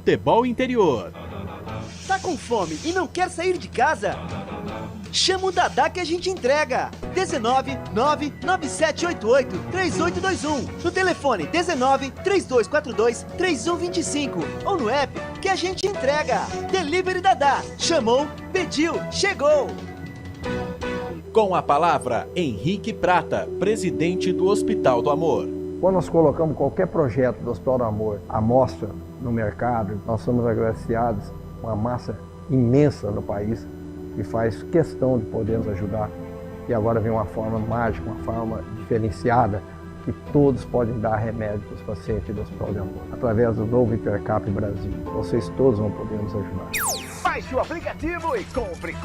Futebol Interior. Tá com fome e não quer sair de casa? Chama o Dadá que a gente entrega. 19 99788 3821. No telefone 19 3242 3125. Ou no app que a gente entrega. Delivery Dadá. Chamou, pediu, chegou. Com a palavra, Henrique Prata, presidente do Hospital do Amor. Quando nós colocamos qualquer projeto do Hospital do Amor à mostra no mercado, nós somos agraciados com uma massa imensa no país que faz questão de podermos ajudar. E agora vem uma forma mágica, uma forma diferenciada, que todos podem dar remédio para os pacientes do Hospital do Amor. Através do novo Hipercap Brasil, vocês todos vão poder nos ajudar. Baixe o aplicativo e compre!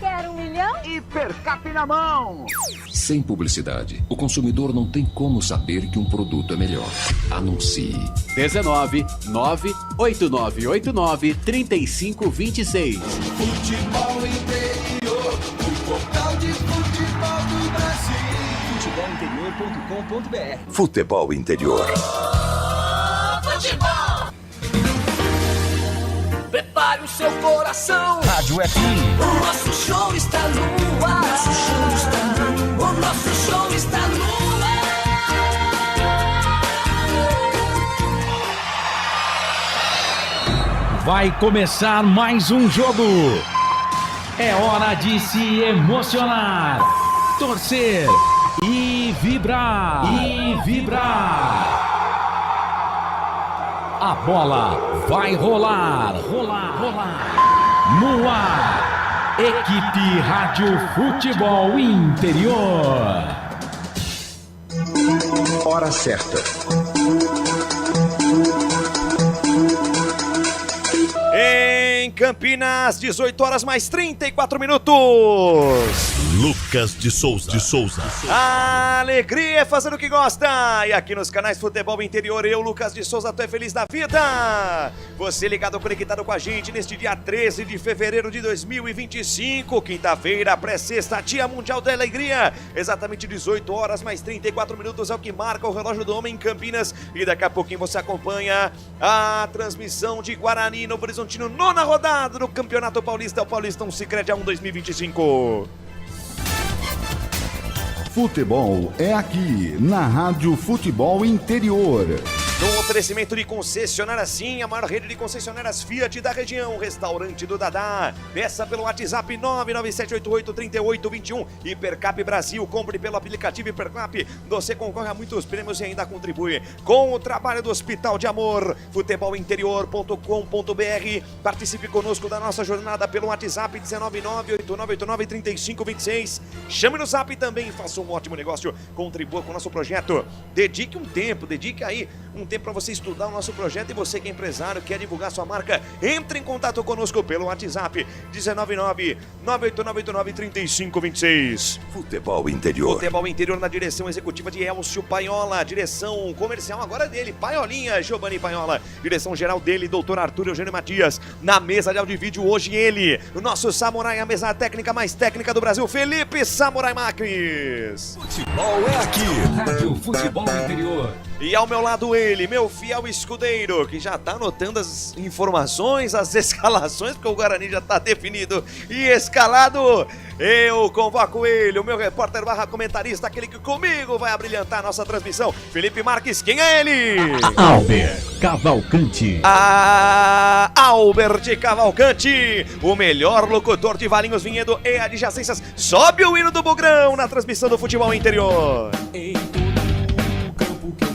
Quer 1 milhão? Hipercap na mão! Sem publicidade, o consumidor não tem como saber que um produto é melhor. Anuncie. 19 98989 3526. Futebol Interior, o portal de futebol do Brasil. Futebolinterior.com.br. Futebol Interior. Futebol! Prepare o seu coração. Rádio FM. O nosso show está no ar. O nosso show está no ar. Vai começar mais um jogo. É hora de se emocionar, torcer e vibrar. A bola vai rolar. No ar, equipe Rádio Futebol Interior. Hora certa. Em Campinas, 18 horas mais 34 minutos. Lucas de Souza. A alegria é fazer o que gosta. E aqui nos canais Futebol Interior, eu, Lucas de Souza, tô feliz da vida. Você ligado, conectado com a gente neste dia 13 de fevereiro de 2025, quinta-feira, pré-sexta, Dia Mundial da Alegria. Exatamente 18 horas mais 34 minutos é o que marca o relógio do homem em Campinas. E daqui a pouquinho você acompanha a transmissão de Guarani, Novo Horizontino, nona rodada do Campeonato Paulista, o Paulistão Sicredi A1 2025. Futebol é aqui, na Rádio Futebol Interior. No oferecimento de concessionária Sim, a maior rede de concessionárias Fiat da região, Restaurante do Dadá. Peça pelo WhatsApp 997883821. Hipercap Brasil, compre pelo aplicativo Hipercap. Você concorre a muitos prêmios e ainda contribui com o trabalho do Hospital de Amor. Futebolinterior.com.br. Participe conosco da nossa jornada pelo WhatsApp 19989893526. Chame no Zap também e faça um ótimo negócio. Contribua com o nosso projeto. Dedique um tempo, dedique aí um tempo para você estudar o nosso projeto. E você que é empresário, quer divulgar sua marca, entre em contato conosco pelo WhatsApp 19989893526. Futebol Interior. Futebol Interior na direção executiva de Elcio Paiola. Direção comercial agora dele, Paiolinha, Giovanni Paiola. Direção geral dele, doutor Arthur Eugênio Matias. Na mesa de áudio e vídeo hoje ele, o nosso Samurai, a mesa técnica mais técnica do Brasil, Felipe Samurai Macris. Futebol é aqui, Rádio Futebol Interior. E ao meu lado ele, meu fiel escudeiro, que já tá anotando as informações, as escalações, porque o Guarani já tá definido e escalado. Eu convoco ele, o meu repórter barra comentarista, aquele que comigo vai abrilhantar a nossa transmissão, Felipe Marques. Quem é ele? Albert Cavalcante. Albert Cavalcante, o melhor locutor de Valinhos, Vinhedo e adjacências. Sobe o hino do Bugrão na transmissão do Futebol Interior.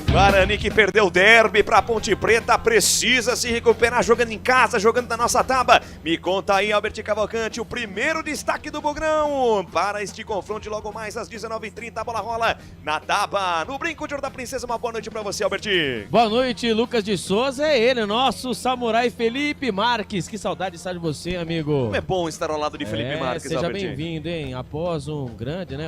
Guarani que perdeu o derby para Ponte Preta, precisa se recuperar jogando em casa, jogando na nossa tábua. Me conta aí, Albert Cavalcante, o primeiro destaque do Bugrão para este confronto logo mais às 19h30. A bola rola na tábua, no Brinco de Ouro da Princesa. Uma boa noite para você, Albert. Boa noite, Lucas de Souza. É ele, nosso samurai Felipe Marques. Que saudade de estar de você, amigo. Como é bom estar ao lado de Felipe Marques, seja Albert. bem-vindo, hein? Após um grande, né?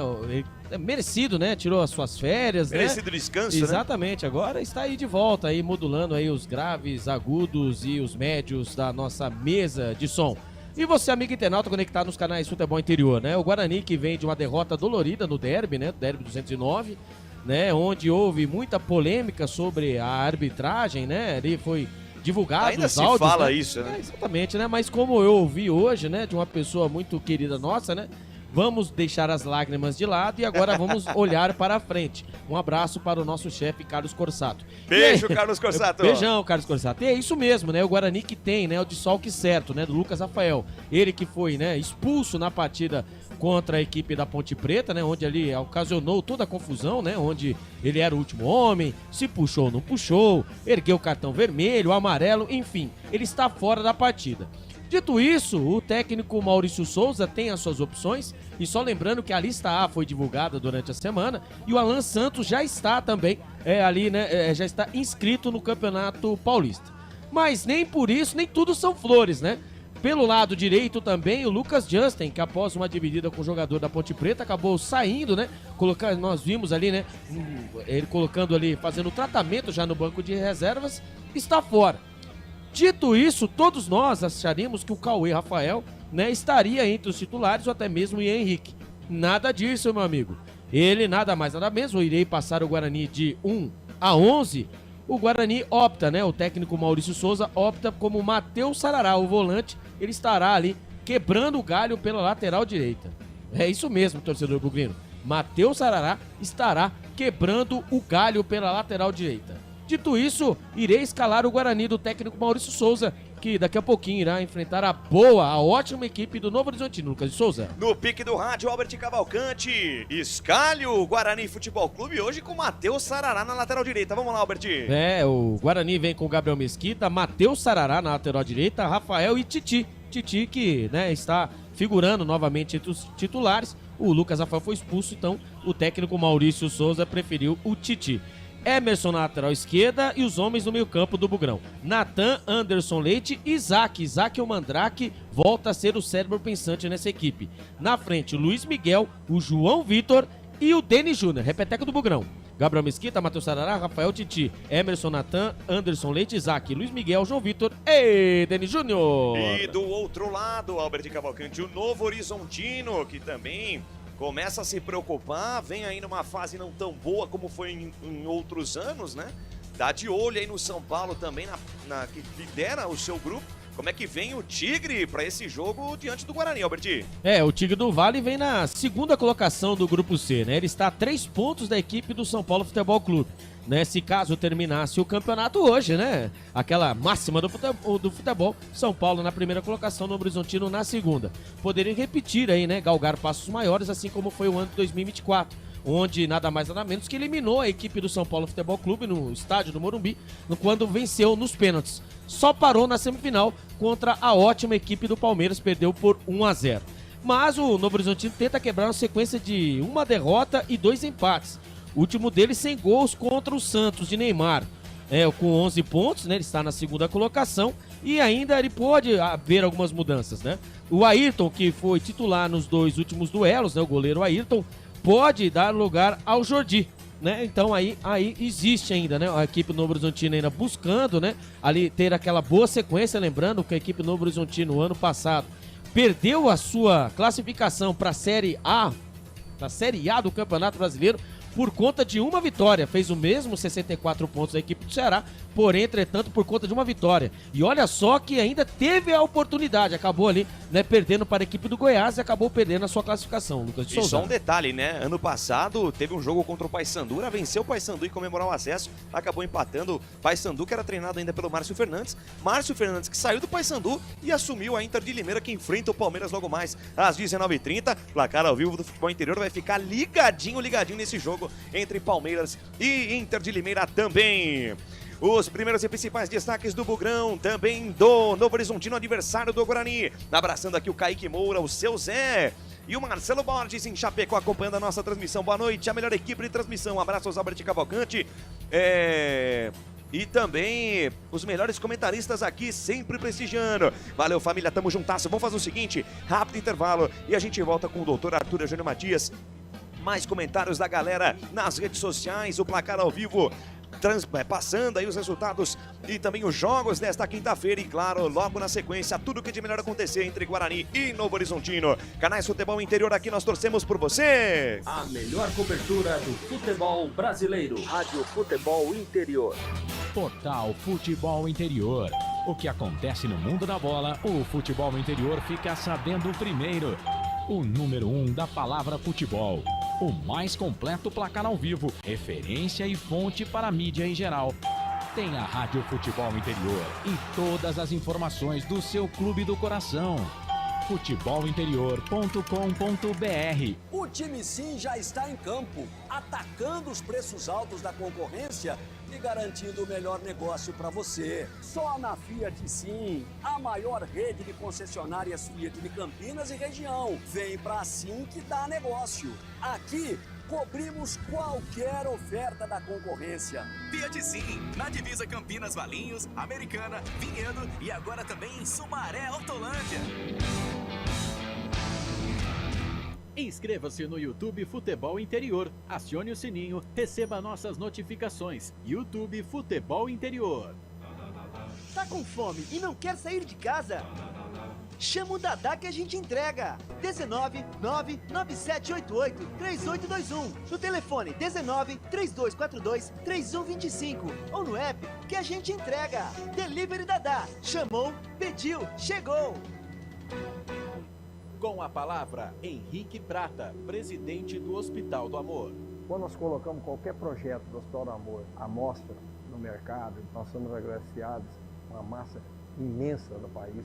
Merecido, né? Tirou as suas férias, merecido descanso, exatamente, né? Agora está aí de volta, aí modulando aí os graves, agudos e os médios da nossa mesa de som. E você, amigo internauta, conectado nos canais Futebol Interior, né? O Guarani que vem de uma derrota dolorida no derby, né? Derby 209, né? Onde houve muita polêmica sobre a arbitragem, né? Ali foi divulgados Ainda os se áudios, fala né? isso, né? Exatamente, né? Mas como eu ouvi hoje, né, de uma pessoa muito querida nossa, né? Vamos deixar as lágrimas de lado e agora vamos olhar para a frente. Um abraço para o nosso chefe, Carlos Corsato. Beijo, Carlos Corsato. Beijão, Carlos Corsato. E é isso mesmo, né? O Guarani que tem, né? O desfalque certo, né? Do Lucas Rafael. Ele que foi, né? Expulso na partida contra a equipe da Ponte Preta, né? Onde ali ocasionou toda a confusão, né? Onde ele era o último homem, se puxou ou não puxou, ergueu o cartão vermelho, amarelo, enfim. Ele está fora da partida. Dito isso, o técnico Maurício Souza tem as suas opções, e só lembrando que a lista A foi divulgada durante a semana e o Alan Santos já está também ali, né? Já está inscrito no Campeonato Paulista. Mas nem por isso, nem tudo são flores, né? Pelo lado direito também, o Lucas Justin, que após uma dividida com o jogador da Ponte Preta, acabou saindo, né? Nós vimos ali, né? Ele colocando ali, fazendo o tratamento já no banco de reservas, está fora. Dito isso, todos nós acharíamos que o Cauê Rafael, né, estaria entre os titulares ou até mesmo o Ian Henrique. Nada disso, meu amigo. Ele, nada mais, nada menos, eu irei passar o Guarani de 1 a 11. O Guarani opta, né, o técnico Maurício Souza opta como Matheus Sarará, o volante. Ele estará ali quebrando o galho pela lateral direita. É isso mesmo, torcedor bugrino. Matheus Sarará estará quebrando o galho pela lateral direita. Dito isso, irei escalar o Guarani do técnico Maurício Souza, que daqui a pouquinho irá enfrentar a ótima equipe do Novo Horizontino. Lucas de Souza. No pique do rádio, Albert Cavalcante. Escalhe o Guarani Futebol Clube hoje com Matheus Sarará na lateral direita. Vamos lá, Albert. O Guarani vem com o Gabriel Mesquita, Matheus Sarará na lateral direita, Rafael e Titi. Titi que, né, está figurando novamente entre os titulares. O Lucas Rafael foi expulso, então o técnico Maurício Souza preferiu o Titi. Emerson na lateral esquerda e os homens no meio campo do Bugrão. Natan, Anderson Leite e Isaac. Isaac, o Mandrake, volta a ser o cérebro pensante nessa equipe. Na frente, o Luiz Miguel, o João Vitor e o Denis Júnior, repeteco do Bugrão. Gabriel Mesquita, Matheus Sarará, Rafael Titi, Emerson, Natan, Anderson Leite, Isaac, Luiz Miguel, João Vitor e Denis Júnior. E do outro lado, Albert Cavalcante, o Novo Horizontino, que também começa a se preocupar, vem aí numa fase não tão boa como foi em outros anos, né? Dá de olho aí no São Paulo também, que lidera o seu grupo. Como é que vem o Tigre para esse jogo diante do Guarani, Albert? O Tigre do Vale vem na segunda colocação do grupo C, né? Ele está a 3 pontos da equipe do São Paulo Futebol Clube. Né, se caso terminasse o campeonato hoje, né? Aquela máxima do futebol, São Paulo na primeira colocação, Novo Horizontino na segunda. Poderia repetir aí, né? Galgar passos maiores, assim como foi o ano de 2024, onde nada mais nada menos que eliminou a equipe do São Paulo Futebol Clube no estádio do Morumbi, quando venceu nos pênaltis. Só parou na semifinal contra a ótima equipe do Palmeiras, perdeu por 1-0. Mas o Novo Horizontino tenta quebrar uma sequência de uma derrota e 2 empates. O último deles sem gols contra o Santos de Neymar. Com 11 pontos, né? Ele está na segunda colocação e ainda ele pode haver algumas mudanças, né? O Ayrton, que foi titular nos 2 últimos duelos, né? O goleiro Ayrton, pode dar lugar ao Jordi, né? Então aí existe ainda, né? A equipe Novo Horizontino ainda buscando, né? Ali ter aquela boa sequência, lembrando que a equipe Novo Horizontino ano passado perdeu a sua classificação para a Série A do Campeonato Brasileiro por conta de uma vitória. Fez o mesmo 64 pontos da equipe do Ceará, porém, entretanto, por conta de uma vitória. E olha só que ainda teve a oportunidade, acabou ali, né, perdendo para a equipe do Goiás e acabou perdendo a sua classificação, Lucas de Souza. E só um detalhe, né? Ano passado teve um jogo contra o Paysandu, venceu o Paysandu e comemorar o acesso, acabou empatando o Paysandu, que era treinado ainda pelo Márcio Fernandes. Márcio Fernandes que saiu do Paysandu e assumiu a Inter de Limeira, que enfrenta o Palmeiras logo mais às 19h30. Placar ao vivo do Futebol Interior vai ficar ligadinho nesse jogo entre Palmeiras e Inter de Limeira também. Os primeiros e principais destaques do Bugrão, também do Novo Horizontino, adversário do Guarani. Abraçando aqui o Kaique Moura, o seu Zé e o Marcelo Borges em Chapecó, acompanhando a nossa transmissão. Boa noite, a melhor equipe de transmissão. Um abraço aos Albert Cavalcante. E também os melhores comentaristas aqui, sempre prestigiando. Valeu, família, tamo juntasso. Vamos fazer o seguinte, rápido intervalo e a gente volta com o doutor Arthur Eugênio Matias. Mais comentários da galera nas redes sociais, o placar ao vivo, passando aí os resultados e também os jogos desta quinta-feira. E claro, logo na sequência, tudo que de melhor acontecer entre Guarani e Novo Horizontino. Canais Futebol Interior, aqui nós torcemos por você. A melhor cobertura do futebol brasileiro. Rádio Futebol Interior. Portal Futebol Interior. O que acontece no mundo da bola, o Futebol Interior fica sabendo primeiro. O número 1 da palavra futebol. O mais completo placar ao vivo, referência e fonte para a mídia em geral. Tem a Rádio Futebol Interior e todas as informações do seu clube do coração. futebolinterior.com.br. O time Sim já está em campo, atacando os preços altos da concorrência e garantindo o melhor negócio para você. Só na Fiat Sim, a maior rede de concessionárias Fiat de Campinas e região. Vem pra Sim que dá negócio. Aqui cobrimos qualquer oferta da concorrência. Fiat Sim, na divisa Campinas, Valinhos, Americana, Vinhedo e agora também em Sumaré, Autolândia. Inscreva-se no YouTube Futebol Interior, acione o sininho, receba nossas notificações. YouTube Futebol Interior. Tá com fome e não quer sair de casa? Chama o Dadá que a gente entrega. 19 99788 3821. No telefone 19 3242 3125. Ou no app que a gente entrega. Delivery Dadá. Chamou, pediu, chegou. Com a palavra, Henrique Prata, presidente do Hospital do Amor. Quando nós colocamos qualquer projeto do Hospital do Amor à mostra no mercado, nós somos agraciados com uma massa imensa do país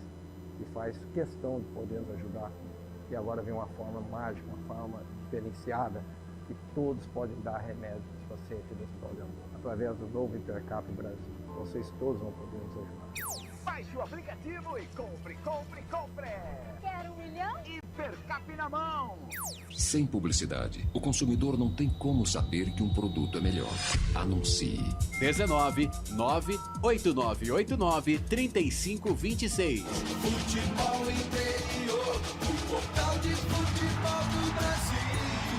que faz questão de poder nos ajudar. E agora vem uma forma mágica, uma forma diferenciada, que todos podem dar remédio para os pacientes do Hospital do Amor. Através do novo Intercap Brasil, vocês todos vão poder nos ajudar. Baixe o aplicativo e compre. Quer 1 milhão? Hipercap na mão. Sem publicidade, o consumidor não tem como saber que um produto é melhor. Anuncie. 19 98989 3526. Futebol Interior, o portal de futebol do Brasil.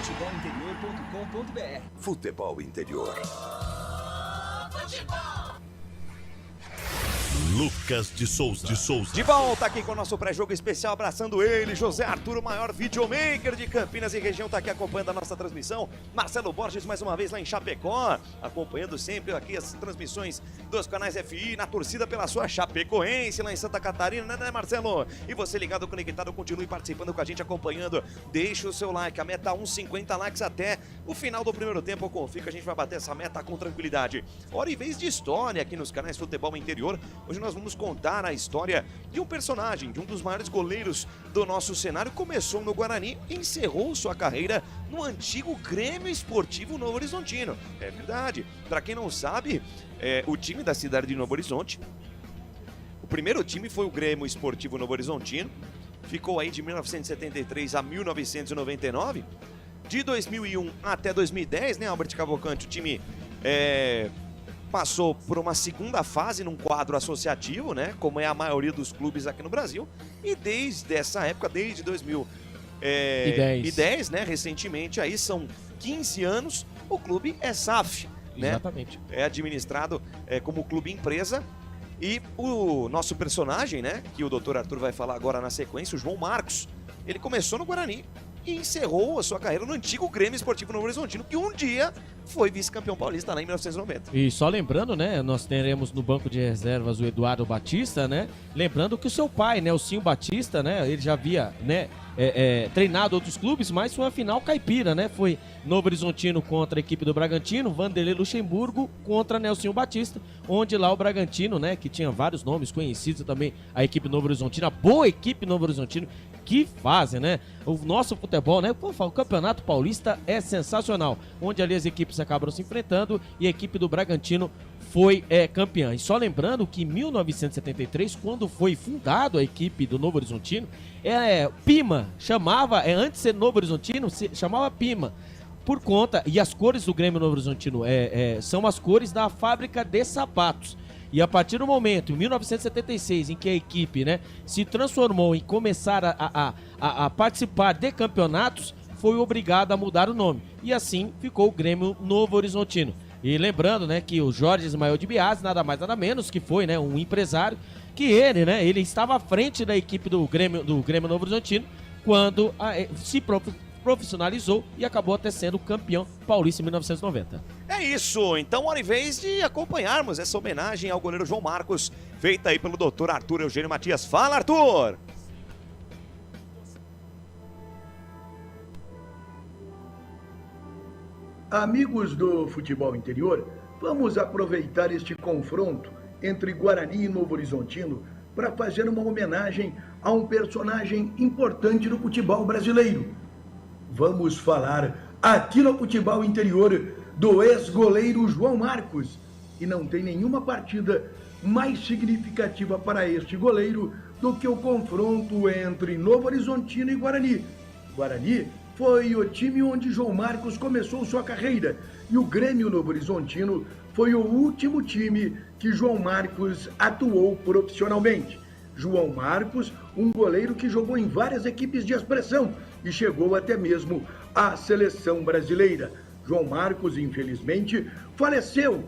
futebolinterior.com.br. Futebol Interior. Futebol. Lucas de Souza. De volta aqui com o nosso pré-jogo especial, abraçando ele, José Arthur, o maior videomaker de Campinas e região, tá aqui acompanhando a nossa transmissão. Marcelo Borges, mais uma vez lá em Chapecó, acompanhando sempre aqui as transmissões dos canais FI, na torcida pela sua Chapecoense, lá em Santa Catarina, né, Marcelo? E você ligado, conectado, continue participando com a gente, acompanhando. Deixa o seu like, a meta 50 likes até o final do primeiro tempo. Eu confio que a gente vai bater essa meta com tranquilidade. Hora e vez de história aqui nos canais Futebol Interior. Hoje nós vamos contar a história de um personagem, de um dos maiores goleiros do nosso cenário. Começou no Guarani e encerrou sua carreira no antigo Grêmio Esportivo Novo Horizontino. É verdade. Para quem não sabe, o time da cidade de Novo Horizonte, o primeiro time foi o Grêmio Esportivo Novo Horizontino. Ficou aí de 1973 a 1999. De 2001 até 2010, né, Albert Cavalcante, o time passou por uma segunda fase num quadro associativo, né, como é a maioria dos clubes aqui no Brasil, e desde essa época, desde 2010, né, recentemente, aí são 15 anos, o clube é SAF, né? Exatamente. É administrado como clube empresa, e o nosso personagem, né, que o Dr. Arthur vai falar agora na sequência, o João Marcos, ele começou no Guarani e encerrou a sua carreira no antigo Grêmio Esportivo Novo Horizontino, que um dia foi vice-campeão paulista lá em 1990. E só lembrando, né, nós teremos no banco de reservas o Eduardo Batista, né, lembrando que o seu pai, né, o Cinho Batista, né, ele já havia, né, treinado outros clubes, mas foi uma final caipira, né, foi Novo Horizontino contra a equipe do Bragantino, Vanderlei Luxemburgo contra Nelsinho Batista, onde lá o Bragantino, né, que tinha vários nomes conhecidos também, a equipe Novo Horizontino, a boa equipe Novo Horizontino, que fazem, né, o nosso futebol, né, o Campeonato Paulista é sensacional, onde ali as equipes acabam se enfrentando e a equipe do Bragantino foi campeã. E só lembrando que em 1973, quando foi fundado a equipe do Novo Horizontino, Pima chamava, antes de ser Novo Horizontino, se chamava Pima, por conta, e as cores do Grêmio Novo Horizontino são as cores da fábrica de sapatos. E a partir do momento, em 1976, em que a equipe, né, se transformou em começar a participar de campeonatos, foi obrigada a mudar o nome. E assim ficou o Grêmio Novo Horizontino. E lembrando, né, que o Jorge Ismael de Biasi, nada mais nada menos, que foi, né, um empresário, que ele estava à frente da equipe do Grêmio Novo Horizontino quando se profissionalizou e acabou até sendo campeão paulista em 1990. É isso, então hora e vez de acompanharmos essa homenagem ao goleiro João Marcos, feita aí pelo doutor Arthur Eugênio Matias. Fala, Arthur! Amigos do futebol interior, vamos aproveitar este confronto entre Guarani e Novo Horizontino para fazer uma homenagem a um personagem importante do futebol brasileiro. Vamos falar aqui no futebol interior do ex-goleiro João Marcos. E não tem nenhuma partida mais significativa para este goleiro do que o confronto entre Novo Horizontino e Guarani. Guarani foi o time onde João Marcos começou sua carreira e o Grêmio Novo Horizontino foi o último time que João Marcos atuou profissionalmente. João Marcos, um goleiro que jogou em várias equipes de expressão e chegou até mesmo à seleção brasileira. João Marcos, infelizmente, faleceu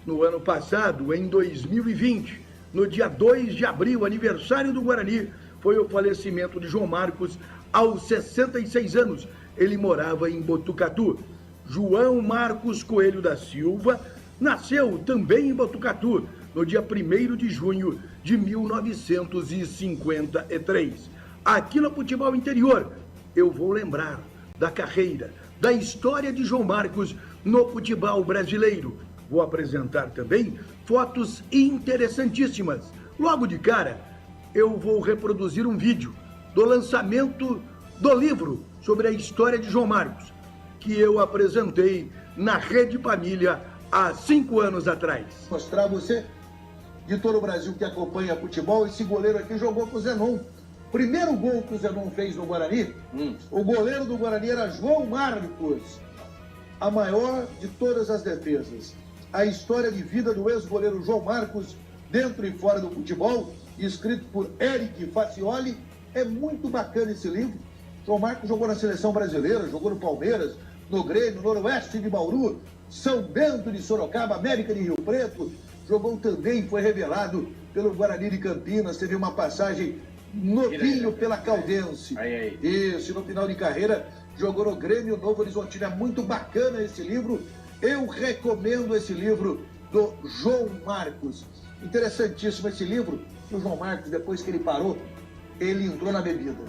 no ano passado, em 2020. No dia 2 de abril, aniversário do Guarani, foi o falecimento de João Marcos aos 66 anos. Ele morava em Botucatu. João Marcos Coelho da Silva nasceu também em Botucatu, no dia 1º de junho de 1953. Aqui no Futebol Interior, eu vou lembrar da carreira, da história de João Marcos no futebol brasileiro. Vou apresentar também fotos interessantíssimas. Logo de cara, eu vou reproduzir um vídeo do lançamento do livro sobre a história de João Marcos, que eu apresentei na Rede Família há 5 anos atrás. Mostrar você, de todo o Brasil que acompanha futebol, esse goleiro aqui jogou com o Zenon. Primeiro gol que o Zenon fez no Guarani, o goleiro do Guarani era João Marcos, a maior de todas as defesas. A história de vida do ex-goleiro João Marcos, dentro e fora do futebol, escrito por Eric Facioli. É muito bacana esse livro. João Marcos jogou na seleção brasileira, jogou no Palmeiras, no Grêmio, Noroeste de Bauru, São Bento de Sorocaba, América de Rio Preto. Jogou também, foi revelado pelo Guarani de Campinas, teve uma passagem novinho pela Caldense. Isso, no final de carreira, jogou no Grêmio Novo Horizontino. É muito bacana esse livro. Eu recomendo esse livro do João Marcos. Interessantíssimo esse livro. O João Marcos, depois que ele parou, ele entrou na bebida.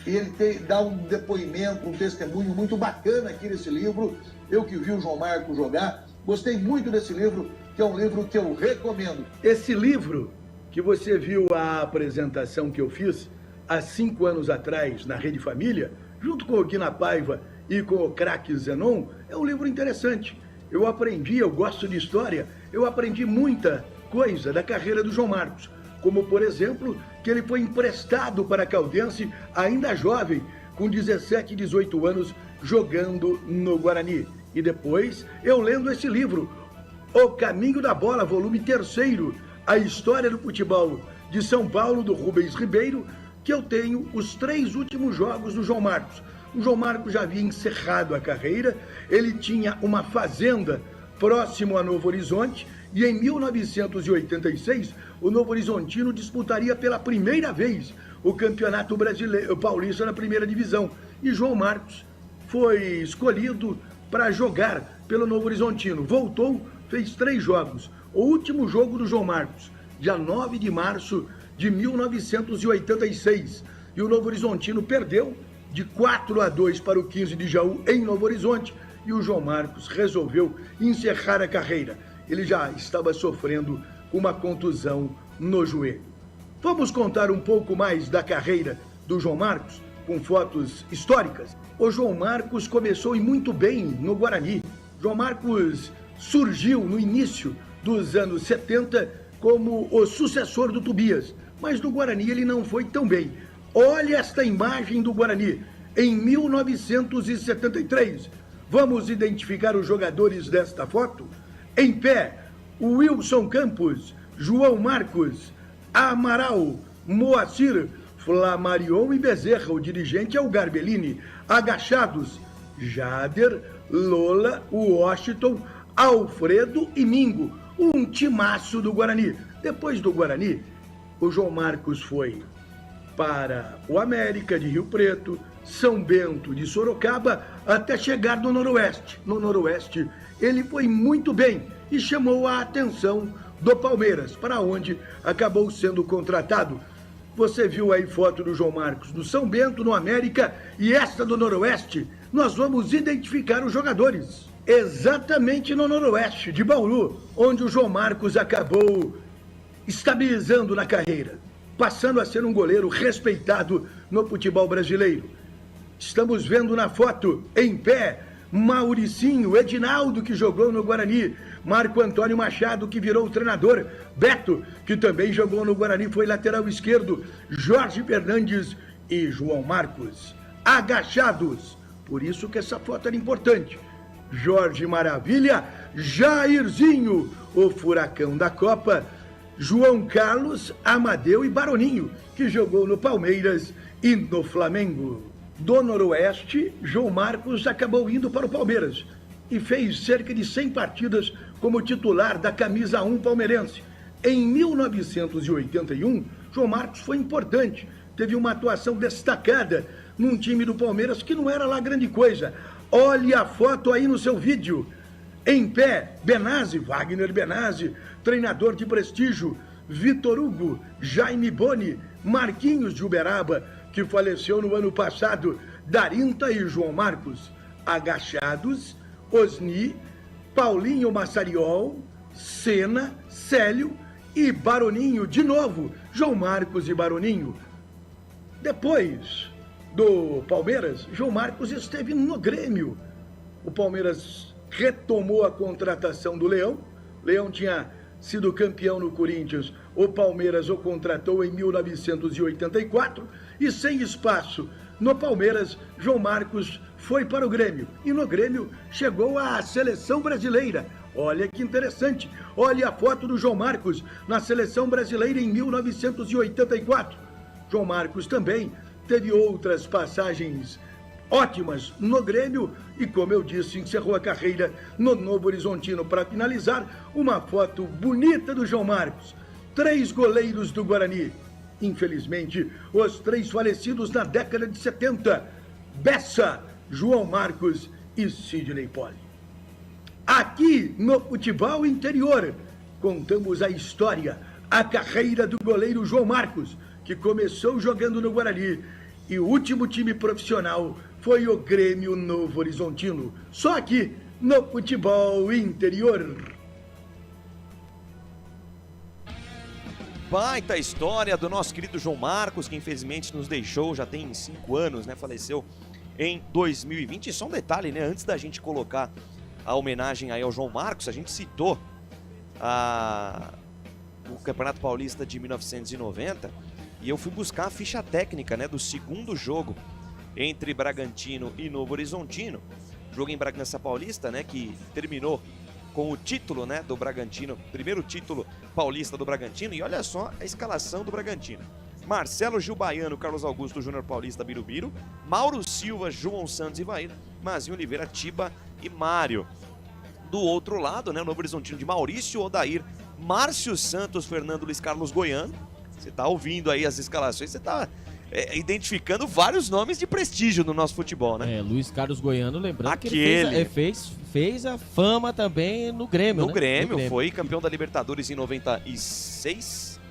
E ele dá um depoimento, um testemunho muito bacana aqui nesse livro. Eu que vi o João Marcos jogar, gostei muito desse livro, que é um livro que eu recomendo. Esse livro que você viu a apresentação que eu fiz há 5 anos atrás na Rede Família, junto com o Guina Paiva e com o craque Zenon, é um livro interessante. Eu aprendi, eu gosto de história, eu aprendi muita coisa da carreira do João Marcos. Como, por exemplo, que ele foi emprestado para a Caldense, ainda jovem, com 17, 18 anos, jogando no Guarani. E depois, eu lendo esse livro, O Caminho da Bola, volume 3º, a história do futebol de São Paulo, do Rubens Ribeiro, que eu tenho os 3 últimos jogos do João Marcos. O João Marcos já havia encerrado a carreira, ele tinha uma fazenda próximo a Novo Horizonte, e em 1986, o Novo Horizontino disputaria pela primeira vez o Campeonato Brasileiro Paulista na primeira divisão. E João Marcos foi escolhido para jogar pelo Novo Horizontino. Voltou, fez 3 jogos. O último jogo do João Marcos, dia 9 de março de 1986. E o Novo Horizontino perdeu de 4-2 para o 15 de Jaú em Novo Horizonte. E o João Marcos resolveu encerrar a carreira. Ele já estava sofrendo uma contusão no joelho. Vamos contar um pouco mais da carreira do João Marcos, com fotos históricas. O João Marcos começou e muito bem no Guarani. João Marcos surgiu no início dos anos 70 como o sucessor do Tobias, mas no Guarani ele não foi tão bem. Olha esta imagem do Guarani, em 1973. Vamos identificar os jogadores desta foto? Em pé, Wilson Campos, João Marcos, Amaral, Moacir, Flamarion e Bezerra. O dirigente é o Garbellini. Agachados, Jader, Lola, Washington, Alfredo e Mingo. Um timaço do Guarani. Depois do Guarani, o João Marcos foi para o América de Rio Preto, São Bento de Sorocaba até chegar no Noroeste. No Noroeste, ele foi muito bem e chamou a atenção do Palmeiras, para onde acabou sendo contratado. Você viu aí foto do João Marcos do São Bento, no América, e esta do Noroeste. Nós vamos identificar os jogadores. Exatamente no Noroeste, de Bauru, onde o João Marcos acabou estabilizando na carreira, passando a ser um goleiro respeitado no futebol brasileiro. Estamos vendo na foto, em pé, Mauricinho, Edinaldo, que jogou no Guarani, Marco Antônio Machado, que virou treinador, Beto, que também jogou no Guarani, foi lateral esquerdo, Jorge Fernandes e João Marcos, agachados. Por isso que essa foto era importante. Jorge Maravilha, Jairzinho, o furacão da Copa, João Carlos, Amadeu e Baroninho, que jogou no Palmeiras e no Flamengo. Do Noroeste, João Marcos acabou indo para o Palmeiras e fez cerca de 100 partidas como titular da camisa 1 palmeirense. Em 1981, João Marcos foi importante, teve uma atuação destacada num time do Palmeiras que não era lá grande coisa. Olhe a foto aí no seu vídeo. Em pé, Benazzi, Wagner Benazzi, treinador de prestígio, Vitor Hugo, Jaime Boni, Marquinhos de Uberaba, que faleceu no ano passado, Darinta e João Marcos, agachados, Osni, Paulinho Massariol, Senna, Célio e Baroninho, de novo, João Marcos e Baroninho. Depois do Palmeiras, João Marcos esteve no Grêmio. O Palmeiras retomou a contratação do Leão. Leão tinha sido campeão no Corinthians. O Palmeiras o contratou em 1984 e, sem espaço no Palmeiras, João Marcos foi para o Grêmio. E no Grêmio chegou à seleção brasileira. Olha que interessante. Olha a foto do João Marcos na seleção brasileira em 1984. João Marcos também teve outras passagens ótimas no Grêmio e, como eu disse, encerrou a carreira no Novo Horizontino. Para finalizar, uma foto bonita do João Marcos. 3 goleiros do Guarani. Infelizmente, os 3 falecidos na década de 70. Bessa, João Marcos e Sidney Poli. Aqui no Futebol Interior, contamos a história, a carreira do goleiro João Marcos, que começou jogando no Guarani e o último time profissional foi o Grêmio Novo Horizontino. Só aqui no Futebol Interior. Baita história do nosso querido João Marcos, que infelizmente nos deixou, já tem 5 anos, né? Faleceu em 2020. E só um detalhe, né? Antes da gente colocar a homenagem aí ao João Marcos, a gente citou o Campeonato Paulista de 1990 e eu fui buscar a ficha técnica, né, do segundo jogo entre Bragantino e Novo Horizontino. Jogo em Bragança Paulista, né, que terminou com o título, né, do Bragantino, primeiro título paulista do Bragantino. E olha só a escalação do Bragantino: Marcelo Gil Baiano, Carlos Augusto Júnior Paulista, Birubiru, Mauro Silva, João Santos e Ivair, Mazinho Oliveira, Tiba e Mário. Do outro lado, né, o Novo Horizontino de Maurício Odair, Márcio Santos, Fernando Luiz Carlos Goiano. Você tá ouvindo aí as escalações, você tá identificando vários nomes de prestígio no nosso futebol, né? Luiz Carlos Goiano, lembrando que ele fez a fama também no Grêmio, no Grêmio, foi campeão da Libertadores em 96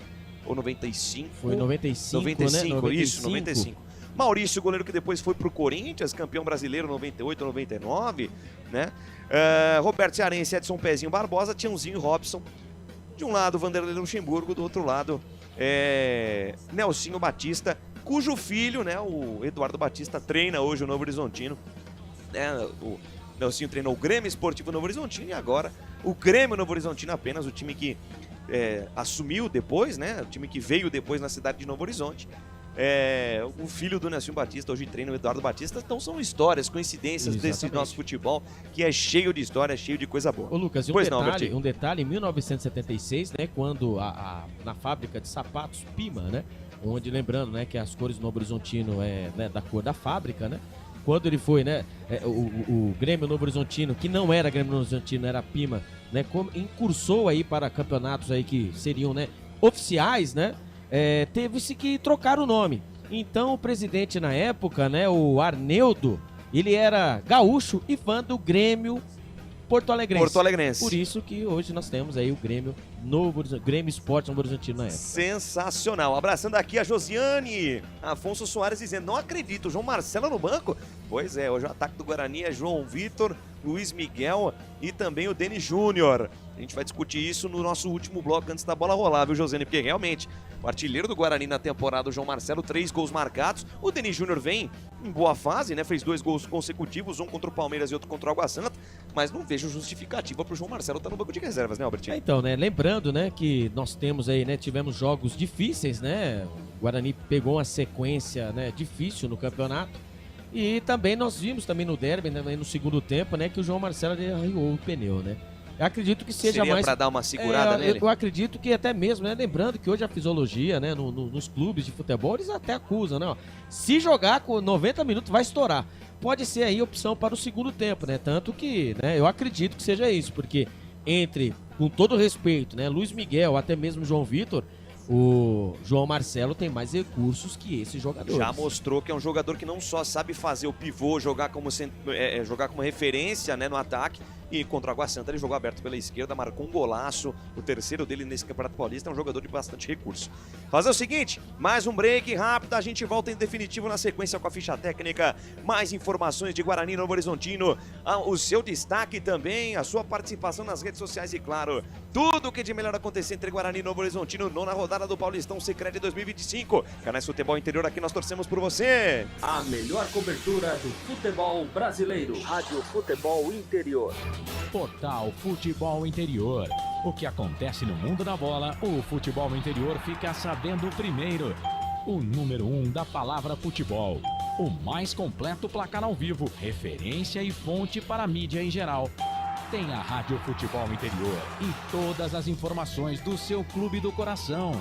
ou 95? Foi 95, 95, né? 95. Isso, 95. Maurício, goleiro que depois foi pro Corinthians, campeão brasileiro 98, 99, né? Roberto Cearense, Edson Pezinho Barbosa, Tiãozinho e Robson. De um lado, Vanderlei Luxemburgo, do outro lado, Nelsinho Batista, cujo filho, né, o Eduardo Batista, treina hoje o Novo Horizontino. O Nelsinho treinou o Grêmio Esportivo Novo Horizontino e agora o Grêmio Novo Horizontino, apenas o time que assumiu depois, né, o time que veio depois na cidade de Novo Horizonte. O filho do Nelsinho Batista hoje treina o Eduardo Batista. Então são histórias, coincidências desse nosso futebol, que é cheio de história, cheio de coisa boa. Ô Lucas, um detalhe, em 1976, né, quando na fábrica de sapatos Pima, né, onde, lembrando, né, que as cores do Novo Horizontino né, da cor da fábrica, né, quando ele foi, né, o Grêmio Novo Horizontino, que não era Grêmio Novo Horizontino, era Pima, né, incursou aí para campeonatos aí que seriam, né, oficiais, né, teve-se que trocar o nome. Então o presidente na época, né, o Arneudo, ele era gaúcho e fã do Grêmio Porto-Alegrense. Por isso que hoje nós temos aí o Grêmio Esporte Novo Horizontino na época. Sensacional. Abraçando aqui a Josiane Afonso Soares dizendo, não acredito, João Marcelo no banco? Pois é, hoje o ataque do Guarani é João Vitor, Luiz Miguel e também o Denis Júnior. A gente vai discutir isso no nosso último bloco antes da bola rolar, viu, Josiane? Porque realmente, o artilheiro do Guarani na temporada, o João Marcelo, 3 gols marcados. O Denis Júnior vem em boa fase, né? Fez 2 gols consecutivos, um contra o Palmeiras e outro contra o Água Santa. Mas não vejo justificativa pro João Marcelo estar no banco de reservas, né, Albertinho? Então, né? Lembrando, né, que nós temos aí, né? Tivemos jogos difíceis, né? O Guarani pegou uma sequência, né, difícil no campeonato. E também nós vimos também no derby, né, no segundo tempo, né, que o João Marcelo arriou o pneu, né? Eu acredito que seja Seria mais para dar uma segurada nele? Eu acredito que até mesmo, né? Lembrando que hoje a fisiologia, né? Nos clubes de futebol, eles até acusam, né? Ó, se jogar com 90 minutos, vai estourar. Pode ser aí opção para o segundo tempo, né? Tanto que, né? Eu acredito que seja isso, porque com todo respeito, né? Luiz Miguel, até mesmo João Vitor, o João Marcelo tem mais recursos que esses jogadores. Já mostrou que é um jogador que não só sabe fazer o pivô, jogar como referência, né, no ataque. E contra o Água Santa ele jogou aberto pela esquerda, marcou um golaço. O terceiro dele nesse Campeonato Paulista, é um jogador de bastante recurso. Fazer o seguinte, mais um break rápido, a gente volta em definitivo na sequência com a ficha técnica. Mais informações de Guarani Novo Horizontino, o seu destaque também, a sua participação nas redes sociais e claro, tudo o que de melhor acontecer entre Guarani e Novo Horizontino, nona rodada do Paulistão Sicredi 2025. Canais Futebol Interior, aqui nós torcemos por você. A melhor cobertura do futebol brasileiro. Rádio Futebol Interior. Portal Futebol Interior. O que acontece no mundo da bola, o Futebol Interior fica sabendo primeiro. O número 1 da palavra futebol. O mais completo placar ao vivo, referência e fonte para a mídia em geral. Tem a Rádio Futebol Interior e todas as informações do seu clube do coração.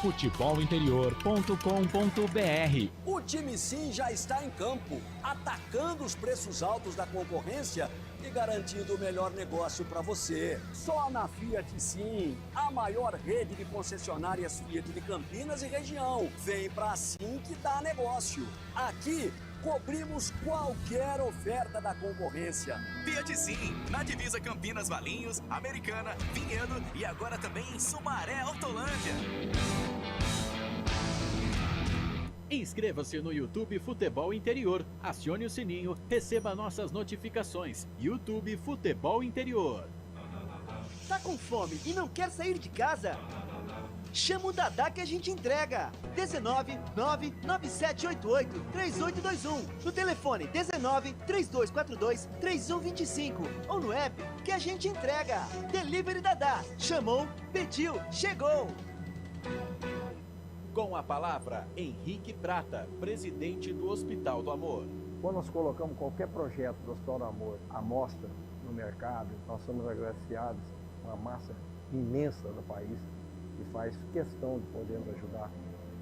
futebolinterior.com.br. O time Sim já está em campo, atacando os preços altos da concorrência e garantindo o melhor negócio para você. Só na Fiat Sim, a maior rede de concessionárias Fiat de Campinas e região. Vem pra Sim que dá negócio. Aqui cobrimos qualquer oferta da concorrência. Fiat Sim, na divisa Campinas, Valinhos, Americana, Vinhedo e agora também em Sumaré, Hortolândia. Inscreva-se no YouTube Futebol Interior, acione o sininho, receba nossas notificações. YouTube Futebol Interior. Tá com fome e não quer sair de casa? Chama o Dadá que a gente entrega. 19 99788 3821. No telefone 19 3242 3125. Ou no app que a gente entrega. Delivery Dadá. Chamou, pediu, chegou. Com a palavra, Henrique Prata, presidente do Hospital do Amor. Quando nós colocamos qualquer projeto do Hospital do Amor à mostra no mercado, nós somos agraciados com uma massa imensa do país que faz questão de podermos ajudar.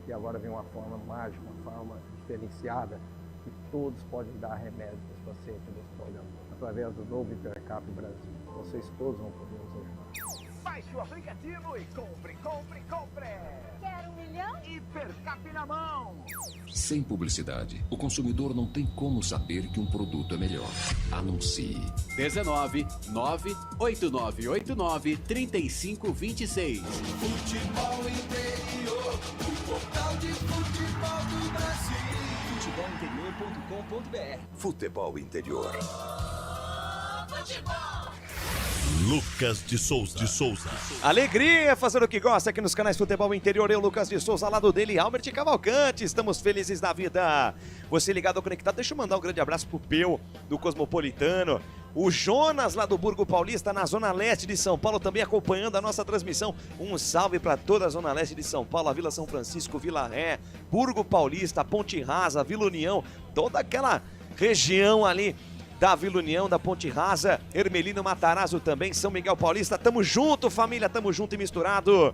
E agora vem uma forma mágica, uma forma diferenciada, que todos podem dar remédio para os pacientes do Hospital do Amor. Através do novo Hipercap Brasil. Vocês todos vão poder nos ajudar. Baixe o aplicativo e compre. Quer 1 milhão? Hipercap na mão. Sem publicidade, o consumidor não tem como saber que um produto é melhor. Anuncie. 19 98989 3526. Futebol Interior, o portal de futebol do Brasil. Futebolinterior.com.br. Futebol Interior. Futebol. Lucas de Souza. Alegria fazer o que gosta aqui nos canais Futebol Interior. Eu, Lucas de Souza, ao lado dele, Albert Cavalcante. Estamos felizes da vida. Você ligado ao Conectado, deixa eu mandar um grande abraço pro Peu, do Cosmopolitano. O Jonas, lá do Burgo Paulista, na Zona Leste de São Paulo, também acompanhando a nossa transmissão. Um salve para toda a Zona Leste de São Paulo, a Vila São Francisco, Vila Ré, Burgo Paulista, Ponte Rasa, Vila União, toda aquela região ali da Vila União, da Ponte Rasa, Hermelino Matarazzo também, São Miguel Paulista. Tamo junto, família, tamo junto e misturado.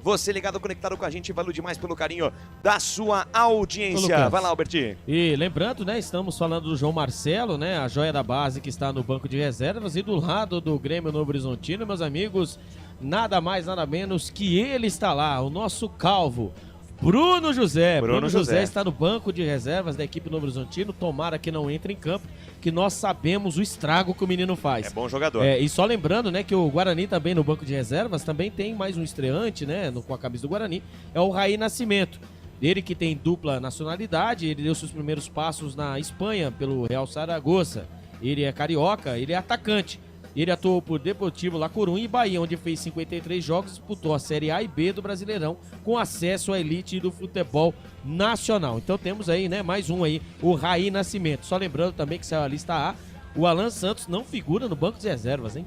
Você ligado, conectado com a gente, valeu demais pelo carinho da sua audiência. Vai lá, Alberti. E lembrando, né, estamos falando do João Marcelo, né, a joia da base que está no banco de reservas e do lado do Grêmio Novo Horizontino, meus amigos, nada mais, nada menos que ele está lá, o nosso calvo, Bruno José. Bruno José está no banco de reservas da equipe Novo Horizontino. Tomara que não entre em campo, que nós sabemos o estrago que o menino faz. É bom jogador. E só lembrando, né, que o Guarani também no banco de reservas também tem mais um estreante, né, com a camisa do Guarani, é o Raí Nascimento. Ele que tem dupla nacionalidade, ele deu seus primeiros passos na Espanha pelo Real Zaragoza. Ele é carioca, ele é atacante. Ele atuou por Deportivo La Coruña e Bahia, onde fez 53 jogos, disputou a Série A e B do Brasileirão, com acesso à elite do futebol nacional. Então temos aí, né, mais um aí, o Raí Nascimento. Só lembrando também que saiu a lista A, o Alan Santos não figura no banco de reservas, hein?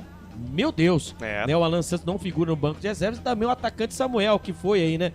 Meu Deus! Né, o Alan Santos não figura no banco de reservas, e também o atacante Samuel, que foi aí, né,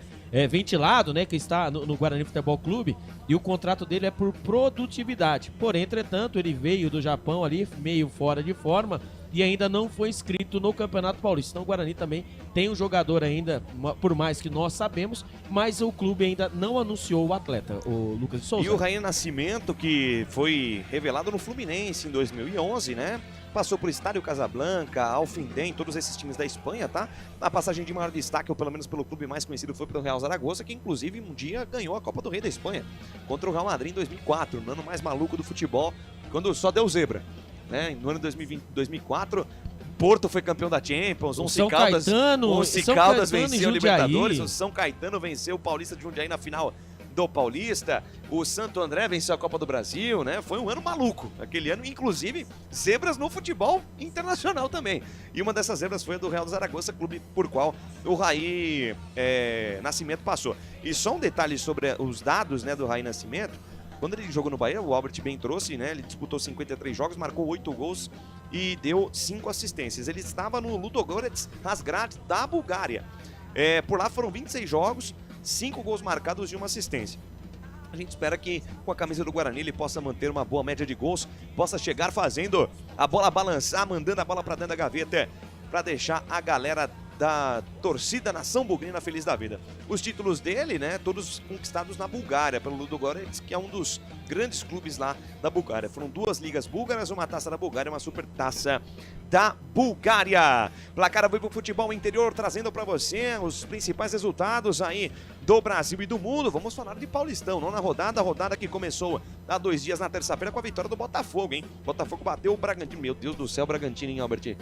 ventilado, né, que está no Guarani Futebol Clube, e o contrato dele é por produtividade. Porém, entretanto, ele veio do Japão ali, meio fora de forma, e ainda não foi inscrito no Campeonato Paulista. Então o Guarani também tem um jogador ainda, por mais que nós sabemos, mas o clube ainda não anunciou o atleta, o Lucas de Souza. E o Raí Nascimento, que foi revelado no Fluminense em 2011, né? Passou por Estádio Casablanca, Alfindém, todos esses times da Espanha, tá? A passagem de maior destaque, ou pelo menos pelo clube mais conhecido, foi pelo Real Zaragoza, que inclusive um dia ganhou a Copa do Rei da Espanha contra o Real Madrid em 2004, no ano mais maluco do futebol, quando só deu zebra. Né? No ano de 2004, Porto foi campeão da Champions, Once Caldas venceu o Libertadores, o São Caetano venceu o Paulista de Jundiaí na final do Paulista, o Santo André venceu a Copa do Brasil, né? Foi um ano maluco, aquele ano, inclusive zebras no futebol internacional também. E uma dessas zebras foi a do Real Zaragoza, clube por qual o Raí Nascimento passou. E só um detalhe sobre os dados, né, do Raí Nascimento. Quando ele jogou no Bahia, o Albert bem trouxe, né? Ele disputou 53 jogos, marcou 8 gols e deu 5 assistências. Ele estava no Ludogorets Razgrad da Bulgária. Por lá foram 26 jogos, 5 gols marcados e 1 assistência. A gente espera que com a camisa do Guarani ele possa manter uma boa média de gols, possa chegar fazendo a bola balançar, mandando a bola para dentro da gaveta, para deixar a galera da torcida Nação Bugrina feliz da vida. Os títulos dele, né, todos conquistados na Bulgária, pelo Ludogorets, que é um dos grandes clubes lá da Bulgária. Foram 2 ligas búlgaras, uma taça da Bulgária e uma super taça da Bulgária. Placar Vivo Futebol Interior trazendo para você os principais resultados aí do Brasil e do mundo. Vamos falar de Paulistão, nona rodada, a rodada que começou há 2 dias na terça-feira com a vitória do Botafogo, hein? Botafogo bateu o Bragantino. Meu Deus do céu, Bragantino, hein, Albert?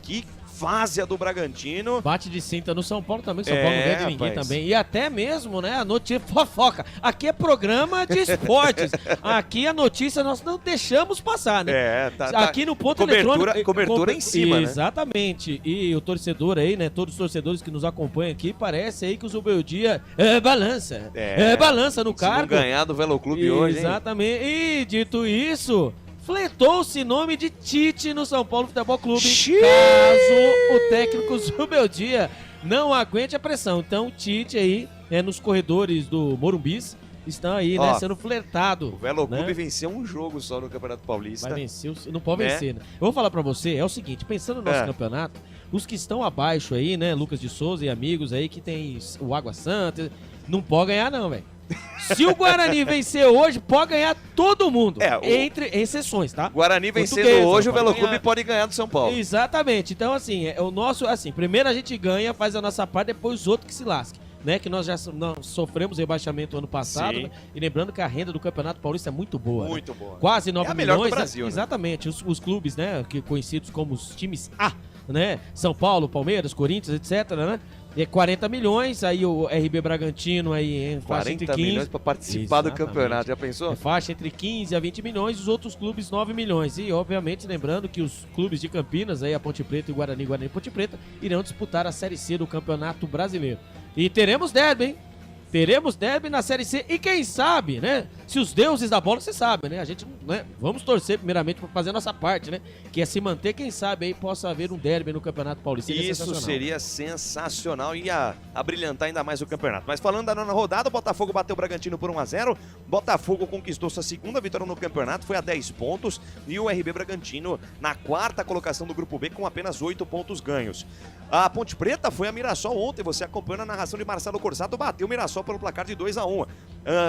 Que fase a do Bragantino. Bate de cinta no São Paulo também, São Paulo não ganha de ninguém também. E até mesmo, né, a notícia fofoca. Aqui é programa de esportes. Aqui a notícia nós não deixamos passar, né? Aqui no ponto eletrônico. Cobertura em cima, né? Exatamente. E o torcedor aí, né, todos os torcedores que nos acompanham aqui, parece aí que o Zubeldia balança. Balança no cargo. Se não ganhar do Velo Clube hoje, hein? Exatamente. E dito isso, fletou-se nome de Tite no São Paulo Futebol Clube, caso o técnico Zubeldia não aguente a pressão. Então o Tite aí, nos corredores do Morumbis, estão aí, né, sendo flertado. O Velo Clube venceu um jogo só no Campeonato Paulista. Vai vencer, não pode vencer, né? Eu vou falar pra você, é o seguinte, pensando no nosso campeonato, os que estão abaixo aí, né, Lucas de Souza e amigos aí, que tem o Água Santa, não pode ganhar não, velho. Se o Guarani vencer hoje, pode ganhar todo mundo, entre exceções, tá? Guarani vencendo hoje, o Velo Clube pode ganhar do São Paulo. Exatamente, então assim, o nosso, assim, primeiro a gente ganha, faz a nossa parte, depois os outros que se lasquem. Né, que nós já sofremos rebaixamento ano passado, né? E lembrando que a renda do Campeonato Paulista é muito boa. Muito boa. Quase 9 milhões. Melhor do Brasil, exatamente. Né? Os clubes, né, que conhecidos como os times A, né? São Paulo, Palmeiras, Corinthians, etc, né? E 40 milhões, aí o RB Bragantino aí em faixa entre 15. 40 milhões para participar do campeonato, já pensou? Faixa entre 15 a 20 milhões, os outros clubes 9 milhões. E obviamente lembrando que os clubes de Campinas, aí a Ponte Preta e o Guarani e Ponte Preta, irão disputar a Série C do Campeonato Brasileiro. E teremos derby, hein? Teremos derby na Série C e quem sabe, né? Se os deuses da bola, você sabe, né? A gente, né? Vamos torcer primeiramente para fazer a nossa parte, né? Que é se manter, quem sabe aí possa haver um derby no Campeonato Paulista. Isso seria sensacional e ia abrilhantar ainda mais o campeonato. Mas falando da nona rodada, o Botafogo bateu o Bragantino por 1-0. Botafogo conquistou sua segunda vitória no campeonato, foi a 10 pontos. E o RB Bragantino na 4ª colocação do Grupo B com apenas 8 pontos ganhos. A Ponte Preta foi a Mirassol ontem, você acompanhando a narração de Marcelo Corsato, bateu o Mirassol pelo placar de 2-1.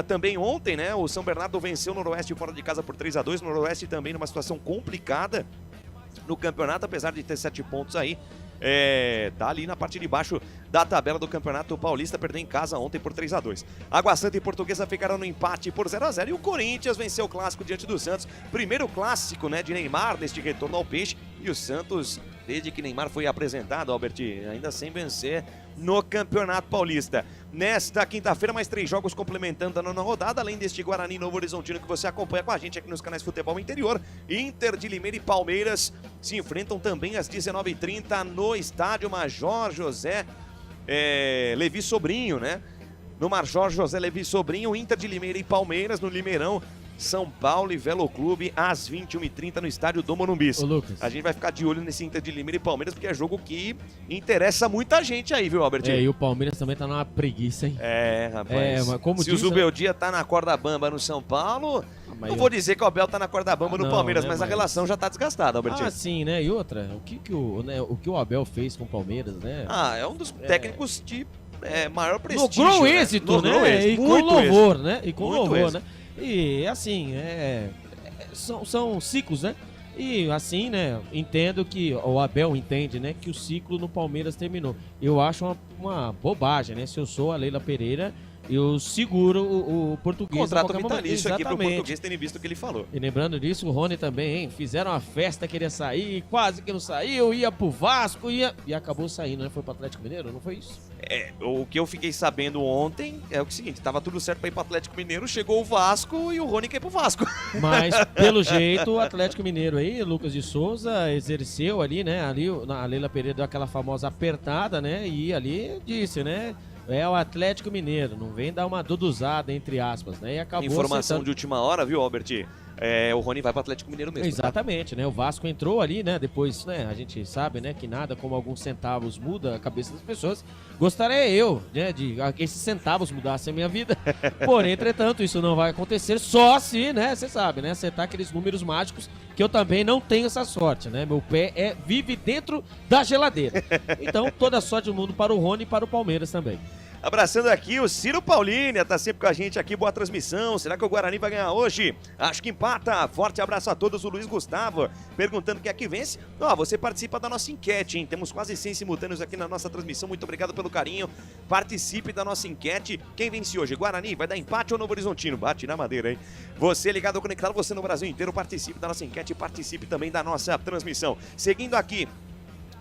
Também ontem, né, o São Bernardo venceu o Noroeste fora de casa por 3-2. O Noroeste também numa situação complicada no campeonato, apesar de ter 7 pontos aí. Tá ali na parte de baixo da tabela do Campeonato Paulista, perdeu em casa ontem por 3-2. Água Santa e Portuguesa ficaram no empate por 0-0 e o Corinthians venceu o clássico diante do Santos. Primeiro clássico, né, de Neymar neste retorno ao Peixe, e o Santos, desde que Neymar foi apresentado, Albert, ainda sem vencer no Campeonato Paulista. Nesta quinta-feira, mais 3 jogos complementando a 9ª rodada, além deste Guarani Novo Horizontino que você acompanha com a gente aqui nos canais Futebol Interior. Inter de Limeira e Palmeiras se enfrentam também às 19h30 no estádio Major José Levi Sobrinho, né? No Major José Levi Sobrinho, Inter de Limeira e Palmeiras no Limeirão. São Paulo e Velo Clube às 21h30 no estádio do Morumbi. A gente vai ficar de olho nesse Inter de Limeira e Palmeiras, porque é jogo que interessa muita gente aí, viu, Albert? E o Palmeiras também tá numa preguiça, hein? Rapaz. Mas como se o Zubeldia tá na corda bamba no São Paulo, não vou dizer que o Abel tá na corda bamba no Palmeiras, né, mas a relação já tá desgastada, Albert. Sim, né? E outra, o que o Abel fez com o Palmeiras, né? É um dos técnicos de maior prestígio. Logrou êxito, né? E com louvor, né? E com muito louvor, né? E assim, são ciclos, né? E assim, né, entendo que, o Abel entende, né, que o ciclo no Palmeiras terminou. Eu acho uma bobagem, né? Se eu sou a Leila Pereira, eu seguro o português. Contrato vitalício aqui pro português, tendo visto o que ele falou. E lembrando disso, o Rony também, hein? Fizeram uma festa, queria sair, quase que não saiu, ia pro Vasco, e acabou saindo, né? Foi pro Atlético Mineiro, não foi isso? O que eu fiquei sabendo ontem é o seguinte, tava tudo certo pra ir pro Atlético Mineiro, chegou o Vasco e o Rony quer ir pro Vasco. Mas, pelo jeito, o Atlético Mineiro aí, Lucas de Souza, exerceu ali, né? Ali a Leila Pereira deu aquela famosa apertada, né? E ali disse, né? É o Atlético Mineiro, não vem dar uma duduzada, entre aspas, né? E acabou informação de última hora, viu, Albert? O Rony vai para o Atlético Mineiro mesmo. Exatamente, né? O Vasco entrou ali, né? Depois, né? A gente sabe, né? Que nada como alguns centavos muda a cabeça das pessoas. Gostaria eu, né? De que esses centavos mudassem a minha vida. Porém, entretanto, isso não vai acontecer só se, né? Você sabe, né? Acertar aqueles números mágicos, que eu também não tenho essa sorte, né? Meu pé vive dentro da geladeira. Então, toda a sorte do mundo para o Rony e para o Palmeiras também. Abraçando aqui o Ciro Paulínia, tá sempre com a gente aqui, boa transmissão. Será que o Guarani vai ganhar hoje? Acho que empata. Forte abraço a todos. O Luiz Gustavo perguntando quem é que vence. Você participa da nossa enquete, hein? Temos quase 100 simultâneos aqui na nossa transmissão. Muito obrigado pelo carinho. Participe da nossa enquete. Quem vence hoje? Guarani? Vai dar empate ou Novo Horizontino? Bate na madeira, hein? Você ligado ou conectado, você no Brasil inteiro, participe da nossa enquete e participe também da nossa transmissão. Seguindo aqui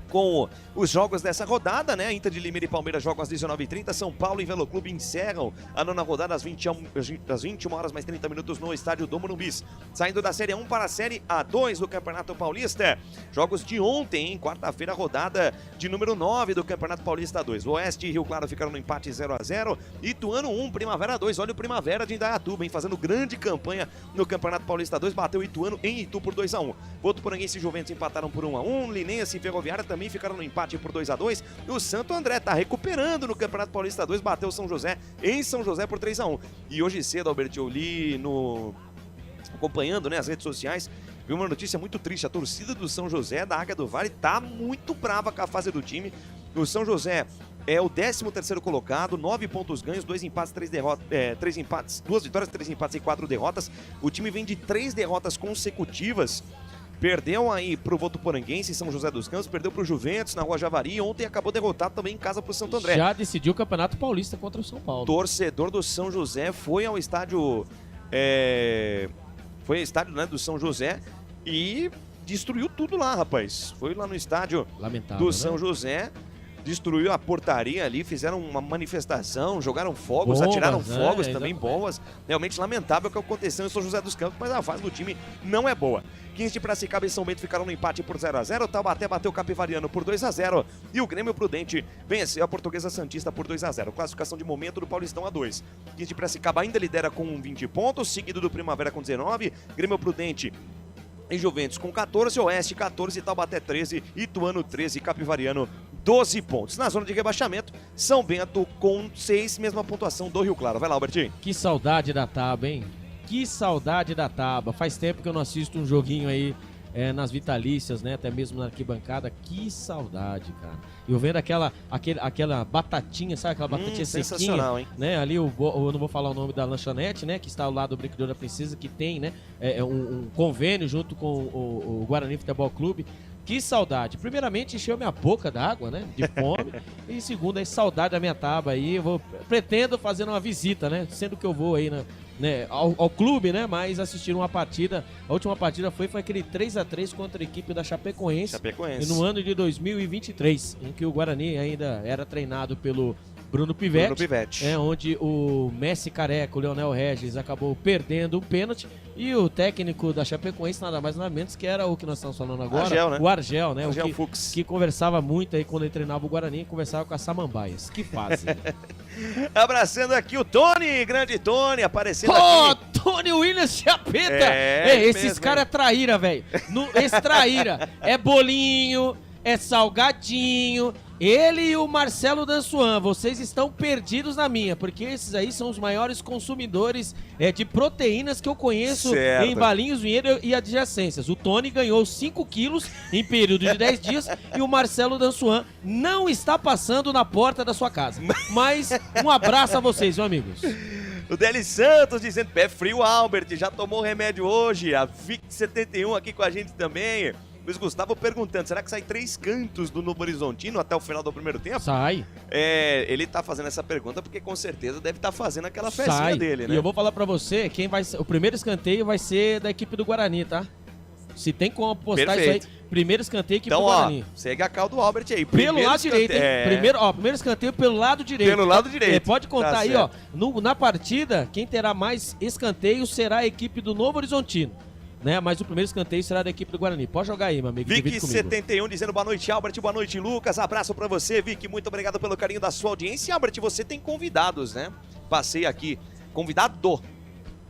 com os jogos dessa rodada, né? Inter de Limeira e Palmeiras jogam às 19h30, São Paulo e Velo Clube encerram a 9ª rodada às 21 horas mais 30 minutos no estádio do Morumbi. Saindo da Série 1 para a Série A2 do Campeonato Paulista, jogos de ontem, quarta-feira, rodada de número 9 do Campeonato Paulista 2. Oeste e Rio Claro ficaram no empate 0-0, Ituano 1, Primavera 2, olha o Primavera de Indaiatuba, hein? Fazendo grande campanha no Campeonato Paulista 2, bateu Ituano em Itu por 2-1. Votuporanguense e Juventus empataram por 1-1, Linense e Ferroviária também ficaram no empate por 2-2. E o Santo André tá recuperando no Campeonato Paulista 2, bateu o São José em São José por 3-1. E hoje cedo, Albert, eu li acompanhando, né, as redes sociais, vi uma notícia muito triste. A torcida do São José, da Águia do Vale, tá muito brava com a fase do time. O São José é o 13º colocado, 9 pontos ganhos, 2 empates, 3 derrotas, 3 empates, 2 vitórias, 3 empates e 4 derrotas. O time vem de 3 derrotas consecutivas. Perdeu aí pro Votuporanguense em São José dos Campos, perdeu pro Juventus na Rua Javari, ontem acabou derrotado também em casa pro Santo André. Já decidiu o Campeonato Paulista contra o São Paulo. Torcedor do São José foi ao estádio, né, do São José e destruiu tudo lá, rapaz. Foi lá no estádio do São José, destruiu a portaria ali, fizeram uma manifestação, jogaram fogos, bombas, atiraram fogos também, bombas. Realmente lamentável o que aconteceu em São José dos Campos, mas a fase do time não é boa. 15 de Piracicaba e São Bento ficaram no empate por 0-0, o Taubaté bateu o Capivariano por 2-0 e o Grêmio Prudente venceu a Portuguesa Santista por 2-0. Classificação de momento do Paulistão A2. 15 de Piracicaba ainda lidera com 20 pontos, seguido do Primavera com 19, Grêmio Prudente e Juventus com 14, Oeste 14, Taubaté 13, Ituano 13, Capivariano 12 pontos. Na zona de rebaixamento, São Bento com 6, mesma pontuação do Rio Claro. Vai lá, Albertinho. Que saudade da Taba, hein? Que saudade da Taba. Faz tempo que eu não assisto um joguinho aí nas vitalícias, né? Até mesmo na arquibancada. Que saudade, cara. Eu vendo aquela batatinha, sabe? Aquela batatinha sequinha, hein? Né? Ali, eu não vou falar o nome da lanchonete, né? Que está ao lado do Brinquedo da Princesa, que tem, né? Um convênio junto com o Guarani Futebol Clube. Que saudade. Primeiramente, encheu minha boca d'água, né? De fome. E segundo, aí, saudade da minha taba aí. Pretendo fazer uma visita, né? Sendo que eu vou aí, né, ao clube, né? Mas assistir uma partida. A última partida foi aquele 3-3 contra a equipe da Chapecoense. No ano de 2023, em que o Guarani ainda era treinado pelo Bruno Pivetti. Onde o Messi Careca, o Leonel Regis, acabou perdendo um pênalti. E o técnico da Chapecoense, nada mais nada menos, que era o que nós estamos falando agora. Argel, né? O Argel, né? Argel Fux. Que conversava muito aí quando ele treinava o Guarani, conversava com as samambaias. Que fase. Abraçando aqui o Tony, grande Tony, aparecendo aqui. Tony Williams Chapeta. Esses caras é traíra, velho. Esse traíra. É bolinho, é salgadinho. Ele e o Marcelo Dançuan, vocês estão perdidos na minha, porque esses aí são os maiores consumidores de proteínas que eu conheço em Valinhos, Vinhedo e adjacências. O Tony ganhou 5 quilos em período de 10 dias e o Marcelo Dançuan não está passando na porta da sua casa. Mas um abraço a vocês, meus amigos. O Deli Santos dizendo, pé frio, Albert, já tomou remédio hoje. A Vic 71 aqui com a gente também. Luiz Gustavo perguntando, será que sai 3 cantos do Novo Horizontino até o final do primeiro tempo? Sai. Ele tá fazendo essa pergunta porque com certeza deve estar fazendo aquela festinha dele, né? E eu vou falar pra você, o primeiro escanteio vai ser da equipe do Guarani, tá? Se tem como apostar isso aí, primeiro escanteio equipe do Guarani. Segue a cal do Albert aí. Pelo lado direito, hein? Primeiro escanteio pelo lado direito. Pelo lado direito. Pode contar aí, ó. Na partida, quem terá mais escanteios será a equipe do Novo Horizontino. Né? Mas o primeiro escanteio será da equipe do Guarani. Pode jogar aí, meu amigo. Vic 71 dizendo boa noite, Albert. Boa noite, Lucas. Abraço pra você, Vic. Muito obrigado pelo carinho da sua audiência. Albert, você tem convidados, né? Passei aqui. Convidado,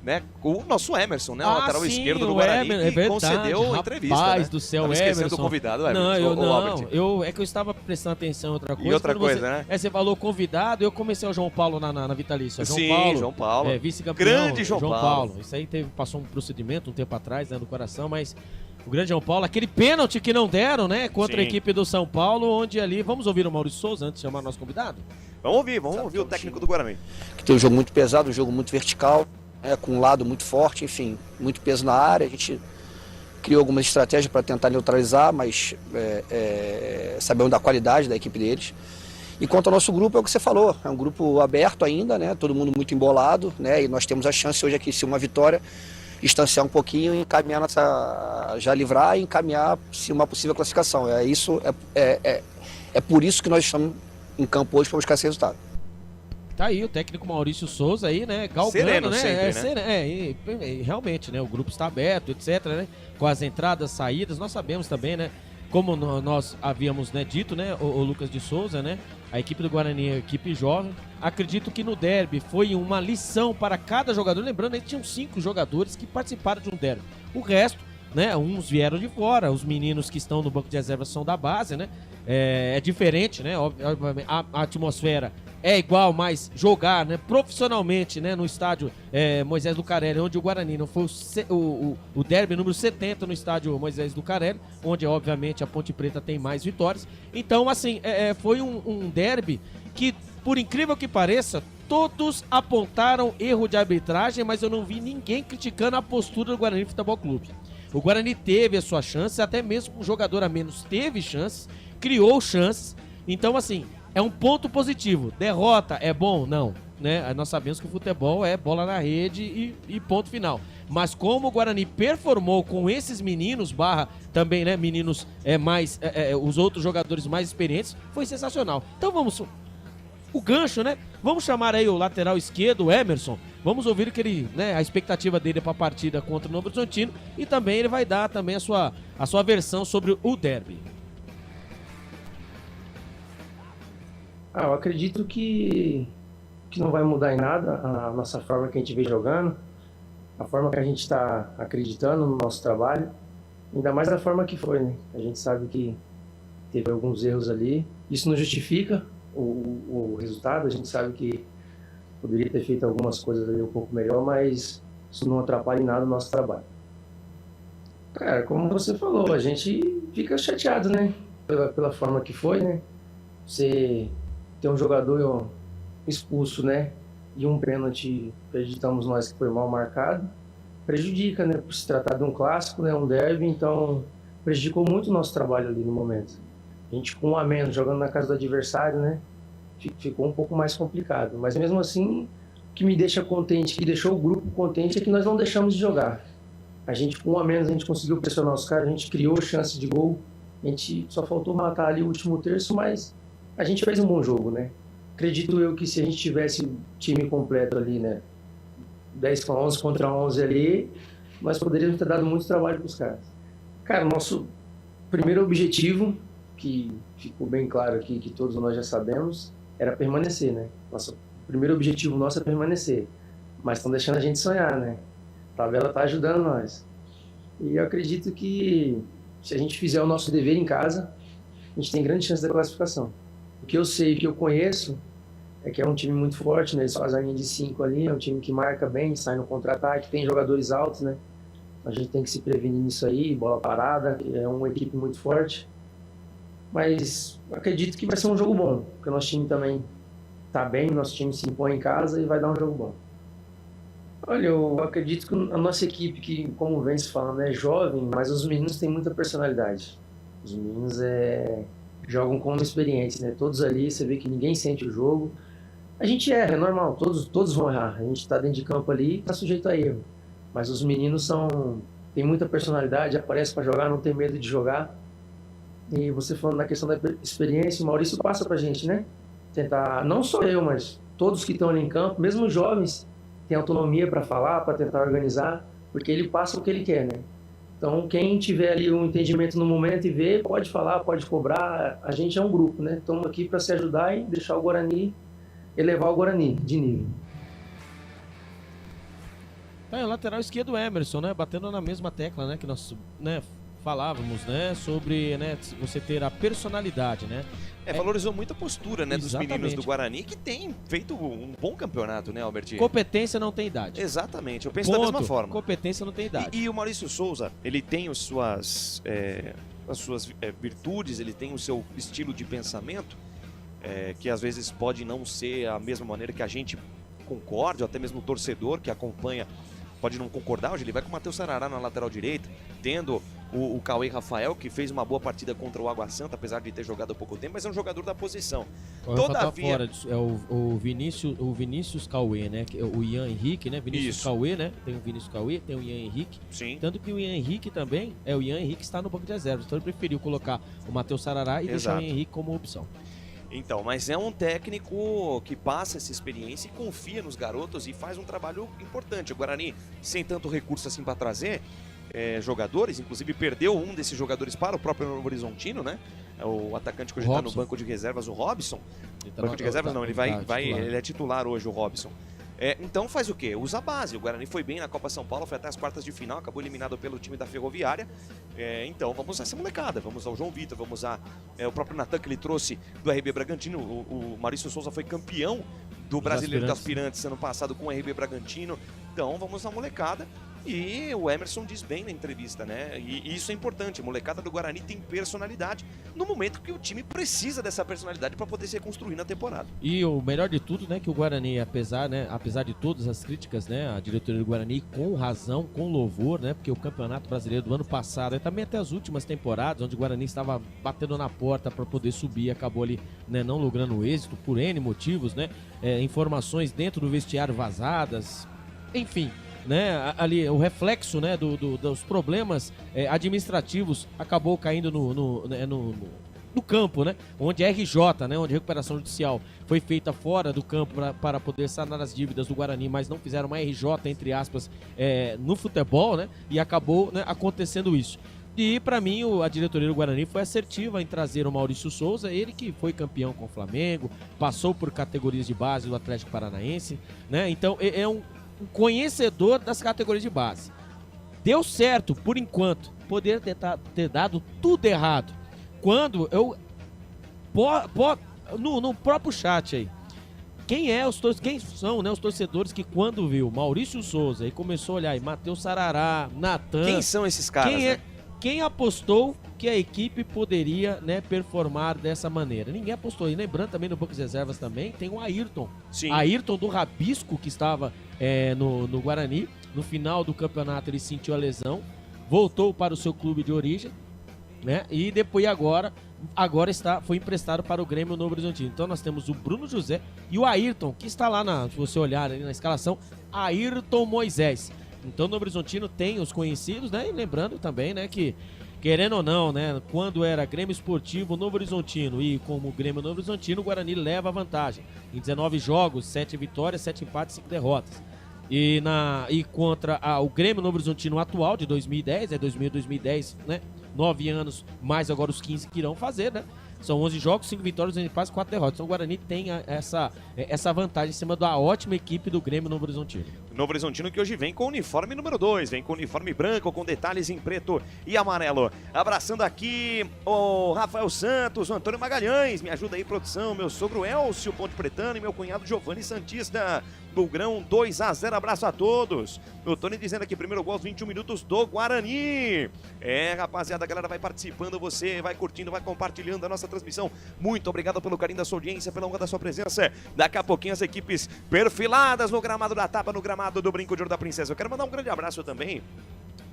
né? O nosso Emerson, né? O lateral esquerdo do Guarani, que concedeu entrevista. Rapaz né? do céu, Tava Emerson. esquecendo do convidado, Emerson. É que eu estava prestando atenção em outra coisa. E outra coisa, né? Você falou convidado, eu comecei o João Paulo na Vitalícia. João Paulo. Vice-campeão. Grande João Paulo. Isso aí passou um procedimento um tempo atrás, né, do coração, mas o grande João Paulo, aquele pênalti que não deram, né, contra a equipe do São Paulo, onde ali, vamos ouvir o Maurício Souza antes de chamar nosso convidado? Vamos ouvir o técnico do Guarani. Que tem um jogo muito pesado, um jogo muito vertical, com um lado muito forte, enfim, muito peso na área. A gente criou algumas estratégias para tentar neutralizar, mas sabemos da qualidade da equipe deles. E quanto ao nosso grupo, é o que você falou, é um grupo aberto ainda, né? Todo mundo muito embolado, né? E nós temos a chance hoje aqui, se uma vitória, distanciar um pouquinho e encaminhar já livrar e encaminhar uma possível classificação. É por isso que nós estamos em campo hoje para buscar esse resultado. Tá aí o técnico Maurício Souza aí, né? Galgando, sereno, né? sempre, né? Realmente, né? O grupo está aberto, etc, né? Com as entradas, saídas, nós sabemos também, né? Como nós havíamos, né, dito, né? O Lucas de Souza, né? A equipe do Guarani é a equipe jovem. Acredito que no derby foi uma lição para cada jogador. Lembrando, aí tinham 5 jogadores que participaram de um derby. O resto, né? Uns vieram de fora, os meninos que estão no banco de reservas são da base, né? É diferente, né? Obviamente, a atmosfera é igual, mas jogar, né, profissionalmente, né, no estádio Moisés Lucarelli, onde o Guarani não foi o derby número 70 no estádio Moisés Lucarelli, onde obviamente a Ponte Preta tem mais vitórias. Então, assim, foi um derby que, por incrível que pareça, todos apontaram erro de arbitragem, mas eu não vi ninguém criticando a postura do Guarani Futebol Clube. O Guarani teve a sua chance, até mesmo um jogador a menos teve chances, criou chances. Então, assim, é um ponto positivo. Derrota é bom? Não. Né? Nós sabemos que o futebol é bola na rede e ponto final. Mas como o Guarani performou com esses meninos, também, né, meninos os outros jogadores mais experientes, foi sensacional. Então vamos... O gancho, né? Vamos chamar aí o lateral esquerdo, o Emerson. Vamos ouvir o que ele, né, a expectativa dele para a partida contra o Novo Horizontino. E também ele vai dar também a sua versão sobre o derby. Eu acredito que não vai mudar em nada a nossa forma que a gente vem jogando, a forma que a gente está acreditando no nosso trabalho, ainda mais da forma que foi, né? A gente sabe que teve alguns erros ali, isso não justifica o resultado, a gente sabe que poderia ter feito algumas coisas ali um pouco melhor, mas isso não atrapalha em nada o nosso trabalho. Cara, como você falou, a gente fica chateado, né? Pela forma que foi, né? Você tem um jogador expulso, né? E um pênalti, acreditamos nós que foi mal marcado, prejudica, né? Por se tratar de um clássico, né? Um derby, então prejudicou muito o nosso trabalho ali no momento. A gente com um a menos, jogando na casa do adversário, né? Ficou um pouco mais complicado. Mas mesmo assim, o que me deixa contente, que deixou o grupo contente, é que nós não deixamos de jogar. A gente com um a menos, a gente conseguiu pressionar os caras, a gente criou chance de gol. A gente só faltou matar ali o último terço, mas a gente fez um bom jogo, né? Acredito eu que se a gente tivesse o time completo ali, né? 10 com 11 contra 11 ali, nós poderíamos ter dado muito trabalho para os caras. Cara, nosso primeiro objetivo, que ficou bem claro aqui, que todos nós já sabemos, era permanecer, né? Nosso primeiro objetivo nosso é permanecer. Mas estão deixando a gente sonhar, né? A tabela está ajudando nós. E eu acredito que se a gente fizer o nosso dever em casa, a gente tem grande chance da classificação. O que eu sei, o que eu conheço, é que é um time muito forte, né? Eles fazem a linha de 5 ali, é um time que marca bem, sai no contra-ataque, tem jogadores altos, né? A gente tem que se prevenir nisso aí, bola parada, é uma equipe muito forte. Mas acredito que vai ser um jogo bom, porque o nosso time também tá bem, nosso time se impõe em casa e vai dar um jogo bom. Olha, eu acredito que a nossa equipe, que como vem se falando, é jovem, mas os meninos têm muita personalidade. Os meninos jogam com experiência, né? Todos ali, você vê que ninguém sente o jogo. A gente erra, é normal, todos vão errar. A gente tá dentro de campo ali e tá sujeito a erro. Mas os meninos têm muita personalidade, aparecem para jogar, não tem medo de jogar. E você falando na questão da experiência, o Maurício passa pra gente, né? Tentar, não só eu, mas todos que estão ali em campo, mesmo os jovens, têm autonomia para falar, para tentar organizar, porque ele passa o que ele quer, né? Então, quem tiver ali um entendimento no momento e ver, pode falar, pode cobrar. A gente é um grupo, né? Estamos aqui para se ajudar e deixar o Guarani, elevar o Guarani de nível. O lateral esquerdo Emerson, né? Batendo na mesma tecla, né? Que nós, né, falávamos, né? Sobre, né, você ter a personalidade, né? Valorizou muito a postura, né, dos meninos do Guarani, que tem feito um bom campeonato, né, Albertinho? Competência não tem idade. Exatamente, eu penso da mesma forma. Competência não tem idade. E o Maurício Souza, ele tem as suas virtudes, ele tem o seu estilo de pensamento, que às vezes pode não ser a mesma maneira que a gente concorde, ou até mesmo o torcedor que acompanha pode não concordar. Hoje ele vai com o Matheus Sarará na lateral direita, tendo o Cauê Rafael, que fez uma boa partida contra o Água Santa, apesar de ter jogado há pouco tempo, mas é um jogador da posição. Todavia... Tá fora, é o Vinícius Cauê, né? O Ian Henrique, né? Vinícius Cauê, né? Tem o Vinícius Cauê, tem o Ian Henrique. Sim. Tanto que o Ian Henrique também, o Ian Henrique está no banco de reservas, então ele preferiu colocar o Matheus Sarará e deixar o Ian Henrique como opção. Então, mas é um técnico que passa essa experiência e confia nos garotos e faz um trabalho importante. O Guarani, sem tanto recurso assim para trazer jogadores, inclusive perdeu um desses jogadores para o próprio Novo Horizontino, né? O atacante que hoje está no banco de reservas, o Robson. Banco de reservas não, ele é titular hoje, o Robson. Então faz o quê? Usa a base. O Guarani foi bem na Copa São Paulo, foi até as quartas de final, acabou eliminado pelo time da Ferroviária. Então vamos usar essa molecada, vamos usar o João Vitor, vamos usar o próprio Natan, que ele trouxe do RB Bragantino. O Maurício Souza foi campeão do Brasileiro de Aspirantes ano passado com o RB Bragantino. Então vamos usar a molecada. E o Emerson diz bem na entrevista, né? E isso é importante. A molecada do Guarani tem personalidade no momento que o time precisa dessa personalidade para poder se reconstruir na temporada. E o melhor de tudo, né, que o Guarani, apesar de todas as críticas, né, a diretoria do Guarani com razão, com louvor, né, porque o Campeonato Brasileiro do ano passado, e também até as últimas temporadas, onde o Guarani estava batendo na porta para poder subir, acabou ali, né, não logrando êxito por N motivos, né, informações dentro do vestiário vazadas, enfim. Né, ali o reflexo, né, dos problemas administrativos acabou caindo no campo, né, onde a RJ, né, onde a recuperação judicial foi feita fora do campo para poder sanar as dívidas do Guarani, mas não fizeram uma RJ, entre aspas, no futebol, né, e acabou, né, acontecendo isso. E para mim a diretoria do Guarani foi assertiva em trazer o Maurício Souza, ele que foi campeão com o Flamengo, passou por categorias de base do Atlético Paranaense, né, então é um conhecedor das categorias de base. Deu certo, por enquanto. Poderia ter dado tudo errado. Quando eu... No próprio chat aí. Quem são, né, os torcedores que quando viu Maurício Souza e começou a olhar, e Matheus Sarará, Natan... Quem são esses caras, né? Quem apostou que a equipe poderia, né, performar dessa maneira? Ninguém apostou. E lembrando também no banco de reservas também, tem o Ayrton. Sim. Ayrton do Rabisco, que estava no Guarani. No final do campeonato ele sentiu a lesão, voltou para o seu clube de origem né? E depois agora foi emprestado para o Grêmio Novo Horizontino. Então nós temos o Bruno José e o Ayrton, que está lá, se você olhar ali na escalação, Ayrton Moisés. Então o Novo Horizontino tem os conhecidos, né? E lembrando também, né, que querendo ou não, né, quando era Grêmio Esportivo Novo Horizontino e como Grêmio Novo Horizontino, o Guarani leva a vantagem. Em 19 jogos, 7 vitórias, 7 empates, 5 derrotas. E contra o Grêmio Novo Horizontino atual, de 2010, 2010, né? 9 anos, mais agora os 15 que irão fazer, né? São 11 jogos, 5 vitórias, 2 empates, 4 derrotas. Então o Guarani tem essa vantagem em cima da ótima equipe do Grêmio Novo Horizontino. Novo Horizontino que hoje vem com o uniforme número 2, vem com o uniforme branco, com detalhes em preto e amarelo. Abraçando aqui o Rafael Santos, o Antônio Magalhães, me ajuda aí, produção, meu sogro Elcio Ponte Pretano e meu cunhado Giovanni Santista. Bulgrão 2-0, abraço a todos. O Tony dizendo aqui, primeiro gol aos 21 minutos do Guarani. Rapaziada, a galera vai participando, você vai curtindo, vai compartilhando a nossa transmissão. Muito obrigado pelo carinho da sua audiência, pela honra da sua presença. Daqui a pouquinho as equipes perfiladas no gramado da Tapa, no gramado do Brinco de Ouro da Princesa. Eu quero mandar um grande abraço também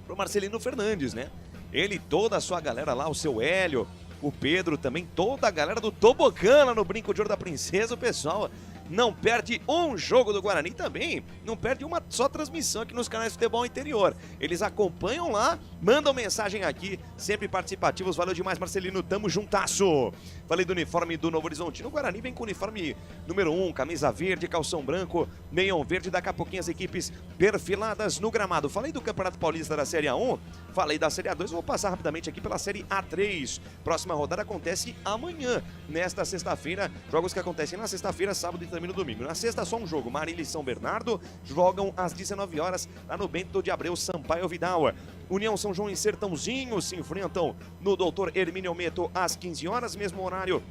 pro Marcelino Fernandes, né? Ele e toda a sua galera lá, o seu Hélio, o Pedro também, toda a galera do Tobocã lá no Brinco de Ouro da Princesa, o pessoal não perde um jogo do Guarani também, não perde uma só transmissão aqui nos canais de futebol interior. Eles acompanham lá, mandam mensagem aqui, sempre participativos. Valeu demais, Marcelino, tamo juntasso. Falei do uniforme do Novo Horizontino, o Guarani vem com o uniforme número 1, camisa verde, calção branco, meião verde, daqui a pouquinho as equipes perfiladas no gramado. Falei do Campeonato Paulista da Série A1, falei da Série A2, vou passar rapidamente aqui pela Série A3. Próxima rodada acontece amanhã, nesta sexta-feira, jogos que acontecem na sexta-feira, sábado e também no domingo. Na sexta só um jogo, Marília e São Bernardo jogam às 19 horas lá no Bento de Abreu, Sampaio Vidal. União São João e Sertãozinho se enfrentam no Doutor Hermínio Meto às 15 horas, mesmo horário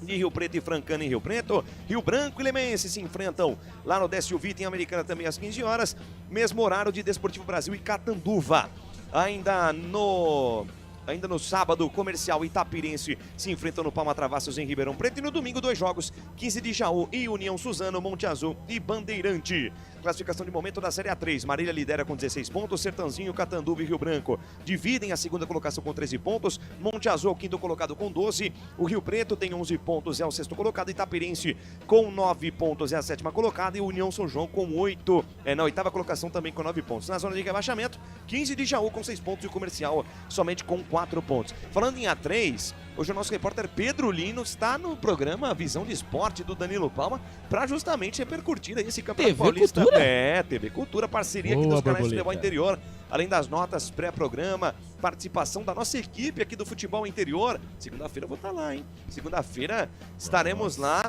de Rio Preto e Francana em Rio Preto. Rio Branco e Lemense se enfrentam lá no Décio Vita em Americana também às 15 horas, mesmo horário de Desportivo Brasil e Catanduva. Ainda no sábado, Comercial e Itapirense se enfrentam no Palma Travassos em Ribeirão Preto. E no domingo, 2 jogos, 15 de Jaú e União Suzano, Monte Azul e Bandeirante. Classificação de momento da Série A3. Marília lidera com 16 pontos, Sertãozinho, Catanduva e Rio Branco dividem a segunda colocação com 13 pontos. Monte Azul, quinto colocado com 12. O Rio Preto tem 11 pontos, é o sexto colocado. Itapirense com 9 pontos, é a sétima colocada. E União São João com 8, na oitava colocação também com 9 pontos. Na zona de rebaixamento, 15 de Jaú com 6 pontos e o Comercial somente com 4 pontos. Falando em A3, hoje o nosso repórter Pedro Lino está no programa Visão de Esporte do Danilo Palma para justamente repercutir aí esse Campeonato Paulista. Cultura? TV Cultura, parceria aqui dos canais de futebol interior, além das notas pré-programa, participação da nossa equipe aqui do futebol interior. Segunda-feira eu vou estar lá, hein? Segunda-feira estaremos lá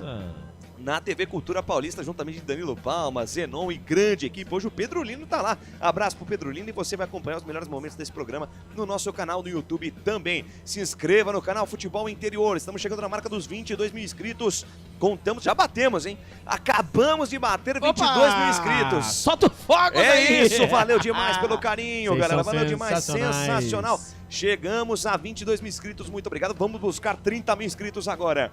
na TV Cultura Paulista, juntamente de Danilo Palma, Zenon e grande equipe. Hoje o Pedro Lino tá lá. Abraço pro Pedro Lino e você vai acompanhar os melhores momentos desse programa no nosso canal do YouTube também. Se inscreva no canal Futebol Interior. Estamos chegando na marca dos 22 mil inscritos. Contamos, já batemos, hein? Acabamos de bater 22 mil inscritos. Solta o fogo É daí. isso, valeu demais pelo carinho, Vocês galera. são Valeu demais, sensacionais. sensacional. Chegamos a 22 mil inscritos, muito obrigado. Vamos buscar 30 mil inscritos agora.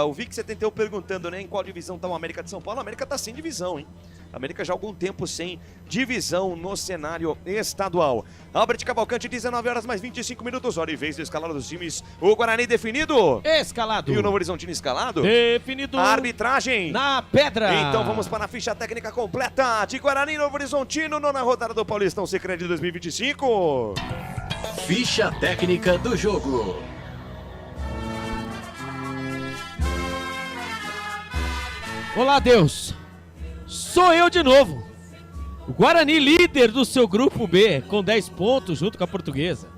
O Vic 71 perguntando, né, em qual divisão tá o América de São Paulo. A América tá sem divisão, hein? A América já há algum tempo sem divisão no cenário estadual. Albert Cavalcante, 19 horas mais 25 minutos, hora e vez de escalar dos times. O Guarani definido. Escalado. E o Novo Horizontino escalado. Definido. A arbitragem. Na pedra. Então vamos para a ficha técnica completa de Guarani e Novo Horizontino, nona rodada do Paulistão Sicredi 2025. Ficha técnica do jogo. Olá, Deus. Sou eu de novo. O Guarani líder do seu grupo B, com 10 pontos junto com a Portuguesa.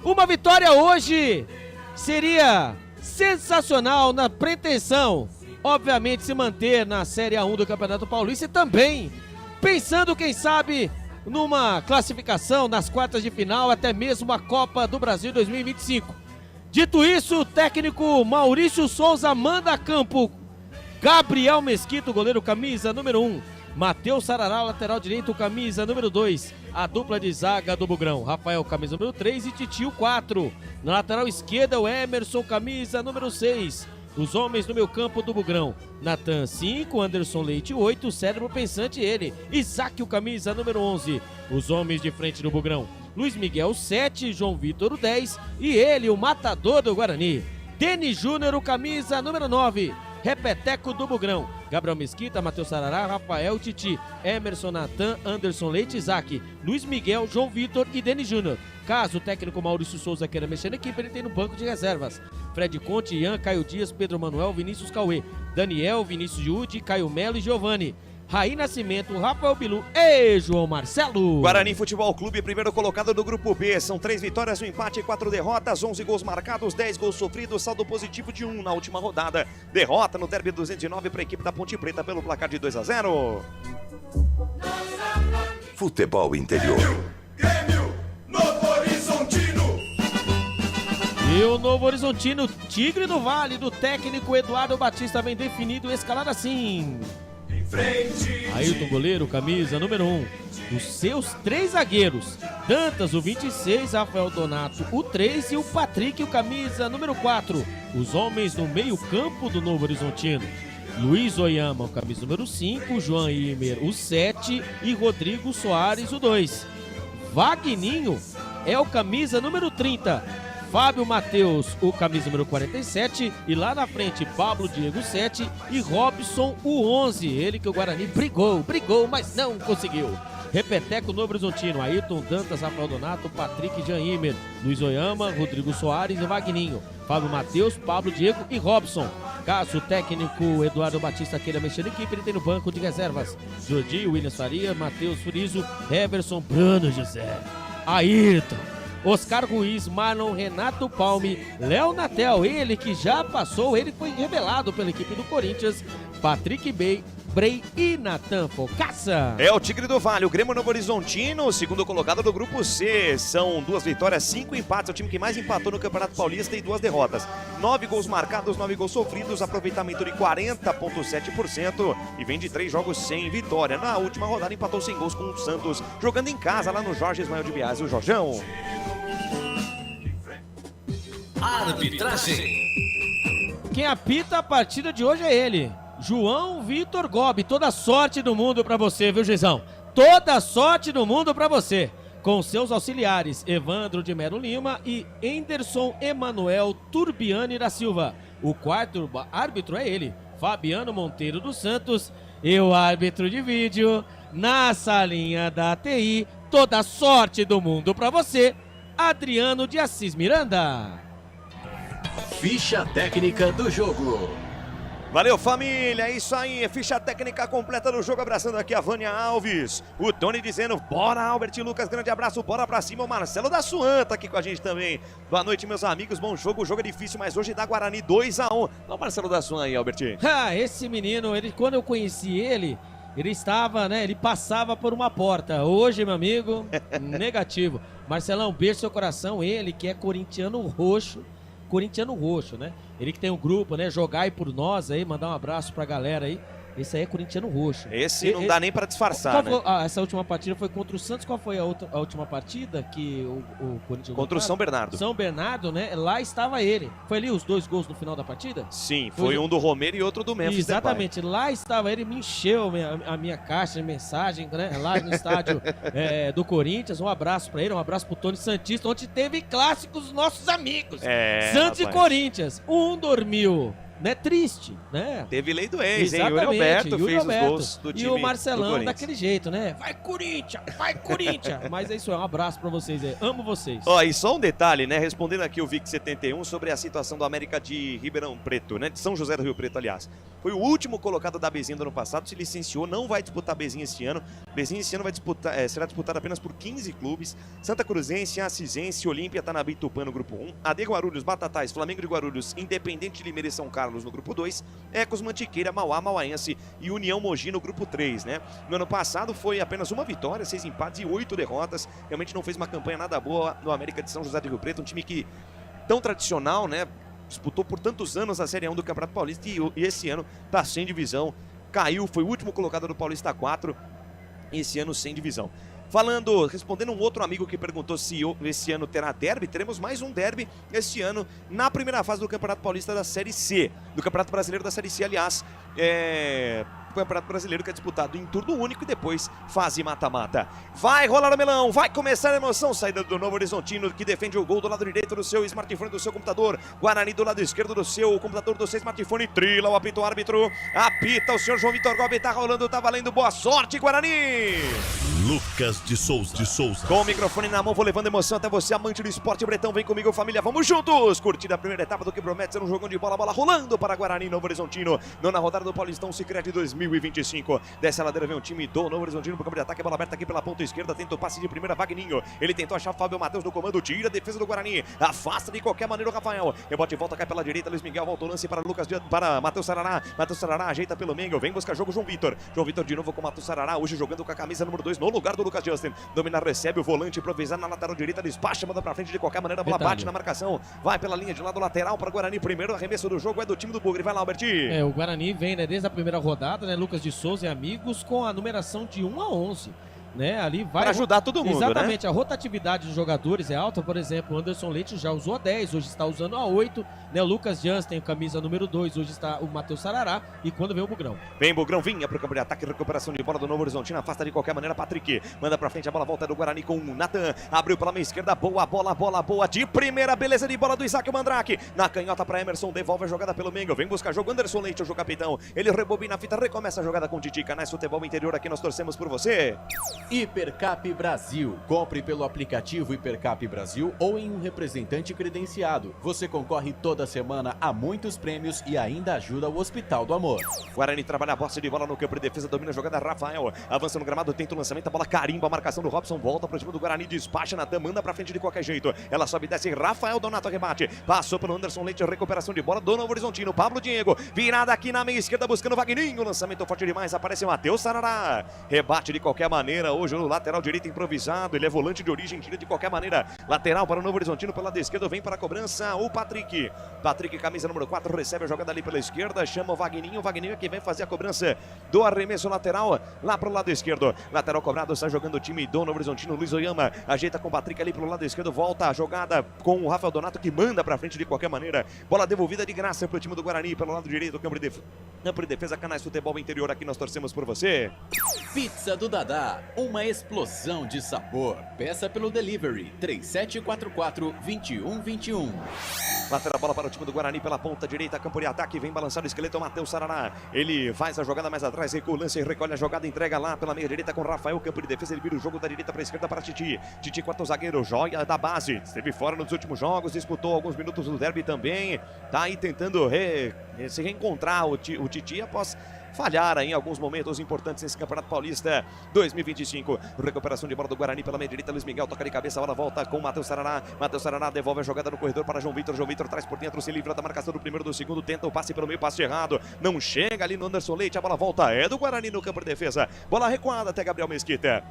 Uma vitória hoje seria sensacional na pretensão, obviamente, se manter na Série A1 do Campeonato Paulista e também pensando, quem sabe, numa classificação nas quartas de final, até mesmo a Copa do Brasil 2025. Dito isso, o técnico Maurício Souza manda a campo Gabriel Mesquita, goleiro, camisa número 1. Matheus Sarará, lateral direito, camisa número 2. A dupla de zaga do Bugrão. Rafael, camisa número 3 e Titio, 4. Na lateral esquerda, o Emerson, camisa número 6. Os homens no meio campo do Bugrão. Natan, 5. Anderson Leite, 8. Cérebro pensante, ele. Isaac, o camisa número 11. Os homens de frente do Bugrão. Luiz Miguel o 7, João Vitor o 10 e ele, o matador do Guarani. Denis Júnior, o camisa número 9. Repeteco do Bugrão, Gabriel Mesquita, Matheus Sarará, Rafael Titi, Emerson Natan, Anderson Leite, Isaac, Luiz Miguel, João Vitor e Denis Júnior. Caso o técnico Maurício Souza queira mexer na equipe, ele tem no banco de reservas Fred Conte, Ian, Caio Dias, Pedro Manuel, Vinícius Cauê, Daniel, Vinícius Yudi, Caio Melo e Giovani. Raí Nascimento, Rafael Bilu e João Marcelo. Guarani Futebol Clube, primeiro colocado do Grupo B. São 3 vitórias, 1 empate e 4 derrotas, 11 gols marcados, 10 gols sofridos, saldo positivo de 1 na última rodada. Derrota no Derby 209 para a equipe da Ponte Preta pelo placar de 2-0. Futebol Interior. Grêmio Novo Horizontino. E o Novo Horizontino, Tigre do Vale, do técnico Eduardo Batista, vem definido, escalado assim. Ailton Goleiro, camisa número 1. Os seus 3 zagueiros: Dantas, o 26, Rafael Donato, o 3 e o Patrick, o camisa número 4. Os homens no meio-campo do Novo Horizontino: Luiz Oyama, o camisa número 5, João Imer, o 7 e Rodrigo Soares, o 2. Vagninho é o camisa número 30. Fábio Matheus, o camisa número 47, e lá na frente Pablo Diego 7 e Robson o 11, ele que o Guarani brigou, mas não conseguiu. Repeteco Novo Horizontino, Ailton, Dantas, Rafael Donato, Patrick, Jean Imer, Luiz Oyama, Rodrigo Soares e Vagninho, Fábio Matheus, Pablo Diego e Robson. Caso o técnico Eduardo Batista queira mexer na equipe, ele tem no banco de reservas Jordi, Williams Faria, Matheus Furizo, Everson, Bruno José, Ayrton, Oscar Ruiz, Marlon, Renato Palme, Léo Natel, ele que já passou, ele foi revelado pela equipe do Corinthians, Patrick Brey e Natan Focaça. É o Tigre do Vale, o Grêmio Novo Horizontino, segundo colocado do Grupo C. São 2 vitórias, 5 empates, é o time que mais empatou no Campeonato Paulista e 2 derrotas. 9 gols marcados, 9 gols sofridos, aproveitamento de 40,7% e vem de 3 jogos sem vitória. Na última rodada empatou sem gols com o Santos, jogando em casa lá no Jorge Ismael de Biasi, o Jorjão. Arbitragem. Quem apita a partida de hoje é ele, João Vitor Gobi. Toda sorte do mundo pra você, viu, Gizão? Toda sorte do mundo pra você. Com seus auxiliares, Evandro de Melo Lima e Enderson Emanuel Turbiani da Silva. O quarto árbitro é ele, Fabiano Monteiro dos Santos. E o árbitro de vídeo, na salinha da TI, toda sorte do mundo pra você, Adriano de Assis Miranda. Ficha técnica do jogo. Valeu, família, é isso aí, ficha técnica completa do jogo, abraçando aqui a Vânia Alves, o Tony dizendo, bora Albert e Lucas, grande abraço, bora pra cima, o Marcelo da Suan tá aqui com a gente também. Boa noite, meus amigos, bom jogo, o jogo é difícil, mas hoje dá Guarani 2-1. Olha o Marcelo da Suan aí, Albert. Esse menino, quando eu conheci ele estava, né, ele passava por uma porta. Hoje, meu amigo, negativo. Marcelão, beijo no seu coração, ele que é corintiano roxo, né? Ele que tem um grupo, né? Jogai por nós aí, mandar um abraço pra galera aí. Esse aí é corintiano roxo. Esse não dá nem pra disfarçar, né? Essa última partida foi contra o Santos. Qual foi a última partida que o Corinthians... Contra o São Bernardo. São Bernardo, né? Lá estava ele. Foi ali os 2 gols no final da partida? Sim, foi um do Romero e outro do Memphis. Exatamente, lá estava ele, me encheu a minha caixa de mensagem, né? Lá no estádio do Corinthians. Um abraço pra ele, um abraço pro Tony Santista, onde teve clássicos dos nossos amigos. Santos e Corinthians. Um dormiu, né, triste, né? Teve lei do ex, hein? Yuri Alberto fez os gols do time. E o Marcelão daquele jeito, né? Vai Corinthians, vai Corinthians. Mas é isso, um abraço pra vocês aí. Amo vocês. Ó, e só um detalhe, né? Respondendo aqui o Vic 71 sobre a situação do América de Ribeirão Preto, né? De São José do Rio Preto, aliás. Foi o último colocado da Bezinha do ano passado, se licenciou, não vai disputar a Bezinha esse ano. Bezinha esse ano vai disputar, será disputada apenas por 15 clubes. Santa Cruzense, Assisense, Olímpia, Tanabi, Tupã no grupo 1. AD Guarulhos, Batatais, Flamengo de Guarulhos, Independente de Limeira e São Carlos no grupo 2. Ecos, Mantiqueira, Mauá, Mauaense e União Mogi no grupo 3, né? No ano passado foi apenas uma vitória, 6 empates e 8 derrotas. Realmente não fez uma campanha nada boa no América de São José do Rio Preto, um time que tão tradicional, né? Disputou por tantos anos a Série 1 do Campeonato Paulista e esse ano tá sem divisão. Caiu, foi o último colocado do Paulista 4, esse ano sem divisão. Respondendo um outro amigo que perguntou se esse ano terá derby, teremos mais um derby este ano na primeira fase do Campeonato Paulista da Série C, do Campeonato Brasileiro da Série C, aliás. Campeonato Brasileiro, que é disputado em turno único e depois fase mata-mata. Vai rolar o melão, vai começar a emoção. Saída do Novo Horizontino, que defende o gol do lado direito do seu smartphone, do seu computador. Guarani do lado esquerdo do seu computador, do seu smartphone. Trila o apito, o árbitro. Apita o senhor João Vitor Gobi, tá rolando, tá valendo. Boa sorte, Guarani! Lucas de Souza. Com o microfone na mão, vou levando emoção até você, amante do esporte bretão. Vem comigo, família, vamos juntos! Curtir a primeira etapa do que promete ser um jogão de bola, bola rolando para Guarani Novo Horizontino. Nona rodada do Paulistão Sicredi 2025. Dessa ladeira vem o time do Novo Horizontino pro campo de ataque, bola aberta aqui pela ponta esquerda, tenta o passe de primeira, Vagninho. Ele tentou achar Fábio Matheus no comando, tira a defesa do Guarani, afasta de qualquer maneira o Rafael. Rebote volta, cai pela direita, Luiz Miguel, volta o lance para Matheus Sarará. Matheus Sarará ajeita pelo meio, vem buscar jogo João Vitor. João Vitor de novo com Matheus Sarará, hoje jogando com a camisa número 2 no lugar do Lucas Justin. Dominar, recebe o volante, improvisar na lateral direita, despacha, manda pra frente de qualquer maneira, a bola bate na marcação, vai pela linha de lado lateral para Guarani. Primeiro arremesso do jogo é do time do Bugre, vai lá, Alberti. O Guarani vem, né, desde a primeira rodada, né, Lucas de Souza e amigos, com a numeração de 1 a 11. Né, ali vai para ajudar todo mundo. Exatamente, né? A rotatividade dos jogadores é alta. Por exemplo, o Anderson Leite já usou a 10, hoje está usando a 8, né? O Lucas Jans tem camisa número 2, hoje está o Matheus Sarará. E quando vem o Bugrão? Vem Bugrão, vinha pro campo de ataque, recuperação de bola do Novo Horizontino, afasta de qualquer maneira Patrick, manda pra frente, a bola volta do Guarani com o Natan, abriu pela meia esquerda, boa bola, de primeira, beleza de bola do Isaac Mandrake, na canhota para Emerson, devolve a jogada pelo Mengo, vem buscar jogo Anderson Leite, o capitão, ele rebobina a fita, recomeça a jogada com o Titi. Canais Futebol Interior, aqui nós torcemos por você. Hipercap Brasil. Compre pelo aplicativo Hipercap Brasil ou em um representante credenciado. Você concorre toda semana a muitos prêmios e ainda ajuda o Hospital do Amor. Guarani trabalha a posse de bola no campo de defesa, domina a jogada Rafael, avança no gramado, tenta o lançamento, a bola carimba, a marcação do Robson, volta pro time do Guarani, despacha Natan, manda pra frente de qualquer jeito, ela sobe e desce, Rafael Donato rebate, passou pelo Anderson Leite, recuperação de bola do Novo Horizontino, Pablo Diego, virada aqui na meia esquerda buscando Vagninho, lançamento forte demais, aparece Matheus Sarará, rebate de qualquer maneira, hoje no lateral direito improvisado, ele é volante de origem, tira de qualquer maneira, lateral para o Novo Horizontino, pelo lado esquerdo, vem para a cobrança o Patrick, camisa número 4, recebe a jogada ali pela esquerda, chama o Vagninho é que vem fazer a cobrança do arremesso lateral, lá para o lado esquerdo, lateral cobrado, está jogando o time do Novo Horizontino, Luiz Oyama, ajeita com o Patrick ali pelo lado esquerdo, volta a jogada com o Rafael Donato, que manda para frente de qualquer maneira, bola devolvida de graça para o time do Guarani, pelo lado direito do campo de defesa, Canais Futebol Interior, aqui nós torcemos por você. Pizza do Dadá, uma explosão de sabor. Peça pelo delivery 3744-2121. Lateral bola para o time do Guarani pela ponta direita, campo de ataque, vem balançar o esqueleto, Matheus Sarará, ele faz a jogada mais atrás, recua o lance, recolhe a jogada, entrega lá pela meia direita com Rafael, campo de defesa, ele vira o jogo da direita para a esquerda para Titi contra o zagueiro, joia da base, esteve fora nos últimos jogos, disputou alguns minutos do derby também, tá aí tentando se reencontrar o Titi após falhar em alguns momentos importantes nesse Campeonato Paulista 2025. Recuperação de bola do Guarani pela meia direita, Luiz Miguel toca de cabeça, a bola volta com Matheus Sarará devolve a jogada no corredor para João Vitor traz por dentro, se livra da marcação do primeiro, do segundo, tenta o passe pelo meio, passe errado, não chega ali no Anderson Leite, a bola volta, é do Guarani no campo de defesa, bola recuada até Gabriel Mesquita.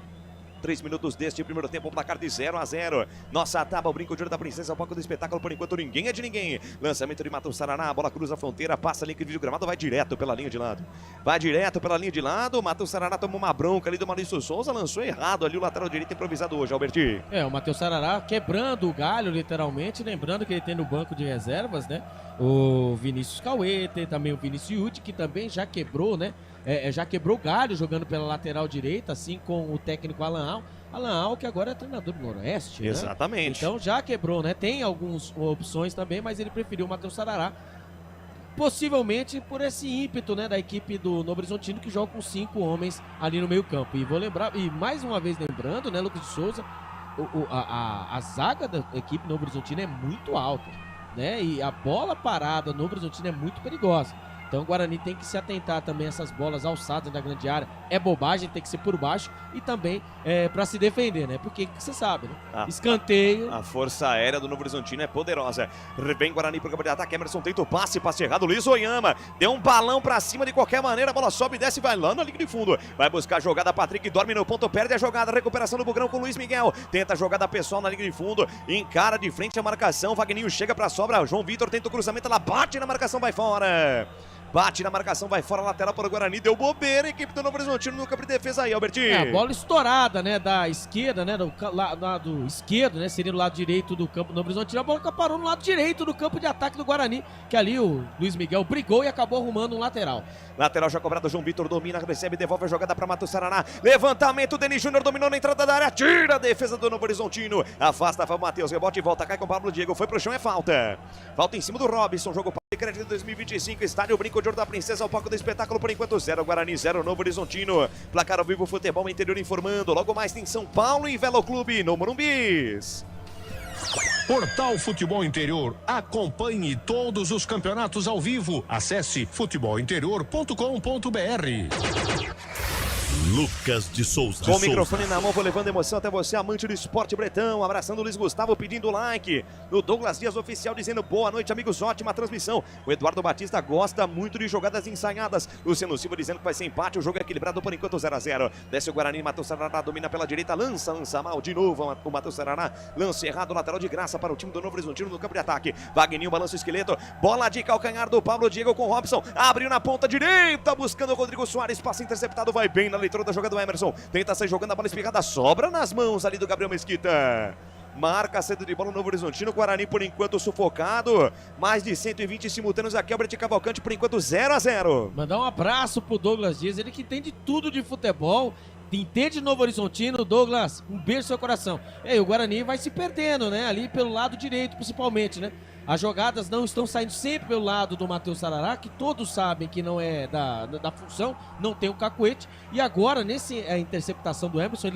3 minutos deste primeiro tempo, o placar de 0 a 0. Nossa tábua, o brinco de ouro da princesa, o palco do espetáculo, por enquanto ninguém é de ninguém. Lançamento de Matheus Sarará, a bola cruza a fronteira, passa a linha de gramado, vai direto pela linha de lado. Matheus Sarará tomou uma bronca ali do Maurício Souza, lançou errado ali o lateral direito improvisado hoje, Alberti. O Matheus Sarará quebrando o galho, literalmente, lembrando que ele tem no banco de reservas, né? O Vinícius Cauê, tem também o Vinícius Yudi, que também já quebrou, né? Já quebrou o galho jogando pela lateral direita, assim com o técnico Alan Al, que agora é treinador do Noroeste. Exatamente. Né? Então já quebrou, né? Tem algumas opções também, mas ele preferiu o Matheus Sarará. Possivelmente por esse ímpeto, né, da equipe do Novo Horizontino, que joga com 5 homens ali no meio campo. E vou lembrar, e mais uma vez lembrando, né, Lucas de Souza, a zaga da equipe Novo Horizontino é muito alta, né? E a bola parada no Novo Horizontino é muito perigosa. Então o Guarani tem que se atentar também a essas bolas alçadas da grande área. É bobagem, tem que ser por baixo e também para se defender, né? Porque você sabe, né? Escanteio. A força aérea do Novo Horizontino é poderosa. Vem Guarani pro campo de ataque. Emerson tenta o passe errado. Luiz Oyama deu um balão pra cima de qualquer maneira. A bola sobe, desce e vai lá na linha de fundo. Vai buscar a jogada. Patrick dorme no ponto, perde a jogada. Recuperação do Bugrão com o Luiz Miguel. Tenta a jogada pessoal na linha de fundo. Encara de frente a marcação. Vagninho chega pra sobra. João Vitor tenta o cruzamento. Ela bate na marcação, vai fora. bate na marcação, vai fora, lateral para o Guarani, deu bobeira, equipe do Novo Horizontino no campo de defesa aí, Albertinho. A bola estourada, né, da esquerda, né, do lado esquerdo, né, seria o lado direito do campo do Novo Horizontino, a bola parou no lado direito do campo de ataque do Guarani, que ali o Luiz Miguel brigou e acabou arrumando um lateral. Lateral já cobrado, João Vitor domina, recebe, devolve a jogada para Matheus Saraná, levantamento, Denis Júnior dominou na entrada da área, tira a defesa do Novo Horizontino, afasta, foi o Matheus, rebote e volta, cai com o Pablo Diego, foi pro chão, é falta. Falta em cima do Robson, jogo para crédito de 2025, estádio Brinco de Ouro da Princesa, ao palco do espetáculo, por enquanto 0 Guarani, 0 Novo Horizontino, placar ao vivo, futebol interior informando, logo mais tem São Paulo e Velo Clube no Morumbis. Portal Futebol Interior. Acompanhe todos os campeonatos ao vivo. Acesse futebolinterior.com.br. Lucas de Souza. Com o microfone na mão, vou levando emoção até você, amante do esporte bretão. Abraçando o Luiz Gustavo, pedindo like. No Douglas Dias Oficial, dizendo boa noite, amigos, ótima transmissão. O Eduardo Batista gosta muito de jogadas ensaiadas. Luciano Silva dizendo que vai ser empate, o jogo é equilibrado por enquanto 0-0. Desce o Guarani, Matheus Saraná domina pela direita, lança mal de novo o Matheus Saraná. Lance errado, lateral de graça para o time do Novo Horizontino no campo de ataque. Wagninho balança o esqueleto, bola de calcanhar do Pablo Diego com o Robson. Abriu na ponta direita, buscando o Rodrigo Soares, passe interceptado, vai bem na leitura da jogada do Emerson. Tenta sair jogando a bola espigada, sobra nas mãos ali do Gabriel Mesquita. Marca cedo de bola no Novo Horizontino, Guarani por enquanto sufocado. Mais de 120 simultâneos aqui, Albert Cavalcante por enquanto 0-0. Mandar um abraço pro Douglas Dias, ele que entende tudo de futebol. Entende Novo Horizontino, Douglas, um beijo no seu coração. E aí, o Guarani vai se perdendo, né? Ali pelo lado direito, principalmente, né? As jogadas não estão saindo sempre pelo lado do Matheus Sarará, que todos sabem que não é da função, não tem o cacuete. E agora, a interceptação do Emerson,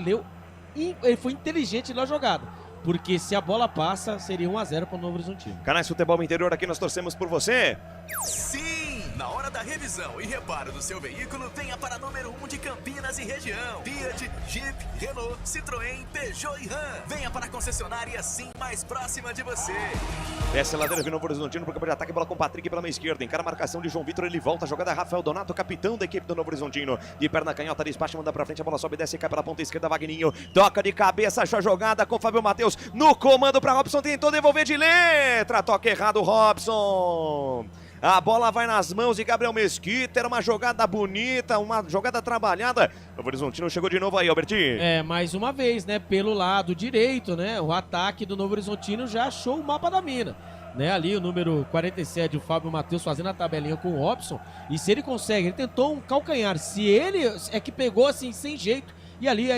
ele foi inteligente na jogada. Porque se a bola passa, seria 1-0 para o Novo Horizontino. Canais Futebol Interior, aqui nós torcemos por você. Sim! Na hora da revisão e reparo do seu veículo, venha para número 1 de Campinas e região. Fiat, Jeep, Renault, Citroën, Peugeot e Ram. Venha para a concessionária assim mais próxima de você. Desce a ladeira de Novo Horizontino para o campo de ataque, bola com o Patrick pela meia esquerda. Encara a marcação de João Vitor, ele volta, a jogada Rafael Donato, capitão da equipe do Novo Horizontino. De perna canhota, despacha, manda para frente, a bola sobe, desce e cai pela ponta esquerda, Wagninho. Toca de cabeça, achou a jogada com Fábio Matheus. No comando para Robson, tentou devolver de letra. Toca errado, Robson. A bola vai nas mãos de Gabriel Mesquita, era uma jogada bonita, uma jogada trabalhada. O Novo Horizontino chegou de novo aí, Albertinho. Mais uma vez, né, pelo lado direito, né, o ataque do Novo Horizontino já achou o mapa da mina. Né, ali o número 47, o Fábio Matheus fazendo a tabelinha com o Robson, e se ele consegue, ele tentou um calcanhar, se ele é que pegou assim, sem jeito, e ali a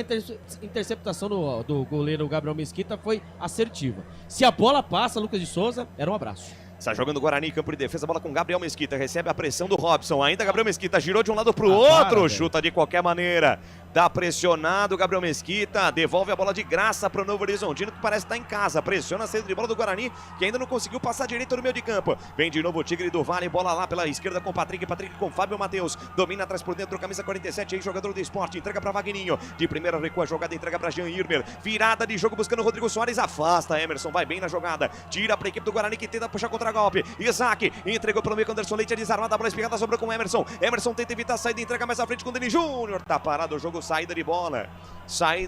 interceptação do goleiro Gabriel Mesquita foi assertiva. Se a bola passa, Lucas de Souza, era um abraço. Está jogando o Guarani, campo de defesa, bola com Gabriel Mesquita, recebe a pressão do Robson, ainda Gabriel Mesquita, girou de um lado para o outro, chuta de qualquer maneira. Tá pressionado o Gabriel Mesquita, devolve a bola de graça para o Novo Horizontino, que parece estar em casa, pressiona a saída de bola do Guarani, que ainda não conseguiu passar direito no meio de campo. Vem de novo o Tigre do Vale, bola lá pela esquerda com Patrick com Fábio Matheus, domina atrás por dentro, camisa 47, aí jogador do esporte, entrega para Wagninho, de primeira recua a jogada, entrega para Jean Irmer, virada de jogo buscando o Rodrigo Soares, afasta, Emerson vai bem na jogada, tira para a equipe do Guarani que tenta puxar contra-golpe, Isaac entregou pelo meio com Anderson Leite, é desarmada, a bola espigada, sobrou com Emerson tenta evitar a saída, entrega mais à frente com o Denis Júnior, tá parado o jogo, saída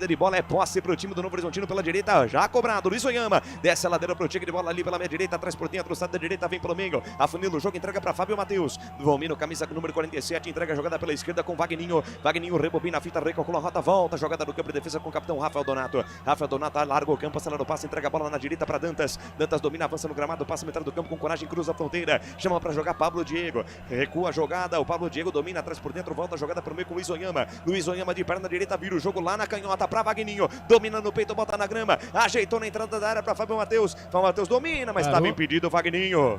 de bola é posse pro time do Novo Horizontino pela direita, já cobrado, Luiz Oyama, desce a ladeira pro Tigre de bola ali pela meia direita, atrás por dentro, side da direita, vem pelo meio, afunila o jogo, entrega para Fábio Matheus, Valmino, camisa número 47, entrega a jogada pela esquerda com Wagninho rebobina a fita, recalcula a rota, volta, jogada do campo de defesa com o capitão Rafael Donato larga o campo, acelera o passe, entrega a bola na direita para Dantas domina, avança no gramado, passa metade do campo com coragem, cruza a fronteira, chama para jogar Pablo Diego, recua a jogada, o Pablo Diego domina atrás por dentro, volta a jogada pro meio com Luiz Oyama de perna direita, vira o jogo lá na canhota para Wagninho, domina no peito, bota na grama, ajeitou na entrada da área para Fábio Matheus domina, mas estava impedido o Wagninho.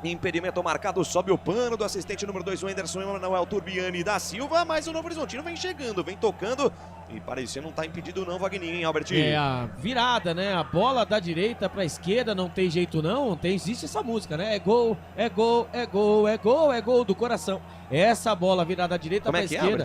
Impedimento marcado, sobe o pano do assistente número 2, o Anderson Emanuel Turbiani da Silva, mas o Novo Horizontino vem chegando, vem tocando e parecia não tá impedido não, Wagninho, hein, Albertinho? É a virada, né, a bola da direita pra esquerda, não tem jeito não, existe essa música, né, é gol, é gol, é gol, é gol, é gol do coração. Essa bola virada da direita pra esquerda.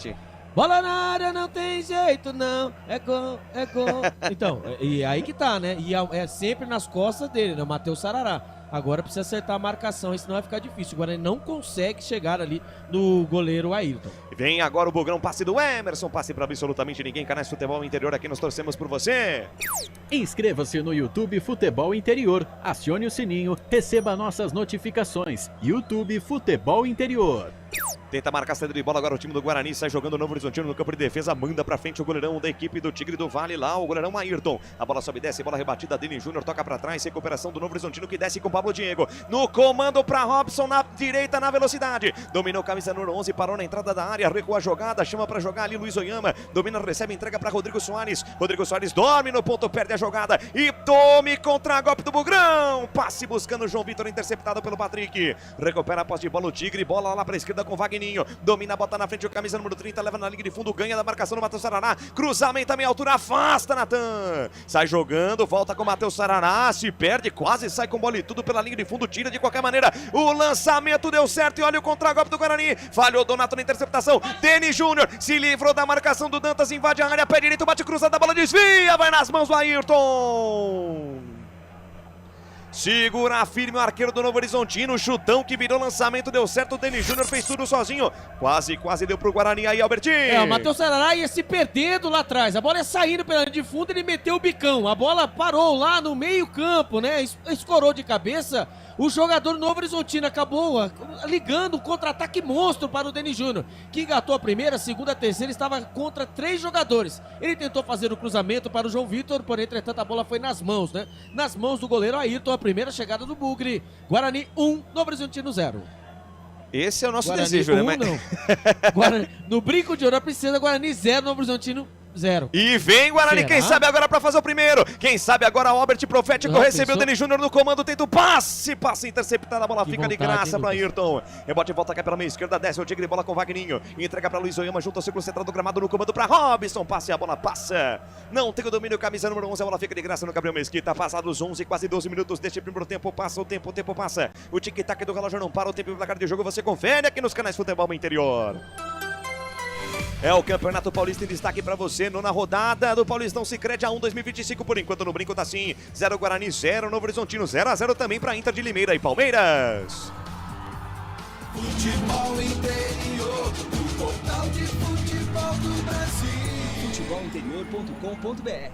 Bola na área, não tem jeito não, é gol, é gol. Então, e aí que tá, né, e é sempre nas costas dele, né, o Matheus Sarará. Agora precisa acertar a marcação, senão vai ficar difícil. O Guarani não consegue chegar ali no goleiro Ayrton. Vem agora o Bugrão, passe do Emerson, passe para absolutamente ninguém. Canais Futebol Interior, aqui nós torcemos por você. Inscreva-se no YouTube Futebol Interior, acione o sininho, receba nossas notificações. YouTube Futebol Interior. Tenta marcar a saída de bola agora o time do Guarani, sai jogando o Novo Horizontino no campo de defesa, manda pra frente o goleirão da equipe do Tigre do Vale lá, o goleirão Ayrton. A bola sobe e desce, bola rebatida, Denis Júnior toca pra trás, recuperação do Novo Horizontino que desce com o Pablo Diego. No comando pra Robson, na direita, na velocidade. Dominou camisa número 11, parou na entrada da área, recua a jogada, chama pra jogar ali Luiz Oyama. Domina, recebe, entrega pra Rodrigo Soares. Rodrigo Soares dorme no ponto, perde a jogada e tome contra-golpe do Bugrão. Passe buscando o João Vitor, interceptado pelo Patrick. Recupera a posse de bola o Tigre, bola lá pra esquerda com Wagninho. Domina, bota na frente o camisa número 30, leva na linha de fundo, ganha da marcação do Matheus Saraná. Cruzamento a meia altura, afasta Natan. Sai jogando, volta com o Matheus Saraná, se perde, quase sai com bola e tudo pela linha de fundo, tira de qualquer maneira. O lançamento deu certo e olha o contra-golpe do Guarani. Falhou Donato na interceptação. Denis Júnior se livrou da marcação do Dantas, invade a área, pé direito, bate cruzada, a bola desvia, vai nas mãos do Ayrton. Segura firme o arqueiro do Novo Horizontino, chutão que virou lançamento, deu certo, o Denis Júnior fez tudo sozinho, quase deu pro Guarani aí, Albertinho. O Matheus Saraná ia se perdendo lá atrás, a bola ia saindo pela linha de fundo, ele meteu o bicão, a bola parou lá no meio campo, né, escorou de cabeça, o jogador do Novo Horizontino acabou ligando um contra-ataque monstro para o Denis Júnior, que engatou a primeira, a segunda, a terceira, estava contra 3 jogadores. Ele tentou fazer o cruzamento para o João Vitor, porém, entretanto, a bola foi nas mãos, né? Nas mãos do goleiro Ayrton, a primeira chegada do Bugre. Guarani 1, Novo Horizontino 0. Esse é o nosso Guarani desejo, 1, né? Não. Guarani, no brinco de ouro, a princesa Guarani 0, Novo Horizontino 0. E vem Guarani, Será? quem sabe agora pra fazer o primeiro. Quem sabe agora o Albert Profético recebeu o Denis Júnior no comando, tenta o passe interceptada, a bola fica de graça pra Ayrton. Rebote e volta aqui pela meia esquerda, desce o Tigre, bola com o Wagninho. Entrega pra Luiz Oyama, junto ao círculo central do gramado no comando pra Robson. Passe, a bola passa. Não tem o domínio, camisa número 11, a bola fica de graça no Gabriel Mesquita. Passados 11, quase 12 minutos deste primeiro tempo, passa o tempo passa. O tic-tac do relógio não para, o tempo e o placar de jogo você confere aqui nos canais Futebol Interior. É o Campeonato Paulista em destaque para você, nona rodada do Paulistão Sicredi A1 2025, por enquanto no brinco tá assim, 0 Guarani, 0 Novo Horizontino, 0-0 também para Inter de Limeira e Palmeiras. Futebol Interior, o portal de futebol do Brasil. Futebolinterior.com.br.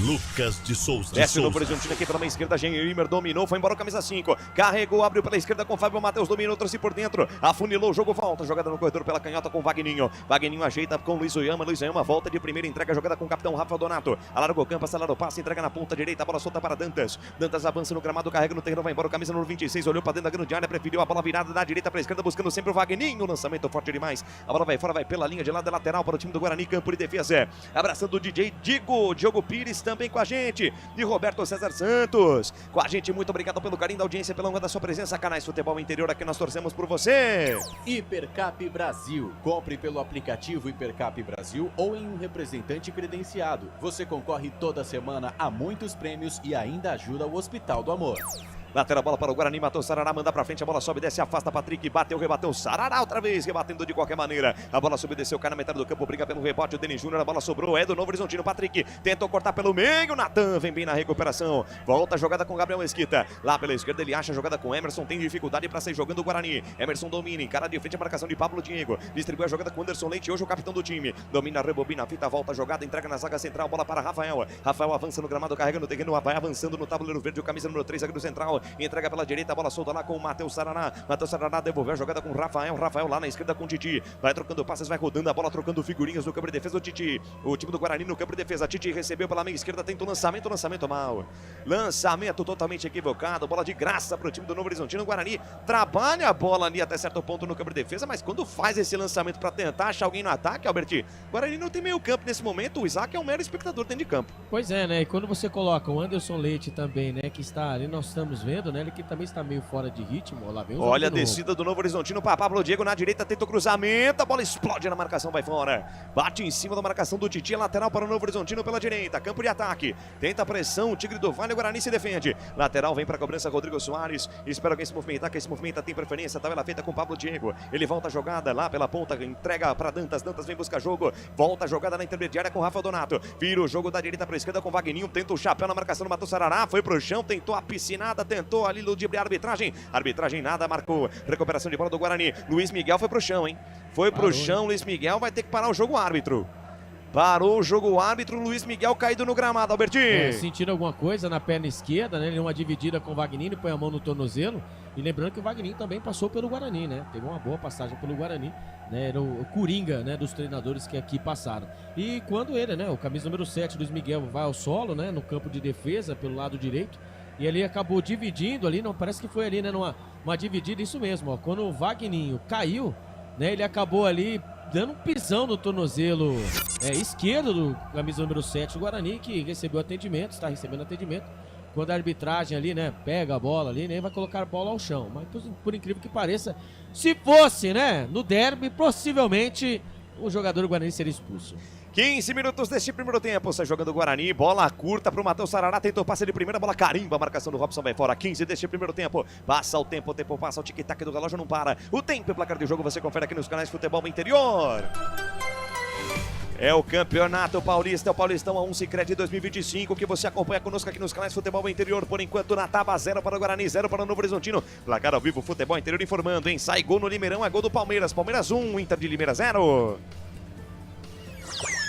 Lucas de Souza. Desce o Novo Horizontino aqui pela meia esquerda, Genrimer dominou, foi embora o camisa 5, carregou, abriu pela esquerda com Fábio Matheus, dominou, trouxe por dentro, afunilou o jogo, volta, jogada no corredor pela canhota com Wagninho. Wagninho ajeita com Luiz Oyama, volta de primeira, entrega a jogada com o capitão Rafa Donato, alarga o campo, acelera o passe, entrega na ponta direita, a bola solta para Dantas. Dantas avança no gramado, carrega no terreno, vai embora o camisa número 26, olhou para dentro da grande área, preferiu a bola virada da direita para a esquerda, buscando sempre o Wagninho, lançamento forte demais, a bola vai fora, vai pela linha de lado lateral para o time do Guarani, campo de defesa, abraçando o DJ Diogo Pires também com a gente, e Roberto César Santos com a gente, muito obrigado pelo carinho da audiência, pela honra da sua presença, Canais Futebol Interior, aqui nós torcemos por você. Hipercap Brasil, compre pelo aplicativo Hipercap Brasil ou em um representante credenciado, você concorre toda semana a muitos prêmios e ainda ajuda o Hospital do Amor. Lateral, bola para o Guarani, matou o Saraná, manda pra frente, a bola sobe, desce, afasta Patrick, bateu, rebateu, Saraná outra vez, rebatendo de qualquer maneira, a bola subiu, desceu, cai na metade do campo, briga pelo rebote, o Denis Júnior, a bola sobrou, é do Novo Horizontino, Patrick, tentou cortar pelo meio, Natan vem bem na recuperação, volta a jogada com Gabriel Mesquita, lá pela esquerda ele acha a jogada com Emerson, tem dificuldade para sair jogando o Guarani, Emerson domina, encara de frente a marcação de Pablo Diego, distribui a jogada com Anderson Leite, hoje o capitão do time, domina, rebobina a fita, volta a jogada, entrega na zaga central, bola para Rafael avança no gramado, carrega no terreno, vai avançando no tabuleiro verde, o camisa número 3, zagueiro central, entrega pela direita, a bola solta lá com o Matheus Saraná devolveu a jogada com Rafael lá na esquerda com o Titi, vai trocando passes, vai rodando a bola, trocando figurinhas no campo de defesa, o Titi, o time do Guarani no campo de defesa, Titi recebeu pela meia esquerda, tenta o lançamento mal, lançamento totalmente equivocado, bola de graça para o time do Novo Horizontino, o Guarani trabalha a bola ali até certo ponto no campo de defesa, mas quando faz esse lançamento para tentar achar alguém no ataque, Alberti, o Guarani não tem meio campo nesse momento, o Isaac é um mero espectador dentro de campo. Pois é, né, e quando você coloca o Anderson Leite também, né, que está ali, nós estamos vendo, né, ele que também está meio fora de ritmo. Lá vem olha a descida do Novo Horizontino para Pablo Diego na direita, tenta o cruzamento, a bola explode na marcação, vai fora, bate em cima da marcação do Titi, lateral para o Novo Horizontino pela direita, campo de ataque, tenta a pressão, o Tigre do Vale, o Guarani se defende, lateral vem para a cobrança, Rodrigo Soares, espera alguém se movimentar, quem se movimenta tem preferência, tabela feita com Pablo Diego, ele volta a jogada lá pela ponta, entrega para Dantas vem buscar jogo, volta a jogada na intermediária com Rafa Donato, vira o jogo da direita para a esquerda com Wagninho, tenta o chapéu na marcação do Matheus Saraná, foi pro chão, tentou a piscinada, tentou ali ludibriar a arbitragem. Arbitragem nada, marcou. Recuperação de bola do Guarani. Luiz Miguel foi pro chão, hein? Foi pro chão, Luiz Miguel vai ter que parar o jogo, árbitro. Parou o jogo, o árbitro, Luiz Miguel caído no gramado, Albertinho. Sentindo alguma coisa na perna esquerda, né? Ele deu uma dividida com o Wagninho, põe a mão no tornozelo. E lembrando que o Wagninho também passou pelo Guarani, né? Teve uma boa passagem pelo Guarani, né? Era o coringa, né? Dos treinadores que aqui passaram. E quando ele, né? O camisa número 7, Luiz Miguel, vai ao solo, né? No campo de defesa, pelo lado direito. E ele acabou dividindo ali, não parece que foi ali, né? Uma dividida, isso mesmo, ó. Quando o Wagninho caiu, né? Ele acabou ali dando um pisão no tornozelo esquerdo do camisa número 7 do Guarani, que recebeu atendimento, está recebendo atendimento. Quando a arbitragem ali, né, pega a bola ali, né, vai colocar a bola ao chão. Mas por incrível que pareça, se fosse, né, no derby, possivelmente o jogador do Guarani seria expulso. 15 minutos deste primeiro tempo, sai jogando o Guarani, bola curta pro Matheus Sarará, tentou passe de primeira, bola carimba, a marcação do Robson vai fora, 15 deste primeiro tempo, passa o tempo passa, o tic-tac do relógio não para, o tempo e placar de jogo você confere aqui nos canais Futebol Interior. É o Campeonato Paulista, o Paulistão A1 Sicredi 2025, que você acompanha conosco aqui nos canais Futebol Interior. Por enquanto, na tábua, 0 para o Guarani, 0 para o Novo Horizontino. Placar ao vivo, Futebol Interior informando, hein? Sai gol no Limeirão, é gol do Palmeiras. Palmeiras 1, Inter de Limeira 0.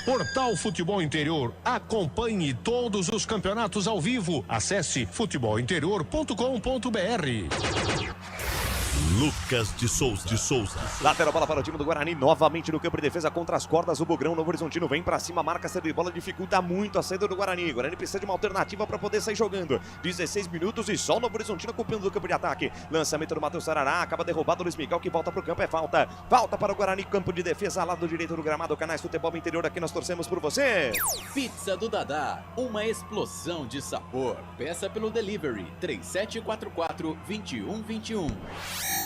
Portal Futebol Interior. Acompanhe todos os campeonatos ao vivo. Acesse futebolinterior.com.br. Lucas de Souza. Lateral bola para o time do Guarani, novamente no campo de defesa contra as cordas. O Bugrão, Novo Horizontino vem para cima, marca a saída de bola, dificulta muito a saída do Guarani. O Guarani precisa de uma alternativa para poder sair jogando. 16 minutos e só o Novo Horizontino ocupando o campo de ataque. Lançamento do Matheus Sarará, acaba derrubado o Luiz Miguel, que volta para o campo, é falta. Falta para o Guarani, campo de defesa, lado direito do gramado. Canais Futebol Interior, aqui nós torcemos por você. Pizza do Dadá, uma explosão de sabor. Peça pelo delivery 3744-2121.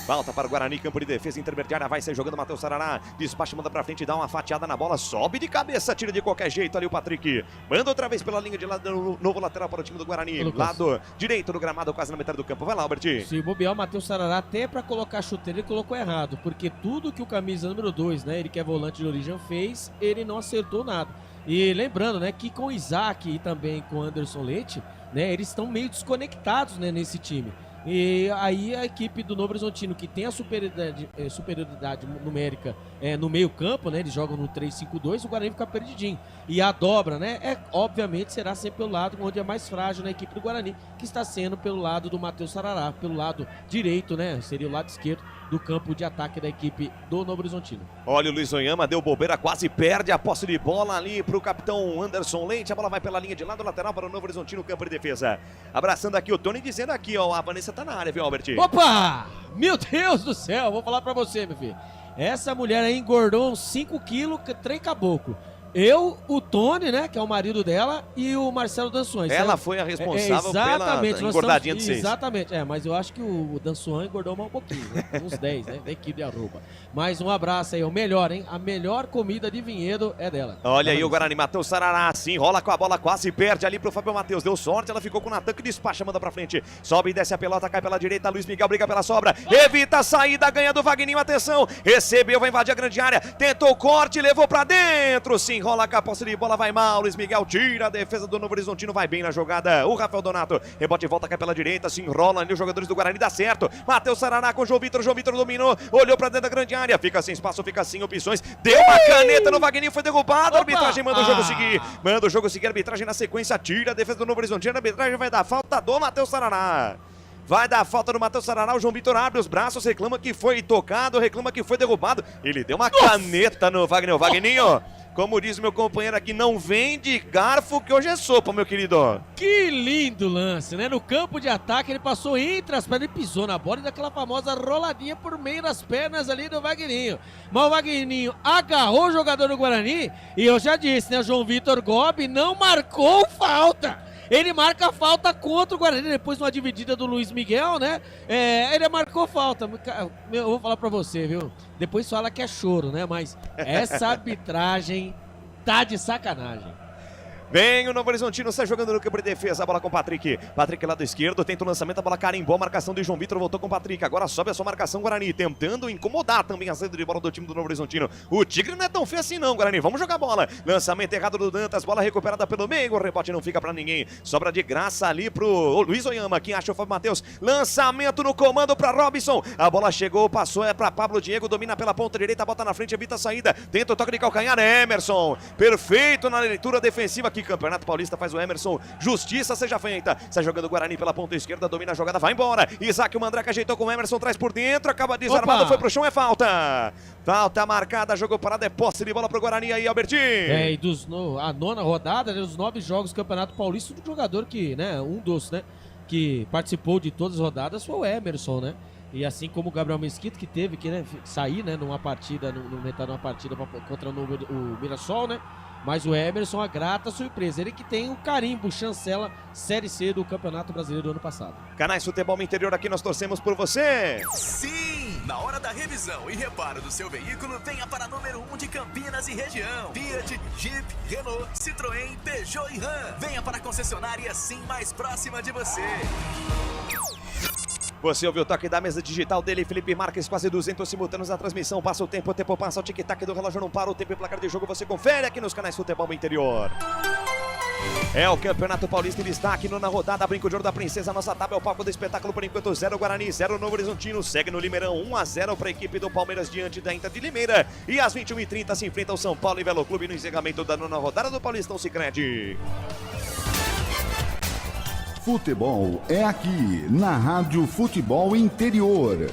Falta para o Guarani, campo de defesa intermediária, vai sair jogando Matheus Sarará, despacha, manda pra frente, dá uma fatiada na bola, sobe de cabeça, tira de qualquer jeito ali o Patrick, manda outra vez pela linha de lado, novo lateral para o time do Guarani, lado direito do gramado, quase na metade do campo, vai lá, Albert. Se bobear o Matheus Sarará, até para colocar a chuteira, ele colocou errado, porque tudo que o camisa número 2, né, ele que é volante de origem, fez, ele não acertou nada. E lembrando, né, que com o Isaac e também com o Anderson Leite, né, eles estão meio desconectados, né, nesse time. E aí a equipe do Novo Horizontino, que tem a superioridade numérica no meio campo, né? Eles jogam no 3-5-2, o Guarani fica perdidinho. E a dobra, né? Obviamente será sempre pelo lado onde é mais frágil na equipe do Guarani, que está sendo pelo lado do Matheus Sarará, pelo lado direito, né? Seria o lado esquerdo do campo de ataque da equipe do Novo Horizontino. Olha o Luiz Oyama, deu bobeira, quase perde a posse de bola ali para o capitão Anderson Leite. A bola vai pela linha de lado, lateral para o Novo Horizontino, campo de defesa. Abraçando aqui o Tony, dizendo aqui, ó, a Vanessa tá na área, viu, Albert? Opa! Meu Deus do céu, vou falar pra você, meu filho. Essa mulher aí engordou uns 5 quilos, trem caboclo. Eu, o Tony, né, que é o marido dela, e o Marcelo Danções. Ela foi a responsável pela engordadinha de 6. Exatamente, mas eu acho que o Danções engordou mais um pouquinho, né? Uns 10, né? 10 quilos de arroba. Mas um abraço aí, o melhor, hein? A melhor comida de Vinhedo é dela. Olha aí o Guarani, Matheus Sarará, sim, rola com a bola, quase perde ali pro Fábio Matheus. Deu sorte, ela ficou com o Natan, que despacha, manda pra frente. Sobe e desce a pelota, cai pela direita, Luiz Miguel briga pela sobra. Evita a saída, ganha do Wagninho, atenção. Recebeu, vai invadir a grande área. Tentou o corte, levou pra dentro, sim. Rola com a posse de bola, vai mal, Luiz Miguel tira a defesa do Novo Horizontino, vai bem na jogada, o Rafael Donato, rebote e volta, cai pela direita, se enrola ali os jogadores do Guarani, dá certo, Matheus Sarará com o João Vitor dominou, olhou pra dentro da grande área, fica sem espaço, fica sem opções, deu uma caneta no Wagninho, foi derrubado, a arbitragem manda o jogo seguir, a arbitragem na sequência, tira a defesa do Novo Horizontino, a arbitragem vai dar falta do Matheus Sarará. Vai dar falta do Matheus Sarará, o João Vitor abre os braços, reclama que foi tocado, reclama que foi derrubado, ele deu uma caneta no Wagninho, como diz meu companheiro aqui, não vem de garfo que hoje é sopa, meu querido. Que lindo lance, né? No campo de ataque ele passou entre as pernas, ele pisou na bola e daquela famosa roladinha por meio das pernas ali do Wagninho. Mas o Wagninho agarrou o jogador do Guarani e eu já disse, né? João Vitor Gobi não marcou falta. Ele marca a falta contra o Guarani, depois de uma dividida do Luiz Miguel, né? Ele marcou falta. Eu vou falar pra você, viu? Depois fala que é choro, né? Mas essa arbitragem tá de sacanagem. Vem o Novo Horizontino, sai jogando no campo de defesa, a bola com o Patrick. Patrick lado esquerdo, tenta o lançamento, a bola carimbou, a marcação de João Vitor, voltou com o Patrick. Agora sobe a sua marcação, Guarani, tentando incomodar também a saída de bola do time do Novo Horizontino. O Tigre não é tão feio assim não, Guarani, vamos jogar bola. Lançamento errado do Dantas, bola recuperada pelo meio, o rebote não fica pra ninguém. Sobra de graça ali pro Luiz Oyama, quem acha o Fábio Matheus. Lançamento no comando pra Robinson. A bola chegou, passou, é pra Pablo Diego, domina pela ponta direita, bota na frente, evita a saída. Tenta o toque de calcanhar, Emerson. Perfeito na leitura defensiva aqui, Campeonato Paulista faz o Emerson. Justiça seja feita. Sai jogando o Guarani pela ponta esquerda, domina a jogada, vai embora. Isaac, o Mandrake ajeitou com o Emerson, traz por dentro, acaba desarmado, foi pro chão, é falta. Falta marcada, jogo parado, é posse de bola pro Guarani aí, Albertinho. E a nona rodada, dos 9 jogos do Campeonato Paulista, do jogador que, né, um dos, né, que participou de todas as rodadas foi o Emerson, né? E assim como o Gabriel Mesquita, que teve que, né, sair, né, numa partida, numa partida contra o Mirassol, né? Mas o Emerson, a grata surpresa. Ele que tem o carimbo, chancela Série C do Campeonato Brasileiro do ano passado. Canais Futebol Interior, aqui nós torcemos por você. Sim! Na hora da revisão e reparo do seu veículo, venha para número 1 de Campinas e região. Fiat, Jeep, Renault, Citroën, Peugeot e Ram. Venha para a concessionária Sim mais próxima de você. Você ouviu o toque da mesa digital dele, Felipe Marques, quase 200 simultâneos na transmissão. Passa o tempo passa, o tic-tac do relógio não para, o tempo e placar de jogo você confere aqui nos canais Futebol Interior. É o Campeonato Paulista em destaque, nona rodada, Brinco de Ouro da Princesa, nossa tábua é o palco do espetáculo, por enquanto 0 Guarani, 0 Novo Horizontino, segue no Limeirão, 1-0 para a equipe do Palmeiras diante da Inter de Limeira, e às 21h30 se enfrenta o São Paulo e Velo Clube no encerramento da nona rodada do Paulistão Sicredi. Futebol é aqui, na Rádio Futebol Interior.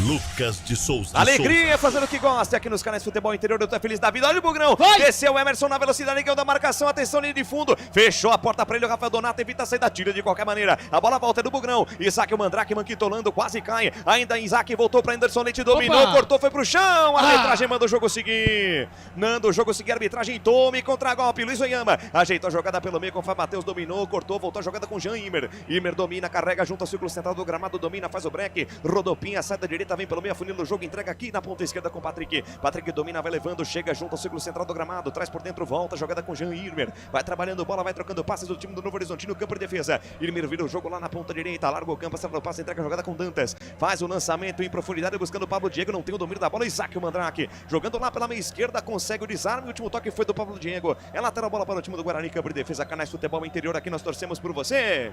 Lucas de Souza. Alegria fazendo o que gosta aqui nos canais Futebol Interior. Eu tô feliz da vida. Olha o Bugrão. Desceu o Emerson na velocidade, ganhou da marcação. Atenção, linha de fundo. Fechou a porta pra ele. O Rafael Donato evita a saída. Tira de qualquer maneira. A bola volta do Bugrão. Isaac, o Mandrake, manquitolando, quase cai. Ainda Isaac voltou pra Anderson Leite. Dominou, cortou, foi pro chão. A arbitragem manda o jogo seguir. Manda o jogo seguir. Arbitragem, tome contra golpe. Luiz Oyama ajeitou a jogada pelo meio com o Fábio Matheus. Dominou, cortou, voltou a jogada com Jean Imer. Imer domina, carrega junto ao círculo central do gramado. Domina, faz o break. Rodopinha, sai da direita, vem pelo meio, afunila o jogo, entrega aqui na ponta esquerda com o Patrick. Patrick domina, vai levando, chega junto ao círculo central do gramado, traz por dentro, volta, jogada com Jean Irmer. Vai trabalhando bola, vai trocando passes do time do Novo Horizontino no campo de defesa. Irmer vira o jogo lá na ponta direita, larga o campo, acerta o passe, entrega a jogada com Dantas. Faz o lançamento em profundidade, buscando o Pablo Diego, não tem o domínio da bola. Isaac, o Mandrake, jogando lá pela meia esquerda, consegue o desarme. O último toque foi do Pablo Diego. É lateral bola para o time do Guarani, campo de defesa. Canais Futebol Interior, aqui nós torcemos por você.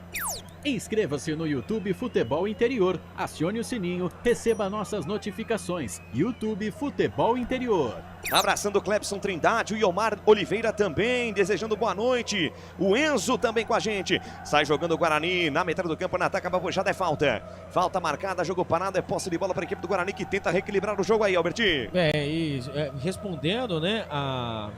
Inscreva-se no YouTube Futebol Interior, acione o sininho, receba nossas notificações. YouTube Futebol Interior. Abraçando o Clebson Trindade, o Iomar Oliveira também, desejando boa noite. O Enzo também com a gente. Sai jogando o Guarani na metade do campo, na ataque, a babujada é falta. Falta marcada, jogo parado, é posse de bola para a equipe do Guarani que tenta reequilibrar o jogo aí, Alberti. Respondendo, né,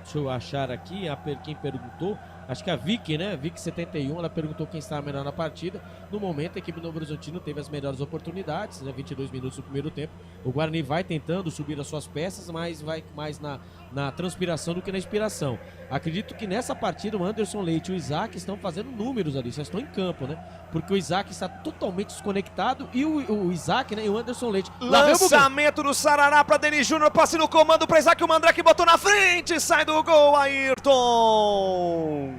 deixa eu achar aqui, quem perguntou, acho que a Vicky, né, Vicky 71, ela perguntou quem estava melhor na partida. No momento, a equipe do Novo Horizontino teve as melhores oportunidades, né, 22 minutos do primeiro tempo. O Guarani vai tentando subir as suas peças, mas vai mais na transpiração do que na inspiração. Acredito que nessa partida o Anderson Leite e o Isaac estão fazendo números ali, já estão em campo, né? Porque o Isaac está totalmente desconectado e o Isaac, né, e o Anderson Leite. Lançamento do Sarará para Denis Júnior, passe no comando para Isaac, o Mandrake botou na frente, sai do gol, Ayrton.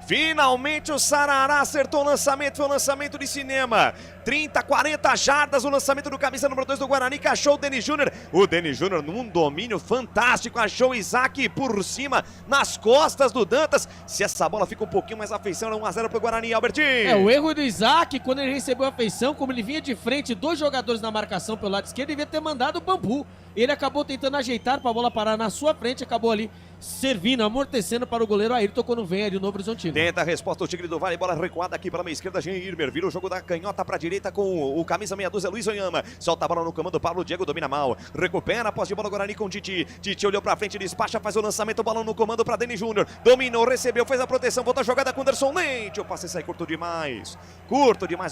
Finalmente o Sarará acertou o lançamento, foi um lançamento de cinema. 30, 40 jardas, o lançamento do camisa número 2 do Guarani, que achou o Denis Júnior. O Denis Júnior num domínio fantástico, achou o Isaac por cima, nas costas do Dantas. Se essa bola fica um pouquinho mais afeição, é 1-0 pro Guarani, Albertinho. O erro do Isaac, quando ele recebeu a afeição, como ele vinha de frente, 2 jogadores na marcação pelo lado esquerdo, devia ter mandado o bambu. Ele acabou tentando ajeitar para a bola parar na sua frente, acabou ali servindo, amortecendo para o goleiro Ayrton quando vem ali o Novo Horizontino. Tenta a resposta o Tigre do Vale, bola recuada aqui pela meia esquerda, Jean Irmer, vira o jogo da canhota para a direita com o camisa meia dúzia, Luiz Oyama, solta a bola no comando, Pablo Diego domina mal, recupera a posse de bola Guarani com Titi, Titi olhou para frente, despacha, faz o lançamento, balão no comando para Denis Júnior, dominou, recebeu, fez a proteção, volta a jogada com Anderson Leite, o passe sai curto demais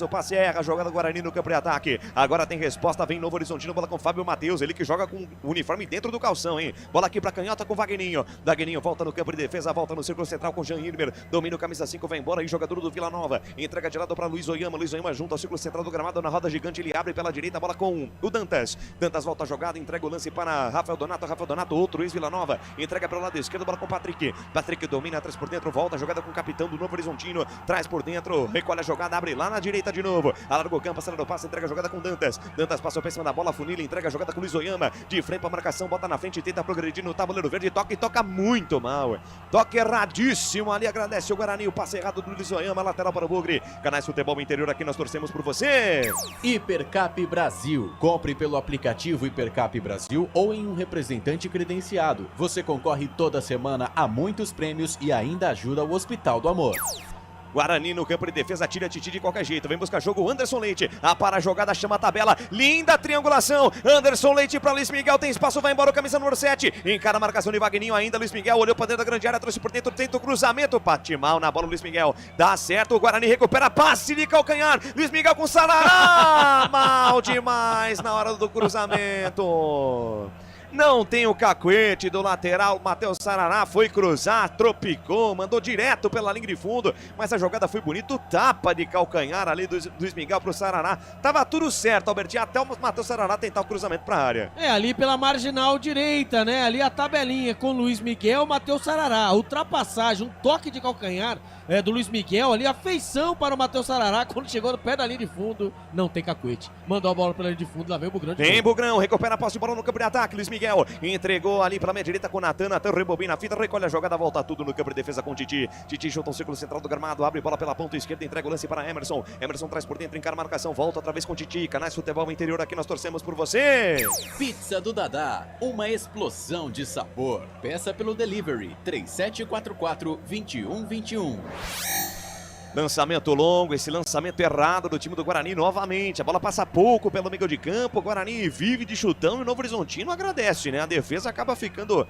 o passe erra, a jogada do Guarani no campo de ataque, agora tem resposta, vem Novo Horizontino, bola com Fábio Matheus, ele que joga com o uniforme dentro do calção, hein? Bola aqui pra canhota com o Wagninho. Wagninho volta no campo de defesa, volta no círculo central com Jean Irmer. Domina o camisa 5, vai embora aí, jogador do Vila Nova. Entrega de lado pra Luiz Oyama. Luiz Oyama junto ao círculo central do gramado na roda gigante. Ele abre pela direita, a bola com o Dantas. Dantas volta a jogada, entrega o lance para Rafael Donato. Rafael Donato, outro ex-Vila Nova. Entrega pelo lado esquerdo, bola com o Patrick. Patrick domina, traz por dentro, volta a jogada com o capitão do Novo Horizontino. Traz por dentro, recolhe a jogada, abre lá na direita de novo. Alarga o campo, acelera o passe, entrega a jogada com Dantas. Dantas passou por cima da bola, funila, entrega a jogada com Luiz Oyama. De frente para a marcação, bota na frente, tenta progredir no tabuleiro verde. Toca e toca muito mal. Toque erradíssimo ali, agradece o Guarani. O passe errado do Luiz Oyama, lateral para o Bugre. Canais Futebol Interior, aqui nós torcemos por você. Hipercap Brasil. Compre pelo aplicativo Hipercap Brasil ou em um representante credenciado. Você concorre toda semana a muitos prêmios e ainda ajuda o Hospital do Amor. Guarani no campo de defesa, tira Titi de qualquer jeito. Vem buscar jogo, Anderson Leite. Para a jogada, chama a tabela. Linda triangulação. Anderson Leite para Luiz Miguel. Tem espaço, vai embora o camisa número 7. Encara a marcação de Wagninho ainda. Luiz Miguel olhou para dentro da grande área, trouxe por dentro, tenta o cruzamento. Bate mal na bola, Luiz Miguel. Dá certo, o Guarani recupera, passe de calcanhar. Luiz Miguel com Sarará. Mal demais na hora do cruzamento. Não tem o cacuete do lateral, Matheus Sarará foi cruzar, tropicou, mandou direto pela linha de fundo, mas a jogada foi bonita, o tapa de calcanhar ali do Luiz Miguel pro Sarará. Tava tudo certo, Albertinho, até o Matheus Sarará tentar o cruzamento pra área. Ali pela marginal direita, né? Ali a tabelinha com Luiz Miguel, Matheus Sarará. Ultrapassagem, um toque de calcanhar do Luiz Miguel ali, a feição para o Matheus Sarará quando chegou no pé da linha de fundo. Não tem cacuete. Mandou a bola pela linha de fundo, lá vem o Bugrão. Tem Bugrão, recupera a posse de bola no campo de ataque, Luiz Miguel entregou ali para a meia direita com o Natan. Natan rebobina a fita, recolhe a jogada, volta tudo no campo de defesa com o Titi. Titi chuta um círculo central do gramado, abre bola pela ponta esquerda, entrega o lance para Emerson. Emerson traz por dentro, encara a marcação, volta outra vez com o Titi. Canais Futebol Interior, aqui nós torcemos por você. Pizza do Dadá, uma explosão de sabor. Peça pelo delivery 3744-2121. Lançamento longo, esse lançamento errado do time do Guarani novamente. A bola passa pouco pelo meio de campo. O Guarani vive de chutão e o Novo Horizontino agradece, né? A defesa acaba ficando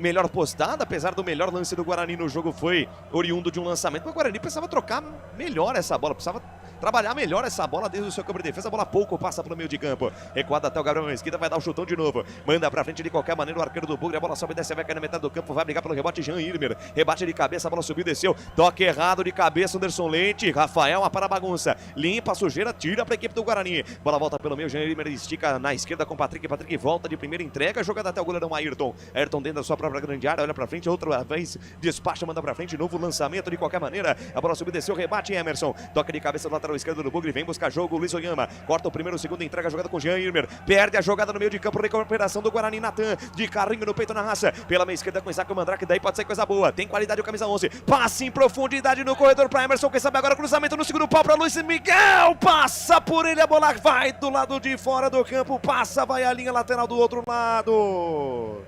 melhor postada, apesar do melhor lance do Guarani no jogo foi oriundo de um lançamento. Mas o Guarani precisava trocar melhor essa bola, precisava trabalhar melhor essa bola desde o seu campo de defesa. A bola pouco passa pelo meio de campo. Recuada até o Gabriel Mesquita, vai dar o chutão de novo. Manda pra frente de qualquer maneira o arqueiro do Bugre. A bola sobe, desce, vai cair na metade do campo, vai brigar pelo rebote. Jean Irmer, rebate de cabeça, a bola subiu, desceu. Toque errado de cabeça, Anderson Leite. Rafael, para a bagunça. Limpa a sujeira, tira pra equipe do Guarani. Bola volta pelo meio, Jean Irmer estica na esquerda com o Patrick. Patrick volta de primeira, entrega, jogada até o goleirão Ayrton. Ayrton dentro da sua própria grande área, olha pra frente, outra vez despacha, manda pra frente, novo lançamento de qualquer maneira. A bola subiu, desceu, rebate Emerson. Toca de cabeça do lateral esquerdo do Bugre, vem buscar jogo, Luiz Oyama. Corta o primeiro, o segundo, entrega a jogada com Jean Irmer. Perde a jogada no meio de campo, recuperação do Guarani, Natan. De carrinho no peito na raça. Pela meia esquerda com Isaac Mandrake, daí pode ser coisa boa. Tem qualidade o camisa 11. Passe em profundidade no corredor pra Emerson, quem sabe agora cruzamento no segundo pau pra Luiz Miguel. Passa por ele, a bola vai do lado de fora do campo, passa, vai a linha lateral do outro lado.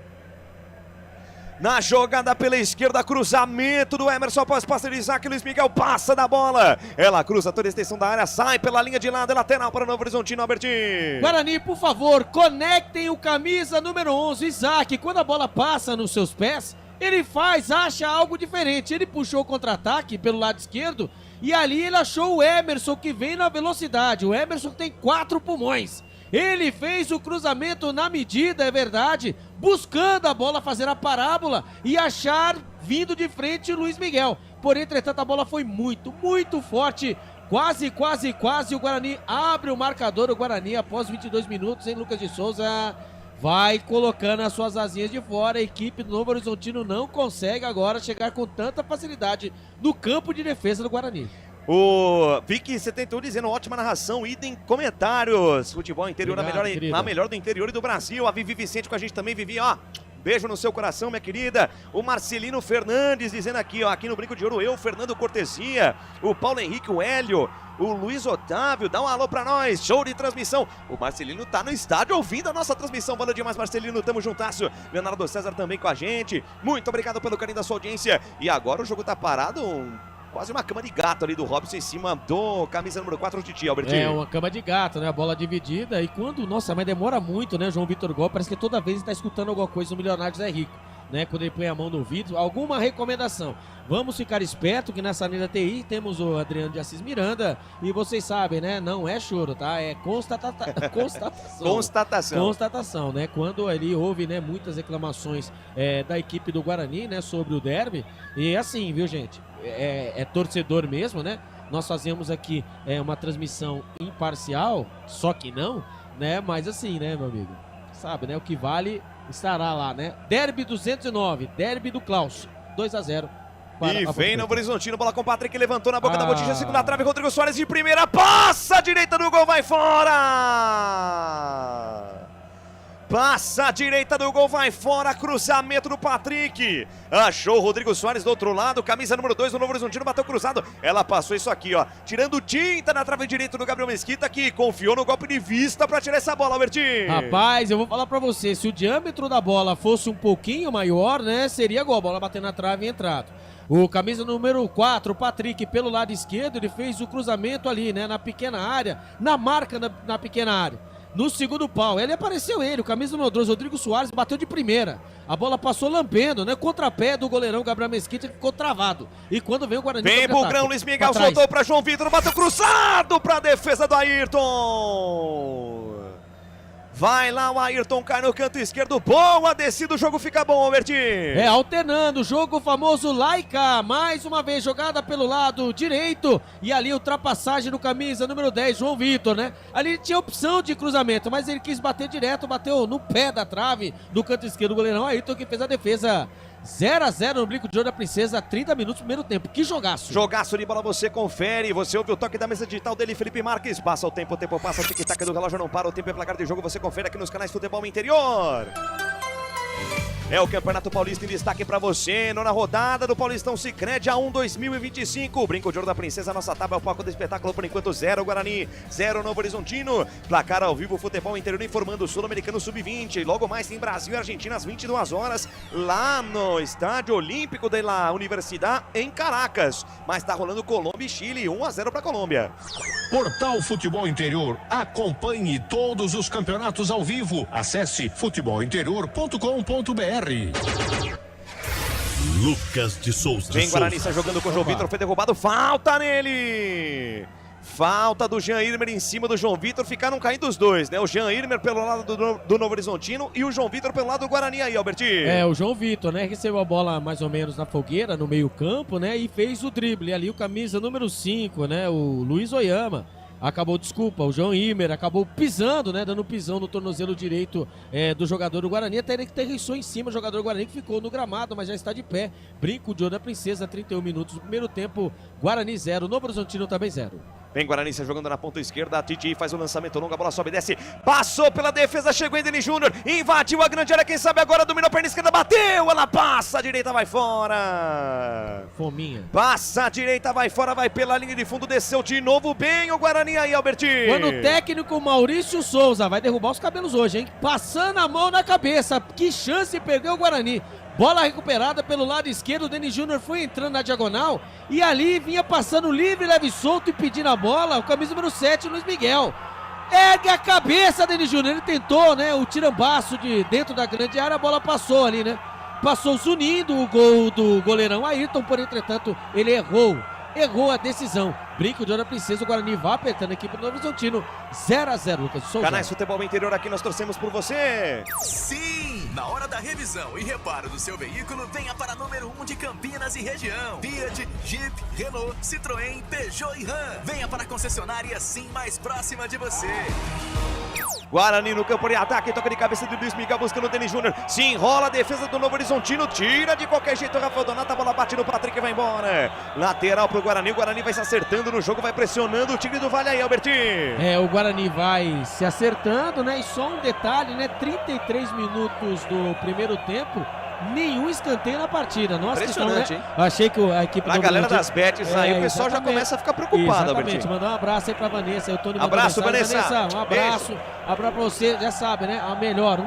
Na jogada pela esquerda, cruzamento do Emerson após passe de Isaac. Luiz Miguel passa da bola. Ela cruza toda a extensão da área, sai pela linha de lado, é lateral para o Novo Horizontino, Albertinho. Guarani, por favor, conectem o camisa número 11, Isaac. Quando a bola passa nos seus pés, ele acha algo diferente. Ele puxou o contra-ataque pelo lado esquerdo e ali ele achou o Emerson que vem na velocidade. O Emerson tem 4 pulmões. Ele fez o cruzamento na medida, é verdade, buscando a bola fazer a parábola e achar vindo de frente o Luiz Miguel. Porém, entretanto, a bola foi muito, muito forte. Quase o Guarani abre o marcador. O Guarani, após 22 minutos, hein, Lucas de Souza, vai colocando as suas asinhas de fora. A equipe do Novo Horizontino não consegue agora chegar com tanta facilidade no campo de defesa do Guarani. O Vicky71 dizendo ótima narração, idem comentários. Futebol interior, obrigado, a melhor do interior e do Brasil. A Vivi Vicente com a gente também, Vivi, ó. Beijo no seu coração, minha querida. O Marcelino Fernandes dizendo aqui, ó, aqui no Brinco de Ouro, eu, Fernando Cortesia, o Paulo Henrique, o Hélio, o Luiz Otávio, dá um alô pra nós, show de transmissão. O Marcelino tá no estádio ouvindo a nossa transmissão, valeu demais, Marcelino, tamo juntasso. Leonardo César também com a gente, muito obrigado pelo carinho da sua audiência. E agora o jogo tá parado, quase uma cama de gato ali do Robson em cima do camisa número 4, o Titi, Albertinho. É, uma cama de gato, né? A bola dividida. E quando, nossa, mas demora muito, né? João Vitor Gol, parece que toda vez está escutando alguma coisa no Milionário Zé Rico. né, quando ele põe a mão no ouvido, alguma recomendação. Vamos ficar esperto que nessa linha da TI temos o Adriano de Assis Miranda e vocês sabem, né, não é choro, tá? É constatação, né? Quando ali houve, né, muitas reclamações da equipe do Guarani, né, sobre o derby. E assim, viu, gente? É torcedor mesmo, né? Nós fazemos aqui uma transmissão imparcial, só que não, né? Mas assim, né, meu amigo? Sabe, né? O que vale estará lá, né? Derby 209, derby do Klaus, 2-0. E vem Novo Horizontino, bola com o Patrick, levantou na boca da botija, segunda trave, Rodrigo Soares de primeira, passa a direita do gol, vai fora! Passa a direita do gol, vai fora, cruzamento do Patrick. Achou o Rodrigo Soares do outro lado, camisa número 2 do Novo Horizontino, bateu cruzado. Ela passou isso aqui, ó, tirando tinta na trave direita do Gabriel Mesquita, que confiou no golpe de vista pra tirar essa bola, Albertinho. Rapaz, eu vou falar pra você, se o diâmetro da bola fosse um pouquinho maior, né, seria gol, a bola batendo na trave e entrado. O camisa número 4, o Patrick, pelo lado esquerdo, ele fez o cruzamento ali, né, na pequena área, na marca na pequena área. No segundo pau, apareceu o camisa número 2, Rodrigo Soares, bateu de primeira. A bola passou lambendo, né? Contrapé do goleirão Gabriel Mesquita, ficou travado. E quando vem o Guarani... Vem Bugrão, Luiz Miguel soltou pra João Vitor, bateu cruzado pra defesa do Ayrton. Vai lá, o Ayrton cai no canto esquerdo, boa descida, o jogo fica bom, Albertinho. Alternando, o jogo famoso Laika, mais uma vez jogada pelo lado direito, e ali ultrapassagem no camisa número 10, João Vitor, né? Ali ele tinha opção de cruzamento, mas ele quis bater direto, bateu no pé da trave, no canto esquerdo do goleirão Ayrton, que fez a defesa. 0-0 no Brinco de Ouro da Princesa, 30 minutos primeiro tempo. Que jogaço! Jogaço de bola, você confere. Você ouve o toque da mesa digital dele, Felipe Marques. Passa o tempo passa, o tic-tac do relógio não para. O tempo é placar de jogo, você confere aqui nos canais Futebol Interior. É o Campeonato Paulista em destaque pra você. Nona rodada do Paulistão Sicredi A1 2025. Brinco de Ouro da Princesa, nossa tábua é o palco do espetáculo. Por enquanto 0 Guarani, 0 Novo Horizontino. Placar ao vivo, Futebol Interior informando o Sul-Americano Sub-20. Logo mais tem Brasil e Argentina às 22 horas. Lá no Estádio Olímpico da Universidade em Caracas. Mas tá rolando Colômbia e Chile, 1-0 pra Colômbia. Portal Futebol Interior. Acompanhe todos os campeonatos ao vivo. Acesse futebolinterior.com.br. Lucas de Souza. Vem Guarani, está jogando com o João Vitor, foi derrubado, falta nele. Falta do Jean Irmer em cima do João Vitor, ficaram caindo os dois, né? O Jean Irmer pelo lado do Novo Horizontino e o João Vitor pelo lado do Guarani aí, Albertinho. O João Vitor, né? Recebeu a bola mais ou menos na fogueira, no meio campo, né? E fez o drible ali, o camisa número 5, né? O Luiz Oyama. O João Irmer acabou pisando, né? Dando um pisão no tornozelo direito do jogador do Guarani. Até ele que aterrissou em cima, o jogador do Guarani que ficou no gramado, mas já está de pé. Brinco de Ouro da Princesa, 31 minutos do primeiro tempo. Guarani 0, Novo Horizontino também 0. Vem Guarani jogando na ponta esquerda, a Titi faz o lançamento longo, a bola sobe e desce, passou pela defesa, chegou Endeli Júnior, invadiu a grande área, quem sabe agora dominou a perna esquerda, bateu, ela passa, a direita vai fora. Fominha. Passa a direita, vai fora, vai pela linha de fundo, desceu de novo bem o Guarani aí, Albertinho. Quando o técnico Maurício Souza vai derrubar os cabelos hoje, hein? Passando a mão na cabeça, que chance perdeu o Guarani. Bola recuperada pelo lado esquerdo, o Denis Júnior foi entrando na diagonal e ali vinha passando livre, leve e solto e pedindo a bola, o camisa número 7, Luiz Miguel. Ergue a cabeça, Denis Júnior, ele tentou, né, o tirambaço de dentro da grande área, a bola passou ali, né, passou zunindo o gol do goleirão Ayrton, porém, entretanto, ele errou a decisão. Brinco de Ouro da Princesa, o Guarani vai apertando a equipe do Novo Horizontino, 0-0, Lucas Souza. Canais Futebol Interior, aqui nós torcemos por você. Sim, na hora da revisão e reparo do seu veículo, venha para a número 1 de Campinas e região. Fiat, Jeep, Renault, Citroën, Peugeot e Ram. Venha para a concessionária assim mais próxima de você. Guarani no campo de ataque, toca de cabeça do Luiz Miguel buscando o Denis Júnior, se enrola a defesa do Novo Horizontino, tira de qualquer jeito o Rafael Donato, a bola bate no Patrick e vai embora. Lateral pro Guarani, o Guarani vai se acertando no jogo, vai pressionando o time do Vale aí, Albertinho. O Guarani vai se acertando, né, e só um detalhe, né, 33 minutos do primeiro tempo, nenhum escanteio na partida. Nossa, impressionante, né? Achei que a equipe a galera das bets aí, o pessoal já começa a ficar preocupado, Albertinho. Mandar um abraço aí pra Vanessa, eu tô mandando abraço, mensagem. Vanessa. Um abraço pra você, já sabe, né? O melhor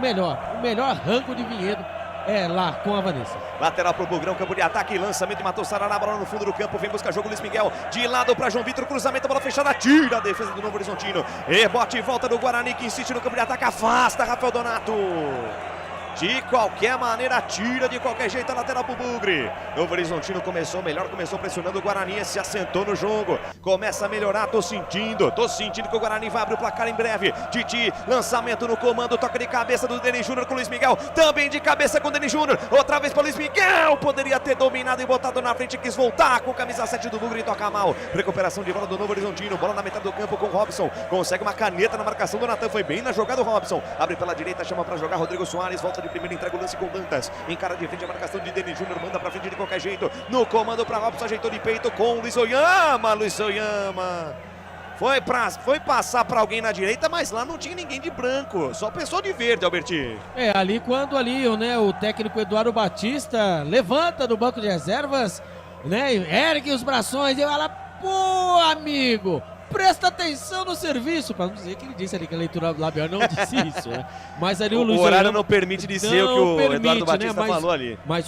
rango de Vinhedo é lá com a Vanessa. Lateral pro Bugrão, campo de ataque, lançamento e matou Sarará, bola no fundo do campo, vem buscar jogo Luiz Miguel, de lado para João Vitor, cruzamento, bola fechada, tira a defesa do Novo Horizontino, rebote e volta do Guarani que insiste no campo de ataque, afasta Rafael Donato. De qualquer maneira, tira de qualquer jeito a lateral pro Bugre. Novo Horizontino começou melhor, começou pressionando o Guarani, se assentou no jogo. Começa a melhorar, tô sentindo que o Guarani vai abrir o placar em breve. Titi, lançamento no comando, toca de cabeça do Denis Júnior com o Luiz Miguel. Também de cabeça com o Denis Júnior. Outra vez para o Luiz Miguel. Poderia ter dominado e botado na frente, quis voltar com camisa 7 do Bugre e toca mal. Recuperação de bola do Novo Horizontino. Bola na metade do campo com o Robson. Consegue uma caneta na marcação do Natan. Foi bem na jogada o Robson. Abre pela direita, chama para jogar Rodrigo Soares. Volta de primeiro, entrega o lance com Dantas. Encara de frente a marcação de Denis Júnior. Manda pra frente de qualquer jeito. No comando para Robson, ajeitou de peito com o Luiz Oyama. Luiz Oyama foi passar para alguém na direita, mas lá não tinha ninguém de branco. Só pessoa de verde, Albertinho. Ali quando né, o técnico Eduardo Batista levanta do banco de reservas, né, ergue os braços e fala: pô, amigo, presta atenção no serviço. Para não dizer que ele disse ali que a leitura labial não disse isso, né? Mas ali o Luiz horário não permite dizer o que o Eduardo Batista falou ali. Mas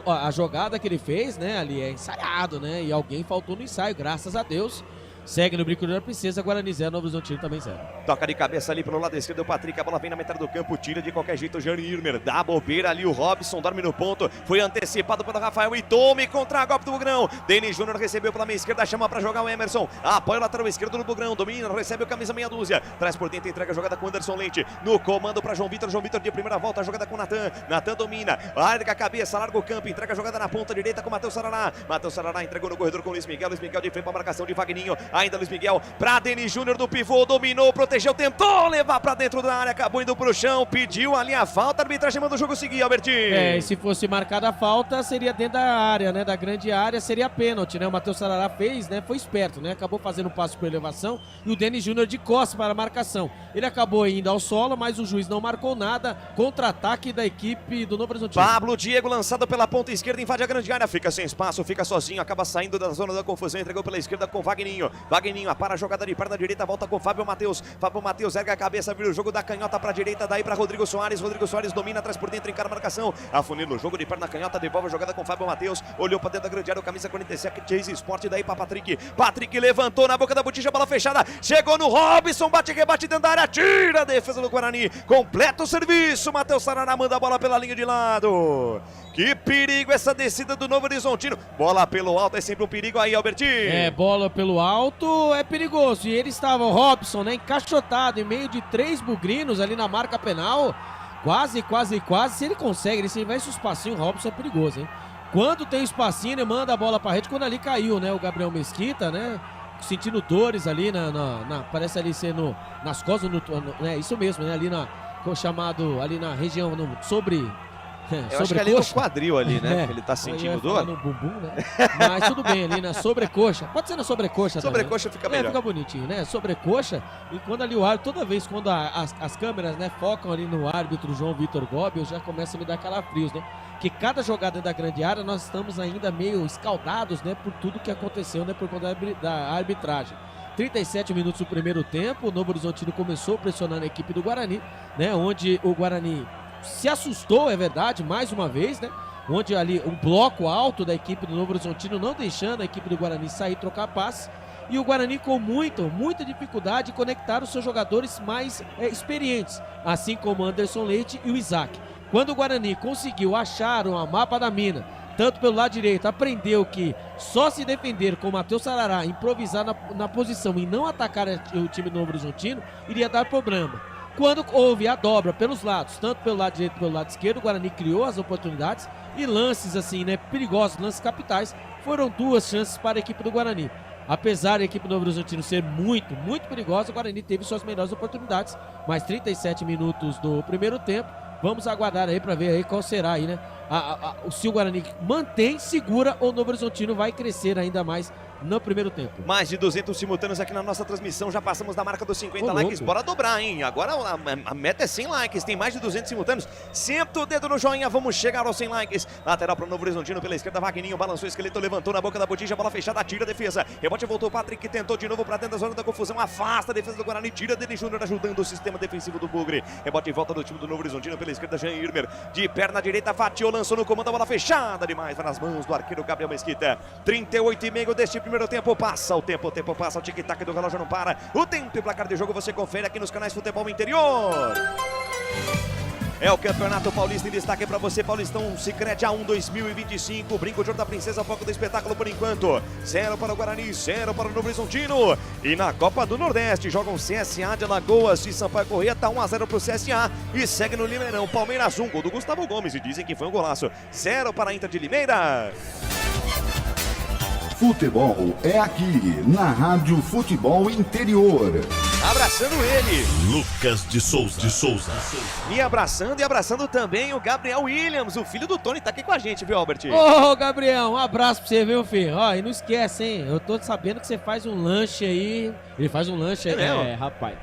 a jogada que ele fez, né, ali é ensaiado, né? E alguém faltou no ensaio, graças a Deus. Segue no brinco da princesa, Guarani 0, Novo Horizontino também 0. Toca de cabeça ali pelo lado esquerdo, o Patrick, a bola vem na metade do campo, tira de qualquer jeito o Jean Irmer, dá bobeira ali o Robson, dorme no ponto, foi antecipado pelo Rafael e tome contra a golpe do Bugrão. Denis Júnior recebeu pela meia esquerda, chama pra jogar o Emerson, apoia o lateral esquerdo do Bugrão, domina, recebe o camisa meia dúzia, traz por dentro, entrega a jogada com o Anderson Leite, no comando pra João Vitor de primeira volta, a jogada com o Natan domina, larga a cabeça, larga o campo, entrega a jogada na ponta direita com o Matheus Sarará entregou no corredor com o Luiz Miguel de frente pra marcação de Vagninho, ainda Luiz Miguel, pra Denis Júnior do pivô, dominou, protegeu, tentou levar pra dentro da área, acabou indo pro chão, pediu ali a falta, a arbitragem manda o jogo seguir, Albertinho. E se fosse marcada a falta, seria dentro da área, né, da grande área, seria pênalti, né, o Matheus Sarará fez, né, foi esperto, né, acabou fazendo um passo por elevação e o Denis Júnior de costas para a marcação. Ele acabou indo ao solo, mas o juiz não marcou nada, contra-ataque da equipe do Novo Horizontino. Pablo Diego lançado pela ponta esquerda, invade a grande área, fica sem espaço, fica sozinho, acaba saindo da zona da confusão, entregou pela esquerda com Vagninho, para a jogada de perna direita, volta com Fábio Matheus erga a cabeça, vira o jogo da canhota para a direita, daí para Rodrigo Soares domina, traz por dentro, encara a marcação, afunila o jogo de perna canhota, devolve a jogada com Fábio Matheus, olhou para dentro da grande área, o camisa 47, Chase Sport, daí para Patrick levantou na boca da botija, bola fechada, chegou no Robson, bate, rebate dentro da área, tira a defesa do Guarani, completa o serviço, Matheus Sarará manda a bola pela linha de lado. Que perigo essa descida do Novo Horizontino. Bola pelo alto é sempre um perigo aí, Albertinho. Bola pelo alto é perigoso. E ele estava, o Robson, né, encaixotado em meio de 3 bugrinos ali na marca penal. Quase. Se ele consegue, se ele vai esse espacinho, o Robson é perigoso, hein? Quando tem espacinho, ele manda a bola pra rede. Quando ali caiu, né, o Gabriel Mesquita, né, sentindo dores ali parece ali ser nas costas, né, isso mesmo, né, ali chamado, ali na região, Eu acho que é ali no quadril ali, né? Ele tá sentindo dor. No bumbum, né? Mas tudo bem, ali na sobrecoxa. Pode ser na sobrecoxa também. Sobrecoxa fica melhor. Fica bonitinho, né? Sobrecoxa. E quando ali o árbitro, toda vez quando as câmeras, né, focam ali no árbitro João Vitor Gobi, já começa a me dar calafrios, né? Que cada jogada da grande área nós estamos ainda meio escaldados, né? Por tudo que aconteceu, né? Por conta da arbitragem. 37 minutos do primeiro tempo, o Novo Horizontino começou pressionando a equipe do Guarani, né? Onde o Guarani se assustou, é verdade, mais uma vez, né? Onde ali um bloco alto da equipe do Novo Horizontino não deixando a equipe do Guarani sair e trocar passe. E o Guarani com muita dificuldade de conectar os seus jogadores mais experientes, assim como Anderson Leite e o Isaac. Quando o Guarani conseguiu achar uma mapa da mina, tanto pelo lado direito, aprendeu que só se defender com o Matheus Sarará, improvisar na posição e não atacar o time do Novo Horizontino, iria dar problema. Quando houve a dobra pelos lados, tanto pelo lado direito como pelo lado esquerdo, o Guarani criou as oportunidades e lances assim, né, perigosos, lances capitais, foram 2 chances para a equipe do Guarani. Apesar da equipe do Novo Horizontino ser muito perigosa, o Guarani teve suas melhores oportunidades, mais 37 minutos do primeiro tempo. Vamos aguardar aí para ver aí qual será aí, né? Se o Guarani mantém, segura, ou o Novo Horizontino vai crescer ainda mais no primeiro tempo. Mais de 200 simultâneos aqui na nossa transmissão, já passamos da marca dos 50 likes, bora dobrar, hein? Agora a meta é 100 likes, tem mais de 200 simultâneos, senta o dedo no joinha, vamos chegar aos 100 likes. Lateral para o Novo Horizontino pela esquerda, Vagninho, balançou o esqueleto, levantou na boca da botija, bola fechada, tira a defesa, rebote voltou o Patrick, tentou de novo para dentro da zona da confusão, afasta a defesa do Guarani, tira Denis Júnior ajudando o sistema defensivo do Bugre, rebote em volta do time do Novo Horizontino pela esquerda, Jean Irmer, de perna direita, fatiou, lançou no comando, a bola fechada demais, vai nas mãos do arqueiro Gabriel Mesquita. 38,5 deste primeiro tempo, passa o tempo passa, o tic-tac do relógio não para. O tempo e placar de jogo você confere aqui nos canais Futebol Interior. É o Campeonato Paulista em destaque para você, Paulistão Sicredi A1 2025. Brinco de Ouro da Princesa, foco do espetáculo por enquanto. 0 para o Guarani, 0 para o Novo Horizontino. E na Copa do Nordeste jogam CSA de Alagoas e Sampaio Corrêa, tá 1-0 pro CSA e segue no Limeirão. Palmeiras 1, gol do Gustavo Gomes e dizem que foi um golaço. 0 para a Inter de Limeira. Futebol é aqui, na Rádio Futebol Interior. Abraçando ele, Lucas de Souza. E abraçando também o Gabriel Williams, o filho do Tony, tá aqui com a gente, viu, Albert? Ô, Gabriel, um abraço pra você, viu, filho? Ó, e não esquece, hein? Eu tô sabendo que você faz um lanche aí. Ele faz um lanche aí, rapaz.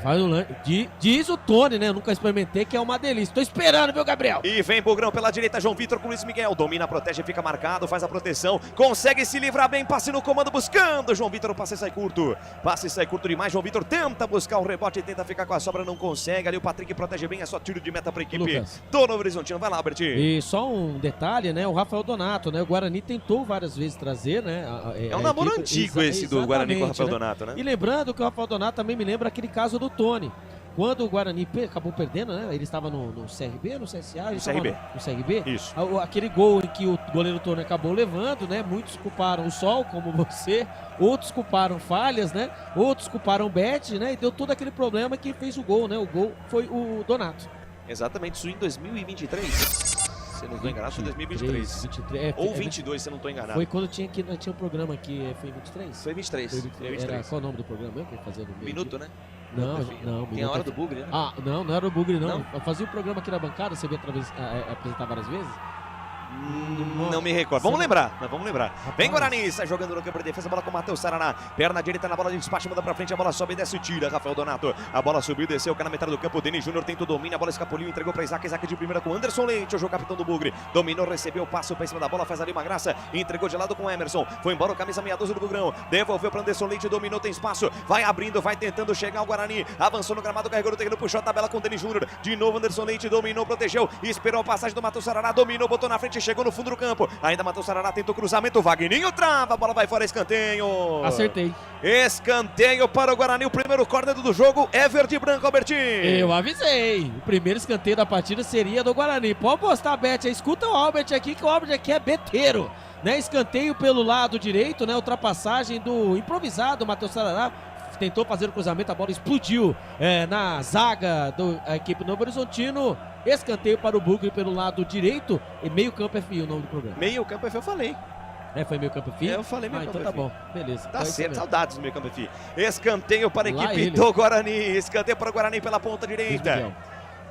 Faz um lanche. Diz o Tony, né? Eu nunca experimentei, que é uma delícia. Tô esperando, viu, Gabriel? E vem Bugrão pela direita, João Vitor com Luiz Miguel. Domina, protege, fica marcado, faz a proteção. Consegue se livrar bem, passe no comando, buscando. João Vitor, o passe sai curto. Passe sai curto demais. João Vitor tenta buscar o rebote, tenta ficar com a sobra, não consegue. Ali o Patrick protege bem, é só tiro de meta pra equipe do Novo Horizontino. Vai lá, Albert. E só um detalhe, né? O Rafael Donato, né? O Guarani tentou várias vezes trazer, né? É um namoro antigo esse do Guarani com o Rafael Donato, né? E lembrando que o Rafael Donato também me lembra aquele caso do Tony. Quando o Guarani acabou perdendo, né? Ele estava no CRB, no CSA? No CRB. Isso. Aquele gol em que o goleiro Tony acabou levando, né? Muitos culparam o Sol, como você. Outros culparam falhas, né? Outros culparam Bet, né? E deu todo aquele problema que fez o gol, né? O gol foi o Donato. Exatamente, isso em 2023. Se eu não estou enganado, foi 2023. 23, ou 22, se eu não estou enganado. Foi quando tinha um programa aqui, foi em 23? Foi 23. Foi 23. Qual o nome do programa? Eu que fazia no Minuto, né? Não. Tem a hora do Bugre, né? Ah, não era o Bugre, não. Eu fazia o programa aqui na bancada, você veio apresentar várias vezes? Não me recordo. Vamos lembrar. Vem Guarani, sai jogando no campo de defesa, bola com o Matheus Saraná. Perna direita na bola de despacho, manda pra frente, a bola sobe, desce e tira. Rafael Donato. A bola subiu, desceu, cai na metade do campo. O Denis Júnior tenta o domínio, a bola escapuliu, entregou pra Isaac. Isaac de primeira com Anderson Leite, o jogo capitão do Bugre. Dominou, recebeu, passo pra cima da bola, faz ali uma graça. Entregou de lado com o Emerson. Foi embora o camisa 62 do Bugrão. Devolveu pra Anderson Leite, dominou, tem espaço. Vai abrindo, vai tentando chegar o Guarani. Avançou no gramado, carregou no terreno, puxou a tabela com o Denis Júnior. De novo Anderson Leite, dominou, protegeu. Esperou a passagem do Matheus Saraná, dominou, botou na frente, chegou no fundo do campo. Ainda Matheus Saraná tentou cruzamento, Vagninho trava, a bola vai fora, escanteio. Acertei. Escanteio para o Guarani, o primeiro córner do jogo é verde e branco, Albertinho. Eu avisei, o primeiro escanteio da partida seria do Guarani. Pode postar, Bet, escuta o Albert aqui, que o Albert aqui é beteiro. Né? Escanteio pelo lado direito, né? Ultrapassagem do improvisado Matheus Saraná. Tentou fazer o cruzamento, a bola explodiu na zaga da equipe Novo Horizontino. Escanteio para o Bugre pelo lado direito. E meio campo FI, o nome do programa. Meio campo FI, eu falei. Foi meio campo FI? Eu falei meio campo então FI. Tá bom, beleza. Tá certo, saudades do meio campo FI. Escanteio para a equipe do Guarani. Escanteio para o Guarani pela ponta direita.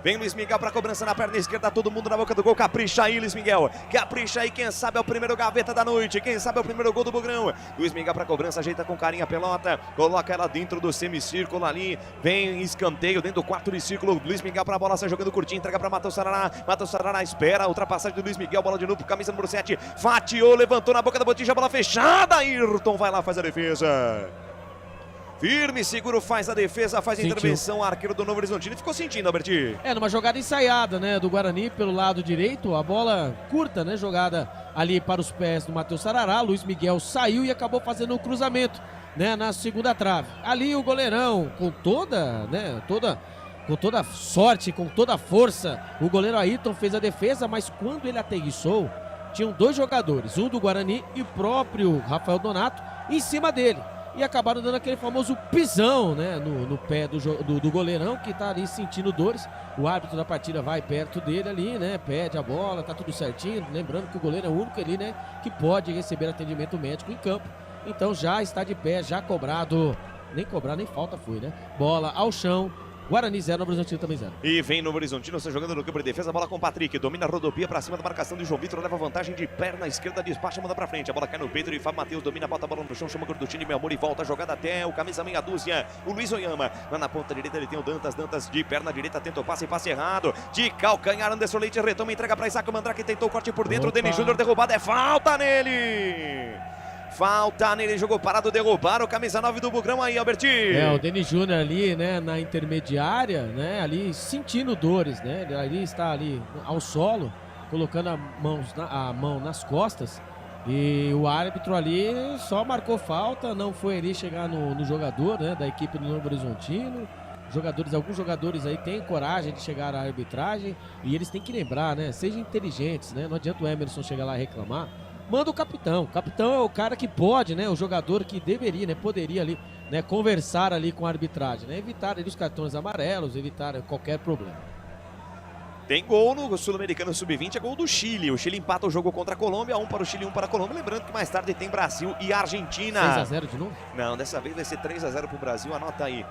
Vem Luiz Miguel para a cobrança na perna esquerda, todo mundo na boca do gol, capricha aí Luiz Miguel, capricha aí, quem sabe é o primeiro gaveta da noite, quem sabe é o primeiro gol do Bugrão. Luiz Miguel para a cobrança, ajeita com carinho a pelota, coloca ela dentro do semicírculo ali, vem escanteio dentro do quarto de círculo, Luiz Miguel para a bola, sai jogando curtinho, entrega para Matheus Saraná espera a ultrapassagem do Luiz Miguel, bola de novo, camisa número 7, fatiou, levantou na boca da botija, bola fechada, Ayrton vai lá, faz a defesa. Firme, seguro, faz a defesa, faz a intervenção, arqueiro do Novo Horizontino, ficou sentindo, Alberti. Numa jogada ensaiada, né, do Guarani pelo lado direito, a bola curta, né, jogada ali para os pés do Matheus Saraná, Luiz Miguel saiu e acabou fazendo o cruzamento, né, na segunda trave. Ali o goleirão, com toda sorte, com toda a força, o goleiro Ayrton fez a defesa, mas quando ele aterrissou, tinham dois jogadores, um do Guarani e o próprio Rafael Donato em cima dele. E acabaram dando aquele famoso pisão, né, no pé do goleirão, que tá ali sentindo dores. O árbitro da partida vai perto dele ali, né, pede a bola, tá tudo certinho. Lembrando que o goleiro é o único ali, né, que pode receber atendimento médico em campo. Então já está de pé, já cobrado. Nem cobrar, nem falta foi, né? Bola ao chão. Guarani 0, Novo Horizontino também 0. E vem Novo Horizontino, está jogando no campo de defesa, bola com o Patrick, domina a rodopia para cima da marcação de João Vitor, leva vantagem de perna esquerda, despacha, manda para frente, a bola cai no peito e Fábio Matheus domina, bota a bola no chão, chama o Gordutini, meu amor, e volta a jogada até o camisa meia dúzia, o Luiz Oyama, lá na ponta direita ele tem o Dantas de perna direita, tenta o passe errado, de calcanhar, Anderson Leite retoma, entrega para Isaac Mandrake, tentou o corte por dentro, o Denis Júnior derrubado, é falta nele! Falta nele, jogou parado, derrubaram o camisa 9 do Bugrão aí, Albertinho. O Denis Júnior ali, né, na intermediária, né, ali sentindo dores, né, ele ali está ali ao solo, colocando a mão nas costas, e o árbitro ali só marcou falta, não foi ali chegar no jogador, né, da equipe do Novo Horizontino, Alguns jogadores aí têm coragem de chegar à arbitragem e eles têm que lembrar, né? Sejam inteligentes, né? Não adianta o Emerson chegar lá e reclamar. Manda o capitão. O capitão é o cara que pode, né? O jogador que deveria, né? Poderia ali, né? Conversar ali com a arbitragem, né? Evitar ali os cartões amarelos, evitar qualquer problema. Tem gol no Sul-Americano Sub-20, é gol do Chile. O Chile empata o jogo contra a Colômbia, 1 para o Chile, 1 para a Colômbia. Lembrando que mais tarde tem Brasil e Argentina. 6-0 de novo? Não, dessa vez vai ser 3-0 pro Brasil, anota aí.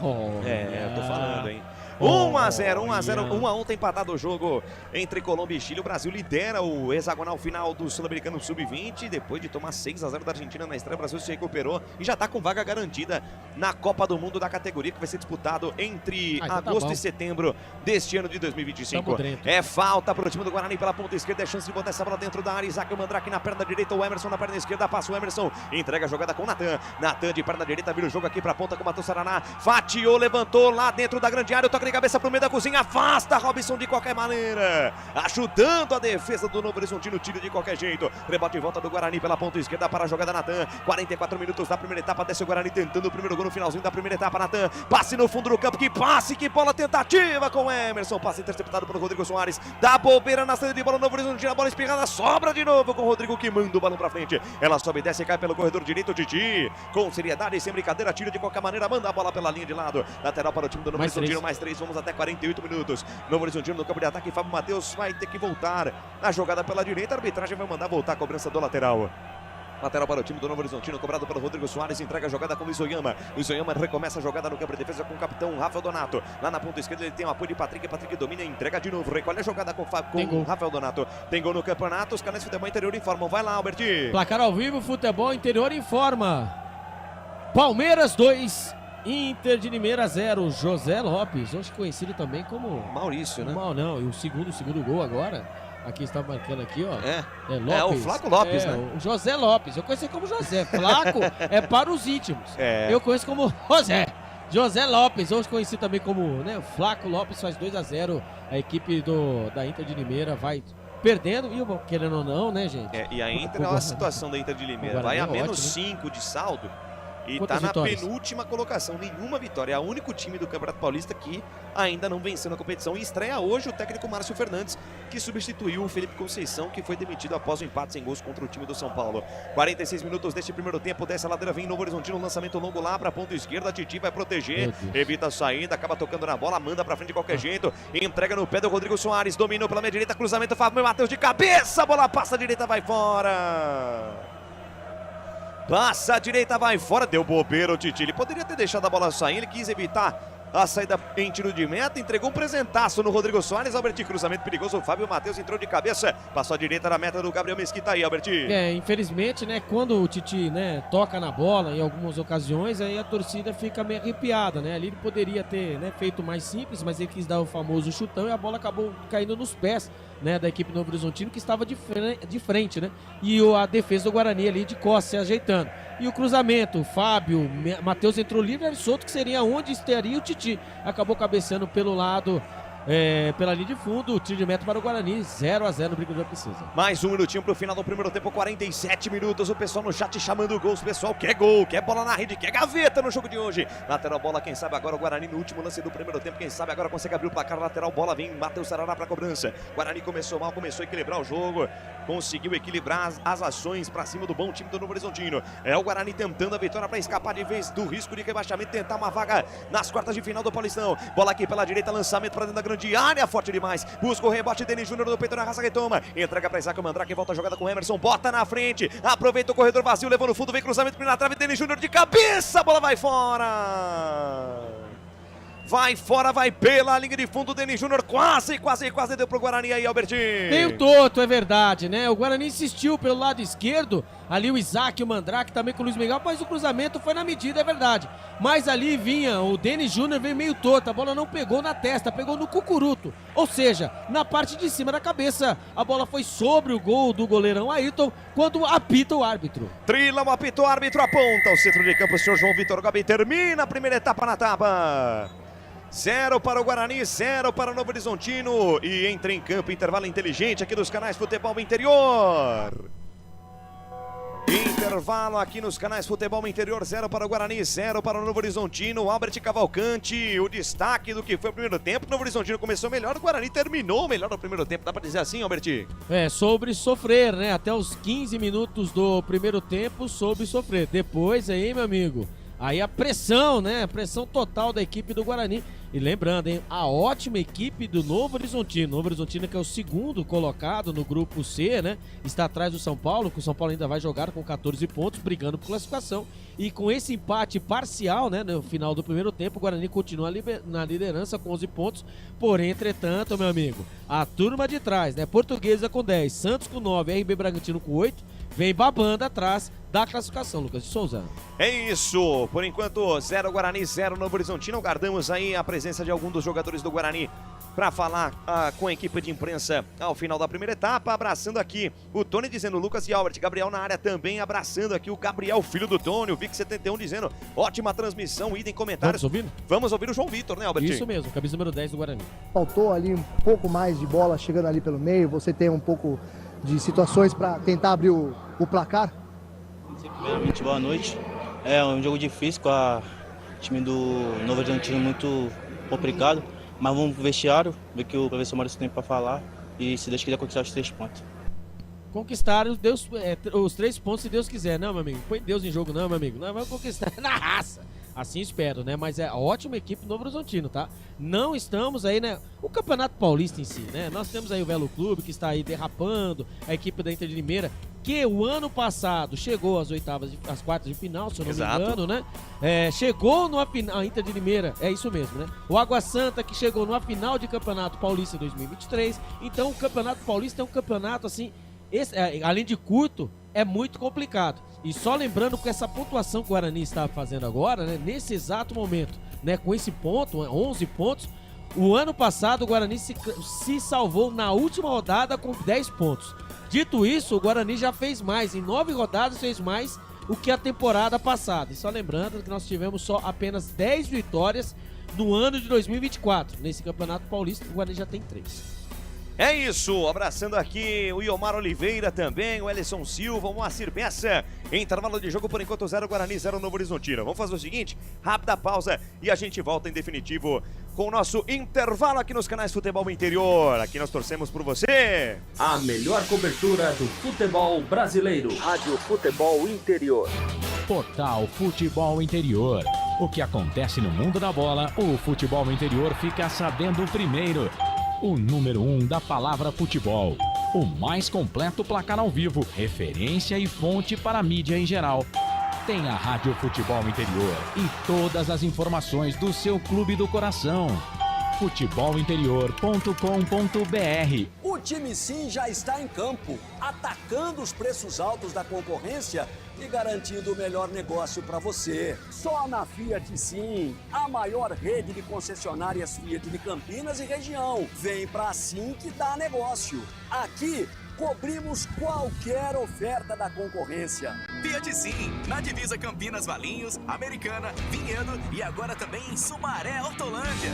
Oh, eu tô falando, hein. 1-0, 1-1 tá empatado o jogo entre Colômbia e Chile. O Brasil lidera o hexagonal final do Sul-Americano Sub-20. Depois de tomar 6-0 da Argentina na estreia, o Brasil se recuperou e já tá com vaga garantida na Copa do Mundo da categoria, que vai ser disputado entre agosto e setembro deste ano de 2025. É falta pro time do Guarani pela ponta esquerda, é chance de botar essa bola dentro da área. Isaac Mandrake na perna direita, o Emerson na perna esquerda, passa o Emerson, entrega a jogada com o Natan. Natan de perna direita, vira o jogo aqui pra ponta com o Matheus Saraná, fatiou, levantou lá dentro da grande área, o toque de cabeça pro meio da cozinha, afasta Robson de qualquer maneira, ajudando a defesa do Novo Horizontino, tiro de qualquer jeito, rebote em volta do Guarani pela ponta esquerda para a jogada Natan, 44 minutos da primeira etapa, desce o Guarani tentando o primeiro gol no finalzinho da primeira etapa. Natan, passe no fundo do campo, que passe, que bola tentativa com o Emerson, passe interceptado pelo Rodrigo Soares, dá bobeira na saída de bola, Novo Horizontino, a bola espirrada, sobra de novo com o Rodrigo, que manda o balão pra frente, ela sobe, desce e cai pelo corredor direito, Titi, com seriedade e sem brincadeira, tira de qualquer maneira, manda a bola pela linha de lado, lateral para o time do Novo Horizontino, mais 3, vamos até 48 minutos. Novo Horizontino no campo de ataque, Fábio Matheus vai ter que voltar na jogada pela direita, a arbitragem vai mandar voltar a cobrança do lateral. Lateral para o time do Novo Horizontino, cobrado pelo Rodrigo Soares, entrega a jogada com o Luiz Oyama. Luiz Oyama recomeça a jogada no campo de defesa com o capitão Rafael Donato. Lá na ponta esquerda ele tem o apoio de Patrick, Patrick domina, entrega de novo, recolhe a jogada com o Rafael Donato. Tem gol no campeonato, os canais Futebol Interior informam. Vai lá, Alberti. Placar ao vivo, Futebol Interior informa. Palmeiras 2, Inter de Limeira 0. José Lopes, hoje conhecido também como Maurício, né? Não, e o segundo gol agora. Aqui está marcando aqui, ó. Lopes. É o Flaco Lopes, né? O José Lopes. Eu conheci como José. Flaco é para os íntimos. Eu conheço como José Lopes. Hoje conhecido também como, né? Flaco Lopes faz 2-0. A equipe da Inter de Limeira vai perdendo, e querendo ou não, né, gente? E a Inter, olha a situação da Inter de Limeira. Vai a menos 5 de saldo. E está na penúltima colocação, nenhuma vitória. É o único time do Campeonato Paulista que ainda não venceu na competição. E estreia hoje o técnico Márcio Fernandes, que substituiu o Felipe Conceição, que foi demitido após o empate sem gols contra o time do São Paulo. 46 minutos deste primeiro tempo, dessa ladeira vem Novo Horizontino, lançamento longo lá para a ponta esquerda. Titi vai proteger, evita a saída, acaba tocando na bola, manda para frente de qualquer jeito. Entrega no pé do Rodrigo Soares, dominou pela meia direita, cruzamento, Fábio Matheus de cabeça, bola passa a direita, vai fora. Passa a direita, vai fora, deu bobeira o Titi. Ele poderia ter deixado a bola sair, ele quis evitar a saída em tiro de meta, entregou um presentaço no Rodrigo Soares. Alberti, cruzamento perigoso, o Fábio Matheus entrou de cabeça, passou a direita na meta do Gabriel Mesquita aí, Alberti. Infelizmente, né, quando o Titi, né, toca na bola em algumas ocasiões, aí a torcida fica meio arrepiada, né, ali ele poderia ter, né, feito mais simples, mas ele quis dar o famoso chutão e a bola acabou caindo nos pés, né, da equipe Novo Horizontino, que estava de frente, né, e a defesa do Guarani ali de costas se ajeitando. E o cruzamento, Fábio Matheus entrou livre, era solto, que seria onde estaria o Titi. Acabou cabeceando pelo lado, pela linha de fundo, o tiro de meta para o Guarani, 0-0 no Brinco da Princesa. Mais um minutinho pro final do primeiro tempo, 47 minutos, o pessoal no chat chamando gols, o pessoal quer gol, quer bola na rede, quer gaveta no jogo de hoje. Lateral bola, quem sabe agora o Guarani no último lance do primeiro tempo, quem sabe agora consegue abrir o placar, lateral bola, vem Matheus Saraná para cobrança. Guarani começou mal, começou a equilibrar o jogo, conseguiu equilibrar as ações para cima do bom time do Novo Horizontino. É o Guarani tentando a vitória para escapar de vez do risco de rebaixamento, tentar uma vaga nas quartas de final do Paulistão. Bola aqui pela direita, lançamento para dentro da grande área, forte demais, busca o rebote, Denis Júnior do peito na raça, retoma, entrega para Isaac Mandrake, volta a jogada com o Emerson, bota na frente, aproveita o corredor vazio, levou no fundo, vem cruzamento na trave, Denis Júnior de cabeça, a bola vai fora. Vai fora, vai pela linha de fundo, Denis Júnior quase deu pro Guarani aí, Albertinho. Meio torto, é verdade, né? O Guarani insistiu pelo lado esquerdo, ali o Isaac, o Mandrake, também com o Luiz Miguel, mas o cruzamento foi na medida, é verdade. Mas ali vinha, o Denis Júnior veio meio torto, a bola não pegou na testa, pegou no cucuruto, ou seja, na parte de cima da cabeça. A bola foi sobre o gol do goleirão Ayrton, quando apita o árbitro. Trilão, apita o árbitro, aponta o centro de campo, o senhor João Vitor Gabi termina a primeira etapa na tapa. 0 para o Guarani, 0 para o Novo Horizontino. E entra em campo, intervalo inteligente aqui dos canais Futebol Interior. intervalo aqui nos canais Futebol Interior, 0 para o Guarani, 0 para o Novo Horizontino. Albert Cavalcante, o destaque do que foi o primeiro tempo. O Novo Horizontino começou melhor, o Guarani terminou melhor no primeiro tempo. Dá para dizer assim, Albert? Sobre sofrer, né? Até os 15 minutos do primeiro tempo, soube sofrer. Depois aí, meu amigo, aí a pressão, né? A pressão total da equipe do Guarani. E lembrando, hein? A ótima equipe do Novo Horizontino. Novo Horizontino que é o segundo colocado no grupo C, né? Está atrás do São Paulo, que o São Paulo ainda vai jogar com 14 pontos, brigando por classificação. E com esse empate parcial, né? No final do primeiro tempo, o Guarani continua na liderança com 11 pontos. Porém, entretanto, meu amigo, a turma de trás, né? Portuguesa com 10, Santos com 9, RB Bragantino com 8. Vem babando atrás da classificação, Lucas de Souza. É isso, por enquanto 0 Guarani, 0 Novo Horizontino. Aguardamos aí a presença de algum dos jogadores do Guarani para falar com a equipe de imprensa ao final da primeira etapa. Abraçando aqui o Tony dizendo Lucas e Albert, Gabriel na área também abraçando aqui o Gabriel, filho do Tony, o Vic71 dizendo ótima transmissão, idem comentários. Vamos ouvir o João Vitor, né, Albert? Isso mesmo, camisa número 10 do Guarani. Faltou ali um pouco mais de bola chegando ali pelo meio, você tem um pouco de situações para tentar abrir o placar? Primeiramente, boa noite. É um jogo difícil com o time do Novo Horizontino muito complicado, mas vamos pro vestiário, ver que o professor Maurício tem para falar e se Deus quiser conquistar os 3 pontos. Conquistar os 3 pontos se Deus quiser, não, meu amigo? Põe Deus em jogo, não, meu amigo. Não, vamos conquistar na raça. Assim espero, né? Mas é a ótima equipe do Novo Horizontino, tá? Não estamos aí, né? O Campeonato Paulista em si, né? Nós temos aí o Velo Clube, que está aí derrapando, a equipe da Inter de Limeira, que o ano passado chegou às quartas de final, se eu não me engano, né? Chegou a Inter de Limeira, é isso mesmo, né? O Água Santa, que chegou numa final de Campeonato Paulista 2023. Então, o Campeonato Paulista é um campeonato, assim, além de curto, é muito complicado. E só lembrando que essa pontuação que o Guarani está fazendo agora, né, nesse exato momento, né, com esse ponto, 11 pontos, o ano passado o Guarani se salvou na última rodada com 10 pontos. Dito isso, o Guarani já fez mais, em 9 rodadas fez mais o que a temporada passada. E só lembrando que nós tivemos só apenas 10 vitórias no ano de 2024. Nesse Campeonato Paulista, o Guarani já tem 3. É isso, abraçando aqui o Iomar Oliveira também, o Ellison Silva, o Moacir Bessa. Intervalo de jogo por enquanto 0 Guarani, 0 Novo Horizontino. Vamos fazer o seguinte, rápida pausa e a gente volta em definitivo com o nosso intervalo aqui nos canais Futebol Interior. Aqui nós torcemos por você. A melhor cobertura do futebol brasileiro. Rádio Futebol Interior. Portal Futebol Interior. O que acontece no mundo da bola, o Futebol Interior fica sabendo primeiro. O número 1 da palavra futebol. O mais completo placar ao vivo, referência e fonte para a mídia em geral. Tem a Rádio Futebol Interior e todas as informações do seu clube do coração. futebolinterior.com.br. O time Sim já está em campo, atacando os preços altos da concorrência e garantindo o melhor negócio para você. Só na Fiat Sim, a maior rede de concessionárias Fiat de Campinas e região. Vem pra Sim que dá negócio. Aqui, cobrimos qualquer oferta da concorrência. Fiat Sim, na divisa Campinas, Valinhos, Americana, Vinhedo e agora também em Sumaré, Hortolândia.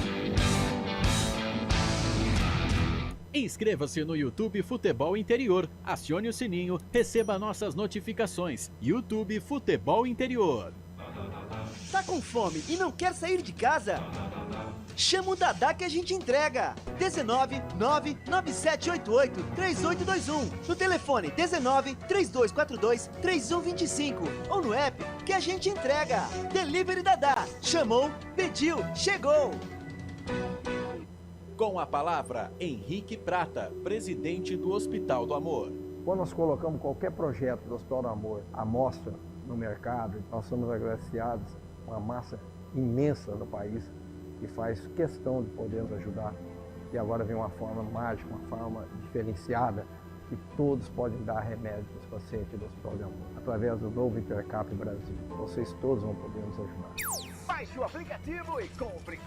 Inscreva-se no YouTube Futebol Interior, acione o sininho, receba nossas notificações. YouTube Futebol Interior. Tá com fome e não quer sair de casa? Chama o Dadá que a gente entrega. 19 99788 3821. No telefone 19 3242 3125 ou no app que a gente entrega. Delivery Dadá. Chamou, pediu, chegou. Com a palavra, Henrique Prata, presidente do Hospital do Amor. Quando nós colocamos qualquer projeto do Hospital do Amor à mostra no mercado, nós somos agraciados com uma massa imensa do país que faz questão de podermos ajudar. E agora vem uma forma mágica, uma forma diferenciada, que todos podem dar remédio para os pacientes do Hospital do Amor. Através do novo Intercap Brasil, vocês todos vão poder nos ajudar. Baixe o aplicativo e compre.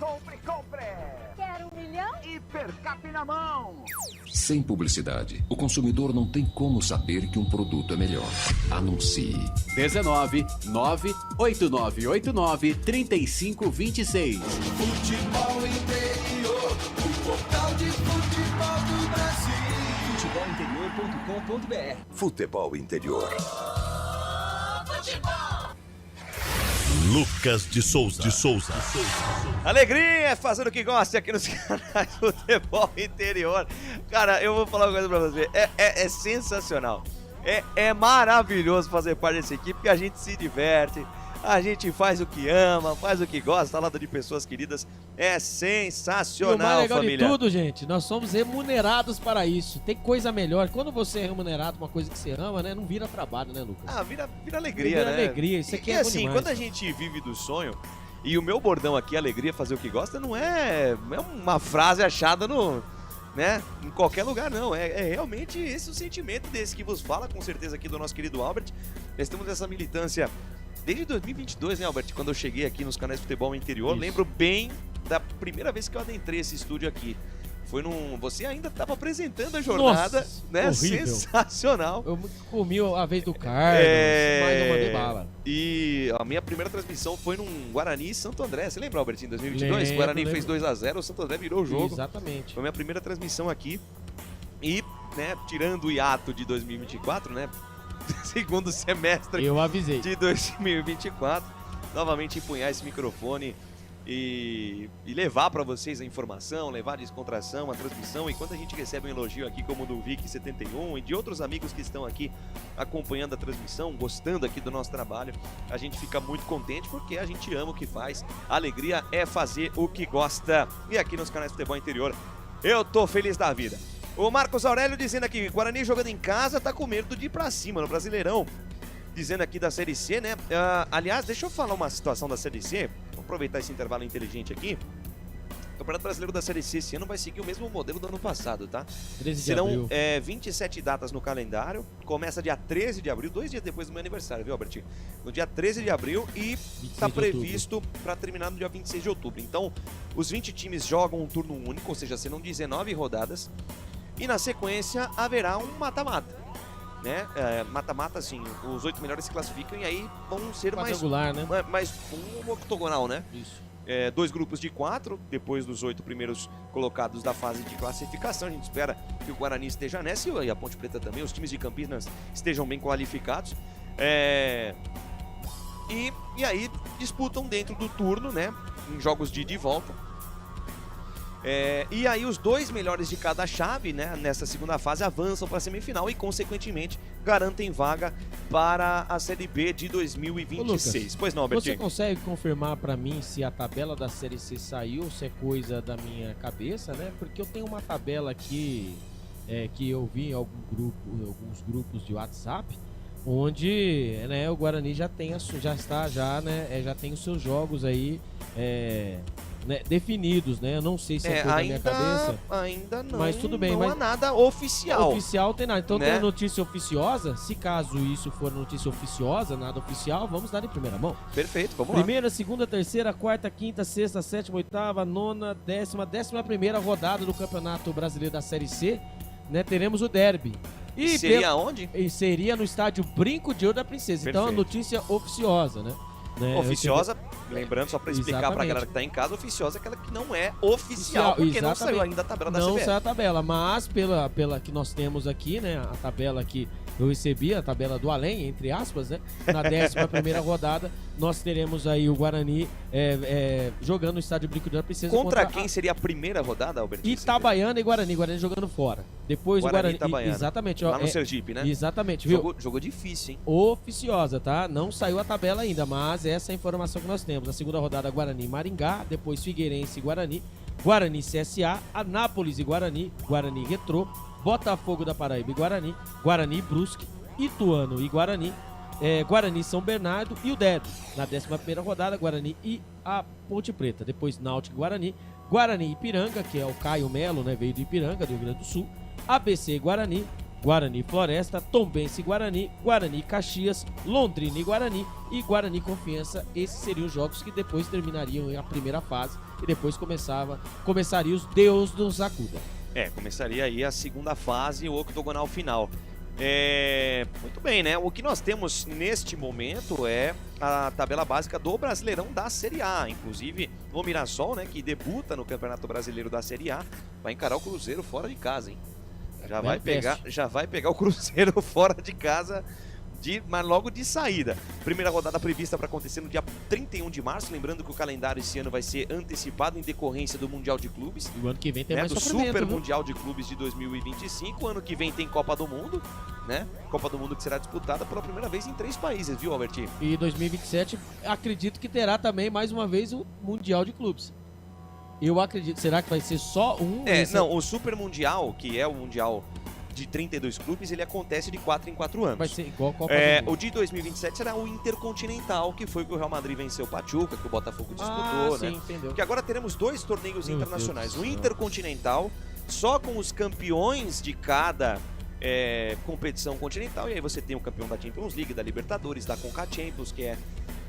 Quero 1 milhão? Hipercap na mão. Sem publicidade, o consumidor não tem como saber que um produto é melhor. Anuncie. 19 98989 3526. Futebol Interior, o portal de futebol do Brasil. futebolinterior.com.br. Futebol Interior. futebol. Lucas de Souza. Alegria fazendo o que gosta aqui nos canais Futebol Interior. Cara, eu vou falar uma coisa pra você. É sensacional. É maravilhoso fazer parte dessa equipe, porque a gente se diverte. A gente faz o que ama, faz o que gosta, ao lado de pessoas queridas. É sensacional, e o mais legal família. de tudo, gente, nós somos remunerados para isso. Tem coisa melhor. Quando você é remunerado uma coisa que você ama, né? Não vira trabalho, né, Lucas? Ah, vira alegria, né? Vira alegria, isso aqui é assim, demais. quando a gente vive do sonho, e o meu bordão aqui, alegria, fazer o que gosta, não é uma frase achada em qualquer lugar, não. É realmente esse o sentimento desse que vos fala, com certeza, aqui do nosso querido Albert. Nós temos essa militância desde 2022, né, Albert? Quando eu cheguei aqui nos canais de Futebol Interior, Isso. lembro bem da primeira vez que eu adentrei esse estúdio aqui. Foi você ainda estava apresentando a jornada, Nossa, né? horrível. Sensacional. Eu comi a vez do Carlos, mas não mandei bala. E a minha primeira transmissão foi num Guarani e Santo André. Você lembra, Albert, em 2022? O Guarani fez 2-0, o Santo André virou o jogo. Exatamente. Foi a minha primeira transmissão aqui. E, né, tirando o hiato de 2024, né? Segundo semestre eu avisei. de 2024, novamente empunhar esse microfone e levar para vocês a informação, levar a descontração, a transmissão. E quando a gente recebe um elogio aqui, como o do Vic71 e de outros amigos que estão aqui acompanhando a transmissão, gostando aqui do nosso trabalho, a gente fica muito contente porque a gente ama o que faz. A alegria é fazer o que gosta. E aqui nos canais Futebol Interior, eu tô feliz da vida. O Marcos Aurélio dizendo aqui, Guarani jogando em casa tá com medo de ir pra cima no Brasileirão. Dizendo aqui da Série C, né? Aliás, deixa eu falar uma situação da Série C. Vou aproveitar esse intervalo inteligente aqui. O Campeonato Brasileiro da Série C esse ano vai seguir o mesmo modelo do ano passado, tá? 13 de Serão abril. 27 datas no calendário. Começa dia 13 de abril, 2 dias depois do meu aniversário, viu, Albert? No dia 13 de abril e está previsto para terminar no dia 26 de outubro. Então, os 20 times jogam um turno único, ou seja, serão 19 rodadas. E na sequência haverá um mata-mata, né? Mata-mata, assim, os 8 melhores se classificam e aí vão ser mais um octogonal, né? Isso. 2 grupos de 4, depois dos 8 primeiros colocados da fase de classificação. A gente espera que o Guarani esteja nessa e a Ponte Preta também, os times de Campinas estejam bem qualificados. E aí disputam dentro do turno, né? Em jogos de ida e volta. E aí os 2 melhores de cada chave, né, nessa segunda fase avançam para a semifinal e consequentemente garantem vaga para a Série B de 2026. Ô, Lucas, pois não, Albert? Você consegue confirmar para mim se a tabela da Série C saiu ou se é coisa da minha cabeça, né? Porque eu tenho uma tabela aqui que eu vi em alguns grupos de WhatsApp, onde, né, o Guarani já tem os seus jogos aí né, definidos, né? Eu não sei se é coisa da minha cabeça. Ainda não. Mas tudo bem, não mas há nada oficial. Oficial tem nada. Então, né? tem a notícia oficiosa. Se caso isso for notícia oficiosa, nada oficial, vamos dar em primeira mão. Perfeito, vamos lá. Primeira, segunda, terceira, quarta, quinta, sexta, sétima, oitava, nona, 11ª rodada do Campeonato Brasileiro da Série C, né? Teremos o derby. E seria onde? E seria no estádio Brinco de Ouro da Princesa. Perfeito. Então, a notícia oficiosa, né? Oficiosa, lembrando, só para explicar para a galera que tá em casa, oficiosa é aquela que não é oficial, porque não saiu ainda a tabela da CBF. Não saiu a tabela, mas pela que nós temos aqui, né, a tabela que eu recebi, a tabela do além, entre aspas, né, na 11ª rodada, nós teremos aí o Guarani jogando no estádio Brinco de Ouro da Princesa. Contra quem seria a primeira rodada, Albert? Itabaiana e Guarani jogando fora. Depois o Guarani Itabaiana. Exatamente. Lá no Sergipe, né? Exatamente, viu? Jogo difícil, hein? Oficiosa, tá? Não saiu a tabela ainda, mas essa é a informação que nós temos. Na segunda rodada, Guarani e Maringá, depois Figueirense e Guarani, Guarani CSA, Anápolis e Guarani, Guarani Retrô, Botafogo da Paraíba e Guarani, Guarani Brusque, Ituano e Guarani, Guarani São Bernardo e o derby. Na 11ª rodada, Guarani e a Ponte Preta. Depois Náutico e Guarani, Guarani e Ipiranga, que é o Caio Melo, né? Veio do Ipiranga, do Rio Grande do Sul, ABC e Guarani, Guarani Floresta, Tombense e Guarani, Guarani Caxias, Londrina e Guarani Confiança. Esses seriam os jogos que depois terminariam a primeira fase e depois começaria os Deus nos acuda. Começaria aí a segunda fase, o octogonal final. Muito bem, né? O que nós temos neste momento é a tabela básica do Brasileirão da Série A. Inclusive, o Mirassol, né, que debuta no Campeonato Brasileiro da Série A, vai encarar o Cruzeiro fora de casa, hein? Já vai pegar o Cruzeiro fora de casa mas logo de saída. Primeira rodada prevista para acontecer no dia 31 de março, lembrando que o calendário esse ano vai ser antecipado em decorrência do Mundial de Clubes. E o ano que vem tem mais do sofrimento, Super viu? Mundial de Clubes de 2025. Ano que vem tem Copa do Mundo, né? Copa do Mundo que será disputada pela primeira vez em 3 países, viu, Albertinho? E 2027, acredito que terá também mais uma vez o Mundial de Clubes. Eu acredito, será que vai ser só um? Não, o Super Mundial, que é o Mundial de 32 clubes, ele acontece de 4 em 4 anos. Vai ser igual a Copa do Mundo. O de 2027 será o Intercontinental, que foi que o Real Madrid venceu o Pachuca, que o Botafogo disputou, né? Sim, entendeu. Porque agora teremos 2 torneios internacionais. O Intercontinental, só com os campeões de cada competição continental, e aí você tem o campeão da Champions League, da Libertadores, da Conca Champions, que é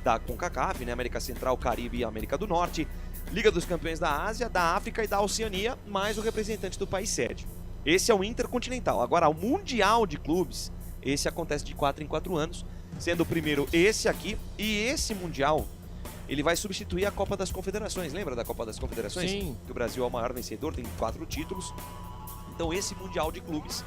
da CONCACAF, né? América Central, Caribe e América do Norte, Liga dos Campeões da Ásia, da África e da Oceania, mais o representante do país sede. Esse é o Intercontinental. Agora, o Mundial de Clubes, esse acontece de 4 em 4 anos, sendo o primeiro esse aqui, e esse Mundial, ele vai substituir a Copa das Confederações. Lembra da Copa das Confederações? Sim. Que o Brasil é o maior vencedor, tem 4 títulos. Então, esse Mundial de Clubes,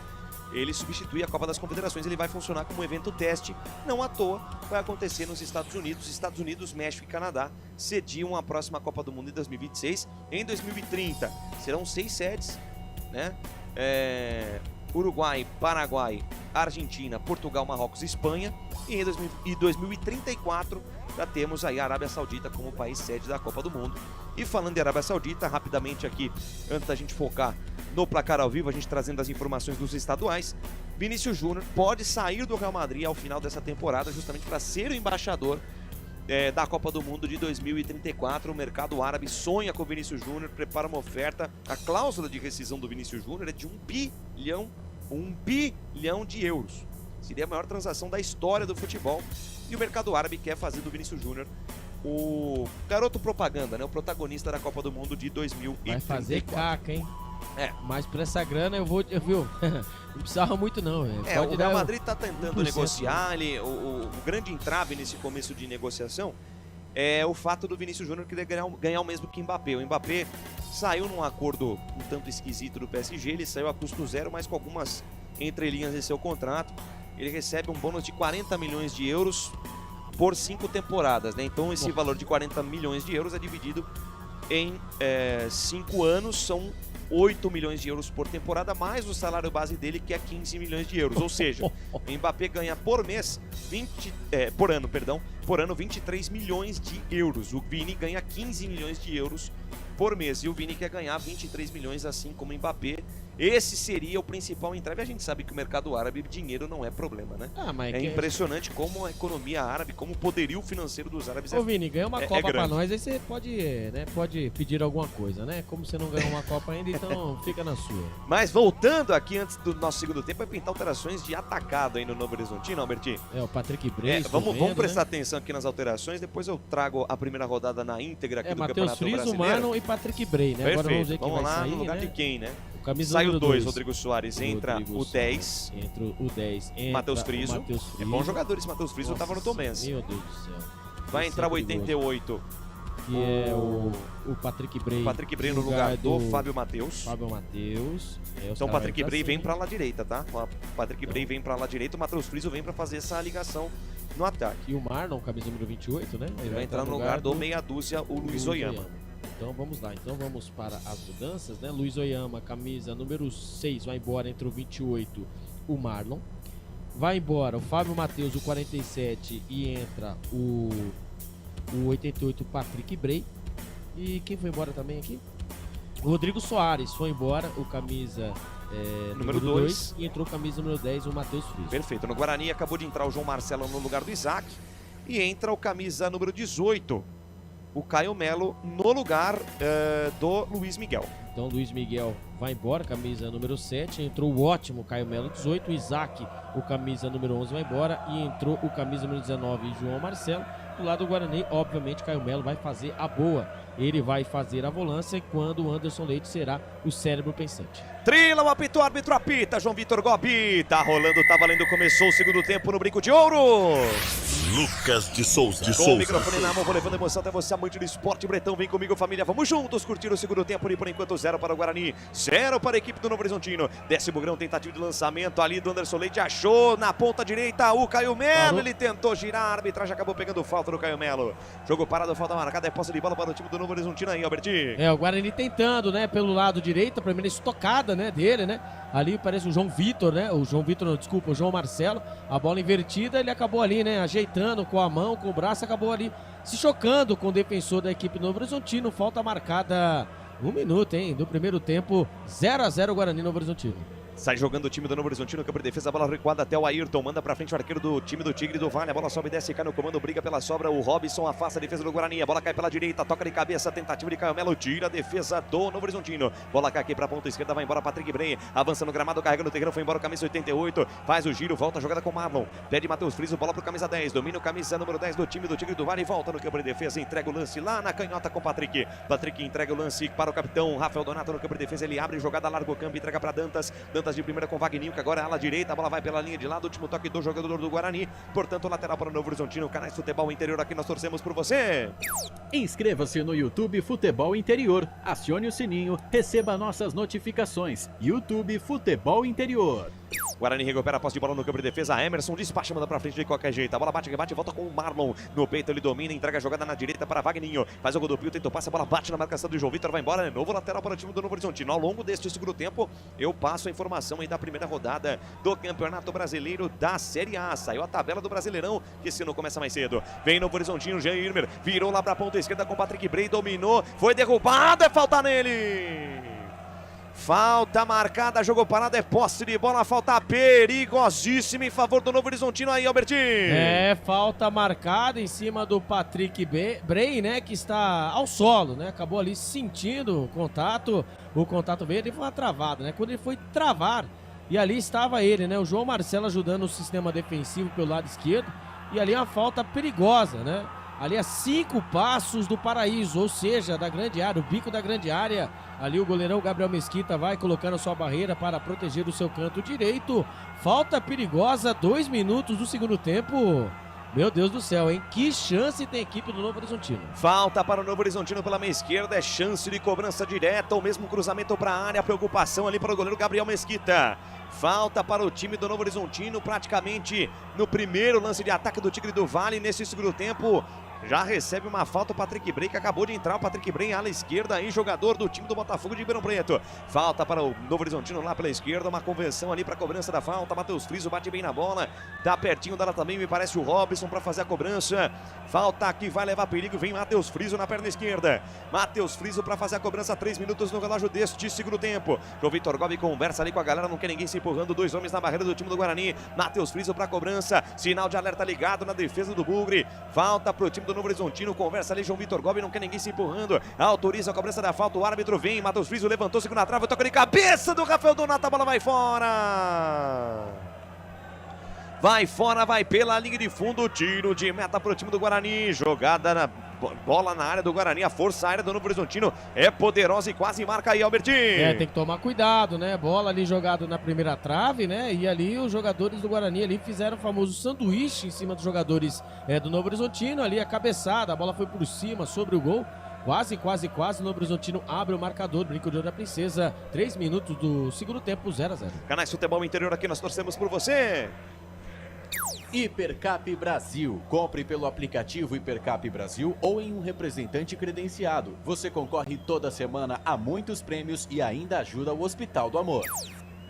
ele substitui a Copa das Confederações, ele vai funcionar como um evento teste, não à toa, vai acontecer nos Estados Unidos, México e Canadá sediam a próxima Copa do Mundo em 2026. Em 2030 serão 6 sedes, né? Uruguai, Paraguai, Argentina, Portugal, Marrocos e Espanha. E em 2034 já temos aí a Arábia Saudita como país sede da Copa do Mundo. E falando de Arábia Saudita, rapidamente aqui, antes da gente focar no placar ao vivo, a gente trazendo as informações dos estaduais, Vinícius Júnior pode sair do Real Madrid ao final dessa temporada, justamente para ser o embaixador da Copa do Mundo de 2034. O mercado árabe sonha com o Vinícius Júnior, prepara uma oferta. A cláusula de rescisão do Vinícius Júnior é de 1 bilhão de euros. Seria a maior transação da história do futebol. E o mercado árabe quer fazer do Vinícius Júnior o garoto propaganda, né? O protagonista da Copa do Mundo de 2034. Vai fazer caca, hein? Mas por essa grana viu? Não precisava muito não. O Real Madrid está tentando negociar. O grande entrave nesse começo de negociação é o fato do Vinícius Júnior querer ganhar o mesmo que o Mbappé. O Mbappé saiu num acordo um tanto esquisito do PSG, ele saiu a custo zero, mas com algumas entrelinhas em seu contrato. Ele recebe um bônus de 40 milhões de euros por 5 temporadas, né? Então esse valor de 40 milhões de euros é dividido em 5 anos, são 8 milhões de euros por temporada, mais o salário base dele, que é 15 milhões de euros. Ou seja, o Mbappé ganha por ano 23 milhões de euros. O Vini ganha 15 milhões de euros por mês. E o Vini quer ganhar 23 milhões, assim como o Mbappé. Esse seria o principal entrave. A gente sabe que o mercado árabe, dinheiro não é problema, né? Impressionante como a economia árabe, como o poderio financeiro dos árabes Ô, Vini, ganha uma Copa pra nós, aí você pode pedir alguma coisa, né? Como você não ganhou uma Copa ainda, então fica na sua. Mas voltando aqui antes do nosso segundo tempo, vai pintar alterações de atacado aí no Novo Horizontino, Albertinho. O Patrick Bray. Vamos prestar atenção aqui nas alterações, depois eu trago a primeira rodada na íntegra aqui do Campeonato Brasileiro. Matheus Friso, Marlon e Patrick Bray, né? Perfeito. Agora vamos ver quem vamos vai lá sair, no lugar né? de quem, né? Sai o 2, Rodrigo Soares, entra Rodrigo o 10. Entra o 10. Matheus Friso. É bom jogador esse Matheus Friso, tava no Tomense. Meu Deus do céu. Vai entrar o 88. Que é o Patrick Bray. Patrick Bray no lugar do Fábio Matheus. Então o Patrick Bray vem pra lá direita, tá? O Patrick Bray vem pra lá direita, o Matheus Friso vem pra fazer essa ligação no ataque. E o Marlon, camisa número 28, né? Ele vai entrar no lugar do meia dúzia, o Luiz Oyama. Então vamos lá, vamos para as mudanças, né? Luiz Oyama, camisa número 6, vai embora, entra o 28, o Marlon. Vai embora o Fábio Matheus, o 47, e entra o 88, Patrick Bray. E quem foi embora também aqui? O Rodrigo Soares foi embora, o camisa número 2, e entrou camisa número 10, o Matheus Friso. Perfeito, no Guarani acabou de entrar o João Marcelo no lugar do Isaac, e entra o camisa número 18, o Caio Melo, no lugar do Luiz Miguel. Então Luiz Miguel vai embora, camisa número 7, entrou o ótimo Caio Melo, 18, o Isaac, o camisa número 11 vai embora, e entrou o camisa número 19, João Marcelo. Do lado do Guarani, obviamente, Caio Melo vai fazer a boa. Ele vai fazer a volância, quando o Anderson Leite será o cérebro pensante. Trila, o apito, árbitro apita, João Vitor Gobi. Tá rolando, tá valendo, começou o segundo tempo no Brinco de Ouro. Lucas de Souza. Com o microfone na mão, vou levando emoção até você, amante do esporte bretão. Vem comigo, família, vamos juntos curtir o segundo tempo. E por enquanto 0 para o Guarani, 0 para a equipe do Novo Horizontino. 10º grão, tentativa de lançamento ali do Anderson Leite, achou na ponta direita o Caio Melo, ele tentou girar, a arbitragem acabou pegando falta do Caio Melo. Jogo parado, falta marcada, é posse de bola para o time do Novo Horizontino aí, Albertinho. O Guarani tentando, né, pelo lado direito, a primeira estocada, né, dele, né, ali parece o João Vitor, né, o João Marcelo, a bola invertida, ele acabou ali, né, ajeitando com a mão, com o braço, acabou ali se chocando com o defensor da equipe Novo Horizontino, falta marcada 1 minuto, hein, do primeiro tempo, 0-0 Guarani Novo Horizontino. Sai jogando o time do Novo Horizontino, campo de defesa, bola recuada até o Ayrton, manda pra frente o arqueiro do time do Tigre do Vale, a bola sobe e desce, cai no comando, briga pela sobra, o Robson afasta a defesa do Guarani, a bola cai pela direita, toca de cabeça, tentativa de Caio Melo, tira a defesa do Novo Horizontino, bola cai aqui pra ponta esquerda, vai embora Patrick Bray, avança no gramado, carregando o terreno, foi embora o camisa 88, faz o giro, volta a jogada com Marlon, pede Matheus Friso, bola pro camisa 10, domina o camisa número 10 do time do Tigre do Vale, volta no campo de defesa, entrega o lance lá na canhota com Patrick entrega o lance para o capitão Rafael Donato no campo de defesa, ele abre jogada, larga o campo, entrega pra Dantas de primeira com Wagner, que agora é ala direita, a bola vai pela linha de lado, último toque do jogador do Guarani, portanto lateral para o Novo Horizontino, canais Futebol Interior, aqui nós torcemos por você. Inscreva-se no YouTube Futebol Interior, acione o sininho, receba nossas notificações. YouTube Futebol Interior. Guarani recupera a posse de bola no campo de defesa, Emerson despacha, manda pra frente de qualquer jeito, a bola bate, rebate, volta com o Marlon, no peito ele domina, entrega a jogada na direita para Wagninho, faz o gol do Pio, tenta o passe, a bola bate na marcação do João Vitor, vai embora, novo lateral para o time do Novo Horizontino. Ao longo deste segundo tempo, eu passo a informação aí da primeira rodada do Campeonato Brasileiro da Série A, saiu a tabela do Brasileirão, que esse ano começa mais cedo, vem Novo Horizontino, Jean Irmer, virou lá pra ponta esquerda com Patrick Bray, dominou, foi derrubado, é falta nele! Falta marcada, jogo parado, é posse de bola, falta perigosíssima em favor do Novo Horizontino aí, Albertinho. Falta marcada em cima do Patrick Bray, né, que está ao solo, né, acabou ali sentindo o contato veio, ele foi uma travada, né, quando ele foi travar, e ali estava ele, né, o João Marcelo ajudando o sistema defensivo pelo lado esquerdo, e ali uma falta perigosa, né, ali a 5 passos do paraíso, ou seja, da grande área, o bico da grande área. Ali o goleirão Gabriel Mesquita vai colocando a sua barreira para proteger o seu canto direito. Falta perigosa, 2 minutos do segundo tempo. Meu Deus do céu, hein? Que chance tem a equipe do Novo Horizontino. Falta para o Novo Horizontino pela meia esquerda, é chance de cobrança direta, ou mesmo cruzamento para a área, preocupação ali para o goleiro Gabriel Mesquita. Falta para o time do Novo Horizontino, praticamente no primeiro lance de ataque do Tigre do Vale, nesse segundo tempo. Já recebe uma falta o Patrick Bray, que acabou de entrar. O Patrick Bray, ala esquerda, aí, jogador do time do Botafogo de Ribeirão Preto. Falta para o Novo Horizontino lá pela esquerda, uma conversão ali para a cobrança da falta. Matheus Friso bate bem na bola, tá pertinho dela também, me parece o Robson para fazer a cobrança. Falta que vai levar perigo, vem Matheus Friso na perna esquerda. Matheus Friso para fazer a cobrança, 3 minutos no relógio deste segundo tempo. O Vitor Gobi conversa ali com a galera, não quer ninguém se empurrando, 2 homens na barreira do time do Guarani. Matheus Friso para a cobrança, sinal de alerta ligado na defesa do Bugre. Falta para o time do Novo Horizontino, conversa ali João Vitor Gobi, não quer ninguém se empurrando, autoriza a cobrança da falta, o árbitro vem, Matheus Friso levantou, segunda trave, toca de cabeça do Rafael Donato, a bola vai fora! Vai fora, vai pela linha de fundo, tiro de meta para o time do Guarani, jogada na bola na área do Guarani, a força aérea do Novo Horizontino é poderosa e quase marca aí, Albertinho. Tem que tomar cuidado, né? Bola ali jogada na primeira trave, né? E ali os jogadores do Guarani ali fizeram o famoso sanduíche em cima dos jogadores do Novo Horizontino, ali a cabeçada, a bola foi por cima, sobre o gol. Quase, o Novo Horizontino abre o marcador, Brinco de Ouro da Princesa, 3 minutos do segundo tempo, 0-0. Canais Futebol Interior, aqui nós torcemos por você. Hipercap Brasil. Compre pelo aplicativo Hipercap Brasil ou em um representante credenciado. Você concorre toda semana a muitos prêmios e ainda ajuda o Hospital do Amor.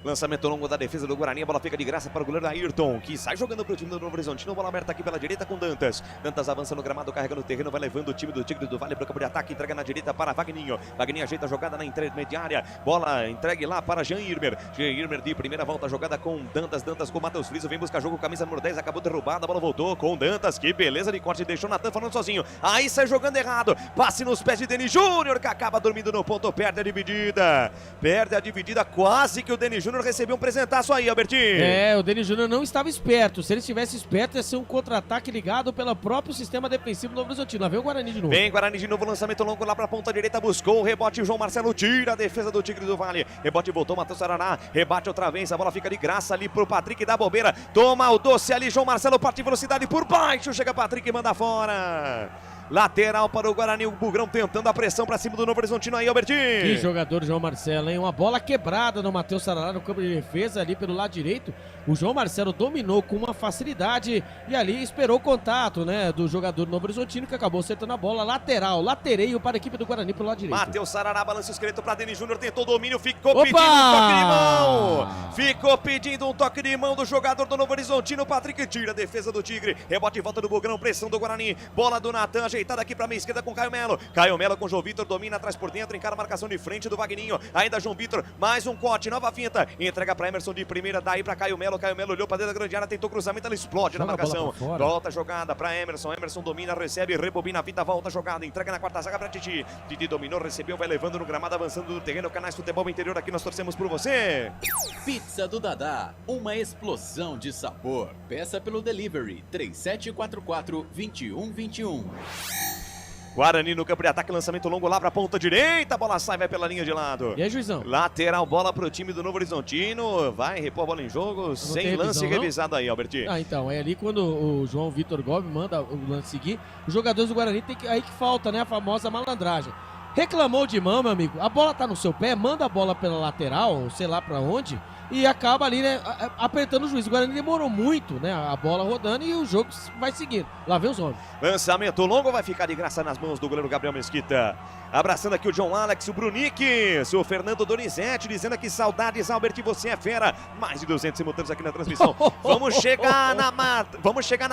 Lançamento longo da defesa do Guarani, a bola fica de graça para o goleiro Ayrton, que sai jogando para o time do Novo Horizontino, bola aberta aqui pela direita com Dantas. Dantas avança no gramado, carregando o terreno, vai levando o time do Tigre do Vale para o campo de ataque, entrega na direita para Wagninho. Wagninho ajeita a jogada na intermediária, bola entregue lá para Jean Irmer. Jean Irmer de primeira volta, jogada com Dantas, Dantas com Matheus Friso, vem buscar jogo, camisa número 10, acabou derrubada, a bola voltou com Dantas, que beleza de corte, deixou Natan falando sozinho. Aí sai jogando errado, passe nos pés de Denis Júnior, que acaba dormindo no ponto, perde a dividida, quase que o Denis Júnior recebeu um presente. Tá só aí, Albertinho. O Denis Júnior não estava esperto. Se ele estivesse esperto, ia ser um contra-ataque ligado pelo próprio sistema defensivo do Novo Horizontino. Lá vem o Guarani de novo. Vem Guarani de novo, lançamento longo lá pra ponta direita, buscou o rebote, o João Marcelo tira a defesa do Tigre do Vale. Rebote voltou, Matheus Saraná, rebate outra vez, a bola fica de graça ali pro Patrick da bobeira. Toma o doce ali, João Marcelo parte em velocidade por baixo, chega Patrick e manda fora. Lateral para o Guarani, o Bugrão tentando a pressão para cima do Novo Horizontino aí, Albertinho. Que jogador, João Marcelo, hein? Uma bola quebrada no Matheus Sarará no campo de defesa ali pelo lado direito. O João Marcelo dominou com uma facilidade e ali esperou o contato, né, do jogador Novo Horizontino, que acabou acertando a bola. Latereio para a equipe do Guarani pelo lado direito. Matheus Sarará, balança o esqueleto para Denis Júnior, tentou o domínio, ficou pedindo um toque de mão. Ficou pedindo um toque de mão do jogador do Novo Horizontino. Patrick tira a defesa do Tigre. Rebote em volta do Bugrão, pressão do Guarani. Bola do Natan, ajeitada aqui para a meia esquerda com Caio Melo. Caio Melo com João Vitor, domina atrás por dentro, encara a marcação de frente do Vagninho. Ainda João Vitor, mais um corte, nova finta. Entrega para Emerson de primeira, daí para Caio Melo. Caio Melo olhou para dentro da grande área, tentou cruzamento, ela explode na marcação. Volta a jogada para Emerson. Emerson domina, recebe, rebobina a fita, volta a jogada. Entrega na quarta zaga para Titi. Titi dominou, recebeu, vai levando no gramado, avançando do terreno. Canais Futebol Interior, aqui nós torcemos por você. Pizza do Dadá, uma explosão de sabor. Peça pelo delivery 3744-2121. Guarani no campo de ataque, lançamento longo lá para a ponta direita, a bola sai, vai pela linha de lado. E aí, juizão? Lateral, bola para o time do Novo Horizontino, vai repor a bola em jogo, sem lance revisado aí, Albertinho. Então, é ali quando o João Vitor Gomes manda o lance seguir, os jogadores do Guarani tem que, aí que falta, né, a famosa malandragem. Reclamou de mão, meu amigo, a bola tá no seu pé, manda a bola pela lateral, sei lá pra onde, e acaba ali, né, apertando o juiz. O Guarani demorou muito, né, a bola rodando e o jogo vai seguindo. Lá vem os homens. Lançamento longo vai ficar de graça nas mãos do goleiro Gabriel Mesquita. Abraçando aqui o John Alex, o Brunique, o Fernando Donizete, dizendo aqui saudades, Albert, você é fera. Mais de 200 simultâneos aqui na transmissão. Vamos chegar na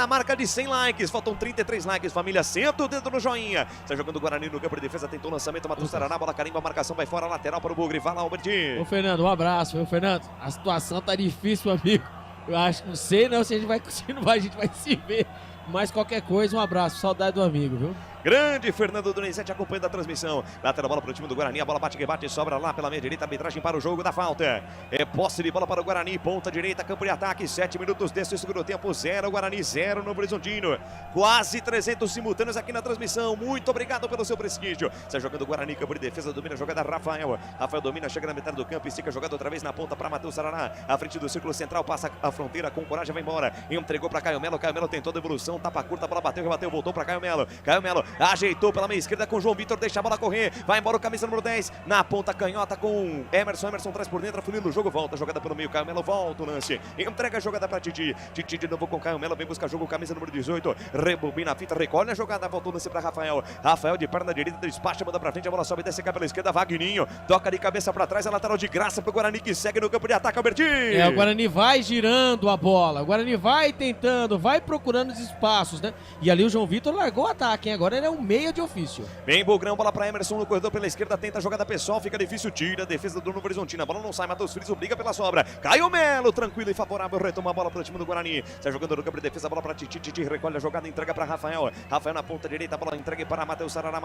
marca de 100 likes. Faltam 33 likes, família. Senta o dedo no joinha. Está jogando o Guarani no campo de defesa, tentou o lançamento, Matheus Sarará, bola carimba, a marcação vai fora, lateral para o Bugre. Fala, Albert. Ô, Fernando, um abraço, meu Fernando. A situação tá difícil, meu amigo. Eu acho que não sei não se a gente vai conseguir, a gente vai se ver. Mas qualquer coisa, um abraço, saudade do amigo, viu? Grande Fernando Donizete acompanhando a transmissão. Lateral bola para o time do Guarani. A bola bate que bate, sobra lá pela meia direita. Arbitragem para o jogo da falta. É posse de bola para o Guarani. Ponta direita, campo de ataque. 7 minutos desse segundo tempo. 0 Guarani, 0 Novo Horizontino. Quase 300 simultâneos aqui na transmissão. Muito obrigado pelo seu prestígio. Está jogando o Guarani, campo de defesa. Domina a jogada Rafael. Rafael domina, chega na metade do campo. Estica a jogada outra vez na ponta para Matheus Sarará. À frente do círculo central, passa a fronteira com coragem, vai embora. Entregou para Caio Melo. Caio Melo tentou a devolução. Tapa curta, a bola bateu, rebateu, voltou para Caio Melo. Caio Melo ajeitou pela meia esquerda com João Vitor, deixa a bola correr, vai embora o camisa número 10, na ponta canhota com Emerson traz por dentro, afunindo o jogo, volta a jogada pelo meio, Caio Melo volta o lance, entrega a jogada para Titi, Titi de novo com Caio Melo, vem buscar jogo, camisa número 18, rebobina a fita, recolhe a jogada, voltou o lance para Rafael, Rafael de perna direita, despacha, manda pra frente, a bola sobe, desce cá pela esquerda, Vagninho, toca de cabeça para trás, a lateral de graça pro Guarani que segue no campo de ataque, Albertinho. O Guarani vai girando a bola, o Guarani vai tentando, vai procurando os espaços, né, e ali o João Vitor largou o ataque, hein? Agora ele é um meia de ofício. Vem Bugrão, bola para Emerson no corredor pela esquerda, tenta a jogada pessoal, fica difícil, tira a defesa do Novo Horizontino, a bola não sai, Matheus Friso briga pela sobra, Caio Melo, tranquilo e favorável, retoma a bola para o time do Guarani, está jogando no campo de defesa, a bola para Titi, Titi recolhe a jogada, entrega para Rafael, Rafael na ponta direita, a bola entregue para Matheus Sarará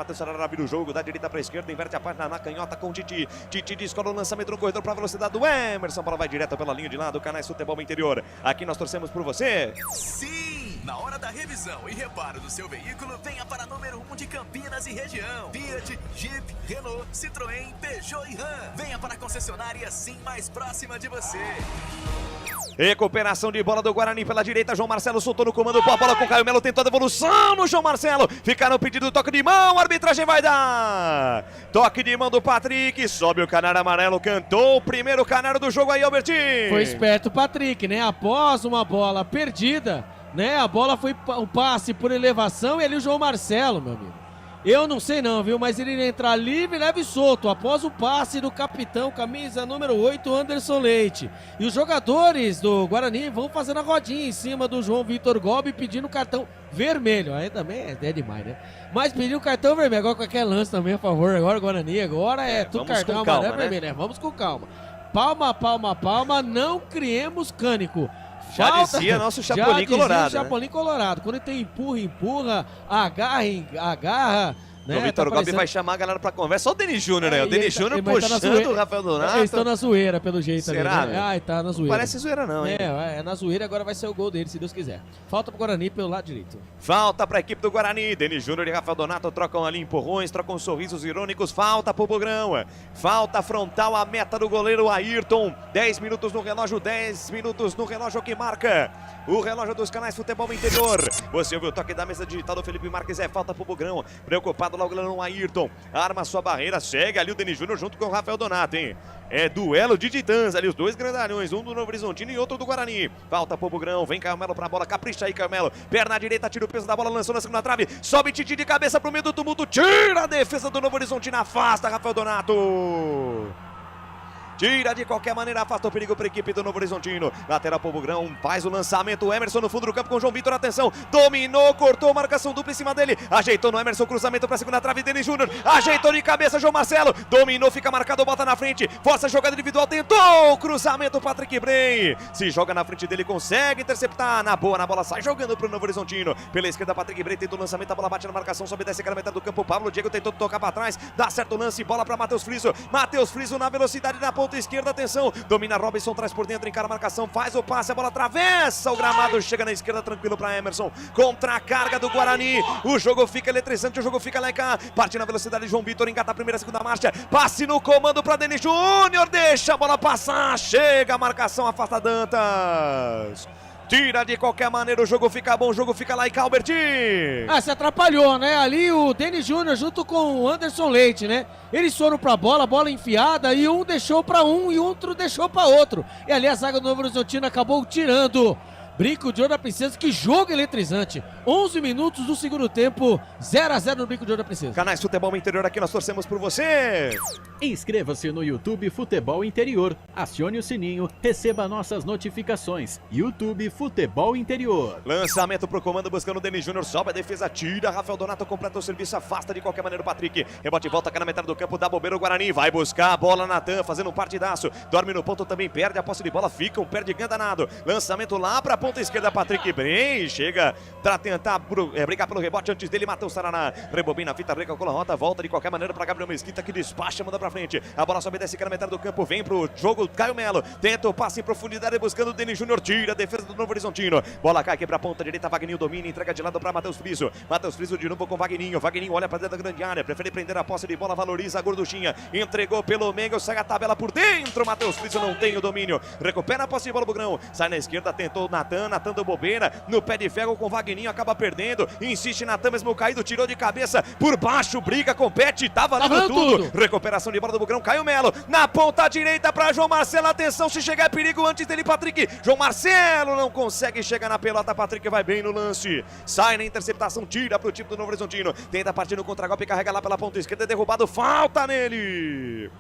vira o jogo, da direita para a esquerda, inverte a página na canhota com Titi, Titi descola o lançamento no corredor para a velocidade do Emerson, a bola vai direto pela linha de lado, Canais Futebol Interior, aqui nós torcemos por você. Sim! Na hora da revisão e reparo do seu veículo, venha para número 1 de Campinas e região. Fiat, Jeep, Renault, Citroën, Peugeot e Ram. Venha para a concessionária Sim mais próxima de você. Recuperação de bola do Guarani pela direita, João Marcelo soltou no comando, a bola com Caio Melo, tentou a devolução no João Marcelo, ficaram pedindo toque de mão, a arbitragem vai dar. Toque de mão do Patrick, sobe o canário amarelo, cantou o primeiro canário do jogo aí, Albertinho. Foi esperto o Patrick, né, após uma bola perdida, né, a bola foi o passe por elevação e ali o João Marcelo, meu amigo. Eu não sei não, viu, mas ele ia entrar livre, leve e solto, após o passe do capitão, camisa número 8, Anderson Leite. E os jogadores do Guarani vão fazendo a rodinha em cima do João Vitor Gobi, pedindo cartão vermelho. Aí também é demais, né? Mas pediu cartão vermelho, agora qualquer lance também a favor, agora Guarani, agora é tudo cartão amarelo, vermelho, né? Vamos com calma. Palma, palma, palma, não criemos cânico. Já dizia nosso Chapolin Colorado. Chapolin Colorado. Quando tem empurra, empurra, agarra, agarra. Né? O Vitor Gobi vai chamar a galera pra conversa. Só o Denis Júnior, né? O Denis Júnior puxando o Rafael Donato. Eles estão na zoeira, pelo jeito. Será, ali, né? Ai, tá na zoeira. Não parece zoeira não, hein? É na zoeira, agora vai ser o gol dele, se Deus quiser. Falta pro Guarani pelo lado direito. Falta pra equipe do Guarani. Denis Júnior e Rafael Donato trocam ali empurrões, trocam sorrisos irônicos. Falta pro Bugrão. Falta frontal a meta do goleiro Ayrton. 10 minutos no relógio, 10 minutos no relógio que marca o relógio dos canais Futebol Interior. Você ouviu o toque da mesa digital do Felipe Marques, falta pro Bugrão. Preocupado lá o goleiro Ayrton. Arma sua barreira, segue ali o Denis Júnior junto com o Rafael Donato, hein? É duelo de titãs ali, os dois grandalhões, um do Novo Horizontino e outro do Guarani. Falta pro Bugrão, vem Caio Melo pra bola, capricha aí Caio Melo. Perna direita, tira o peso da bola, lançou na segunda trave, sobe Titi de cabeça pro meio do tumulto, tira a defesa do Novo Horizontino, afasta Rafael Donato. Tira de qualquer maneira, afasta o perigo para a equipe do Novo Horizontino. Lateral pro Bugrão, faz o lançamento. O Emerson no fundo do campo com o João Vitor, atenção. Dominou, cortou, marcação dupla em cima dele. Ajeitou no Emerson, cruzamento para a segunda trave. Denis Júnior, ajeitou de cabeça, João Marcelo. Dominou, fica marcado, bota na frente. Força a jogada individual, tentou. Cruzamento, Patrick Bray. Se joga na frente dele, consegue interceptar. Na boa, na bola, sai jogando pro Novo Horizontino. Pela esquerda, Patrick Bray tentou o lançamento, a bola bate na marcação, sobe e desce aquela metade do campo. Pablo Diego tentou tocar para trás. Dá certo o lance, bola para Matheus Friso. Matheus Friso na velocidade na ponta esquerda, atenção. Domina Robinson, traz por dentro, encara a marcação, faz o passe, a bola atravessa o gramado, chega na esquerda, tranquilo para Emerson, contra a carga do Guarani, o jogo fica eletrizante, o jogo fica lá e cá, parte na velocidade, João Vitor engata a primeira, segunda marcha, passe no comando para Denis Júnior, deixa a bola passar, chega a marcação, afasta Dantas. Tira de qualquer maneira, o jogo fica bom, o jogo fica lá e cá, Albertinho. Se atrapalhou, né? Ali o Denis Júnior junto com o Anderson Leite, né? Eles foram pra bola enfiada e um deixou pra um e outro deixou pra outro. E ali a zaga do Novo Horizontino acabou tirando. Brinco de Ouro da Princesa, que jogo eletrizante. 11 minutos do segundo tempo, 0-0 no Brinco de Ouro da Princesa. Canais Futebol Interior, aqui nós torcemos por você. Inscreva-se no YouTube Futebol Interior. Acione o sininho, receba nossas notificações. YouTube Futebol Interior. Lançamento pro comando, buscando o Denis Júnior, sobe a defesa, tira. Rafael Donato completa o serviço, afasta de qualquer maneira o Patrick. Rebote, volta cá na metade do campo, dá bobeira o Guarani. Vai buscar a bola, Natan, fazendo um partidaço. Dorme no ponto também, perde a posse de bola, fica um perde ganho danado. Lançamento lá pra ponta esquerda, Patrick Bray, chega pra tentar brigar pelo rebote, antes dele Matheus Saraná, rebobina a fita, recalcula a rota, volta de qualquer maneira pra Gabriel Mesquita, que despacha, manda pra frente, a bola sobe, desce, na metade do campo, vem pro jogo, Caio Melo, tenta o passe em profundidade, buscando o Denis Júnior, tira a defesa do Novo Horizontino, bola cai aqui pra ponta direita, Wagninho domina, entrega de lado pra Matheus Friso de novo com Wagninho olha pra dentro da grande área, prefere prender a posse de bola, valoriza a gorduchinha, entregou pelo meio, sai a tabela por dentro, Matheus Friso não tem o domínio, recupera a posse de bola, Bugrão, sai na esquerda, tentou Natan deu bobeira, no pé de ferro com Wagninho, acaba perdendo, insiste Natan, mesmo caído, tirou de cabeça, por baixo, briga, compete, tá valendo tudo. Recuperação de bola do Bugrão, Caio Melo, na ponta direita para João Marcelo, atenção, se chegar é perigo, antes dele Patrick, João Marcelo não consegue chegar na pelota, Patrick vai bem no lance, sai na interceptação, tira pro time do Novo Horizontino, tenta partir no contra-golpe, carrega lá pela ponta esquerda, é derrubado, falta nele,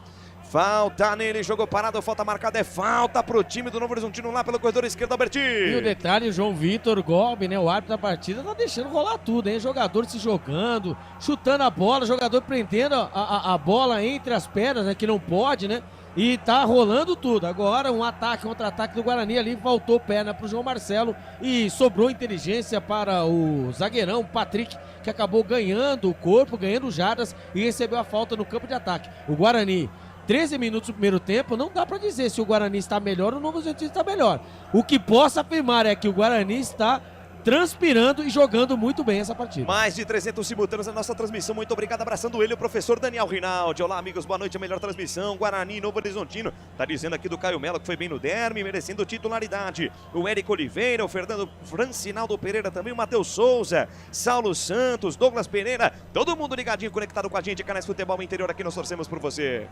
jogo parado, falta marcada, é falta pro time do Novo Horizontino lá pelo corredor esquerdo, Albertinho. E o detalhe, o João Vitor Gobi, né, o árbitro da partida, tá deixando rolar tudo, hein, jogador se jogando, chutando a bola, jogador prendendo a bola entre as pernas, né, que não pode, né, e tá rolando tudo. Agora um ataque, um contra-ataque do Guarani ali, faltou perna pro João Marcelo e sobrou inteligência para o zagueirão Patrick, que acabou ganhando o corpo, ganhando jardas e recebeu a falta no campo de ataque. O Guarani 13 minutos no primeiro tempo, não dá para dizer se o Guarani está melhor ou o Novo Horizontino está melhor. O que posso afirmar é que o Guarani está transpirando e jogando muito bem essa partida. Mais de 300 simultâneos na nossa transmissão, muito obrigado, abraçando ele, o professor Daniel Rinaldi. Olá amigos, boa noite, a melhor transmissão, Guarani, Novo Horizontino, tá dizendo aqui do Caio Melo que foi bem no derby, merecendo titularidade, o Érico Oliveira, o Fernando Francinaldo Pereira também, o Matheus Souza, Saulo Santos, Douglas Pereira, todo mundo ligadinho, conectado com a gente, Canais Futebol Interior, aqui nós torcemos por você.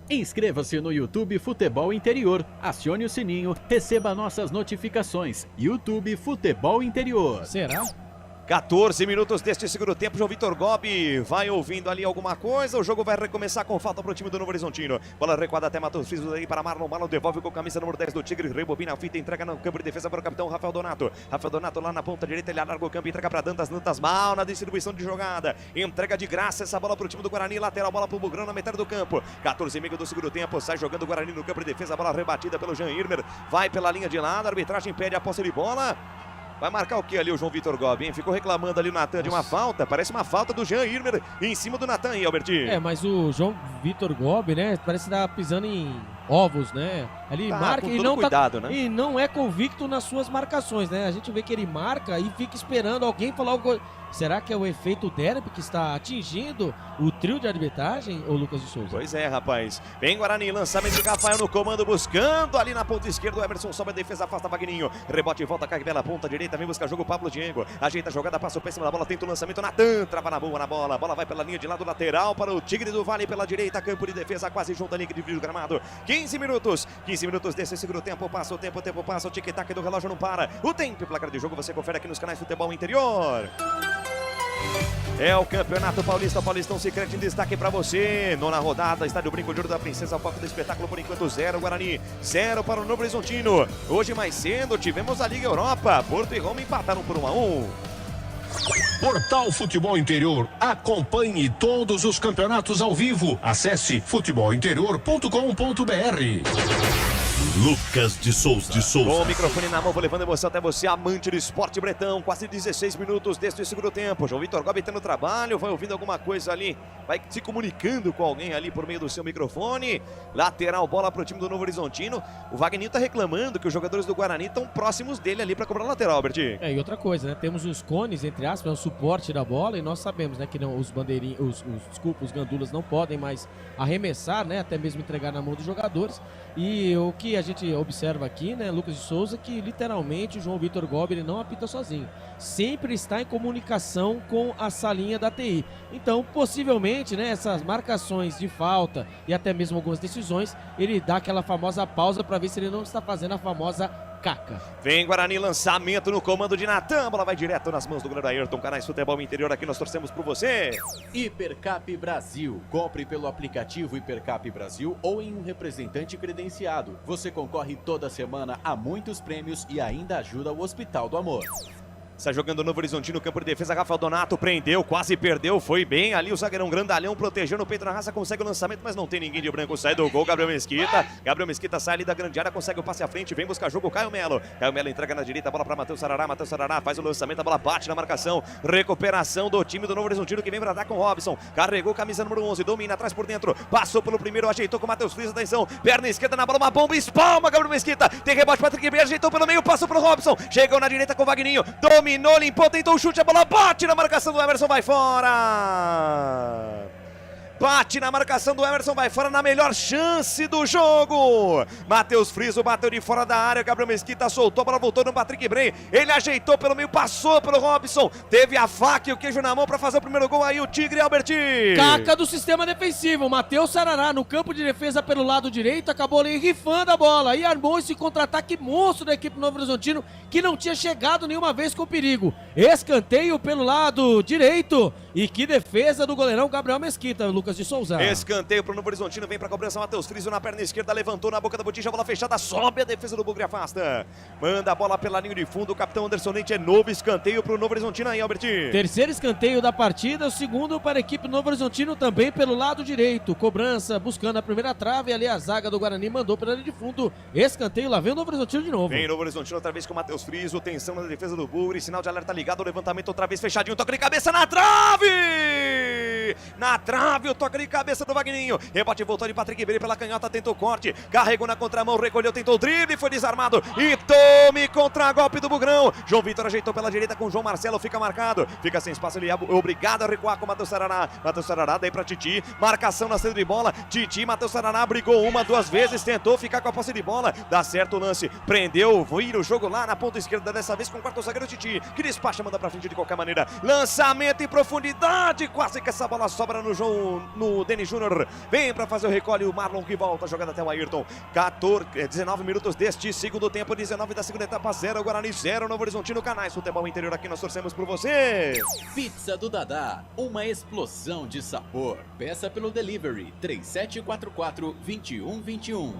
Inscreva-se no YouTube Futebol Interior, acione o sininho, receba nossas notificações. YouTube Futebol Interior. Será? 14 minutos deste segundo tempo, João Vitor Gobi vai ouvindo ali alguma coisa, o jogo vai recomeçar com falta para o time do Novo Horizontino, bola recuada até Matheus Friso aí para Marlon devolve com a camisa número 10 do Tigre, rebobina a fita, entrega no campo de defesa para o capitão Rafael Donato lá na ponta direita, ele alarga o campo, entrega para Dantas mal na distribuição de jogada, entrega de graça essa bola para o time do Guarani, lateral, bola para o Bugrão na metade do campo, 14,5 do segundo tempo, sai jogando o Guarani no campo de defesa, bola rebatida pelo Jean Irmer, vai pela linha de lado, a arbitragem pede a posse de bola. Vai marcar o que ali o João Vitor Gobi, hein? Ficou reclamando ali o Natan de uma falta. Parece uma falta do Jean Irmer em cima do Natan, hein, Albertinho? Mas o João Vitor Gobi, né? Parece que tá pisando em ovos, né? Ele marca e não cuidado, né? E não é convicto nas suas marcações, né? A gente vê que ele marca e fica esperando alguém falar algo. Será que é o efeito derby que está atingindo o trio de arbitragem, ou Lucas de Souza? Pois é, rapaz. Vem Guarani, lançamento de Rafael no comando, buscando ali na ponta esquerda. O Emerson sobe a defesa, afasta Vagninho. Rebote e volta, cai pela ponta direita, vem buscar jogo Pablo Diego. Ajeita a jogada, passa o pé em cima da bola, tenta o lançamento. Natan trava na boa na bola. A bola vai pela linha de lado lateral para o Tigre do Vale pela direita. Campo de defesa quase junto à linha de vídeo gramado. 15 minutos desse segundo tempo. Passa o tempo passa. O tic-tac do relógio não para. O tempo e placar de jogo você confere aqui nos canais Futebol Interior. É o Campeonato Paulista, o Paulistão Sicredi em destaque para você. Nona rodada, Estádio Brinco de Ouro da Princesa, o foco do espetáculo por enquanto 0 Guarani, 0 para o Novo Horizontino. Hoje mais cedo tivemos a Liga Europa, Porto e Roma empataram por 1-1. Portal Futebol Interior, acompanhe todos os campeonatos ao vivo. Acesse futebolinterior.com.br. Lucas de Souza. Com o microfone na mão, vou levando emoção até você, amante do esporte bretão. Quase 16 minutos deste segundo tempo. João Vitor Gobi tendo trabalho, vai ouvindo alguma coisa ali, vai se comunicando com alguém ali por meio do seu microfone. Lateral, bola para o time do Novo Horizontino. O Wagninho tá reclamando que os jogadores do Guarani estão próximos dele ali para cobrar lateral, Albertinho. E outra coisa, né? Temos os cones, entre aspas, o suporte da bola, e nós sabemos, né, que não, os bandeirinhos, os gandulas não podem mais arremessar, né? Até mesmo entregar na mão dos jogadores. E o que a gente observa aqui, né, Lucas de Souza, que literalmente o João Vitor Gobi ele não apita sozinho. Sempre está em comunicação com a salinha da TI. Então, possivelmente, né, essas marcações de falta e até mesmo algumas decisões, ele dá aquela famosa pausa para ver se ele não está fazendo a famosa caca. Vem Guarani, lançamento no comando de Natan. A bola vai direto nas mãos do goleiro Ayrton. Canais Futebol Interior, aqui nós torcemos por você. Hipercap Brasil. Compre pelo aplicativo Hipercap Brasil ou em um representante credenciado. Você concorre toda semana a muitos prêmios e ainda ajuda o Hospital do Amor. Está jogando o Novo Horizontino, campo de defesa, Rafael Donato prendeu, quase perdeu, foi bem ali o zagueirão grandalhão, protegeu no peito na raça, consegue o lançamento, mas não tem ninguém de branco, sai do gol, Gabriel Mesquita sai ali da grande área, consegue o passe à frente, vem buscar jogo, Caio Melo entrega na direita, a bola para Matheus Sarará faz o lançamento, a bola bate na marcação, recuperação do time do Novo Horizontino que vem para dar com o Robson, carregou camisa número 11, domina atrás por dentro, passou pelo primeiro, ajeitou com o Matheus Frias, atenção, perna esquerda na bola, uma bomba, espalma, Gabriel Mesquita, tem rebote, Patrick Bey, ajeitou pelo meio, passou pro Robson, chegou na direita com o Vagninho, dominou, limpou, tentou o chute, a bola bate na marcação do Emerson, vai fora! Bate na marcação do Emerson, vai fora na melhor chance do jogo. Matheus Friso bateu de fora da área, Gabriel Mesquita soltou, a bola voltou no Patrick Bray. Ele ajeitou pelo meio, passou pelo Robson. Teve a faca e o queijo na mão para fazer o primeiro gol aí, o Tigre Alberti. Caca do sistema defensivo, Matheus Sarará no campo de defesa pelo lado direito, acabou ali rifando a bola e armou esse contra-ataque monstro da equipe Novo Horizontino que não tinha chegado nenhuma vez com perigo. Escanteio pelo lado direito e que defesa do goleirão Gabriel Mesquita, Lucas de Souza. Escanteio pro Novo Horizontino, vem pra cobrança Matheus Friso na perna esquerda, levantou na boca da botija, bola fechada, sobe a defesa do Bugre, afasta. Manda a bola pela linha de fundo, o capitão Anderson Leite, é novo escanteio pro Novo Horizontino aí, Alberti. Terceiro escanteio da partida, o segundo para a equipe Novo Horizontino também pelo lado direito. Cobrança buscando a primeira trave, ali a zaga do Guarani mandou pela linha de fundo. Escanteio, lá vem o Novo Horizontino de novo. Vem Novo Horizontino outra vez com o Matheus Friso, tensão na defesa do Bugre, sinal de alerta ligado, o levantamento outra vez fechadinho, toca de cabeça na trave! Na trave, o toque de cabeça do Vagninho. Rebote voltou de Patrick Bray pela canhota, tentou o corte, carregou na contramão, recolheu, tentou o drible, foi desarmado e tome contra-golpe do Bugrão. João Vitor ajeitou pela direita com o João Marcelo, fica marcado, fica sem espaço, ele é obrigado a recuar com o Matheus Sarará. Matheus Sarará daí pra Titi, marcação na saída de bola, Titi, Matheus Sarará brigou uma, duas vezes, tentou ficar com a posse de bola, dá certo o lance, prendeu, vira o jogo lá na ponta esquerda, dessa vez com o quarto zagueiro Titi, que despacha, manda pra frente de qualquer maneira, lançamento em profundidade, quase que essa bola sobra no Denis Júnior, vem pra fazer o recolhe, o Marlon que volta, jogando até o Ayrton, 19 minutos deste segundo tempo, 19 da segunda etapa, 0 Guarani, 0 Novo Horizontino, Canais Futebol Interior, aqui nós torcemos por você. Pizza do Dadá, uma explosão de sabor, peça pelo delivery, 3744-2121.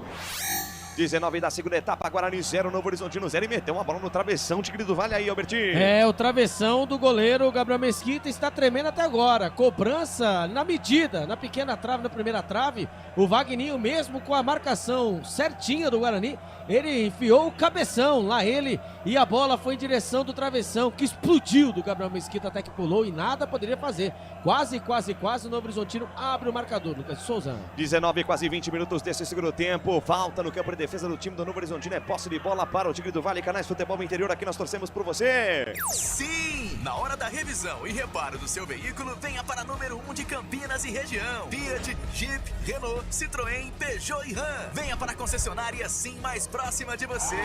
19 da segunda etapa, Guarani 0, Novo Horizontino 0 e meteu uma bola no travessão, Tigre do Vale aí, Albertinho. O travessão do goleiro Gabriel Mesquita está tremendo até agora. Cobrança na medida, na pequena trave, na primeira trave. O Vagninho mesmo com a marcação certinha do Guarani, ele enfiou o cabeção lá ele e a bola foi em direção do travessão, que explodiu do Gabriel Mesquita até que pulou e nada poderia fazer. Quase o Novo Horizontino abre o marcador, Lucas Souza. 19, quase 20 minutos desse segundo tempo. Falta no campo de defesa do time do Novo Horizontino. É posse de bola para o Tigre do Vale. Canais Futebol Interior, aqui nós torcemos por você. Sim! Na hora da revisão e reparo do seu veículo, venha para número 1 de Campinas e região. Fiat, Jeep, Renault, Citroën, Peugeot e Ram. Venha para a concessionária Sim mais próxima de você.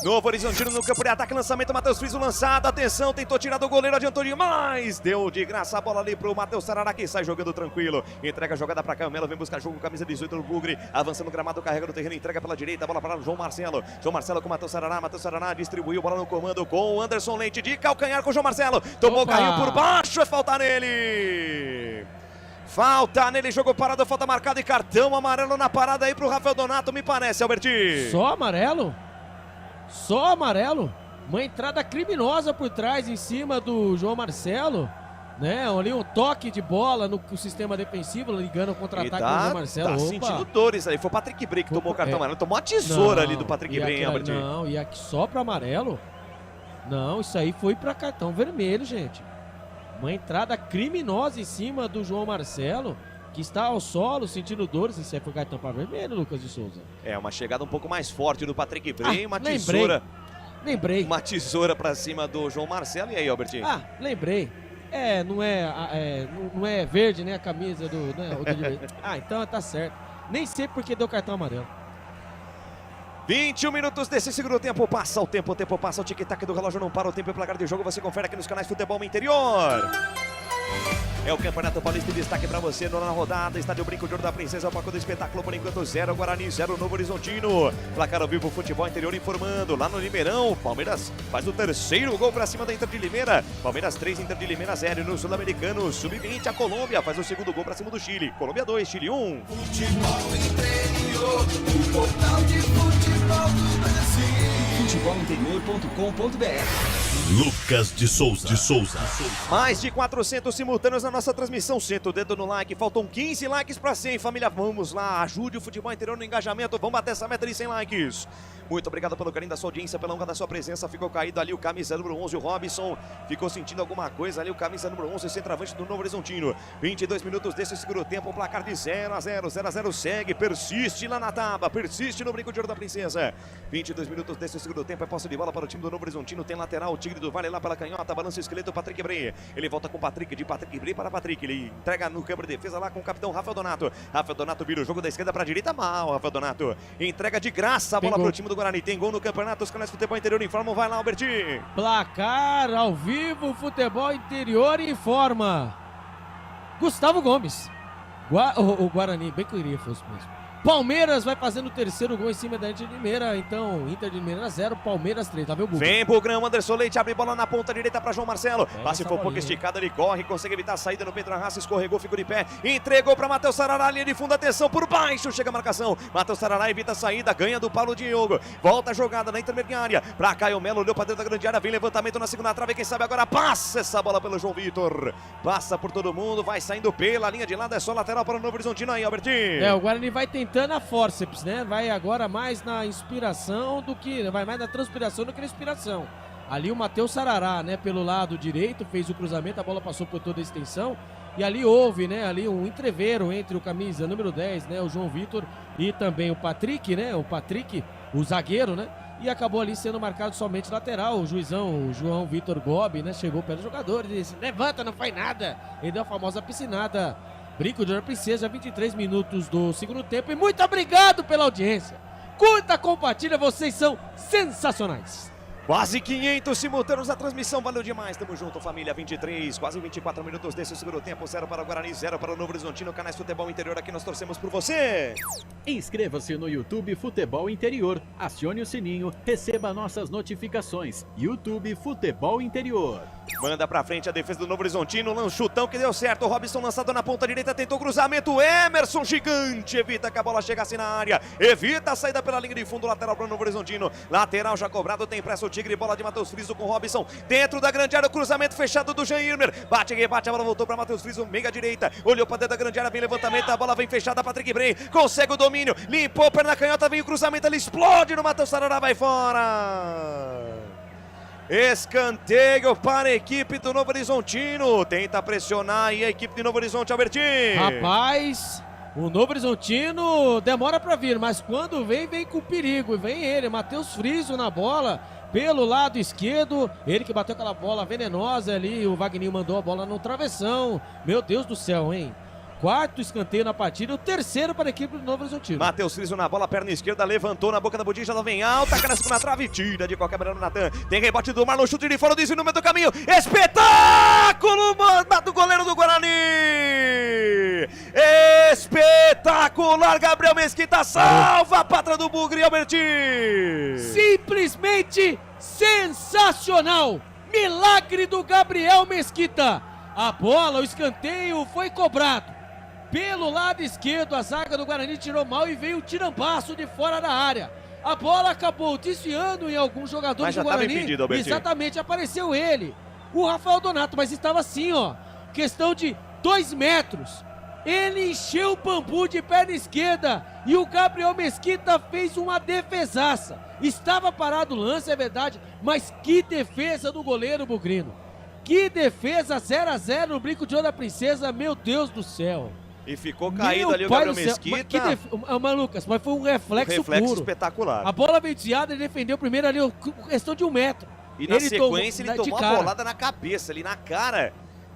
Novo Horizontino no campo de ataque, lançamento, Matheus Friso lançado, atenção, tentou tirar do goleiro, adiantou demais, deu de graça a bola ali pro Matheus Sarará, que sai jogando tranquilo, entrega a jogada pra Caio Melo, vem buscar jogo, camisa 18 no Bugre, avançando o gramado, carrega no terreno, entrega pela direita, a bola para o João Marcelo com Matheus Sarará distribuiu, bola no comando com o Anderson Leite, de calcanhar com o João Marcelo, tomou, caiu por baixo, é falta nele! Falta nele, jogo parado, falta marcada e cartão amarelo na parada aí pro Rafael Donato, me parece, Albertinho. Só amarelo? Só amarelo? Uma entrada criminosa por trás, em cima do João Marcelo, né? Ali um toque de bola no sistema defensivo, ligando o contra-ataque do João Marcelo. Tá sentindo dores ali, foi o Patrick Bray que tomou o cartão amarelo, tomou uma tesoura ali do Patrick Bray, hein, Albertinho? Não, e aqui só para amarelo? Não, isso aí foi para cartão vermelho, gente. Uma entrada criminosa em cima do João Marcelo, que está ao solo, sentindo dores. Isso aí foi cartão para vermelho, Lucas de Souza. É, uma chegada um pouco mais forte do Patrick Bray, uma tesoura. Lembrei. Uma tesoura para cima do João Marcelo. E aí, Albertinho? Lembrei. Não é verde, né, a camisa do... Né, então tá certo. Nem sei porque deu cartão amarelo. 21 minutos desse segundo tempo, passa o tempo passa, o tic-tac do relógio não para, o tempo e placar de jogo, você confere aqui nos canais Futebol Interior. É o Campeonato Paulista em destaque para você na rodada. Estádio Brinco de Ouro da Princesa, o palco do espetáculo, por enquanto 0, Guarani 0, Novo Horizontino. Placar ao vivo, Futebol Interior informando. Lá no Limeirão, Palmeiras faz o terceiro gol para cima da Inter de Limeira. Palmeiras 3, Inter de Limeira 0. No Sul-Americano, Sub-20, a Colômbia faz o segundo gol para cima do Chile. Colômbia 2, Chile 1. Futebol Interior, o portal de futebol do Brasil. Futebolinterior.com.br. Lucas de Souza. Mais de 400 simultâneos na nossa transmissão. Senta o dedo no like. Faltam 15 likes para 100, família. Vamos lá. Ajude o Futebol Interior no engajamento. Vamos bater essa meta de 100 likes. Muito obrigado pelo carinho da sua audiência, pela honra da sua presença. Ficou caído ali o camisa número 11, o Robson. Ficou sentindo alguma coisa ali o camisa número 11, centroavante do Novo Horizontino. 22 minutos desse segundo tempo. Um placar de 0-0. 0-0 segue. Persiste lá na tábua. Persiste no Brinco de Ouro da Princesa. 22 minutos desse segundo tempo. É posse de bola para o time do Novo Horizontino. Tem lateral. O Tigre do Vale lá pela canhota. Balança o esqueleto. Patrick Bray. Ele volta com o Patrick. De Patrick Bray para Patrick. Ele entrega no campo de defesa lá com o capitão Rafael Donato. Rafael Donato vira o jogo da esquerda para a direita. Mal, Rafael Donato. Entrega de graça a bola para o time do Guarani. Tem gol no campeonato. Os canais Futebol Interior informam. Vai lá, Albertinho. Placar ao vivo. Futebol Interior informa. Gustavo Gomes. O Guarani. Bem que eu iria fosse mesmo. Palmeiras vai fazendo o terceiro gol em cima da Inter de Limeira. Então, Inter de Limeira 0, Palmeiras 3. Tá vendo, Google? Vem pro grão, Anderson Leite abre bola na ponta direita para João Marcelo. Passe foi um pouco esticado, ele corre, consegue evitar a saída no Pedro Arraça, escorregou, ficou de pé, entregou para Matheus Sarará, linha de fundo, atenção por baixo, chega a marcação. Matheus Sarará evita a saída, ganha do Paulo Diogo. Volta a jogada na intermediária para Caio Melo, olhou para dentro da grande área, vem levantamento na segunda trave, quem sabe agora passa essa bola pelo João Vitor. Passa por todo mundo, vai saindo pela linha de lado, é só lateral para o Novo Horizontino aí, Albertinho. O Guarani vai tentando a fórceps, né? Vai agora mais na inspiração do que... Vai mais na transpiração do que na inspiração. Ali o Matheus Sarará, né? Pelo lado direito, fez o cruzamento, a bola passou por toda a extensão. E ali houve, né? Ali um entreveiro entre o camisa número 10, né? O João Vitor e também o Patrick, né? O Patrick, o zagueiro, né? E acabou ali sendo marcado somente lateral. O juizão, o João Vitor Gobi, né? Chegou pelo jogador e disse, levanta, não faz nada. Ele deu a famosa piscinada. Brinco de Ouro da Princesa, 23 minutos do segundo tempo. E muito obrigado pela audiência. Curta, compartilha, vocês são sensacionais. Quase 500 simultâneos na transmissão, valeu demais, tamo junto família, 23, quase 24 minutos desse segundo tempo, 0 para o Guarani, 0 para o Novo Horizontino, canais Futebol Interior, aqui nós torcemos por você. Inscreva-se no YouTube Futebol Interior, acione o sininho, receba nossas notificações. YouTube Futebol Interior. Manda pra frente a defesa do Novo Horizontino, chutão que deu certo, o Robson lançado na ponta direita, tentou cruzamento, Emerson gigante, evita que a bola chegasse na área, evita a saída pela linha de fundo, lateral para o Novo Horizontino, lateral já cobrado, tem pressa o Tigre, bola de Matheus Friso com Robson, dentro da grande área, o cruzamento fechado do Jean Irmer, bate e rebate, a bola voltou para Matheus Friso, meia direita, olhou para dentro da grande área, vem levantamento, a bola vem fechada, Patrick Bray, consegue o domínio, limpou, perna canhota, vem o cruzamento, ele explode no Matheus Sarará, vai fora! Escanteio para a equipe do Novo Horizontino, tenta pressionar aí a equipe de Novo Horizonte, Albertinho. Rapaz, o Novo Horizontino demora para vir, mas quando vem com perigo, e vem ele, Matheus Friso na bola, pelo lado esquerdo, ele que bateu aquela bola venenosa ali, o Wagninho mandou a bola no travessão, meu Deus do céu, hein? Quarto escanteio na partida, o terceiro para a equipe do Novo Horizontino. Matheus Friso na bola, perna esquerda, levantou na boca da botija, ela vem alta, cai na segunda trave, tira de qualquer maneira no Natan. Tem rebote do Marlon, chute de fora, desvio no meio do caminho, espetáculo mandado do goleiro do Guarani! Espetacular, Gabriel Mesquita salva a pátria do Bugre, Albertinho! Simplesmente sensacional! Milagre do Gabriel Mesquita! A bola, o escanteio foi cobrado. Pelo lado esquerdo, a zaga do Guarani tirou mal e veio o tirambaço de fora da área. A bola acabou desviando em alguns jogadores do Guarani. Impedido, Albertinho. Exatamente, apareceu ele, o Rafael Donato, mas estava assim, ó, questão de 2 metros. Ele encheu o bambu de perna esquerda e o Gabriel Mesquita fez uma defesaça. Estava parado o lance, é verdade, mas que defesa do goleiro bugrino. Que defesa, 0-0 no Brinco de Ouro da Princesa, meu Deus do céu. E ficou caído ali o Gabriel Mesquita. Mas Lucas, mas foi um reflexo puro. Espetacular. A bola veio desviada, ele defendeu primeiro ali, questão de 1 metro. E na sequência ele tomou a bolada na cabeça, ali na cara,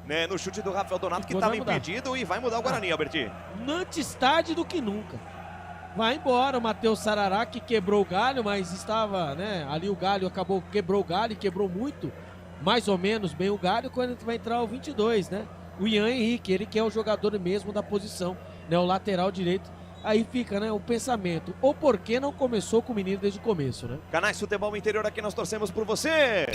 né, no chute do Rafael Donato, que estava impedido, e vai mudar o Guarani, Albertinho. Antes tarde do que nunca. Vai embora o Matheus Sarará, que quebrou o galho, mas estava, né, ali o galho quebrou o galho e quebrou muito, mais ou menos bem o galho, quando vai entrar o 22, né? O Ian Henrique, ele que é o jogador mesmo da posição, né, o lateral direito. Aí fica, né, o pensamento, ou por que não começou com o menino desde o começo, né? Canais Futebol Interior, aqui nós torcemos por você.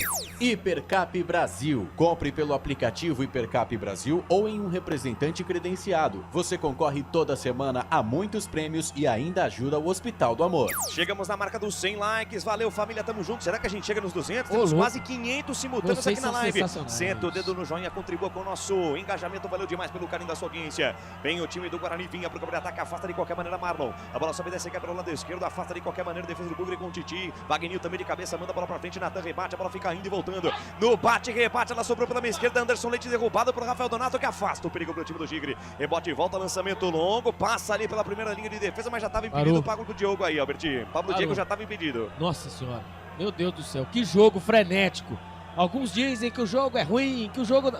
Hipercap Brasil. Compre pelo aplicativo Hipercap Brasil ou em um representante credenciado. Você concorre toda semana a muitos prêmios e ainda ajuda o Hospital do Amor. Chegamos na marca dos 100 likes, valeu família, tamo junto. Será que a gente chega nos 200? Temos quase 500 simultâneos aqui na live. Senta o dedo no joinha, contribua com o nosso engajamento, valeu demais pelo carinho da sua audiência. Vem o time do Guarani, vinha pro campo de ataque, afasta de qualquer maneira Marlon. A bola sobe e desce, quebra o lado esquerdo, afasta de qualquer maneira, defesa do Bugre com o Titi. Wagninho também de cabeça, manda a bola pra frente, Natan rebate, a bola fica indo e voltando. No bate e rebate, ela sobrou pela minha esquerda, Anderson Leite derrubado pelo Rafael Donato, que afasta o perigo pro time do Tigre. Rebote e volta, lançamento longo, passa ali pela primeira linha de defesa, mas já estava impedido o Pablo Diogo aí, Albertinho. Pablo Diego já estava impedido. Nossa senhora, meu Deus do céu, que jogo frenético. Alguns dizem que o jogo é ruim, que o jogo...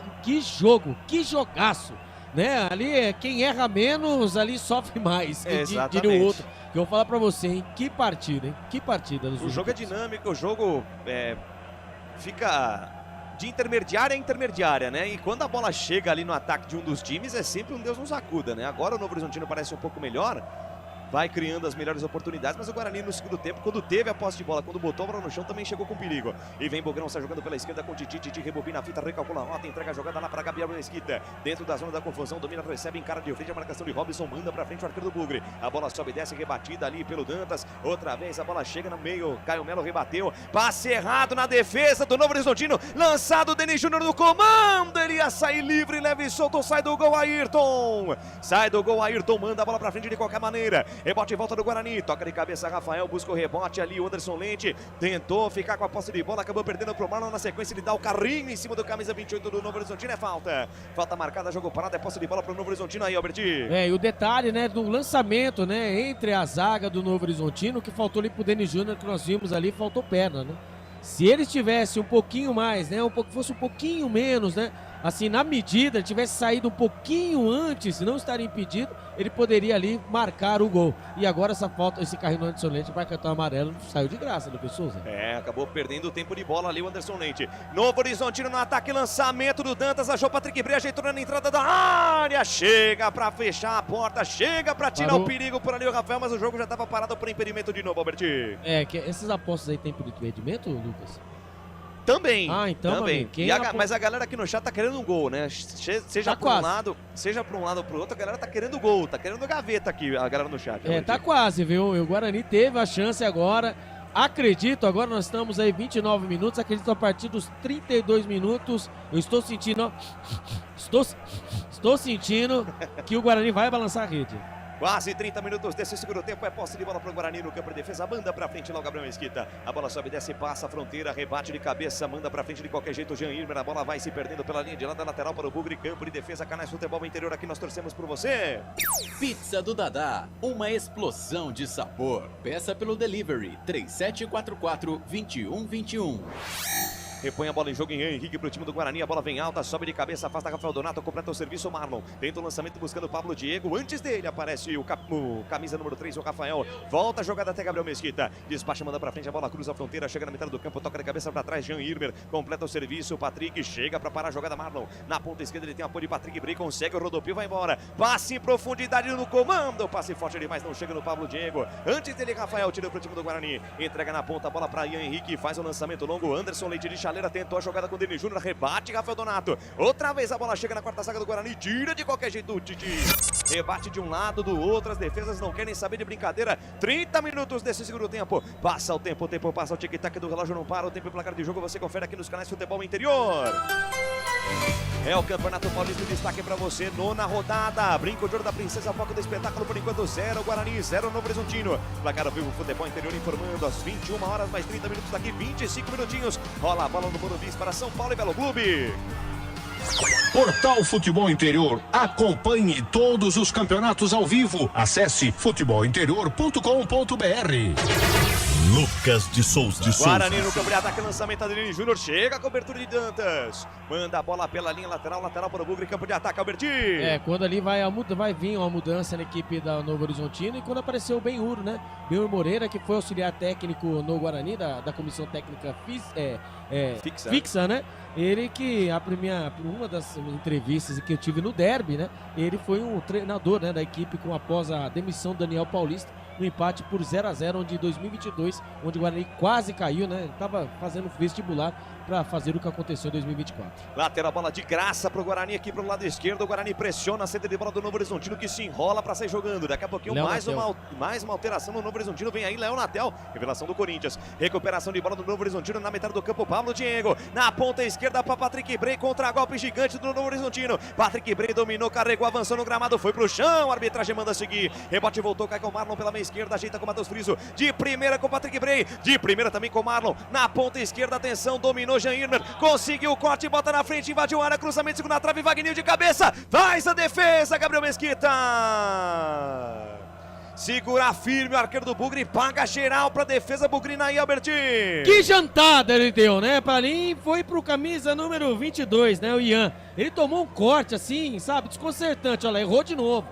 Que jogaço. Né? Ali, quem erra menos, ali sofre mais. Diria o outro. Que eu vou falar pra você, hein? Que partida, hein? Que partida. O jogo é dinâmico, o jogo fica de intermediária a intermediária, né? E quando a bola chega ali no ataque de um dos times, é sempre um Deus nos acuda, né? Agora o Novo Horizontino parece um pouco melhor, vai criando as melhores oportunidades, mas o Guarani no segundo tempo, quando teve a posse de bola, quando botou a bola no chão, também chegou com perigo. E vem Bogrão, sai jogando pela esquerda com o Titi, Titi rebobina a fita, recalcula a nota, entrega a jogada lá para Gabriel Mesquita, dentro da zona da confusão, domina, recebe, encara de frente a marcação de Robson, manda para frente o arqueiro do Bugre. A bola sobe e desce, rebatida ali pelo Dantas, outra vez a bola chega no meio, Caio Melo rebateu, passe errado na defesa do Novo Horizontino, lançado o Denis Júnior no comando, ele ia sair livre, leve e solto, sai do gol Ayrton, manda a bola para frente de qualquer maneira, rebote e volta do Guarani, toca de cabeça Rafael, busca o rebote ali, o Anderson Lente tentou ficar com a posse de bola, acabou perdendo pro Marlon, na sequência ele dá o carrinho em cima do camisa 28 do Novo Horizontino, é falta marcada, jogo parado, é posse de bola pro Novo Horizontino aí, Albertinho. E o detalhe, né, do lançamento, né, entre a zaga do Novo Horizontino, que faltou ali pro Denis Júnior, que nós vimos ali, faltou perna, né. Se eles tivessem um pouquinho mais, né, fosse um pouquinho menos, né, assim, na medida, ele tivesse saído um pouquinho antes, não estaria impedido, ele poderia ali marcar o gol. E agora essa falta, esse carrinho do Anderson Leite vai cartão amarelo, saiu de graça, Lucas Souza. Acabou perdendo o tempo de bola ali o Anderson Leite. Novo Horizontino no ataque, lançamento do Dantas, achou o Patrick Bray, ajeitou na entrada da área, chega pra fechar a porta, chega pra tirar o perigo por ali o Rafael, mas o jogo já tava parado por impedimento de novo, Alberti. Que essas apostas aí tem impedimento, Lucas? Também. Então, também. Mas a galera aqui no chat tá querendo um gol, né? Seja pra um lado ou pro outro, a galera tá querendo gol, tá querendo gaveta aqui, a galera no chat. Tá quase, viu? O Guarani teve a chance agora. Acredito, agora nós estamos aí 29 minutos, acredito a partir dos 32 minutos, eu estou sentindo, estou sentindo que o Guarani vai balançar a rede. Quase 30 minutos desse segundo tempo, é posse de bola para o Guarani no campo de defesa, manda para frente lá o Gabriel Mesquita, a bola sobe, desce, passa a fronteira, rebate de cabeça, manda para frente de qualquer jeito o Jean Irmer, a bola vai se perdendo pela linha de lado, lateral para o Bugre, campo de defesa, Canais Futebol Interior, aqui nós torcemos por você. Pizza do Dadá, uma explosão de sabor, peça pelo delivery, 3744-2121. Repõe a bola em jogo em Henrique pro time do Guarani. A bola vem alta, sobe de cabeça, afasta Rafael Donato, completa o serviço Marlon. Tenta o lançamento buscando o Pablo Diego. Antes dele aparece o camisa número 3, o Rafael. Volta a jogada até Gabriel Mesquita. Despacha, manda pra frente, a bola cruza a fronteira, chega na metade do campo, toca de cabeça pra trás. Jean Irmer completa o serviço. Patrick chega pra parar a jogada Marlon. Na ponta esquerda ele tem apoio de Patrick Bray, consegue o rodopio, vai embora. Passe em profundidade no comando. Passe forte demais, não chega no Pablo Diego. Antes dele, Rafael tira pro time do Guarani. Entrega na ponta a bola pra Ian Henrique. Faz o lançamento longo. Anderson Leite de Chaleira tentou a jogada com o Denis Júnior, rebate Rafael Donato, outra vez a bola chega na quarta zaga do Guarani, tira de qualquer jeito o Titi, rebate de um lado, do outro, as defesas não querem saber de brincadeira, 30 minutos desse segundo tempo, passa o tempo passa o tic-tac do relógio, não para, o tempo e placar de jogo você confere aqui nos canais Futebol Interior. É o Campeonato Paulista de destaque para você, nona rodada, Brinco de Ouro da Princesa, foco do espetáculo, por enquanto 0 Guarani, 0 Novo Horizontino, placar ao vivo Futebol Interior informando, às 21 horas, mais 30 minutos daqui, 25 minutinhos, rola a bola no Morumbi para São Paulo e Belo Clube. Portal Futebol Interior, acompanhe todos os campeonatos ao vivo, acesse futebolinterior.com.br. Lucas de Souza. Guarani no campo de ataque, lançamento Adeline Júnior, chega a cobertura de Dantas, manda a bola pela linha lateral para o Bugre, campo de ataque, Alberti. Quando ali vai vir uma mudança na equipe da Novo Horizontino e quando apareceu o Benhur, né? Benhur Moreira, que foi auxiliar técnico no Guarani, da comissão técnica fixa, né? Ele que, uma das entrevistas que eu tive no derby, né? Ele foi um treinador, né, da equipe após a demissão do Daniel Paulista, no empate por 0-0, onde em 2022, onde o Guarani quase caiu, né? Estava fazendo vestibular para fazer o que aconteceu em 2024. Lateral, bola de graça pro Guarani aqui pro lado esquerdo. O Guarani pressiona a saída de bola do Novo Horizontino, que se enrola para sair jogando. Daqui a pouquinho mais uma alteração no Novo Horizontino. Vem aí Léo Natel, revelação do Corinthians. Recuperação de bola do Novo Horizontino na metade do campo. Pablo Diego na ponta esquerda para Patrick Bray, contra golpe gigante do Novo Horizontino. Patrick Bray dominou, carregou, avançou no gramado, foi pro chão. A arbitragem manda seguir. Rebote voltou, cai com o Marlon pela meia esquerda, ajeita com o Matheus Friso. De primeira com o Patrick Bray, de primeira também com o Marlon. Na ponta esquerda, atenção, dominou Jean Irmer. Conseguiu o corte, bota na frente, invadiu a área, cruzamento, segunda trave, Wagninho de cabeça, faz a defesa, Gabriel Mesquita. Segura firme o arqueiro do Bugre, paga geral pra defesa bugrina aí, Albertinho. Que jantada ele deu, né? Pra mim foi pro camisa número 22, né? O Ian. Ele tomou um corte assim, sabe? Desconcertante, olha, errou de novo.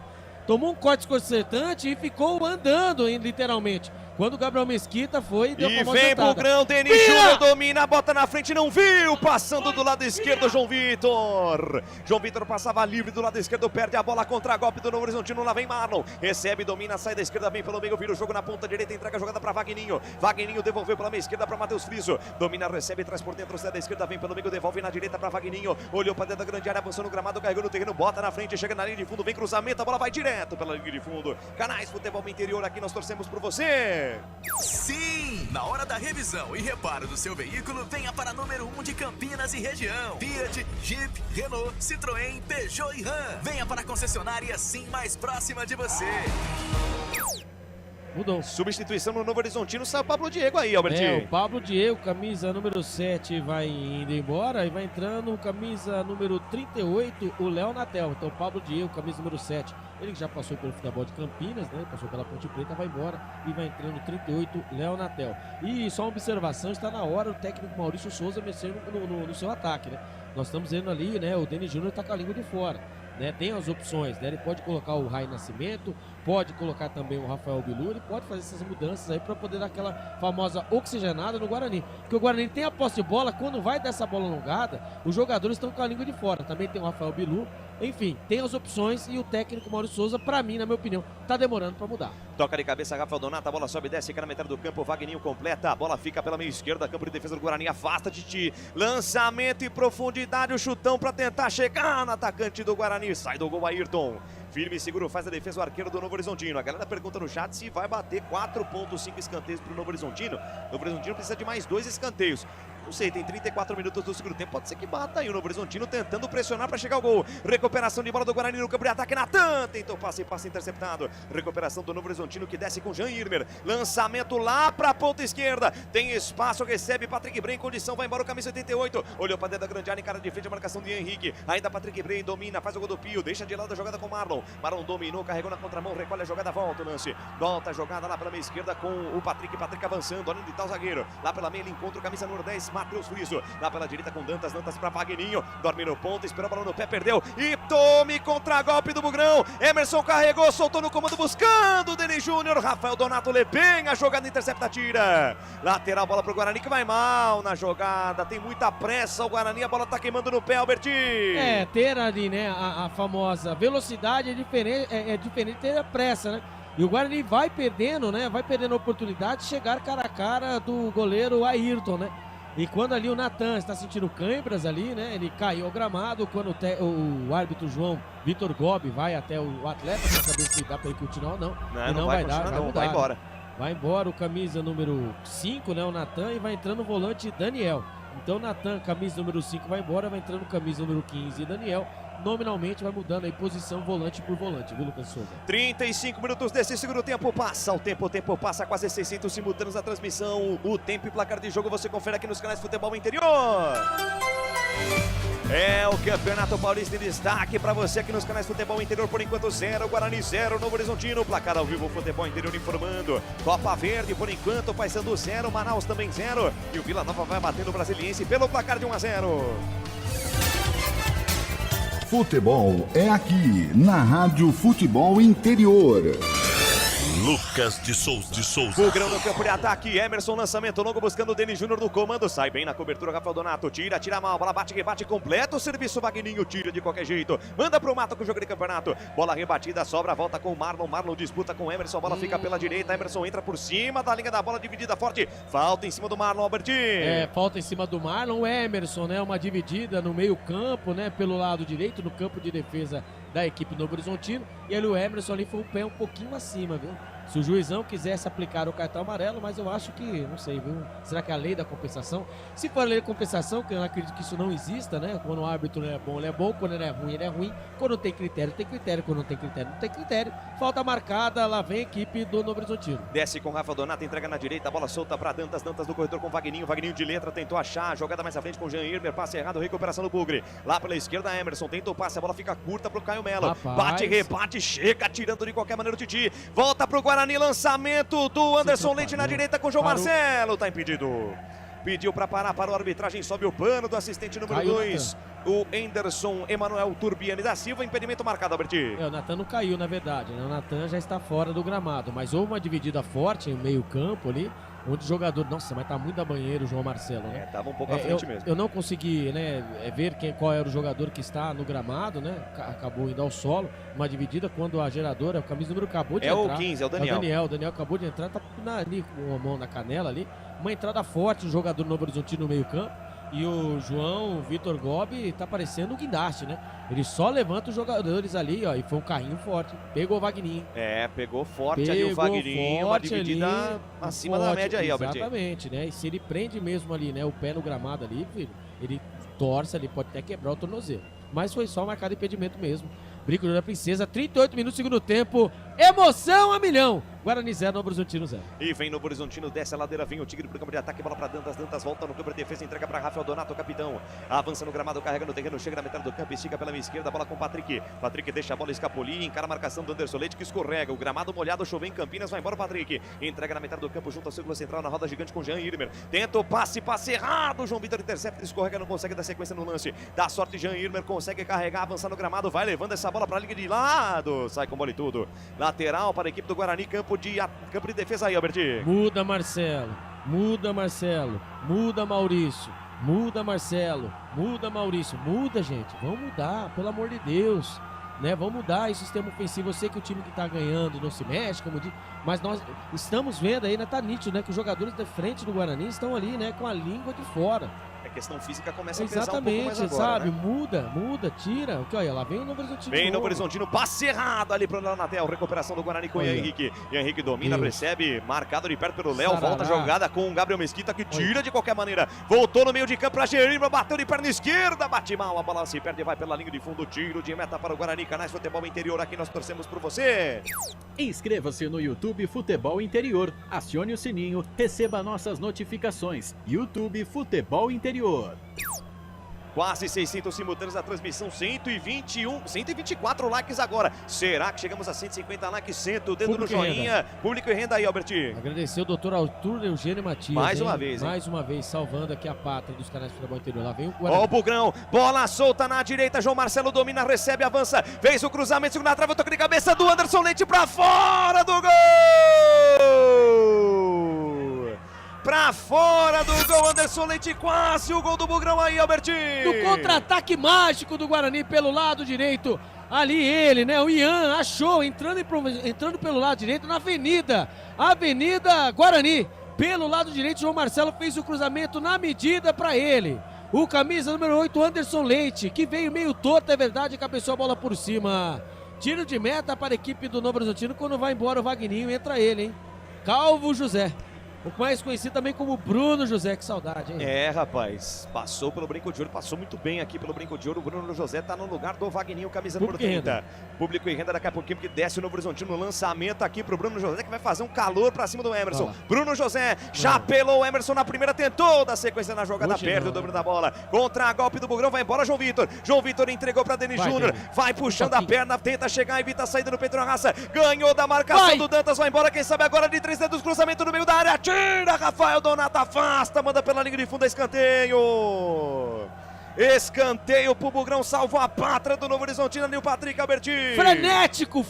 Tomou um corte desconcertante e ficou andando, literalmente. Quando o Gabriel Mesquita foi, deu e vem pro grão, Denis Júnior domina, bota na frente, não viu, passando do lado esquerdo, João Vitor. João Vitor passava livre do lado esquerdo, perde a bola, contra golpe do Novo Horizontino, lá vem Marlon, recebe, domina, sai da esquerda, vem pelo meio, vira o jogo na ponta direita, entrega a jogada para Wagninho. Wagninho devolveu pela meia esquerda para Matheus Friso, domina, recebe, traz por dentro, sai da esquerda, vem pelo meio, devolve na direita para Wagninho, olhou para dentro da grande área, avançou no gramado, carregou no terreno, bota na frente, chega na linha de fundo, vem cruzamento, a bola vai direto pela linha de fundo. Canais Futebol Interior, aqui nós torcemos por você. Sim! Na hora da revisão e reparo do seu veículo, venha para número 1 de Campinas e região. Fiat, Jeep, Renault, Citroën, Peugeot e Ram. Venha para a concessionária Sim mais próxima de você. Mudou. Substituição no Novo Horizontino, sai o Pablo Diego aí, Albertinho. O Pablo Diego, camisa número 7, vai indo embora e vai entrando camisa número 38, o Léo Natel. Então, Pablo Diego, camisa número 7, ele já passou pelo futebol de Campinas, né? Passou pela Ponte Preta, vai embora e vai entrando 38, Léo Natel. E só uma observação, está na hora o técnico Maurício Souza mexer no seu ataque, né? Nós estamos vendo ali, né, o Denis Júnior tá com a língua de fora, né? Tem as opções, né? Ele pode colocar o Rai Nascimento, pode colocar também o Rafael Bilu, ele pode fazer essas mudanças aí para poder dar aquela famosa oxigenada no Guarani. Porque o Guarani tem a posse de bola, quando vai dessa bola alongada, os jogadores estão com a língua de fora. Também tem o Rafael Bilu, enfim, tem as opções e o técnico Maurício Souza, para mim, na minha opinião, tá demorando para mudar. Toca de cabeça, Rafael Donato, a bola sobe e desce, fica na metade do campo, Wagninho completa, a bola fica pela meia esquerda, campo de defesa do Guarani, afasta Titi, lançamento em profundidade, o chutão para tentar chegar no atacante do Guarani, sai do gol Ayrton. Firme e seguro, faz a defesa o arqueiro do Novo Horizontino. A galera pergunta no chat se vai bater 4.5 escanteios para o Novo Horizontino. O Novo Horizontino precisa de mais 2 escanteios. Não sei, tem 34 minutos do segundo tempo, pode ser que bata aí o Novo Horizontino tentando pressionar para chegar ao gol. Recuperação de bola do Guarani no campo de ataque, Natan tentou passe interceptado. Recuperação do Novo Horizontino que desce com Jean Irmer. Lançamento lá para a ponta esquerda. Tem espaço, recebe Patrick Bray em condição, vai embora o camisa 88. Olhou para dentro da grande área, em cara de frente a marcação de Henrique. Ainda Patrick Bray domina, faz o gol do Pio, deixa de lado a jogada com Marlon. Marlon dominou, carregou na contramão, recolhe a jogada, volta o lance. Volta a jogada lá pela meia esquerda com o Patrick avançando, olhando de tal zagueiro. Lá pela meia ele encontra o camisa número 10, Matheus Suíço. Lá pela direita com Dantas para Wagninho. Dorme no ponto, esperou a bola no pé, perdeu. E tome contra-golpe do Bugrão. Emerson carregou, soltou no comando, buscando o Denis Júnior. Rafael Donato lê bem a jogada, intercepta, tira. Lateral, bola pro Guarani que vai mal na jogada. Tem muita pressa o Guarani, a bola tá queimando no pé, Albertinho. Ter ali, né, a famosa velocidade é diferente ter a pressa, né? E o Guarani vai perdendo, né? Vai perdendo a oportunidade de chegar cara a cara do goleiro Ayrton, né? E quando ali o Natan está sentindo câimbras ali, né? Ele caiu ao gramado, quando o árbitro João Vitor Gobi vai até o atleta para saber se dá para ele continuar ou não. Não vai dar, vai embora. Vai embora o camisa número 5, né? O Natan, e vai entrando o volante Daniel. Então o Natan, camisa número 5, vai embora, vai entrando o camisa número 15, Daniel. Nominalmente vai mudando aí posição volante por volante, viu, Lucas Souza? 35 minutos desse segundo tempo, passa o tempo passa, quase 600 simultâneos na transmissão. O tempo e placar de jogo você confere aqui nos canais Futebol Interior. É o Campeonato Paulista em destaque para você aqui nos canais Futebol Interior. Por enquanto 0, Guarani 0, Novo Horizontino. Placar ao vivo, Futebol Interior informando. Copa Verde, por enquanto, Paysandu 0, Manaus também 0. E o Vila Nova vai batendo o Brasiliense pelo placar de 1-0. Futebol é aqui, na Rádio Futebol Interior. Lucas de Souza. Bugrão no campo de ataque, Emerson, lançamento longo buscando o Denis Júnior no comando, sai bem na cobertura, Rafael Donato, tira mal, bola bate, rebate, completa o serviço, Wagninho tira de qualquer jeito, manda pro mato com o jogo de campeonato, bola rebatida, sobra, volta com o Marlon disputa com o Emerson, a bola fica pela direita, Emerson entra por cima da linha da bola, dividida forte, falta em cima do Marlon, Albertinho. Falta em cima do Marlon, o Emerson, né, uma dividida no meio campo, né, pelo lado direito, no campo de defesa da equipe Novo Horizontino, e ali o Emerson ali foi o pé um pouquinho acima, viu? Se o juizão quisesse aplicar o cartão amarelo, mas eu acho que, não sei, viu? Será que é a lei da compensação? Se for a lei da compensação, que eu acredito que isso não exista, né? Quando o árbitro é bom, ele é bom. Quando ele é ruim. Quando tem critério, tem critério. Quando não tem critério, não tem critério. Falta marcada, lá vem a equipe do Novo Horizontino. Desce com Rafa Donato, entrega na direita, a bola solta para Dantas do corredor com Wagninho de letra, tentou achar, jogada mais à frente com Jean Irmer, passe errado, recuperação do Bugre. Lá pela esquerda, Emerson, tentou o passe, a bola fica curta pro Caio Melo. Bate, rebate, chega, tirando de qualquer maneira o Titi. Volta pro Guarani, lançamento do Anderson Leite na direita com o João Marcelo, tá impedido. Pediu para parar, parou a arbitragem, sobe o pano do assistente número 2, o Anderson Emanuel Turbiani da Silva, impedimento marcado, Albertinho. O Natan não caiu, na verdade, né? O Natan já está fora do gramado, mas houve uma dividida forte em meio campo ali, onde o jogador, nossa, mas tá muito da banheira o João Marcelo, né? Tava um pouco à frente mesmo. Eu não consegui, né, ver qual era o jogador que está no gramado, né? Acabou indo ao solo, uma dividida quando a geradora, o camisa número acabou de entrar. É o 15, é o Daniel. O Daniel acabou de entrar, tá ali com a mão na canela ali, uma entrada forte do jogador Novo Horizontino no meio campo. E o João Vitor Gobi tá parecendo um guindaste, né? Ele só levanta os jogadores ali, ó, e foi um carrinho forte. Pegou o Wagninho. Pegou forte ali o Wagninho, uma dividida ali, acima da média aí, Albertinho. Exatamente, né? E se ele prende mesmo ali, né, o pé no gramado ali, filho, ele torce ali, pode até quebrar o tornozelo. Mas foi só marcado impedimento mesmo. Brinco da Princesa, 38 minutos, segundo tempo. Emoção a milhão. Guarani 0, Novo Horizontino 0. E vem Novo Horizontino, desce a ladeira, vem o Tigre pro campo de ataque, bola para Dantas, Dantas volta no campo de defesa, entrega para Rafael Donato, capitão. Avança no gramado, carrega no terreno, chega na metade do campo, estica pela minha esquerda, bola com o Patrick. Patrick deixa a bola escapulir, encara a marcação do Anderson Leite, que escorrega. O gramado molhado, choveu em Campinas, vai embora o Patrick. Entrega na metade do campo, junto ao círculo central, na roda gigante com Jean Irmer. Tenta o passe errado. João Vitor intercepta, escorrega, não consegue dar sequência no lance. Dá sorte, Jean Irmer consegue carregar, avançar no gramado, vai levando essa bola para a linha de lado. Sai com bola e tudo. Lateral para a equipe do Guarani, campo de defesa aí, Albert. Muda Marcelo, muda Marcelo, muda Maurício, muda Marcelo, muda Maurício, muda, gente, vamos mudar, pelo amor de Deus, né? Vamos mudar esse sistema ofensivo. Eu sei que o time que tá ganhando não se mexe, como diz, mas nós estamos vendo aí, né? Tá nítido, né? Que os jogadores da frente do Guarani estão ali, né? Com a língua de fora. A questão física começa a pesar Exatamente, um pouco mais agora, sabe? né? Muda, tira. O que, olha, lá vem o Novo Horizontino. Vem Novo Horizontino, passe errado ali para o Leonatel. Recuperação do Guarani com o Henrique. E Henrique domina, recebe, marcado de perto pelo Léo. Volta a jogada com o Gabriel Mesquita, que tira de qualquer maneira. Voltou no meio de campo para Gerima, bateu de perna esquerda, bate mal, a bola se perde, vai pela linha de fundo. Tiro de meta para o Guarani. Canais Futebol Interior, aqui nós torcemos por você. Inscreva-se no YouTube Futebol Interior. Acione o sininho, receba nossas notificações. YouTube Futebol Interior. Quase 600 simultâneos na transmissão, 124 likes agora. Será que chegamos a 150 likes? Senta o dedo no joinha. Público e renda aí, Albert. Agradecer o doutor Arthur Eugênio Matias. Mais uma vez, hein? Mais uma vez, salvando aqui a pátria dos canais de futebol interior. Lá vem o Guarani. Ó o Bugrão, bola solta na direita, João Marcelo domina, recebe, avança. Fez o cruzamento, segunda trave, toque de cabeça do Anderson Leite pra fora do gol! Pra fora do gol, Anderson Leite, quase o gol do Bugrão aí, Albertinho. No contra-ataque mágico do Guarani pelo lado direito. Ali ele, né, o Ian achou, entrando pelo lado direito na Avenida Guarani. Pelo lado direito, João Marcelo fez o cruzamento na medida para ele. O camisa número 8, Anderson Leite, que veio meio torto, é verdade, cabeceou a bola por cima. Tiro de meta para a equipe do Novo Horizontino. Quando vai embora o Vagninho, entra ele, hein. Calvo José. O mais conhecido também como Bruno José, que saudade, hein? É, rapaz, passou pelo Brinco de Ouro, passou muito bem aqui pelo Brinco de Ouro. O Bruno José tá no lugar do Vagninho, camisa número 30. Público e renda daqui a pouquinho, que desce o Novo Horizontino no lançamento aqui pro Bruno José, que vai fazer um calor pra cima do Emerson. Bruno José já pelou o Emerson na primeira, tentou dar sequência na jogada, perde o domínio da bola. Contra golpe do Bugrão, vai embora João Vitor. João Vitor entregou pra Denis Júnior, vai puxando a perna, tenta chegar, evita a saída no Pedro Raça. Ganhou da marcação do Dantas, vai embora, quem sabe agora de 3 dedos, cruzamento no meio da área, tira, Rafael Donato afasta, manda pela linha de fundo, escanteio. Escanteio pro Bugrão, salvou a pátria do Novo Horizontino ali, o Patrick Alberti. Frenético,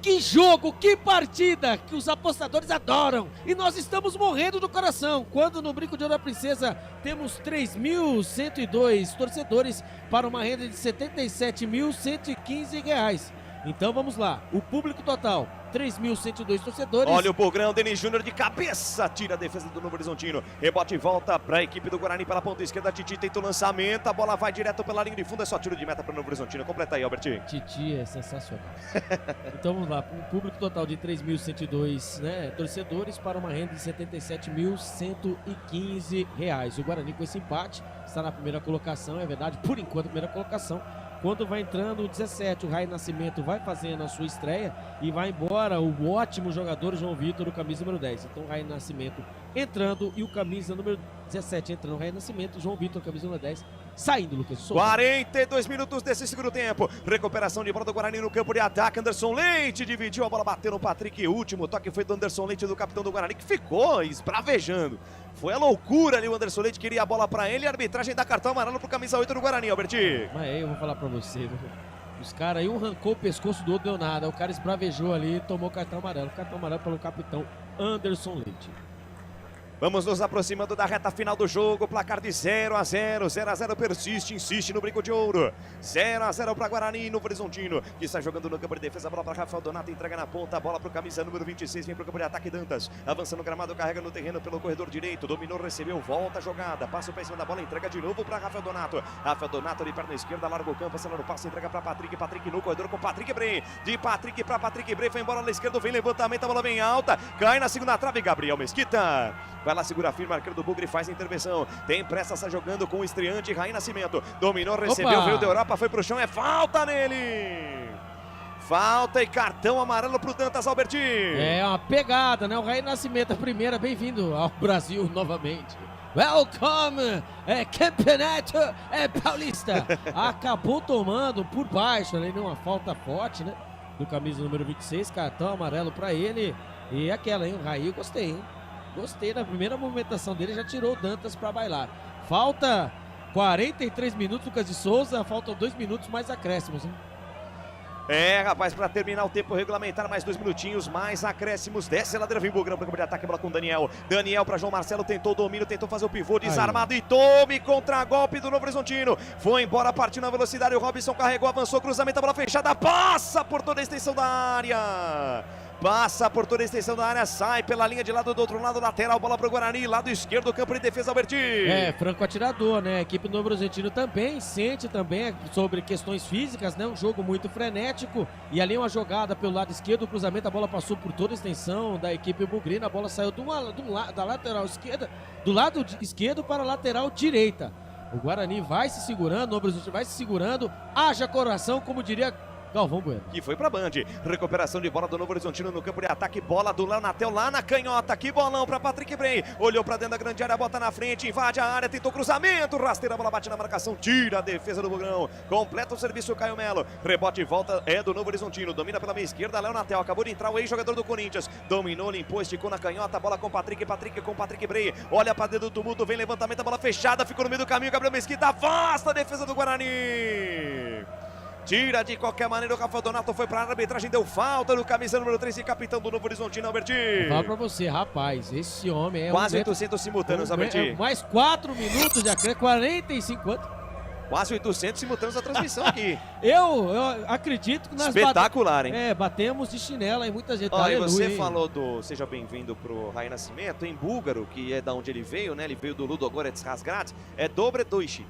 que jogo, que partida, que os apostadores adoram. E nós estamos morrendo do coração, quando no Brinco de Ouro da Princesa temos 3.102 torcedores para uma renda de R$ 77.115. Então vamos lá, o público total, 3.102 torcedores. Olha o Bugrão, Denis Júnior de cabeça, tira a defesa do Novo Horizontino. Rebote e volta para a equipe do Guarani pela ponta esquerda. Titi tenta o lançamento, a bola vai direto pela linha de fundo, é só tiro de meta para o Novo Horizontino. Completa aí, Albertinho. Titi é sensacional. Então vamos lá, um público total de 3.102, né, torcedores para uma renda de R$ 77.115. O Guarani com esse empate está na primeira colocação, é verdade, por enquanto primeira colocação. Quando vai entrando o 17, o Raí Nascimento vai fazendo a sua estreia e vai embora o ótimo jogador João Vitor, o camisa número 10. Então o Raí Nascimento entrando e o camisa número 17 entrando, o Raí Nascimento, João Vitor, camisa número 10, saindo, Lucas Souza. 42 minutos desse segundo tempo. Recuperação de bola do Guarani no campo de ataque. Anderson Leite dividiu a bola, bateu no Patrick. O último toque foi do Anderson Leite, do capitão do Guarani, que ficou esbravejando. Foi a loucura ali, o Anderson Leite queria a bola pra ele. A arbitragem dá cartão amarelo pro camisa 8 do Guarani, Alberti. Mas aí eu vou falar pra você, os caras aí, um arrancou o pescoço do outro, deu nada. O cara esbravejou ali, tomou cartão amarelo. Cartão amarelo pelo capitão Anderson Leite. Vamos nos aproximando da reta final do jogo. Placar de 0-0. 0-0 persiste, insiste no Brinco de Ouro. 0-0 para Guarani, Novo Horizontino, que está jogando no campo de defesa. Bola para Rafael Donato, entrega na ponta. Bola para o camisa número 26. Vem para o campo de ataque, Dantas. Avança no gramado, carrega no terreno pelo corredor direito. Dominou, recebeu, volta a jogada. Passa o pé em cima da bola, entrega de novo para Rafael Donato. Rafael Donato de perna esquerda, larga o campo, acelera o passe, entrega para Patrick. Patrick no corredor com Patrick Bray. De Patrick para Patrick Bray. Foi embora na esquerda, vem levantamento, a bola vem alta. Cai na segunda trave, Gabriel Mesquita. Vai lá, segura firme, arqueiro do Bugre, faz a intervenção. Tem pressa, está jogando com o estreante Raí Nascimento. Dominou, recebeu, veio da Europa, foi pro chão, é falta nele. Falta e cartão amarelo pro Dantas, Alberti. É uma pegada, né? O Raí Nascimento, a primeira, bem-vindo ao Brasil novamente. Welcome, campeonato paulista. Acabou tomando por baixo, ali uma falta forte, né? Do camisa número 26, cartão amarelo pra ele. E aquela, hein? O Raí, gostei, hein? Gostei da primeira movimentação dele, já tirou o Dantas pra bailar. Falta 43 minutos, Lucas de Souza, faltam 2 minutos mais acréscimos, hein? Rapaz, para terminar o tempo regulamentar, mais 2 minutinhos, mais acréscimos. Desce a ladeira, vem Bugrão para campo de ataque, bola com Daniel. Daniel para João Marcelo, tentou o domínio, tentou fazer o pivô, desarmado e tome contra-golpe do Novo Horizontino. Foi embora, partiu na velocidade, o Robson carregou, avançou, cruzamento, a bola fechada, passa por toda a extensão da área. Passa por toda a extensão da área, sai pela linha de lado do outro lado, lateral, bola para o Guarani, lado esquerdo, campo de defesa, Alberti. Franco atirador, né? A equipe do Novo Horizontino também sente também sobre questões físicas, né? Um jogo muito frenético e ali uma jogada pelo lado esquerdo, o cruzamento, a bola passou por toda a extensão da equipe bugrina, a bola saiu da lateral esquerda, do lado esquerdo para a lateral direita. O Guarani vai se segurando, o Novo Horizontino vai se segurando, haja coração, como diria Galvão Bueno. Que foi pra Band. Recuperação de bola do Novo Horizontino no campo de ataque. Bola do Leonatel lá na canhota. Que bolão pra Patrick Bray. Olhou pra dentro da grande área, bota na frente, invade a área, tentou cruzamento. Rasteira, a bola bate na marcação, tira a defesa do Bugrão. Completa o serviço Caio Melo. Rebote e volta é do Novo Horizontino. Domina pela meia esquerda, Leonatel. Acabou de entrar o ex-jogador do Corinthians. Dominou, limpou, esticou na canhota. Bola com Patrick. Patrick com Patrick Bray. Olha pra dentro do tumulto, vem levantamento, a bola fechada. Ficou no meio do caminho. Gabriel Mesquita afasta a defesa do Guarani. Tira de qualquer maneira, o Rafael Donato foi para a arbitragem, deu falta no camisa número 3 e capitão do Novo Horizontino, Alberti. Fala pra você, rapaz, esse homem é quase 800 simultâneos, Alberti. Mais 4 minutos de acréscimo, 45, quanto? Quase 800 simultâneos a transmissão aqui. eu acredito que nós espetacular, hein? Batemos de chinela em muita gente. Olha, você falou do seja bem-vindo pro Raí Nascimento, em búlgaro, que é da onde ele veio, né? Ele veio do Ludogorets Razgrad, é Dobredoshli.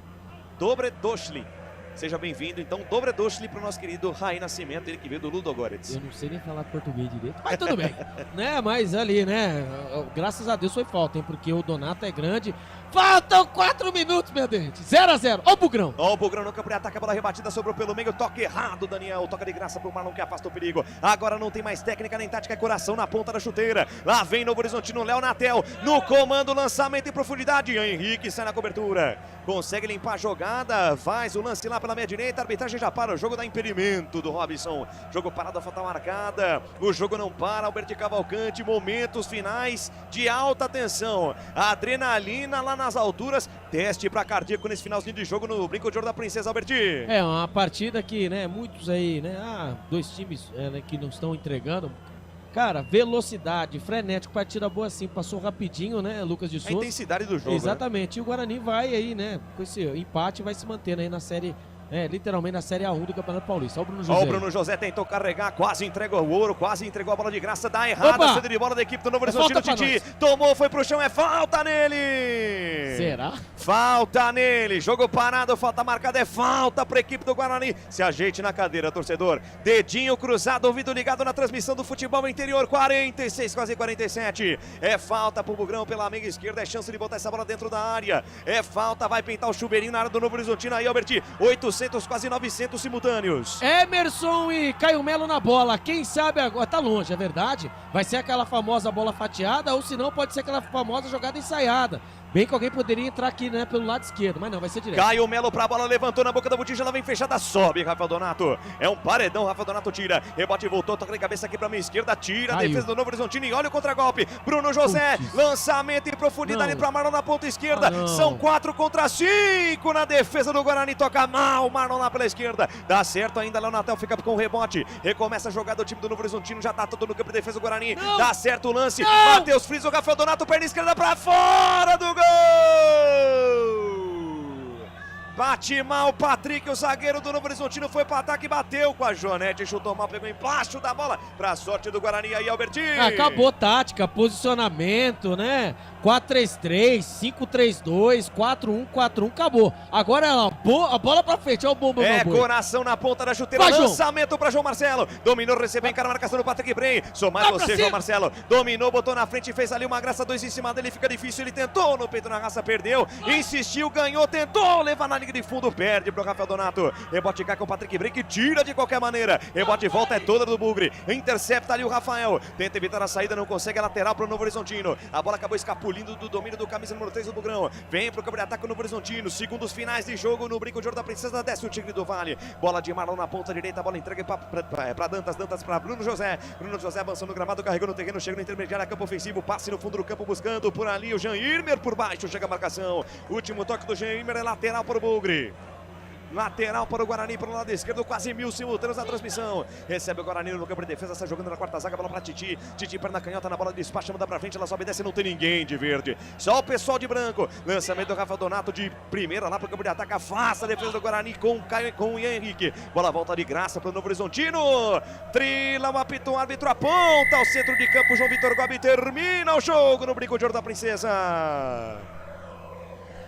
Seja bem-vindo, então, Dobredoshli para o nosso querido Raí Nascimento, ele que veio do Ludogorets. Eu não sei nem falar português direito, mas tudo bem. Né? Mas ali, né? Graças a Deus foi falta, hein? Porque o Donato é grande. Faltam 4 minutos, meu dente. 0-0. Ó o Bugrão. Ó o Bugrão no campo de ataque, a bola rebatida, sobrou pelo meio, toque errado, Daniel. Toca de graça pro Marlon que afasta o perigo. Agora não tem mais técnica nem tática, é coração na ponta da chuteira. Lá vem Novo Horizontino, Leonatel no comando, lançamento em profundidade. Henrique sai na cobertura. Consegue limpar a jogada, faz o lance lá pela meia direita, a arbitragem já para, o jogo dá impedimento do Robson. Jogo parado, a falta marcada. O jogo não para, Alberti Cavalcante, momentos finais de alta tensão. Adrenalina lá nas alturas, teste para cardíaco nesse finalzinho de jogo no Brinco de Ouro da Princesa, Alberti. É uma partida que, né, muitos aí, né, 2 times né, que não estão entregando. Cara, velocidade, frenético, partida boa assim, passou rapidinho, né, Lucas de Souza. A intensidade do jogo. Exatamente, né? E o Guarani vai aí, né, com esse empate, vai se mantendo aí na série, literalmente na Série A1 do Campeonato Paulista. Olha o Bruno José. O Bruno José tentou carregar, quase entregou o ouro, quase entregou a bola de graça, dá errada, cedo de bola da equipe do Novo Horizontino, Titi, tomou, foi pro chão, é falta nele! Será? Falta nele, jogo parado, falta marcada, é falta pra equipe do Guarani, se ajeite na cadeira, torcedor, dedinho cruzado, ouvido ligado na transmissão do futebol interior, 46, quase 47, é falta pro Bugrão pela meia esquerda, é chance de botar essa bola dentro da área, é falta, vai pintar o chuveirinho na área do Novo Horizontino aí, Alberti, 800, quase 900 simultâneos. Emerson e Caio Melo na bola, quem sabe agora, tá longe, é verdade, vai ser aquela famosa bola fatiada ou se não pode ser aquela famosa jogada ensaiada. Bem que alguém poderia entrar aqui, né, pelo lado esquerdo, mas não, vai ser direto. Caio Melo pra bola, levantou na boca da botija, ela vem fechada, sobe, Rafael Donato. É um paredão, Rafael Donato tira, rebote voltou, toca de cabeça aqui pra minha esquerda, tira a defesa do Novo Horizontino e olha o contragolpe. Bruno José, lançamento em profundidade pra Marlon na ponta esquerda. São 4 contra 5 na defesa do Guarani, toca mal, Marlon lá pela esquerda. Dá certo ainda, Leonatel fica com o rebote. Recomeça a jogada do time do Novo Horizontino, já tá todo no campo de defesa do Guarani. Dá certo o lance, Matheus Friso, Rafael Donato, perna esquerda pra fora do gol. Bate mal o Patrick, o zagueiro do Novo Horizontino foi para ataque, bateu com a Joanete, chutou mal, pegou embaixo da bola, para sorte do Guarani aí, Alberti. Acabou tática, posicionamento, né? 4-3-3, 5-3-2, 4-1-4-1, acabou. Agora a bola pra frente, olha o bomba. Coração na ponta da chuteira, lançamento pra João Marcelo. Dominou, recebeu, encara a marcação do Patrick Bray. Sou mais você, João Marcelo. Dominou, botou na frente, fez ali uma graça, 2 em cima dele, fica difícil. Ele tentou no peito, na raça, perdeu. Insistiu, ganhou, tentou levar na linha de fundo, perde pro Rafael Donato. Rebote cá com o Patrick Bray, que tira de qualquer maneira. Rebote volta, é toda do Bugre. Intercepta ali o Rafael. Tenta evitar a saída, não consegue, é lateral pro Novo Horizontino. A bola acabou escapulindo do domínio do camisa número 3 do Bugrão. Vem pro campo de ataque no Novo Horizontino. Segundos finais de jogo no brinco de ouro da Princesa. Desce o Tigre do Vale. Bola de Marlon na ponta direita. A bola entrega pra Dantas. Dantas pra Bruno José. Bruno José avançando no gramado, carregou no terreno. Chega no intermediário, campo ofensivo. Passe no fundo do campo buscando por ali o Jean Irmer por baixo. Chega a marcação. Último toque do Jean Irmer é lateral para o Bugre. Lateral para o Guarani, pelo lado esquerdo, quase 1000 simultâneos na transmissão. Recebe o Guarani no campo de defesa, está jogando na quarta zaga, bola para Titi. Titi, perna canhota na bola, despacha, manda para frente, ela sobe e desce, não tem ninguém de verde. Só o pessoal de branco. Lançamento do Rafael Donato de primeira lá para o campo de ataque, afasta a defesa do Guarani com o Ian Henrique. Bola volta de graça para o Novo Horizontino. Trila, o apito, o árbitro aponta ao centro de campo. João Vitor Gobi termina o jogo no brinco de ouro da Princesa.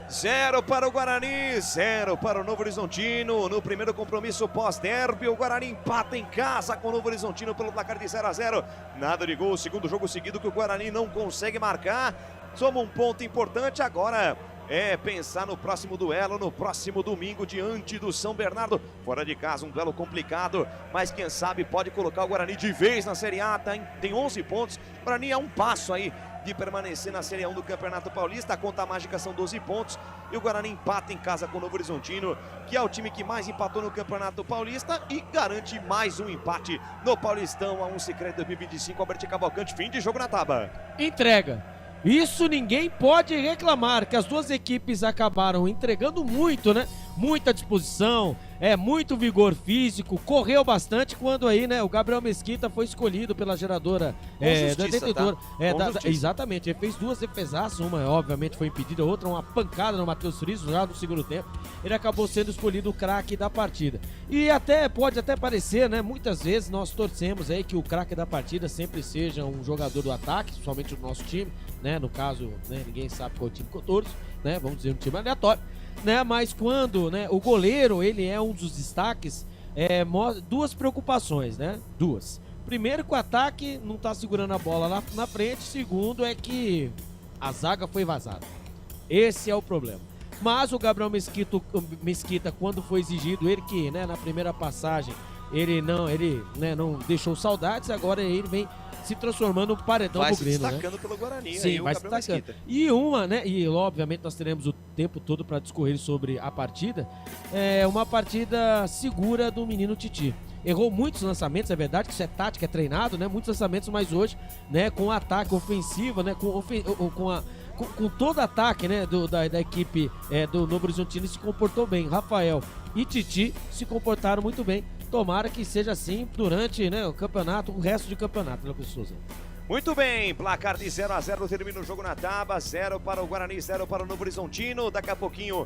0 para o Guarani, 0 para o Novo Horizontino. No primeiro compromisso pós-derby, o Guarani empata em casa com o Novo Horizontino pelo placar de 0-0. Nada de gol, segundo jogo seguido que o Guarani não consegue marcar. Soma um ponto importante agora. Pensar no próximo duelo, no próximo domingo, diante do São Bernardo. Fora de casa, um duelo complicado, mas quem sabe pode colocar o Guarani de vez na Série A. Tem 11 pontos, o Guarani é um passo aí de permanecer na Série 1 do Campeonato Paulista. A conta mágica são 12 pontos e o Guarani empata em casa com o Novo Horizontino, que é o time que mais empatou no Campeonato Paulista e garante mais um empate no Paulistão a 1 Sicredi 2025. Albert Cavalcante, fim de jogo na tábua. Entrega. Isso ninguém pode reclamar, que as duas equipes acabaram entregando muito, né? Muita disposição, muito vigor físico, correu bastante quando aí, né, o Gabriel Mesquita foi escolhido pela geradora da detentora. Tá? Exatamente, ele fez 2 defesaças, uma obviamente foi impedida, outra uma pancada no Matheus Friso já no segundo tempo. Ele acabou sendo escolhido o craque da partida. E pode até parecer, né, muitas vezes nós torcemos aí que o craque da partida sempre seja um jogador do ataque, principalmente do nosso time, né, no caso, né, ninguém sabe qual time que eu torço, né, vamos dizer um time aleatório. Né, mas quando, né, o goleiro ele é um dos destaques, duas preocupações, né? Primeiro, que o ataque não tá segurando a bola lá na frente. Segundo, é que a zaga foi vazada. Esse é o problema. Mas o Gabriel Mesquita, quando foi exigido, ele que, né, na primeira passagem ele não deixou saudades, agora ele vem se transformando no paredão bugrino, né? Vai se destacando pelo Guarani. Sim, aí vai se destacando. E obviamente nós teremos o tempo todo para discorrer sobre a partida. É uma partida segura do menino Titi. Errou muitos lançamentos, é verdade que isso é tática, é treinado, né? Muitos lançamentos, mas hoje, né, com ataque ofensivo, né, com todo ataque, né, da equipe do Novo Horizontino, se comportou bem. Rafael e Titi se comportaram muito bem. Tomara que seja assim durante, né, o campeonato, o resto do campeonato, né, Souza? Muito bem, placar de 0-0, termina o jogo na tábua, 0 para o Guarani, 0 para o Novo Horizontino. Daqui a pouquinho,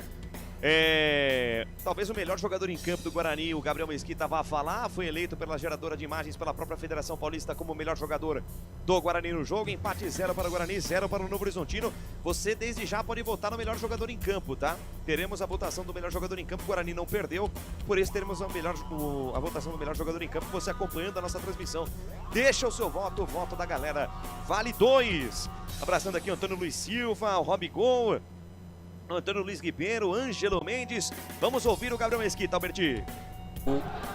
talvez o melhor jogador em campo do Guarani, o Gabriel Mesquita, vai falar. Foi eleito pela geradora de imagens, pela própria Federação Paulista, como o melhor jogador do Guarani no jogo. Empate 0 para o Guarani, 0 para o Novo Horizontino. Você desde já pode votar no melhor jogador em campo, tá? Teremos a votação do melhor jogador em campo. O Guarani não perdeu, por isso teremos a votação do melhor jogador em campo. Você acompanhando a nossa transmissão, deixa o seu voto, o voto da galera. Vale 2. Abraçando aqui o Antônio Luiz Silva, o Rob Gol, Antônio Luiz Ribeiro, Ângelo Mendes. Vamos ouvir o Gabriel Mesquita, Alberti.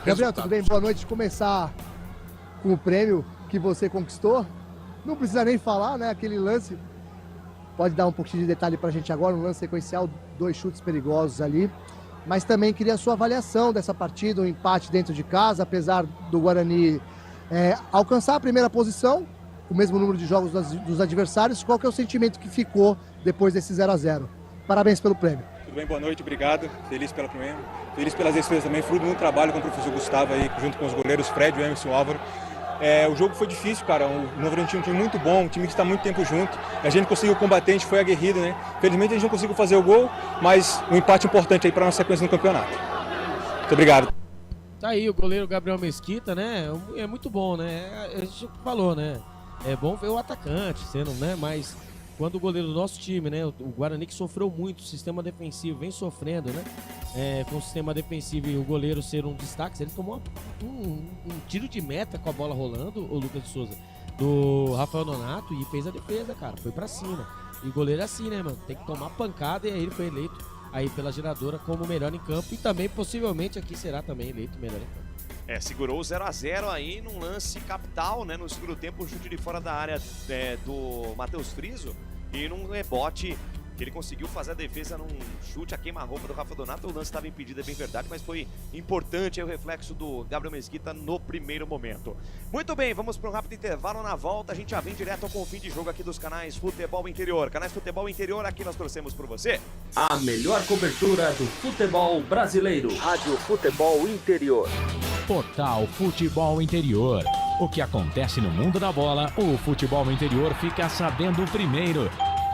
Gabriel, tudo bem? Boa noite. Começar com o prêmio que você conquistou. Não precisa nem falar, né? Aquele lance. Pode dar um pouquinho de detalhe pra gente agora, um lance sequencial, 2 chutes perigosos ali. Mas também queria a sua avaliação dessa partida, um empate dentro de casa, apesar do Guarani alcançar a primeira posição, o mesmo número de jogos dos adversários. Qual que é o sentimento que ficou depois desse 0-0? Parabéns pelo prêmio. Tudo bem, boa noite, obrigado. Feliz pelo prêmio. Feliz pelas defesas também, fruto de um trabalho com o professor Gustavo aí, junto com os goleiros Fred, o Emerson e o Álvaro. O jogo foi difícil, cara. O Novo Horizontino é um time muito bom, um time que está muito tempo junto. A gente conseguiu combater, a gente foi aguerrido, né? Felizmente a gente não conseguiu fazer o gol, mas um empate importante aí para a nossa sequência no campeonato. Muito obrigado. Tá aí o goleiro Gabriel Mesquita, né? É muito bom, né? A gente falou, né? É bom ver o atacante sendo, né, mais quando o goleiro do nosso time, né, o Guarani que sofreu muito, o sistema defensivo vem sofrendo, né, com o sistema defensivo e o goleiro ser um destaque, ele tomou um tiro de meta com a bola rolando, o Lucas de Souza, do Rafael Nonato, e fez a defesa, cara, foi pra cima. E o goleiro é assim, né, mano, tem que tomar pancada, e aí ele foi eleito aí pela geradora como o melhor em campo, e também possivelmente aqui será também eleito o melhor em campo. Segurou o 0-0 aí num lance capital, né? No segundo tempo, um chute de fora da área do Matheus Friso, e num rebote que ele conseguiu fazer a defesa num chute a queima-roupa do Rafa Donato. O lance estava impedido, é bem verdade, mas foi importante aí o reflexo do Gabriel Mesquita no primeiro momento. Muito bem, vamos para um rápido intervalo. Na volta a gente já vem direto com o fim de jogo aqui dos canais Futebol Interior. Canais Futebol Interior, aqui nós torcemos por você. A melhor cobertura do futebol brasileiro. Rádio Futebol Interior. Portal Futebol Interior. O que acontece no mundo da bola, o futebol interior fica sabendo primeiro.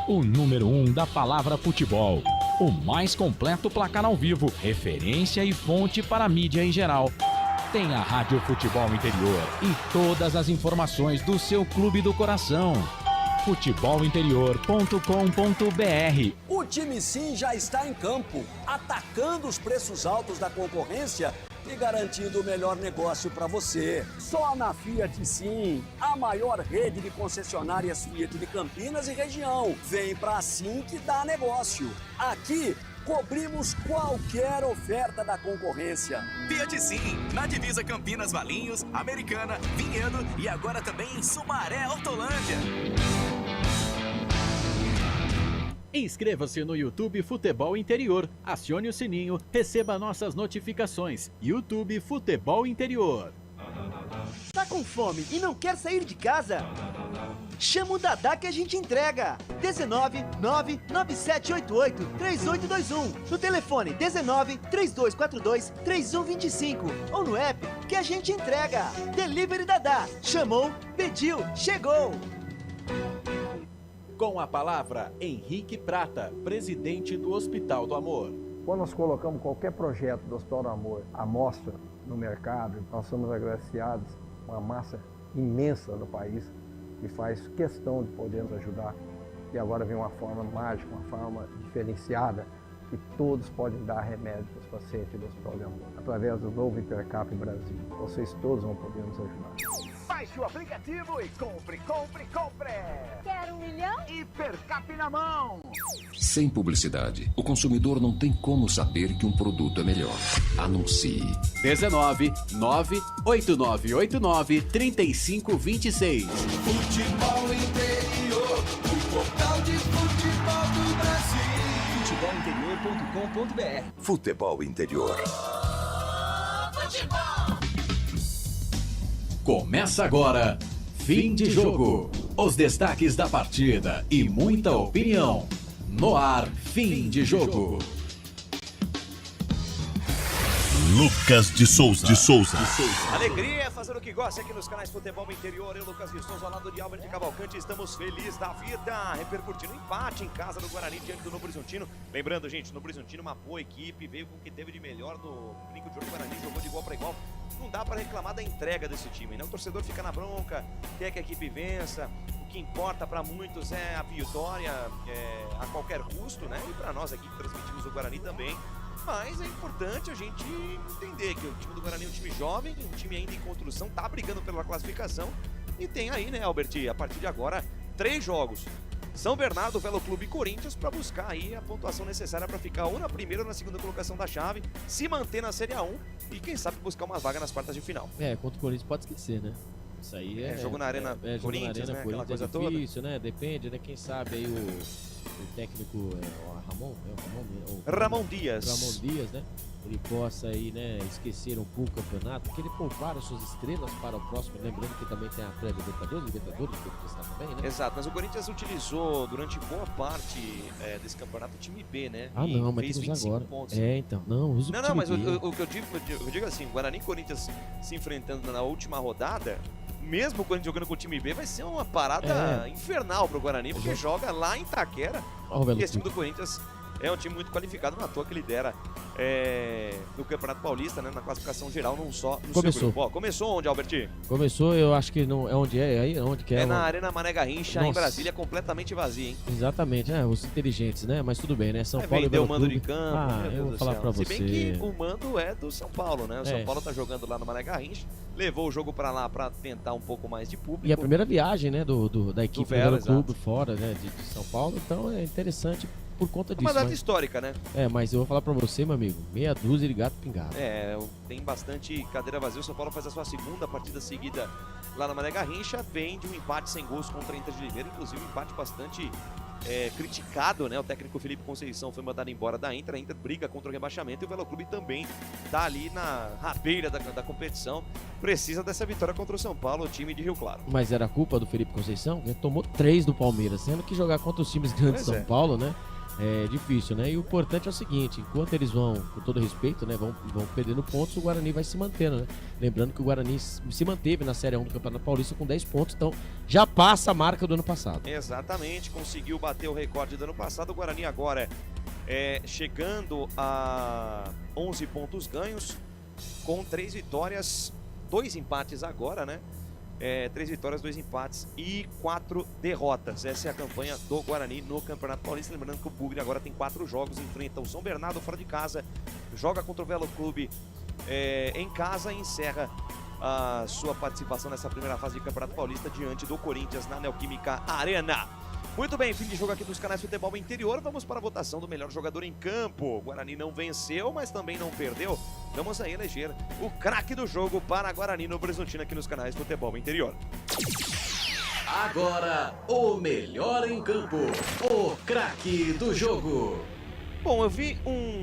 O número 1 da palavra futebol. O mais completo placar ao vivo, referência e fonte para a mídia em geral. Tem a Rádio Futebol Interior e todas as informações do seu clube do coração. futebolinterior.com.br. O time Sim já está em campo, atacando os preços altos da concorrência e garantindo o melhor negócio para você. Só na Fiat Sim, a maior rede de concessionárias Fiat de Campinas e região. Vem pra Sim que dá negócio. Aqui cobrimos qualquer oferta da concorrência. Fiat Sim, na divisa Campinas, Valinhos, Americana, Vinhedo e agora também em Sumaré, Hortolândia. Inscreva-se no YouTube Futebol Interior, acione o sininho, receba nossas notificações. YouTube Futebol Interior. Tá com fome e não quer sair de casa? Chama o Dadá que a gente entrega. 19 99788 3821. No telefone 19 3242 3125. Ou no app que a gente entrega. Delivery Dadá. Chamou, pediu, chegou. Com a palavra, Henrique Prata, presidente do Hospital do Amor. Quando nós colocamos qualquer projeto do Hospital do Amor à mostra no mercado, nós somos agraciados com uma massa imensa do país que faz questão de poder nos ajudar. E agora vem uma forma mágica, uma forma diferenciada, que todos podem dar remédio para os pacientes do Hospital do Amor. Através do novo Hipercap Brasil, vocês todos vão poder nos ajudar. Baixe o aplicativo e compre, compre, compre! Quer 1 milhão? Hipercap na mão! Sem publicidade, o consumidor não tem como saber que um produto é melhor. Anuncie. 19 98989 3526. Futebol Interior, o portal de futebol do Brasil. Futebolinterior.com.br. Futebol Interior. Futebol. Começa agora, fim de jogo. Os destaques da partida e muita opinião. No ar, fim de jogo. Lucas de Souza. Alegria fazendo o que gosta aqui nos canais Futebol Interior. Eu, Lucas de Souza, ao lado de Álvaro de Cavalcante, estamos felizes da vida, repercutindo o empate em casa do Guarani diante do Novo Horizontino. Lembrando, gente, o Novo Horizontino, uma boa equipe, veio com o que teve de melhor no brinco de ouro. O Guarani jogou de igual para igual. Não dá para reclamar da entrega desse time, né? O torcedor fica na bronca, quer que a equipe vença. O que importa para muitos é a vitória a qualquer custo, né? E para nós aqui que transmitimos o Guarani também. Mas é importante a gente entender que o time do Guarani é um time jovem, um time ainda em construção, tá brigando pela classificação. E tem aí, né, Albert, a partir de agora, 3 jogos. São Bernardo, Velo Clube e Corinthians para buscar aí a pontuação necessária para ficar ou na primeira ou na segunda colocação da chave, se manter na Série A1 e quem sabe buscar uma vaga nas quartas de final. Contra o Corinthians pode esquecer, né? Isso aí jogo na Arena Corinthians, né? Aquela coisa toda. Difícil, né? Depende, né? Quem sabe aí o técnico Ramon Dias. Ramon Dias, né? Ele possa aí, né, esquecer um pouco o campeonato, porque ele poupar as suas estrelas para o próximo, lembrando que também tem a pré-Libertadores que está também, né? Exato, mas o Corinthians utilizou durante boa parte desse campeonato o time B, né? Não, mas fez 25 agora. pontos. Então, não, usa o time mas B. o que eu digo assim, Guarani e Corinthians se enfrentando na última rodada, mesmo o Corinthians jogando com o time B, vai ser uma parada infernal pro Guarani, porque joga lá em Itaquera. E esse time do Corinthians É um time muito qualificado, não à toa que lidera no Campeonato Paulista, né? Na classificação geral, não só no seu grupo. Ó, começou onde, Alberti? Começou, eu acho que não é onde é aí, onde que é? É na Arena Mané Garrincha, em Brasília, completamente vazia, hein? Exatamente, os inteligentes, né? Mas tudo bem, né? São Paulo vendeu e o mando de campo, eu vou falar pra você. Se bem que o mando é do São Paulo, né? O São Paulo tá jogando lá no Mané Garrincha, levou o jogo pra lá pra tentar um pouco mais de público. E a primeira viagem, né, da equipe do Velo clube fora, né, de São Paulo, então é interessante por conta disso. Uma data histórica, né? Mas eu vou falar pra você, meu amigo, meia dúzia de gato pingado. Tem bastante cadeira vazia. O São Paulo faz a sua segunda partida seguida lá na Mané Garrincha, vem de um empate sem gols contra a Inter de Limeira, inclusive um empate bastante criticado, né? O técnico Felipe Conceição foi mandado embora da Inter, a Inter briga contra o rebaixamento e o Velo Clube também tá ali na rabeira da competição, precisa dessa vitória contra o São Paulo, o time de Rio Claro. Mas era culpa do Felipe Conceição? Ele tomou 3 do Palmeiras, sendo que jogar contra os times grandes de São Paulo, né? É difícil, né? E o importante é o seguinte, enquanto eles vão, com todo respeito, né, vão perdendo pontos, o Guarani vai se mantendo, né? Lembrando que o Guarani se manteve na Série 1 do Campeonato Paulista com 10 pontos, então já passa a marca do ano passado. Exatamente, conseguiu bater o recorde do ano passado. O Guarani agora chegando a 11 pontos ganhos, com 3 vitórias, 2 empates agora, né? 3 vitórias, 2 empates e 4 derrotas. Essa é a campanha do Guarani no Campeonato Paulista. Lembrando que o Bugre agora tem 4 jogos, enfrenta o São Bernardo fora de casa, joga contra o Velo Clube em casa e encerra a sua participação nessa primeira fase de Campeonato Paulista diante do Corinthians na Neoquímica Arena. Muito bem, fim de jogo aqui dos canais Futebol Interior. Vamos para a votação do melhor jogador em campo. O Guarani não venceu, mas também não perdeu. Vamos aí eleger o craque do jogo para Guarani no Horizontina aqui nos canais Futebol Interior. Agora, o melhor em campo. O craque do jogo. Bom, eu vi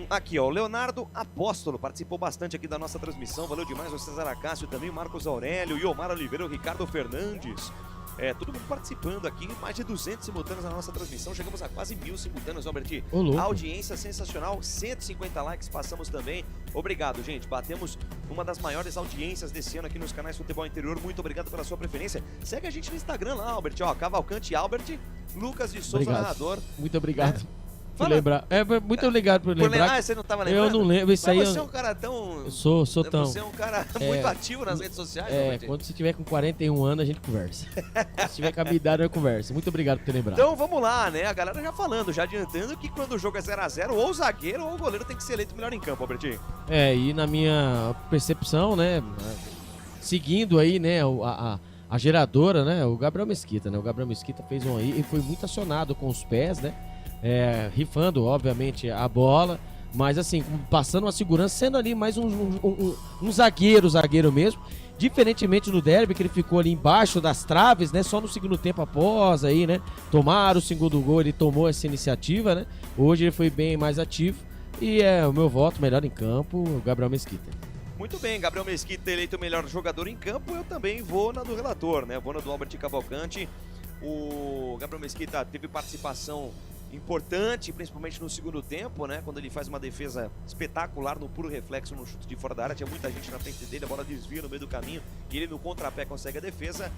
aqui, ó, o Leonardo Apóstolo participou bastante aqui da nossa transmissão. Valeu demais o César Acácio também, o Marcos Aurélio, o Iomar Oliveira, o Ricardo Fernandes. Todo mundo participando aqui, mais de 200 simultâneos na nossa transmissão, chegamos a quase 1000 simultâneos, Alberti. A audiência sensacional, 150 likes, passamos também. Obrigado, gente, batemos uma das maiores audiências desse ano aqui nos canais Futebol Interior, muito obrigado pela sua preferência. Segue a gente no Instagram lá, Albert, ó, Cavalcante Albert, Lucas de Souza, narrador. Muito obrigado. Lembrar. Muito obrigado por lembrar. Você não estava lembrando? Eu não lembro. Isso aí você é um cara tão... Eu sou tão... Você é um cara muito ativo nas redes sociais. Quando você tiver com 41 anos, a gente conversa. Se tiver com a minha idade, eu converso. Muito obrigado por ter lembrado. Então vamos lá, né? A galera já falando, já adiantando que quando o jogo é 0x0, ou o zagueiro ou o goleiro tem que ser eleito melhor em campo, Albertinho. E na minha percepção, né? Seguindo aí, né? A geradora, né? O Gabriel Mesquita, né? O Gabriel Mesquita fez e foi muito acionado com os pés, né? Rifando, obviamente, a bola, mas assim, passando uma segurança, sendo ali mais um zagueiro mesmo, diferentemente do derby, que ele ficou ali embaixo das traves, né, só no segundo tempo após aí, né, tomar o segundo gol, ele tomou essa iniciativa, né, hoje ele foi bem mais ativo, e o meu voto, melhor em campo, o Gabriel Mesquita. Muito bem, Gabriel Mesquita eleito o melhor jogador em campo, eu também vou na do relator, né, vou na do Albert Cavalcante. O Gabriel Mesquita teve participação importante, principalmente no segundo tempo, né? Quando ele faz uma defesa espetacular no puro reflexo no chute de fora da área, tinha muita gente na frente dele, a bola desvia no meio do caminho e ele no contrapé consegue a defesa.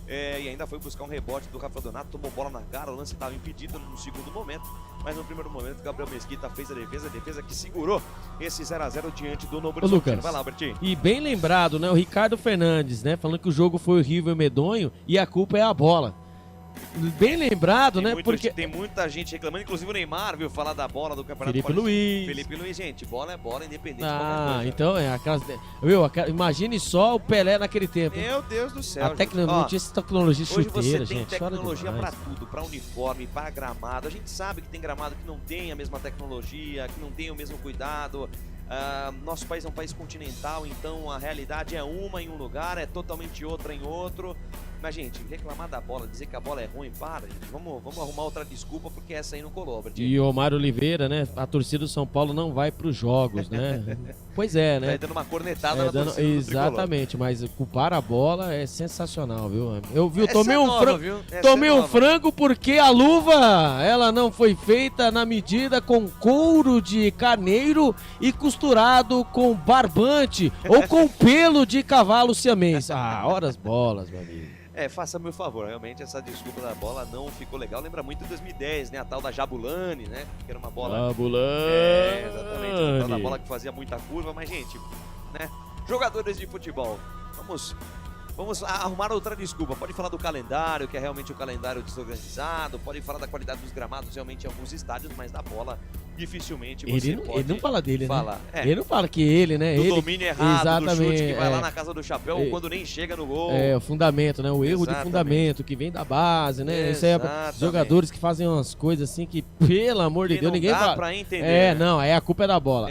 E ainda foi buscar um rebote do Rafa Donato, tomou bola na cara, o lance estava impedido no segundo momento, mas no primeiro momento o Gabriel Mesquita fez a defesa que segurou esse 0x0 diante do Novo Horizonte. Vai lá, Albertinho. E bem lembrado, né? O Ricardo Fernandes, né? Falando que o jogo foi horrível e medonho e a culpa é a bola. Bem lembrado, né? Porque tem muita gente reclamando, inclusive o Neymar, viu, falar da bola do Campeonato Felipe Luiz. Felipe Luiz, gente, bola é bola, independente de qualquer coisa. Então imagine só o Pelé naquele tempo. Meu Deus do céu. Não tinha essa tecnologia chuteira, hoje você gente. Tem tecnologia pra tudo, pra uniforme, pra gramado. A gente sabe que tem gramado que não tem a mesma tecnologia, que não tem o mesmo cuidado. Nosso país é um país continental, então a realidade é uma em um lugar, é totalmente outra em outro. Mas, gente, reclamar da bola, dizer que a bola é ruim, gente. Vamos arrumar outra desculpa, porque essa aí não colou, Bertinho. E o Omar Oliveira, né? A torcida do São Paulo não vai pros jogos, né? Pois é, né? Tá dando uma cornetada na torcida do exatamente, mas culpar a bola é sensacional, viu? Eu tomei um frango porque a luva, ela não foi feita na medida com couro de carneiro e costurado com barbante ou com pelo de cavalo siamês. Horas bolas, meu amigo. Faça-me o favor, realmente essa desculpa da bola não ficou legal. Lembra muito 2010, né? A tal da Jabulani, né? Que era uma bola... Jabulani! Exatamente, a tal da bola que fazia muita curva. Mas, gente, né? Jogadores de futebol, vamos arrumar outra desculpa. Pode falar do calendário, que é realmente o calendário desorganizado. Pode falar da qualidade dos gramados realmente em alguns estádios, mas da bola dificilmente você pode... Ele não fala dele, falar. né? Ele não fala que ele, né? Do ele, domínio errado, exatamente, do chute que vai lá na casa do chapéu quando nem chega no gol. O fundamento, né? O erro de fundamento que vem da base, né? Isso é jogadores que fazem umas coisas assim que, pelo amor de Deus, ninguém fala. Não dá pra entender. Não, a culpa é da bola.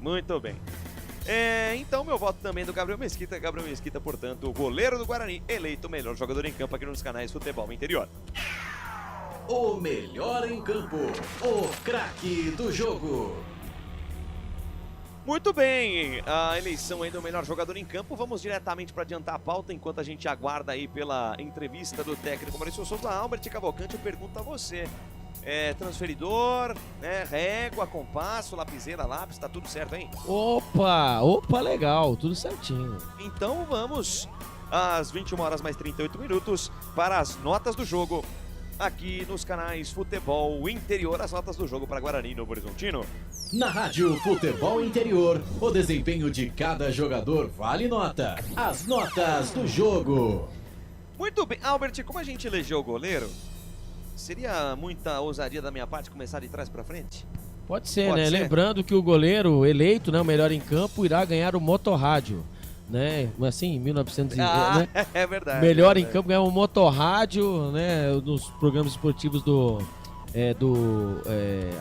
Muito bem. Então, meu voto também do Gabriel Mesquita. Gabriel Mesquita, portanto, o goleiro do Guarani, eleito o melhor jogador em campo aqui nos canais Futebol Interior. O melhor em campo, o craque do jogo. Muito bem, a eleição aí do melhor jogador em campo. Vamos diretamente para adiantar a pauta, enquanto a gente aguarda aí pela entrevista do técnico Maurício Souza. Albert Cavalcante, eu pergunto a você. Transferidor, né, régua, compasso, lapiseira, lápis, tá tudo certo, hein? Opa, legal, tudo certinho. Então vamos às 21 horas mais 38 minutos para as notas do jogo. Aqui nos canais Futebol Interior, as notas do jogo para Guarani e Novo Horizontino. Na Rádio Futebol Interior, o desempenho de cada jogador vale nota. As notas do jogo. Muito bem, Albert, como a gente elegeu o goleiro, seria muita ousadia da minha parte começar de trás para frente? Pode ser, né? Lembrando que o goleiro eleito, né, o melhor em campo, irá ganhar o motorrádio. Né? Assim, em 1900 né? É verdade. Melhor em campo, ganhar um motorrádio, né? Nos programas esportivos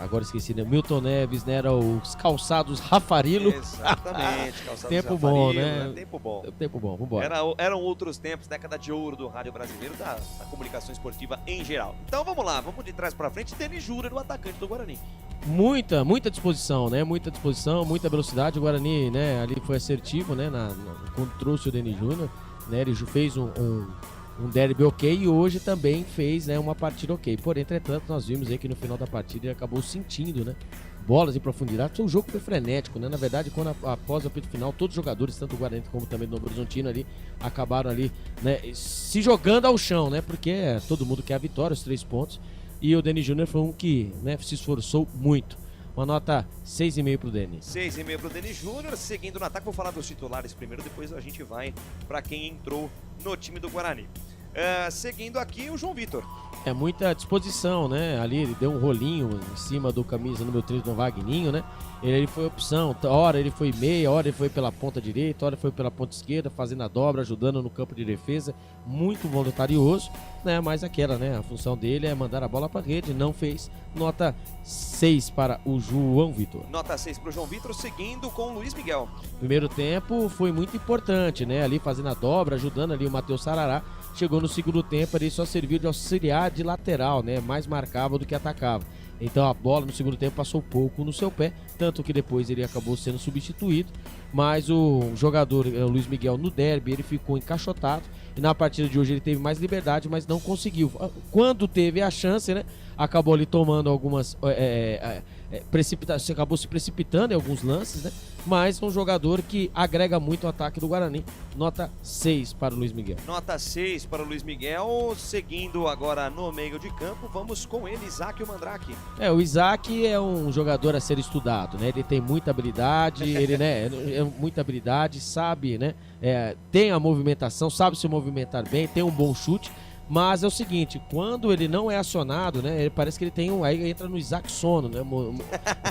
agora esqueci, né? Milton Neves, né? Era os calçados Rafarilo. Exatamente, calçados Tempo Rafarilo, bom, né? Tempo bom. Tempo bom, vambora. Eram outros tempos, década de ouro do rádio brasileiro, da comunicação esportiva em geral. Então vamos lá, vamos de trás pra frente. Denis Júnior, o atacante do Guarani. Muita disposição, né? Muita disposição, muita velocidade. O Guarani, né? Ali foi assertivo, né? Quando trouxe o Denis Júnior, né? Ele fez um derby ok e hoje também fez, né, uma partida ok. Porém, entretanto, nós vimos aí que no final da partida ele acabou sentindo, né? Bolas em profundidade. O jogo foi frenético, né? Na verdade, quando após o apito final, todos os jogadores, tanto o Guarani como também do Novo Horizontino ali, acabaram ali, né? Se jogando ao chão, né? Porque todo mundo quer a vitória, os 3 pontos. E o Denis Júnior foi um que, né, se esforçou muito. Uma nota 6,5 pro Denis. 6,5 pro Denis Júnior. Seguindo no ataque, vou falar dos titulares primeiro, depois a gente vai para quem entrou no time do Guarani. Seguindo aqui, o João Vitor. Muita disposição, né? Ali ele deu um rolinho em cima do camisa número 3 do Vagninho, né? Ele foi opção, hora ele foi meia, hora ele foi pela ponta direita, hora ele foi pela ponta esquerda, fazendo a dobra, ajudando no campo de defesa. Muito voluntarioso, né? Mas aquela, né? A função dele é mandar a bola para rede, não fez. Nota 6 para o João Vitor. Nota 6 para o João Vitor, seguindo com o Luiz Miguel. Primeiro tempo foi muito importante, né? Ali fazendo a dobra, ajudando ali o Matheus Sarará. Chegou no segundo tempo, ele só serviu de auxiliar de lateral, né? Mais marcava do que atacava. Então a bola no segundo tempo passou pouco no seu pé, tanto que depois ele acabou sendo substituído. Mas o jogador o Luiz Miguel no derby, ele ficou encaixotado. E na partida de hoje ele teve mais liberdade, mas não conseguiu. Quando teve a chance, né? Acabou ali tomando algumas acabou se precipitando em alguns lances, né? Mas é um jogador que agrega muito o ataque do Guarani. Nota 6 para o Luiz Miguel. Nota 6 para o Luiz Miguel. Seguindo agora no meio de campo, vamos com ele, Isaac o Mandrake. O Isaac é um jogador a ser estudado, né? Ele tem muita habilidade, ele, né, muita habilidade, sabe, né? Tem a movimentação, sabe se movimentar bem, tem um bom chute. Mas é o seguinte, quando ele não é acionado, né? Ele parece que ele tem aí entra no Isaac sono, né?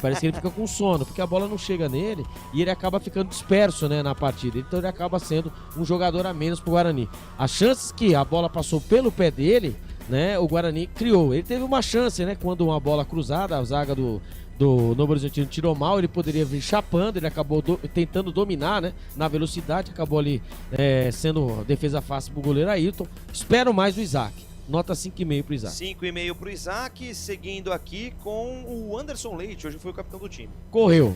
Parece que ele fica com sono, porque a bola não chega nele e ele acaba ficando disperso, né, na partida. Então ele acaba sendo um jogador a menos pro Guarani. As chances que a bola passou pelo pé dele, né? O Guarani criou. Ele teve uma chance, né? Quando uma bola cruzada, a zaga do Novo Horizontino tirou mal, ele poderia vir chapando, ele acabou tentando dominar, né, na velocidade, acabou ali sendo defesa fácil pro goleiro Ayrton. Espero mais do Isaac. Nota 5,5 pro Isaac. 5,5 pro Isaac, seguindo aqui com o Anderson Leite, hoje foi o capitão do time. Correu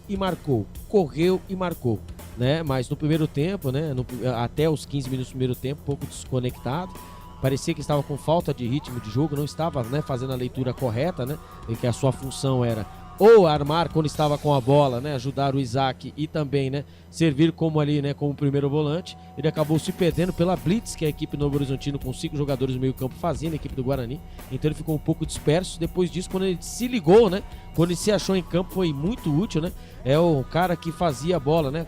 e marcou. Correu e marcou, né? Mas no primeiro tempo, né, até os 15 minutos do primeiro tempo, um pouco desconectado. Parecia que estava com falta de ritmo de jogo, não estava, né, fazendo a leitura correta, né? E que a sua função era ou armar quando estava com a bola, né, ajudar o Isaac e também, né, servir como ali, né, como primeiro volante. Ele acabou se perdendo pela blitz que a equipe Novo Horizontino com 5 jogadores no meio campo fazia na equipe do Guarani, então ele ficou um pouco disperso. Depois disso, quando ele se ligou, né, quando ele se achou em campo, foi muito útil, né, é o cara que fazia a bola, né,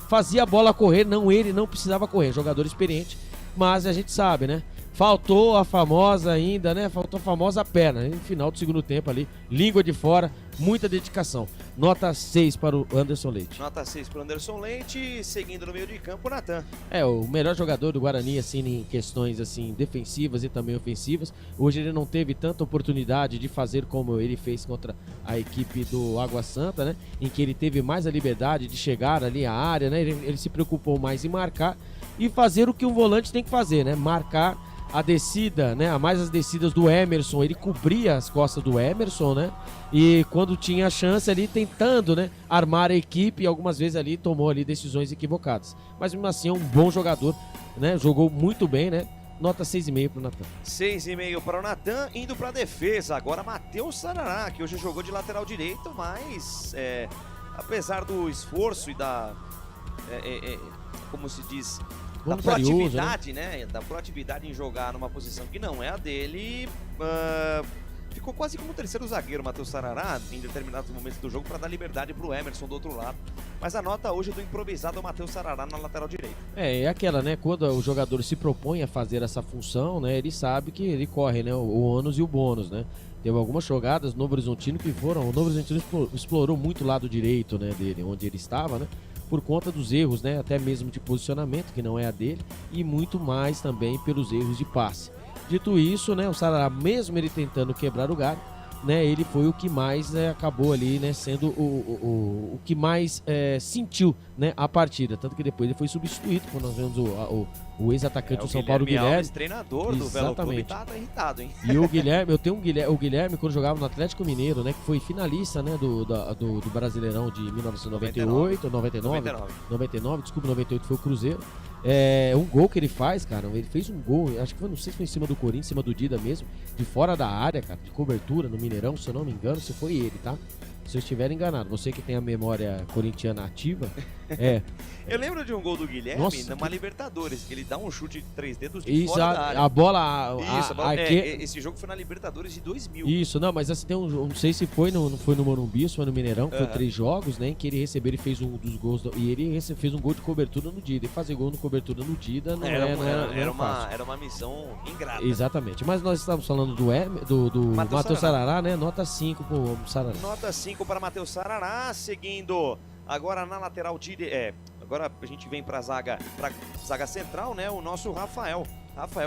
fazia a bola correr, ele não precisava correr, jogador experiente, mas a gente sabe, né, faltou a famosa ainda, né? Faltou a famosa perna. No final do segundo tempo ali, língua de fora, muita dedicação. Nota 6 para o Anderson Leite. Nota 6 para o Anderson Leite, seguindo no meio de campo, o Natan. É, o melhor jogador do Guarani, assim, em questões, assim, defensivas e também ofensivas. Hoje ele não teve tanta oportunidade de fazer como ele fez contra a equipe do Água Santa, né? Em que ele teve mais a liberdade de chegar ali à área, né? Ele se preocupou mais em marcar e fazer o que um volante tem que fazer, né? Marcar a descida, né? A mais as descidas do Emerson, ele cobria as costas do Emerson, né? E quando tinha a chance ali, tentando, né, armar a equipe, e algumas vezes ali tomou ali decisões equivocadas. Mas mesmo assim é um bom jogador, né? Jogou muito bem, né? Nota 6,5 para o Natan. 6,5 para o Natan, indo para a defesa. Agora Matheus Sarará, que hoje jogou de lateral direito, mas apesar do esforço e da, como se diz, da proatividade, né? Da proatividade em jogar numa posição que não é a dele, ficou quase como o terceiro zagueiro, Matheus Sarará, em determinados momentos do jogo, para dar liberdade para o Emerson do outro lado. Mas a nota hoje do improvisado é o Matheus Sarará na lateral direita. É aquela, né? Quando o jogador se propõe a fazer essa função, né? Ele sabe que ele corre, né? O ônus e o bônus, né? Teve algumas jogadas no Novo Horizontino que foram... O Novo Horizontino explorou muito o lado direito, né, dele, onde ele estava, né? Por conta dos erros, né, até mesmo de posicionamento, que não é a dele, e muito mais também pelos erros de passe. Dito isso, né, o Sarará, mesmo ele tentando quebrar o galho, né, ele foi o que mais acabou ali, né, sendo o que mais sentiu, né, a partida. Tanto que depois ele foi substituído, quando nós vemos o ex-atacante do São Paulo, Guilherme Alves, treinador do Velo Clube, tá irritado, hein? E o Guilherme, eu tenho o Guilherme quando jogava no Atlético Mineiro, né, que foi finalista, né, do Brasileirão de 1998, 99, desculpa, 98 foi o Cruzeiro. Um gol que ele faz, cara, ele fez um gol, acho que foi, não sei se foi em cima do Corinthians, em cima do Dida mesmo, de fora da área, cara, de cobertura no Mineirão, se eu não me engano, se foi ele, tá? Se eu estiver enganado, você que tem a memória corintiana ativa, Eu lembro de um gol do Guilherme numa Libertadores, que ele dá um chute de 3 dedos de fora da área. A bola... Esse jogo foi na Libertadores de 2000. Isso, não, mas assim, não sei se foi não foi no Morumbi, se foi no Mineirão, que foi 3 jogos, né, em que ele recebeu, ele fez um dos gols, e ele fez um gol de cobertura no Dida, e fazer gol no cobertura no Dida não era fácil. Era uma missão ingrata. Exatamente, mas nós estamos falando do Matheus Sarará, né, nota 5 pro Sarará. Nota 5 para Matheus Sarará, seguindo agora na lateral agora a gente vem pra zaga central, né? O nosso Rafael,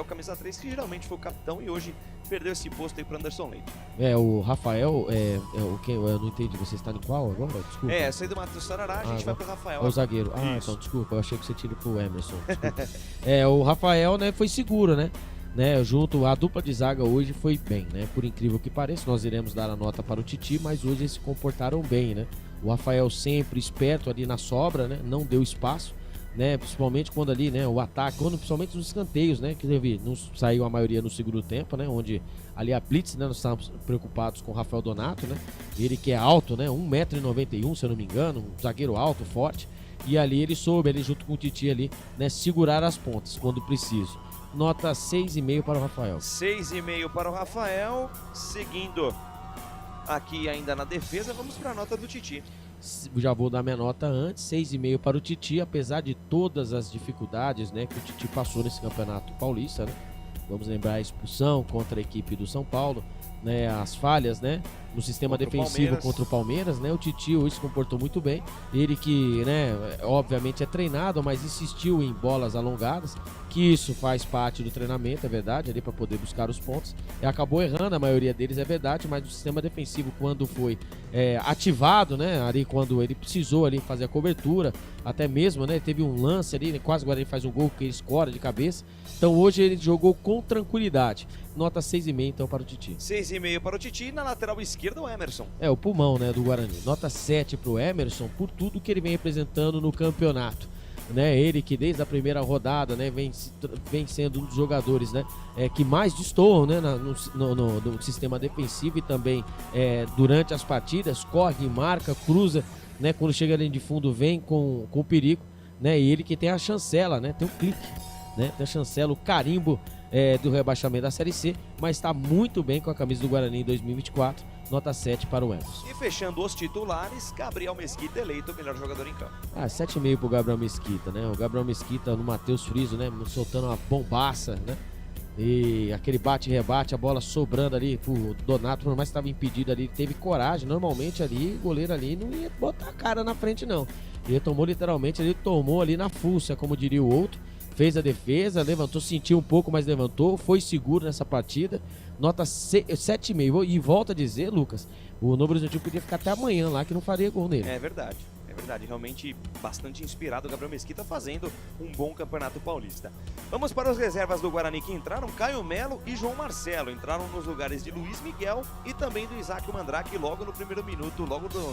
camisa 3, que geralmente foi o capitão e hoje perdeu esse posto aí pro Anderson Leite. O Rafael, o que? Eu não entendi, você está em qual agora? Desculpa. Saí do Matheus Sarará, a gente vai pro Rafael. O zagueiro. Então, desculpa, eu achei que você tira pro Emerson. O Rafael, né, foi seguro, né? Junto a dupla de zaga hoje foi bem, né? Por incrível que pareça, nós iremos dar a nota para o Titi, mas hoje eles se comportaram bem, né? O Rafael sempre esperto ali na sobra, né? Não deu espaço, né? Principalmente quando ali, né? O ataque, principalmente nos escanteios, né? Que não saiu a maioria no segundo tempo, né? Onde ali a blitz, né? Nós estávamos preocupados com o Rafael Donato, né? Ele que é alto, né? 1,91 m, se eu não me engano, um zagueiro alto, forte. E ali ele soube, ali junto com o Titi ali, né? Segurar as pontas quando preciso. Nota 6,5 para o Rafael. 6,5 para o Rafael. Seguindo aqui ainda na defesa, vamos para a nota do Titi. Já vou dar minha nota antes, 6,5 para o Titi, apesar de todas as dificuldades, né, que o Titi passou nesse campeonato paulista, né? Vamos lembrar a expulsão contra a equipe do São Paulo, né, as falhas, né, no sistema defensivo contra o Palmeiras, né? O Titi hoje se comportou muito bem. Ele que, né, obviamente é treinado, mas insistiu em bolas alongadas, que isso faz parte do treinamento, é verdade, ali para poder buscar os pontos. E acabou errando, a maioria deles é verdade, mas o sistema defensivo, quando foi ativado, né, ali quando ele precisou ali fazer a cobertura, até mesmo, né, teve um lance ali, né, quase agora ele faz um gol que ele escora de cabeça. Então hoje ele jogou com tranquilidade. Nota 6,5 então para o Titi. 6,5 para o Titi. Na lateral esquerda o Emerson. O pulmão, né, do Guarani. Nota 7 para o Emerson por tudo que ele vem representando no campeonato. né? Ele que desde a primeira rodada, né, vem sendo um dos jogadores, né, que mais destoam, né, no sistema defensivo e também durante as partidas, corre, marca, cruza, né, quando chega ali de fundo vem com perigo, né, e ele que tem a chancela, né, tem o clique, né, tem a chancela, o carimbo do rebaixamento da Série C, mas está muito bem com a camisa do Guarani em 2024, nota 7 para o Emerson. E fechando os titulares, Gabriel Mesquita eleito o melhor jogador em campo. 7,5 pro Gabriel Mesquita, né? O Gabriel Mesquita no Matheus Friso, né? Soltando uma bombaça, né? E aquele bate e rebate, a bola sobrando ali pro Donato, por mais que estava impedido ali, teve coragem. Normalmente ali, o goleiro ali não ia botar a cara na frente, não. Ele tomou literalmente, ele tomou ali na fuça, como diria o outro. Fez a defesa, levantou, sentiu um pouco, mas levantou, foi seguro nessa partida. Nota 7,5. E volta a dizer, Lucas, o Novo Horizontino podia ficar até amanhã lá que não faria gol nele. É verdade. Realmente bastante inspirado o Gabriel Mesquita fazendo um bom campeonato paulista. Vamos para as reservas do Guarani que entraram. Caio Melo e João Marcelo entraram nos lugares de Luiz Miguel e também do Isaac Mandrake logo no primeiro minuto,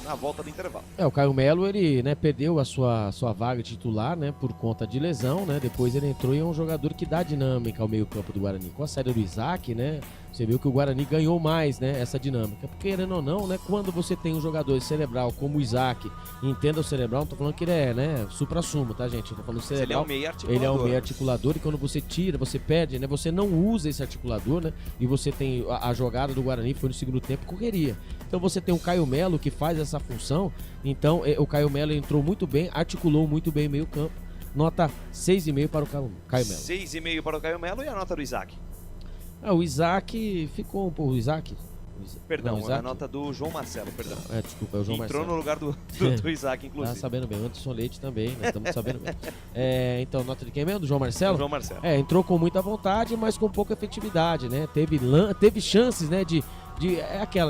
na volta do intervalo. O Caio Melo, ele, né, perdeu a sua vaga titular, né, por conta de lesão, né, depois ele entrou e é um jogador que dá dinâmica ao meio campo do Guarani. Com a saída do Isaac, né, você viu que o Guarani ganhou mais, né, essa dinâmica. Porque, querendo ou não, né, quando você tem um jogador cerebral como o Isaac, entenda o cerebral, não tô falando que ele é, né, supra-sumo, tá, gente? Eu tô falando cerebral. Ele é um meio articulador e quando você tira, você perde, né, você não usa esse articulador, né, e você tem a jogada do Guarani foi no segundo tempo, correria. Então você tem o Caio Melo que faz essa função, então o Caio Melo entrou muito bem, articulou muito bem meio campo. Nota 6,5 para o Caio Melo. 6,5 para o Caio Melo e a nota do Isaac? O Isaac ficou um pouco... O Isaac? Perdão, Isaac? a nota do João Marcelo, perdão. Desculpa, é o João Marcelo. Entrou no lugar do Isaac, inclusive. Tá sabendo bem, o Anderson Leite também, né? Estamos sabendo bem. Então, nota de quem mesmo? Do João Marcelo? Do João Marcelo. Entrou com muita vontade, mas com pouca efetividade, né? Teve chances, né,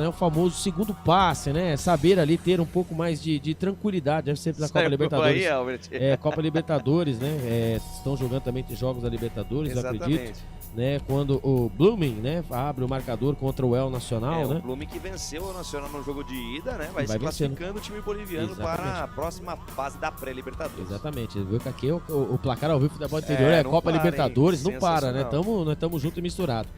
o famoso segundo passe, né? Saber ali ter um pouco mais de tranquilidade, deve ser da Copa Libertadores. Aí, Albert. Copa Libertadores, né? Estão jogando também jogos da Libertadores, exatamente. Eu acredito. Né, quando o Blooming, né, abre o marcador contra o El Nacional, né? O Blooming que venceu o Nacional no jogo de ida, né? Vai se classificando o time boliviano para a próxima fase da pré-Libertadores. Exatamente. Viu que aqui o placar ao vivo do futebol interior é Copa Libertadores, não para, né? Nós estamos juntos e misturados.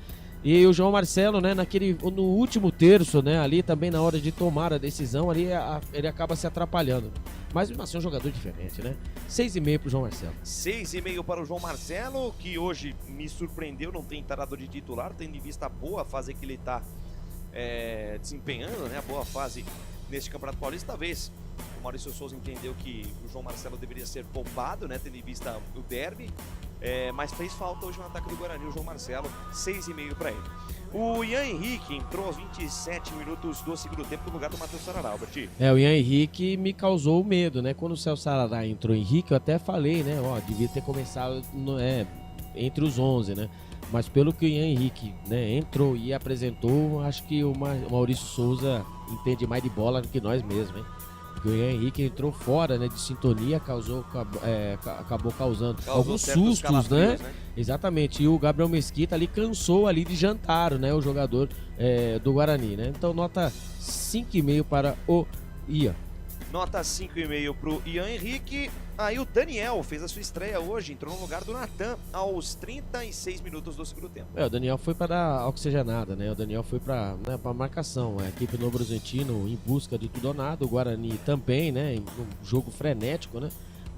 E o João Marcelo, né, no último terço, né, ali também na hora de tomar a decisão, ali ele acaba se atrapalhando. Mas mesmo assim é um jogador diferente, né? 6,5 pro João Marcelo. 6,5 para o João Marcelo, que hoje me surpreendeu, não tem entrado de titular, tendo em vista a boa fase que ele está desempenhando, né? A boa fase neste Campeonato Paulista. Talvez o Maurício Souza entendeu que o João Marcelo deveria ser poupado, né? Tendo em vista o derby. Mas fez falta hoje no ataque do Guarani, o João Marcelo, 6,5 para ele. O Ian Henrique entrou aos 27 minutos do segundo tempo no lugar do Matheus Sarará, Albert. O Ian Henrique me causou medo, né? Quando o Celso Sarará entrou Henrique, eu até falei, né? Devia ter começado entre os 11, né? Mas pelo que o Ian Henrique, né, entrou e apresentou, acho que o Maurício Souza entende mais de bola do que nós mesmos, hein? Porque o Ian Henrique entrou fora, né, de sintonia, acabou causando alguns sustos, né? Exatamente. E o Gabriel Mesquita ali cansou ali de jantar, né? O jogador do Guarani, né? Então nota 5,5 para o Ian. Nota 5,5 para o Ian Henrique. Aí o Daniel fez a sua estreia hoje, entrou no lugar do Natan aos 36 minutos do segundo tempo. O Daniel foi para dar oxigenada, né? O Daniel foi para marcação. A equipe Novo Horizontino em busca de tudo ou nada. O Guarani também, né? Um jogo frenético, né?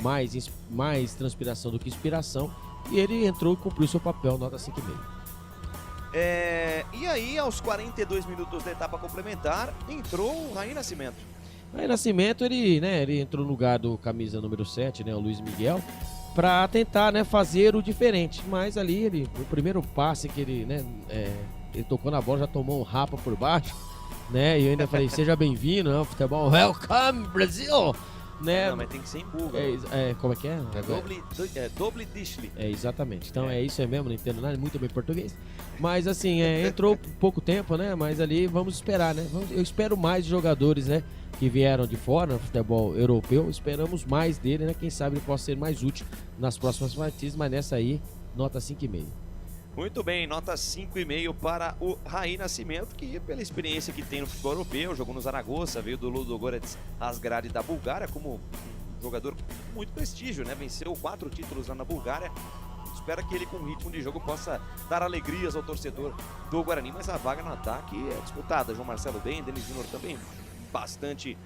Mais transpiração do que inspiração. E ele entrou e cumpriu seu papel, nota 5,5. E aí, aos 42 minutos da etapa complementar, entrou o Raí Nascimento. Aí Nascimento, ele entrou no lugar do camisa número 7, né, o Luiz Miguel, para tentar, né, fazer o diferente. Mas ali, o primeiro passe que ele tocou na bola, já tomou um rapa por baixo, né? E eu ainda falei, seja bem-vindo, né, futebol, welcome, Brasil! Né? Não, mas tem que ser em búlgaro. Como é que é? Doble Dishli. Exatamente. Então é isso aí mesmo, não entendo nada, muito bem português. Mas assim, entrou pouco tempo, né? Mas ali vamos esperar, né? Eu espero mais jogadores, né? Que vieram de fora no futebol europeu. Esperamos mais dele, né? Quem sabe ele possa ser mais útil nas próximas partidas, mas nessa aí, nota 5,5. Muito bem, nota 5,5 para o Raí Nascimento, que pela experiência que tem no futebol europeu, jogou no Zaragoza, veio do Ludogorets Razgrad da Bulgária como jogador com muito prestígio, né? Venceu 4 títulos lá na Bulgária. Espera que ele, com ritmo de jogo, possa dar alegrias ao torcedor do Guarani, mas a vaga no ataque é disputada. João Marcelo bem, Denis Júnior também bastante,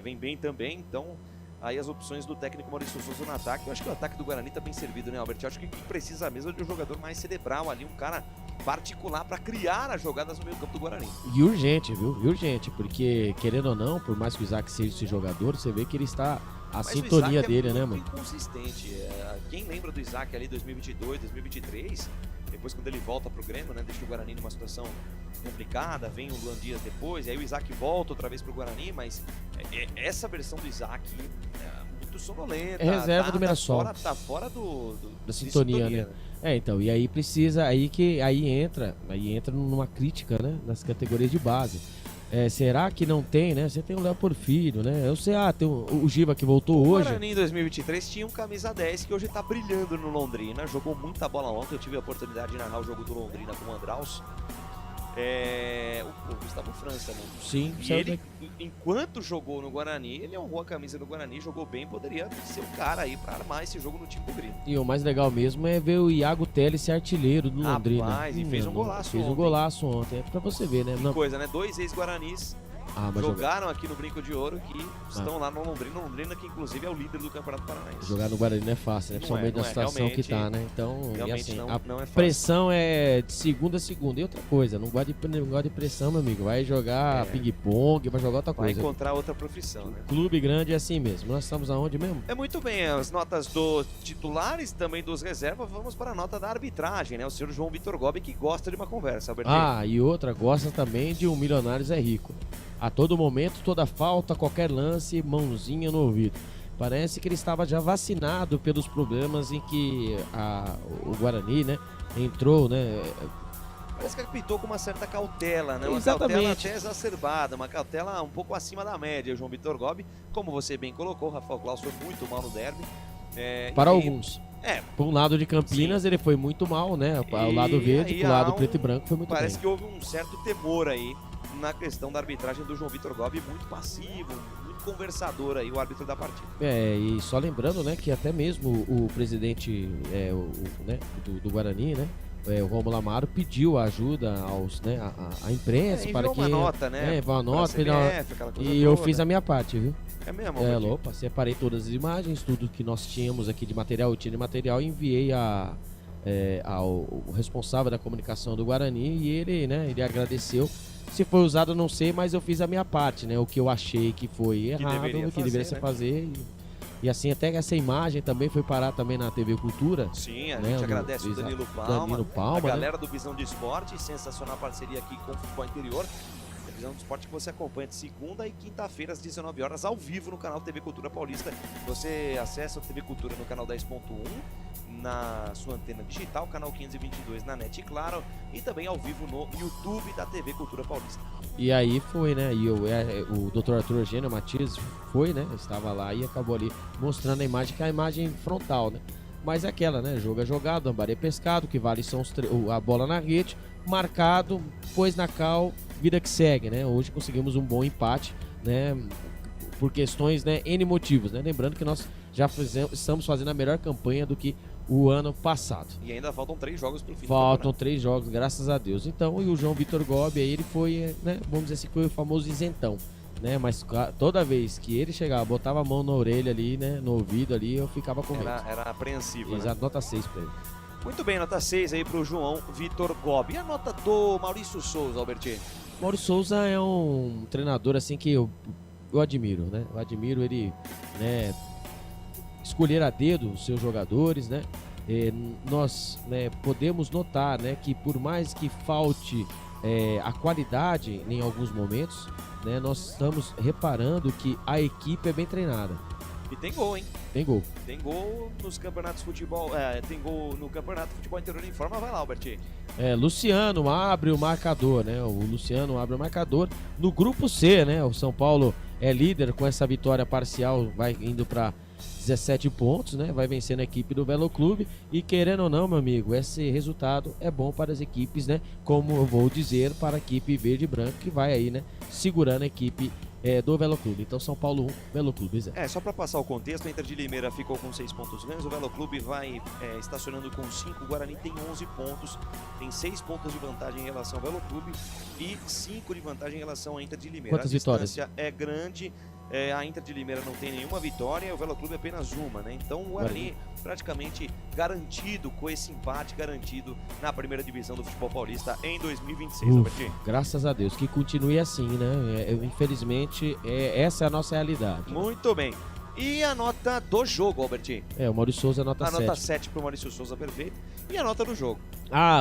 vem bem também, então aí as opções do técnico Maurício Souza no ataque. Eu acho que o ataque do Guarani está bem servido, né, Albert? Eu acho que precisa mesmo de um jogador mais cerebral ali, um cara particular para criar as jogadas no meio campo do Guarani. E urgente, viu? E urgente, porque querendo ou não, por mais que o Isaac seja esse jogador, você vê que ele está a sintonia dele, né, mano? Inconsistente. Quem lembra do Isaac ali 2022, 2023, depois quando ele volta pro Grêmio, né, deixa o Guarani numa situação complicada, vem o Luan Dias depois, e aí o Isaac volta outra vez pro Guarani, mas essa versão do Isaac é muito sonolenta. É reserva do Mirassol. Tá fora da sintonia, né? Então, e aí precisa, aí entra numa crítica, né, nas categorias de base. Será que não tem, né? Você tem o Léo Porfírio, né? Eu sei, tem o Giva que voltou hoje. O Guarani em 2023 tinha um camisa 10 que hoje tá brilhando no Londrina. Jogou muita bola ontem. Eu tive a oportunidade de narrar o jogo do Londrina com o Andraus. O Gustavo França, né? Sim. E ele, enquanto jogou no Guarani, ele honrou a camisa do Guarani, jogou bem, poderia ser o cara aí pra armar esse jogo no time do Grêmio. E o mais legal mesmo é ver o Iago Teles ser artilheiro do Londrina. Rapaz, e fez um golaço ontem. Fez um golaço ontem, é pra você ver, né? Que coisa, né? 2 ex-Guaranis jogaram aqui no Brinco de Ouro, que estão lá no Londrina. Londrina, que inclusive é o líder do Campeonato Paranaense. Jogar no Guarani não é fácil, né? Principalmente na situação que tá, né? Então, e assim, não é pressão é de segunda a segunda. E outra coisa, não gosta de pressão, meu amigo. Vai jogar ping-pong, vai jogar outra coisa. Vai encontrar outra profissão, né? Clube grande é assim mesmo. Nós estamos aonde mesmo? Muito bem, as notas dos titulares, também dos reservas. Vamos para a nota da arbitragem, né? O senhor João Vitor Gobi, que gosta de uma conversa, Albertinho. E outra, gosta também de um Milionários é Rico. A todo momento, toda falta, qualquer lance, mãozinha no ouvido. Parece que ele estava já vacinado pelos problemas em que o Guarani, né, entrou, né? Parece que ele apitou com uma certa cautela, né? Uma Exatamente. Cautela até exacerbada, uma cautela um pouco acima da média. O João Vitor Gobi, como você bem colocou, o Rafael Claus foi muito mal no derby. Para alguns. Por um lado de Campinas, ele foi muito mal, né? Ao lado verde, pro lado preto e branco foi muito bem. Parece que houve um certo temor aí na questão da arbitragem do João Vitor Gobi, muito passivo, muito conversador aí, o árbitro da partida. E só lembrando, né, que até mesmo o presidente do Guarani, né, o Romulo Amaro, pediu ajuda aos, né, à imprensa para que... uma nota, né? Uma nota, CBF, aquela coisa e toda. Eu fiz a minha parte, viu? É mesmo? Opa, separei todas as imagens, tudo que nós tínhamos aqui de material, eu tinha de material, e enviei ao responsável da comunicação do Guarani, e ele agradeceu. Se foi usado, eu não sei, mas eu fiz a minha parte, né? O que eu achei que foi errado, que deveria ser fazer. E assim, até essa imagem também foi parar também na TV Cultura. Sim, a gente agradece o Danilo Palma, a galera do Visão de Esporte, sensacional parceria aqui com o Futebol Interior. A Visão de Esporte que você acompanha de segunda e quinta-feira às 19 horas ao vivo no canal TV Cultura Paulista. Você acessa o TV Cultura no canal 10.1, na sua antena digital, canal 522 na NET, claro, e também ao vivo no YouTube da TV Cultura Paulista. E aí foi, né, o Dr. Arthur Eugênio Matias foi, né, estava lá e acabou ali mostrando a imagem, que é a imagem frontal, né, mas é aquela, né, jogo é jogado, ambar é pescado, que vale são a bola na rede, marcado, pôs na cal, vida que segue, né, hoje conseguimos um bom empate, né, por questões, né, N motivos, né, lembrando que nós já estamos fazendo a melhor campanha do que o ano passado. E ainda faltam 3 jogos pro fim do Faltam 3 jogos, graças a Deus. Então, e o João Vitor Gobi, aí ele foi, né, vamos dizer assim, foi o famoso isentão, né, mas toda vez que ele chegava, botava a mão na orelha ali, né, no ouvido ali, eu ficava com medo. Era apreensivo, Exato, né? Nota 6 pra ele. Muito bem, nota 6 aí pro João Vitor Gobi. E a nota do Maurício Souza, Albertinho? Maurício Souza é um treinador, assim, que eu admiro, né, eu admiro ele, né, escolher a dedo os seus jogadores, né? Nós, né, podemos notar, né, que por mais que falte a qualidade em alguns momentos, né, nós estamos reparando que a equipe é bem treinada. E tem gol, hein? Tem gol. Tem gol nos campeonatos de futebol. Tem gol no Campeonato de Futebol Interior em Forma. Vai lá, Albertinho. Luciano abre o marcador, né? O Luciano abre o marcador. No grupo C, né? O São Paulo é líder com essa vitória parcial, vai indo para 17 pontos, né? Vai vencendo a equipe do Velo Clube. E querendo ou não, meu amigo, esse resultado é bom para as equipes, né? Como eu vou dizer, para a equipe verde e branco, que vai aí, né? Segurando a equipe do Velo Clube. Então São Paulo 1, Velo Clube 0. Só para passar o contexto, a Inter de Limeira ficou com 6 pontos ganhos, o Velo Clube vai estacionando com 5, o Guarani tem 11 pontos, tem 6 pontos de vantagem em relação ao Velo Clube e 5 de vantagem em relação à Inter de Limeira. Quantas vitórias? A distância é grande, a Inter de Limeira não tem nenhuma vitória e o Velo Clube apenas uma, né? Então o Guarani praticamente garantido, com esse empate garantido na primeira divisão do futebol paulista em 2026, Albertinho. Graças a Deus, que continue assim, né? Infelizmente, essa é a nossa realidade. Muito bem. E a nota do jogo, Albertinho? O Maurício Souza nota 7. A nota 7 pro Maurício Souza, perfeito. E a nota do jogo?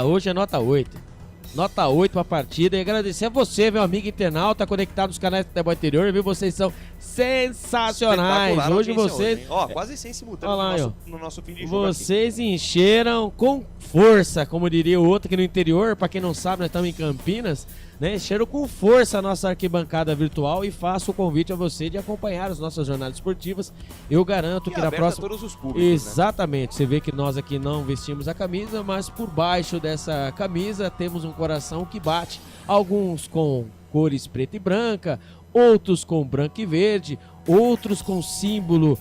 Hoje é nota 8. Nota 8 pra partida. E agradecer a você, meu amigo internauta, conectado nos canais do Futebol Interior, viu? Vocês são sensacionais. Hoje vocês... quase sem simultâneo no nosso fim de jogo. Vocês encheram com força, como diria o outro aqui no interior. Pra quem não sabe, nós estamos em Campinas, né? Encheram com força a nossa arquibancada virtual e faço o convite a você de acompanhar as nossas jornadas esportivas. Eu garanto que na próxima... todos os públicos, exatamente. Né? Você vê que nós aqui não vestimos a camisa, mas por baixo dessa camisa temos um coração que bate. Alguns com cores preta e branca, outros com branco e verde, outros com símbolo...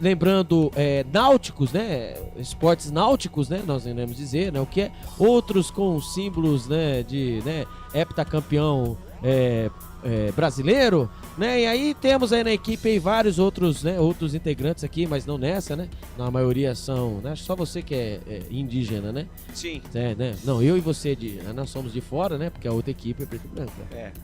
lembrando náuticos, né? Esportes náuticos, né? Nós iremos dizer, né? O que é? Outros com símbolos, né? De heptacampeão brasileiro, né? E aí temos aí na equipe aí vários outros, né? Outros integrantes aqui, mas não nessa, né? Na maioria são, né? Só você que é indígena, né? Sim. Né? Não, eu e você, nós somos de fora, né? Porque a outra equipe é preto e branco.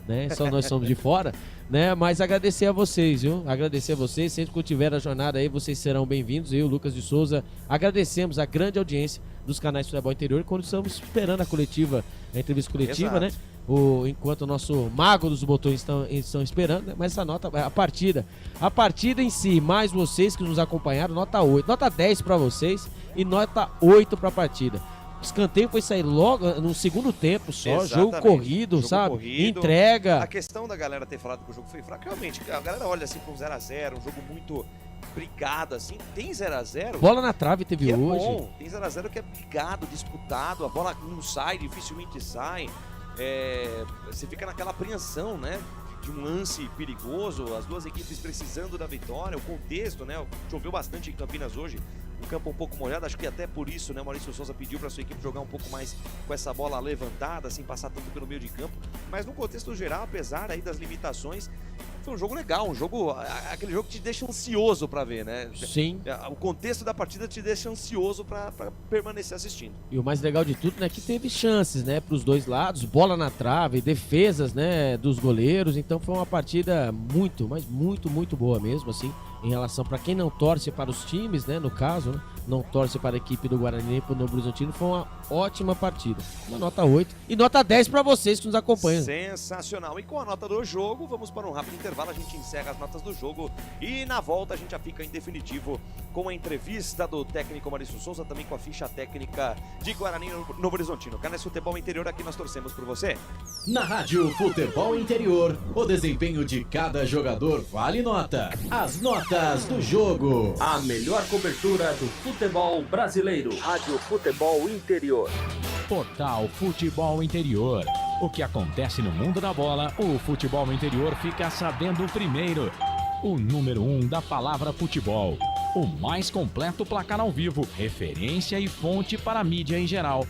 Né? Só nós somos de fora, né? Mas agradecer a vocês, viu? Agradecer a vocês, sempre que eu tiver a jornada aí, vocês serão bem-vindos. Eu, Lucas de Souza, agradecemos a grande audiência dos canais do Futebol Interior quando estamos esperando a entrevista coletiva, né? Enquanto o nosso mago dos botões estão esperando, né? Mas essa nota, a partida em si, mais vocês que nos acompanharam, nota 8, nota 10 para vocês e nota 8 para a partida. O escanteio foi sair logo no segundo tempo só, jogo corrido, sabe? Entrega. A questão da galera ter falado que o jogo foi fraco, realmente, a galera olha assim para um 0x0, um jogo muito brigado assim, tem 0x0. Bola na trave teve que hoje. Bom. Tem 0x0 que é brigado, disputado, a bola não sai, dificilmente sai. Você fica naquela apreensão, né? De um lance perigoso, as duas equipes precisando da vitória, o contexto, né? Choveu bastante em Campinas hoje, um campo um pouco molhado, acho que até por isso, né? O Maurício Souza pediu para sua equipe jogar um pouco mais com essa bola levantada, sem passar tanto pelo meio de campo, mas no contexto geral, apesar aí das limitações, foi um jogo legal, aquele jogo que te deixa ansioso para ver, né? Sim. O contexto da partida te deixa ansioso para permanecer assistindo. E o mais legal de tudo, né, que teve chances, né, para os dois lados, bola na trave, defesas, né, dos goleiros, então foi uma partida muito, mas muito, muito boa mesmo, assim, em relação para quem não torce para os times, né, no caso, né, não torce para a equipe do Guarani nem para o Novo Horizontino, foi uma ótima partida. Uma nota 8 e nota 10 para vocês que nos acompanham. Sensacional. E com a nota do jogo, vamos para um rápido intervalo, a gente encerra as notas do jogo e na volta a gente já fica em definitivo com a entrevista do técnico Maurício Souza, também com a ficha técnica de Guarani e Novo Horizontino. Canais Futebol Interior, aqui nós torcemos por você. Na Rádio Futebol Interior, o desempenho de cada jogador vale nota. As notas do jogo. A melhor cobertura do futebol brasileiro. Rádio Futebol Interior. Portal Futebol Interior. O que acontece no mundo da bola, o futebol interior fica sabendo primeiro. O número 1 da palavra futebol. O mais completo placar ao vivo, referência e fonte para a mídia em geral.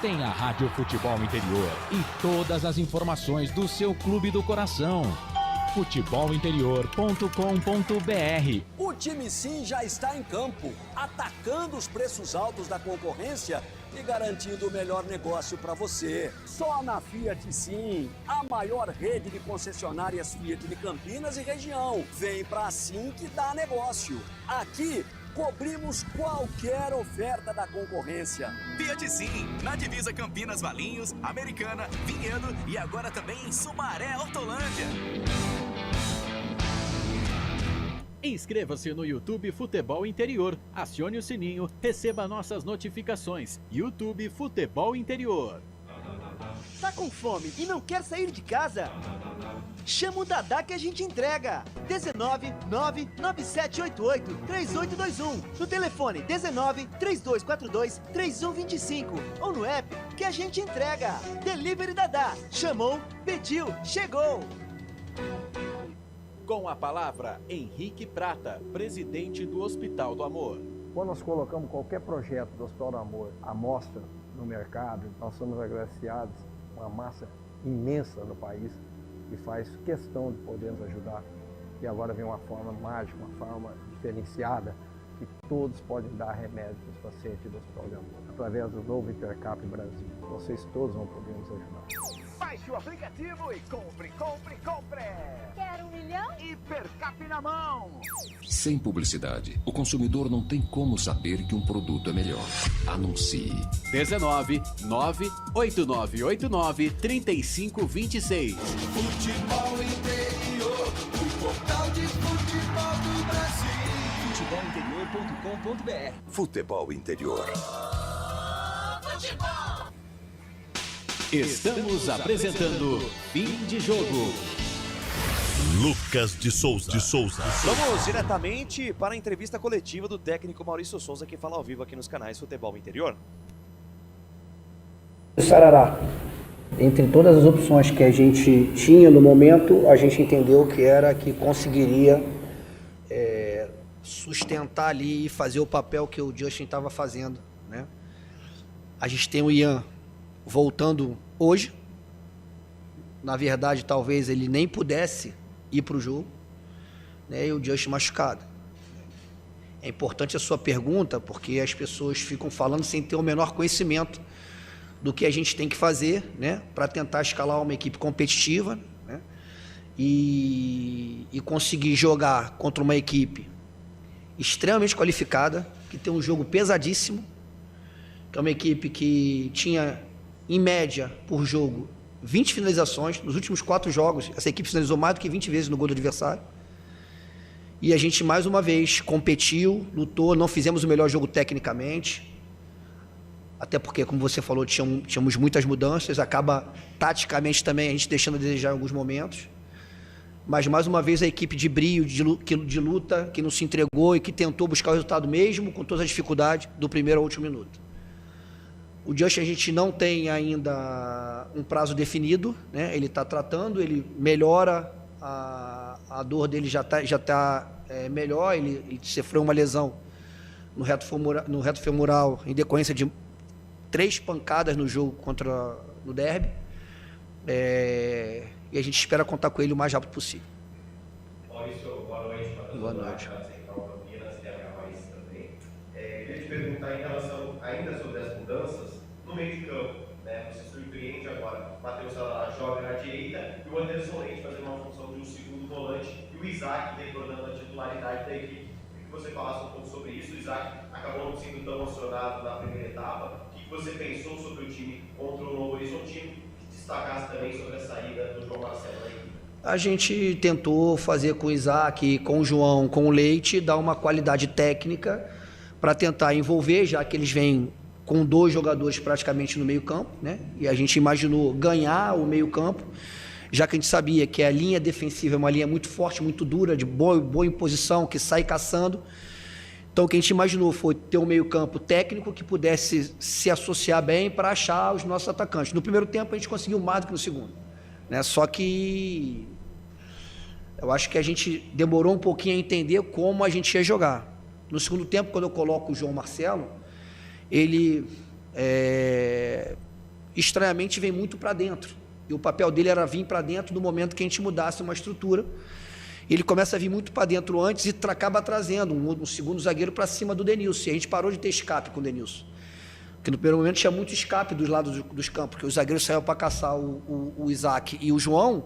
Tem a Rádio Futebol Interior e todas as informações do seu clube do coração. futebolinterior.com.br. O time Sim já está em campo, atacando os preços altos da concorrência e garantindo o melhor negócio para você. Só na Fiat Sim, a maior rede de concessionárias Fiat de Campinas e região. Vem pra Sim que dá negócio. Aqui cobrimos qualquer oferta da concorrência. Fiat Sim, na divisa Campinas, Valinhos, Americana, Vinhedo e agora também em Sumaré, Hortolândia. Inscreva-se no YouTube Futebol Interior, acione o sininho, receba nossas notificações. YouTube Futebol Interior. Tá com fome e não quer sair de casa? Chama o Dadá que a gente entrega. 19 99788 3821. No telefone 19 3242 3125. Ou no app que a gente entrega. Delivery Dadá. Chamou, pediu, chegou. Com a palavra, Henrique Prata, presidente do Hospital do Amor. Quando nós colocamos qualquer projeto do Hospital do Amor à mostra no mercado, nós somos agraciados com uma massa imensa no país que faz questão de podermos ajudar. E agora vem uma forma mágica, uma forma diferenciada, que todos podem dar remédio para os pacientes do Hospital do Amor. Através do novo Hipercap Brasil, vocês todos vão poder nos ajudar. Baixe o aplicativo e compre, compre, compre! Quer 1 milhão? Hipercap na mão! Sem publicidade, o consumidor não tem como saber que um produto é melhor. Anuncie. 19 98989 3526. Futebol interior, o portal de futebol do Brasil. Futebolinterior.com.br. Futebol interior. Futebol. Estamos apresentando Fim de Jogo. Lucas de Souza. Vamos diretamente para a entrevista coletiva do técnico Maurício Souza, que fala ao vivo aqui nos canais Futebol Interior. Sarará, entre todas as opções que a gente tinha no momento, a gente entendeu que era que conseguiria sustentar ali e fazer o papel que o Justin estava fazendo, né? A gente tem o Ian voltando hoje. Na verdade, talvez ele nem pudesse ir para o jogo, né? E o Justin machucado. É importante a sua pergunta, porque as pessoas ficam falando sem ter o menor conhecimento do que a gente tem que fazer, né, para tentar escalar uma equipe competitiva, né, e conseguir jogar contra uma equipe extremamente qualificada, que tem um jogo pesadíssimo, que é uma equipe que tinha, em média, por jogo, 20 finalizações. Nos últimos 4 jogos, essa equipe finalizou mais do que 20 vezes no gol do adversário. E a gente, mais uma vez, competiu, lutou, não fizemos o melhor jogo tecnicamente, até porque, como você falou, tínhamos muitas mudanças, acaba taticamente também a gente deixando a desejar em alguns momentos. Mas, mais uma vez, a equipe de brio, de luta, que não se entregou e que tentou buscar o resultado mesmo, com todas as dificuldades, do primeiro ao último minuto. O Justin, a gente não tem ainda um prazo definido, né? Ele está tratando, ele melhora, a dor dele já tá melhor, ele sofreu uma lesão no reto femoral em decorrência de 3 pancadas no jogo no derby. E a gente espera contar com ele o mais rápido possível. Maurício, boa noite. Boa noite. Queria te perguntar em relação ainda sobre as mudanças no meio de campo, né? Você surpreende agora, o Matheus Sarará joga na direita e o Anderson Leite fazendo uma função de um segundo volante e o Isaac retornando à titularidade da equipe. Queria que você falasse um pouco sobre isso. O Isaac acabou não sendo tão acionado na primeira etapa. O que você pensou sobre o time contra o Novo Horizontino? Que destacasse também sobre a saída do João Marcelo da equipe. A gente tentou fazer com o Isaac, com o João, com o Leite, dar uma qualidade técnica para tentar envolver, já que eles vêm com 2 jogadores praticamente no meio campo, né? E a gente imaginou ganhar o meio campo, já que a gente sabia que a linha defensiva é uma linha muito forte, muito dura, de boa imposição, que sai caçando. Então o que a gente imaginou foi ter um meio campo técnico que pudesse se associar bem para achar os nossos atacantes. No primeiro tempo a gente conseguiu mais do que no segundo, né? Só que eu acho que a gente demorou um pouquinho a entender como a gente ia jogar. No segundo tempo, quando eu coloco o João Marcelo, ele estranhamente vem muito para dentro. E o papel dele era vir para dentro no momento que a gente mudasse uma estrutura. Ele começa a vir muito para dentro antes e acaba trazendo um segundo zagueiro para cima do Denilson. E a gente parou de ter escape com o Denilson. Porque no primeiro momento tinha muito escape dos lados dos campos, porque os zagueiros saíam para caçar o Isaac e o João,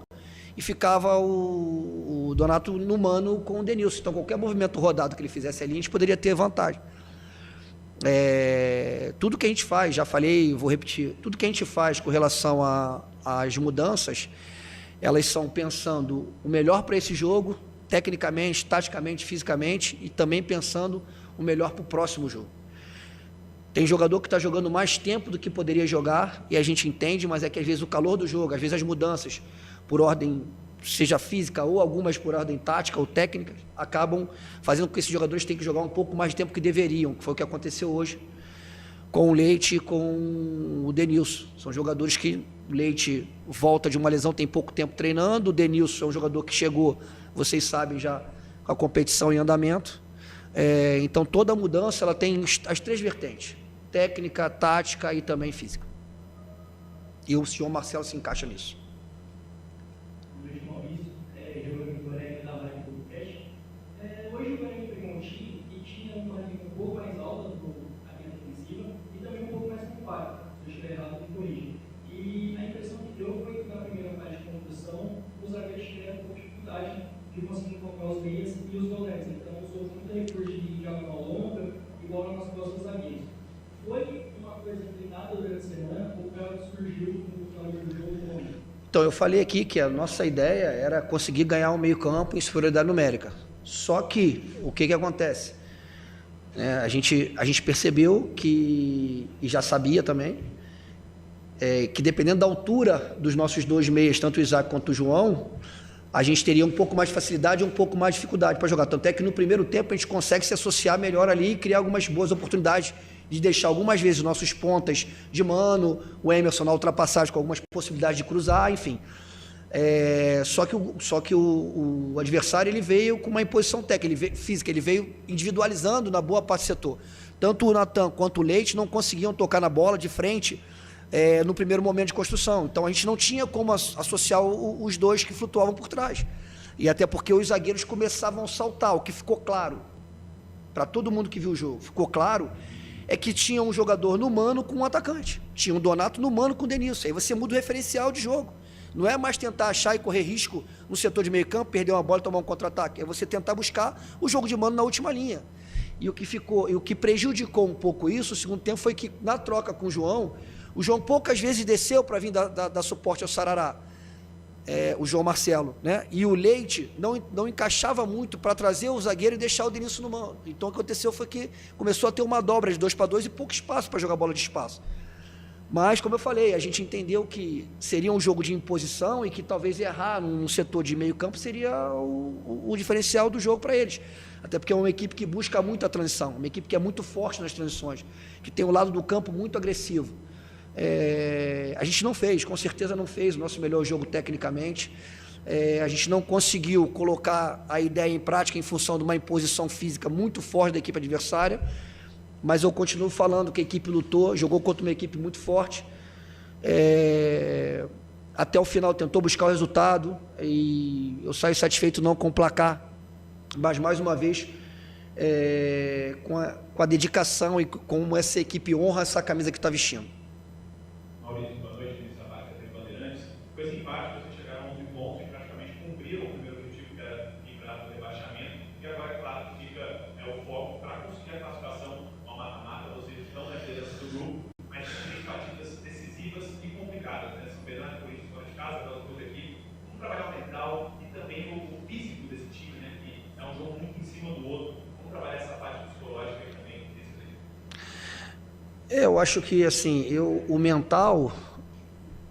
e ficava o Donato no mano com o Denilson. Então qualquer movimento rodado que ele fizesse ali, a gente poderia ter vantagem. Tudo que a gente faz, já falei, vou repetir, tudo que a gente faz com relação às mudanças, elas são pensando o melhor para esse jogo, tecnicamente, taticamente, fisicamente, e também pensando o melhor para o próximo jogo. Tem jogador que está jogando mais tempo do que poderia jogar, e a gente entende, mas é que às vezes o calor do jogo, às vezes as mudanças, por ordem, seja física ou algumas por ordem tática ou técnica, acabam fazendo com que esses jogadores tenham que jogar um pouco mais de tempo que deveriam, que foi o que aconteceu hoje com o Leite e com o Denilson. São jogadores que o Leite volta de uma lesão, tem pouco tempo treinando, o Denilson é um jogador que chegou vocês sabem já, com a competição em andamento. Então, toda mudança ela tem as 3 vertentes: técnica, tática e também física. E o senhor Marcelo se encaixa nisso. Luiz Maurício, jogador do Guarani da Live do Podcast. Hoje o Guarani pegou um time que tinha uma linha um pouco mais alta aqui na defensiva e também um pouco mais compacta. Se eu estiver errado, me corrija. E a impressão que deu foi que na primeira fase de construção, os zagueiros tiveram um pouco de dificuldade de conseguir colocar os meias e os volantes. Então, usou muito recurso de diagonal longa, igual nas costas dos zagueiros. Foi uma coisa treinada durante a semana ou ela surgiu no final do jogo? Então, eu falei aqui que a nossa ideia era conseguir ganhar o meio-campo em superioridade numérica. Só que, o que acontece? A gente percebeu que, e já sabia também, que dependendo da altura dos nossos 2 meias, tanto o Isaac quanto o João, a gente teria um pouco mais de facilidade e um pouco mais de dificuldade para jogar. Tanto é que no primeiro tempo a gente consegue se associar melhor ali e criar algumas boas oportunidades de deixar algumas vezes os nossos pontas de mano, o Emerson na ultrapassagem com algumas possibilidades de cruzar, enfim. Só que o adversário ele veio com uma imposição técnica, física, ele veio individualizando na boa parte do setor. Tanto o Natan quanto o Leite não conseguiam tocar na bola de frente no primeiro momento de construção. Então a gente não tinha como associar os dois que flutuavam por trás. E até porque os zagueiros começavam a saltar. O que ficou claro para todo mundo que viu o jogo, ficou claro é que tinha um jogador no mano com um atacante. Tinha um Donato no mano com o Denilson. Aí você muda o referencial de jogo. Não é mais tentar achar e correr risco no setor de meio campo, perder uma bola e tomar um contra-ataque. É você tentar buscar o jogo de mano na última linha. E o que prejudicou um pouco isso, o segundo tempo, foi que na troca com o João poucas vezes desceu para vir dar suporte ao Sarará, o João Marcelo, né? E o Leite não encaixava muito para trazer o zagueiro e deixar o Denilson no mano. Então o que aconteceu foi que começou a ter uma dobra de 2 para 2 e pouco espaço para jogar bola de espaço. Mas, como eu falei, a gente entendeu que seria um jogo de imposição e que talvez errar no setor de meio campo seria o diferencial do jogo para eles. Até porque é uma equipe que busca muito a transição, uma equipe que é muito forte nas transições, que tem um lado do campo muito agressivo. A gente não fez, com certeza não fez o nosso melhor jogo tecnicamente. A gente não conseguiu colocar a ideia em prática em função de uma imposição física muito forte da equipe adversária. Mas eu continuo falando que a equipe lutou, jogou contra uma equipe muito forte. Até o final tentou buscar o resultado e eu saio satisfeito não com o placar, mas mais uma vez com a dedicação e como essa equipe honra essa camisa que está vestindo. Maurício, boa noite, Luiz Sabato, da Bandeirantes. Com esse empate, vocês chegaram a 11 pontos e praticamente cumpriram o primeiro objetivo, que era livrar do rebaixamento. E agora, é claro, que fica o foco para conseguir a classificação ao mata-mata. Vocês estão na liderança do grupo, mas tem partidas decisivas e complicadas, né? São Bernardo e Corinthians fora de casa, pelas duas equipes. Como trabalhar o mental e também o físico desse time, né? Que é um jogo muito em cima do outro. Como trabalhar essa parte psicológica também desse daí? Eu acho que, assim, o mental,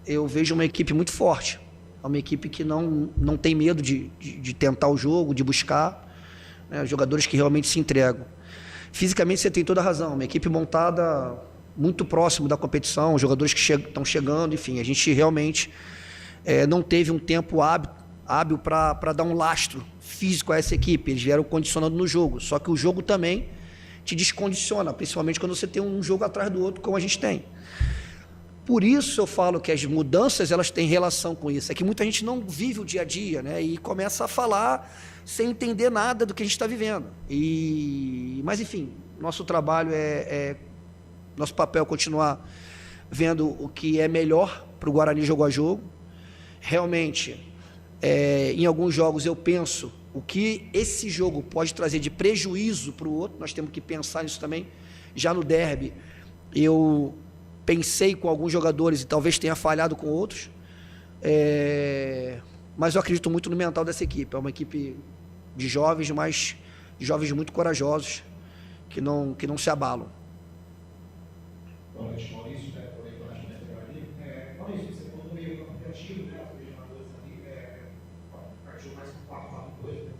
eu vejo uma equipe muito forte. É uma equipe que não tem medo de tentar o jogo, de buscar, né? Jogadores que realmente se entregam. Fisicamente, você tem toda a razão. Uma equipe montada muito próximo da competição, jogadores que estão chegando, enfim. A gente realmente não teve um tempo hábil para dar um lastro físico a essa equipe. Eles vieram condicionando no jogo. Só que o jogo também te descondiciona, principalmente quando você tem um jogo atrás do outro, como a gente tem. Por isso eu falo que as mudanças elas têm relação com isso. É que muita gente não vive o dia a dia, né? E começa a falar sem entender nada do que a gente está vivendo. Mas, enfim, nosso trabalho nosso papel é continuar vendo o que é melhor para o Guarani jogo a jogo. Realmente, em alguns jogos eu penso o que esse jogo pode trazer de prejuízo para o outro. Nós temos que pensar nisso também. Já no derby, eu pensei com alguns jogadores e talvez tenha falhado com outros. Mas eu acredito muito no mental dessa equipe. É uma equipe de jovens, mas de jovens muito corajosos, que não se abalam. Boa noite, Maurício. Maurício, você falou do meio campo criativo, né? Os jogadores ali partiu mais com 4-4-2,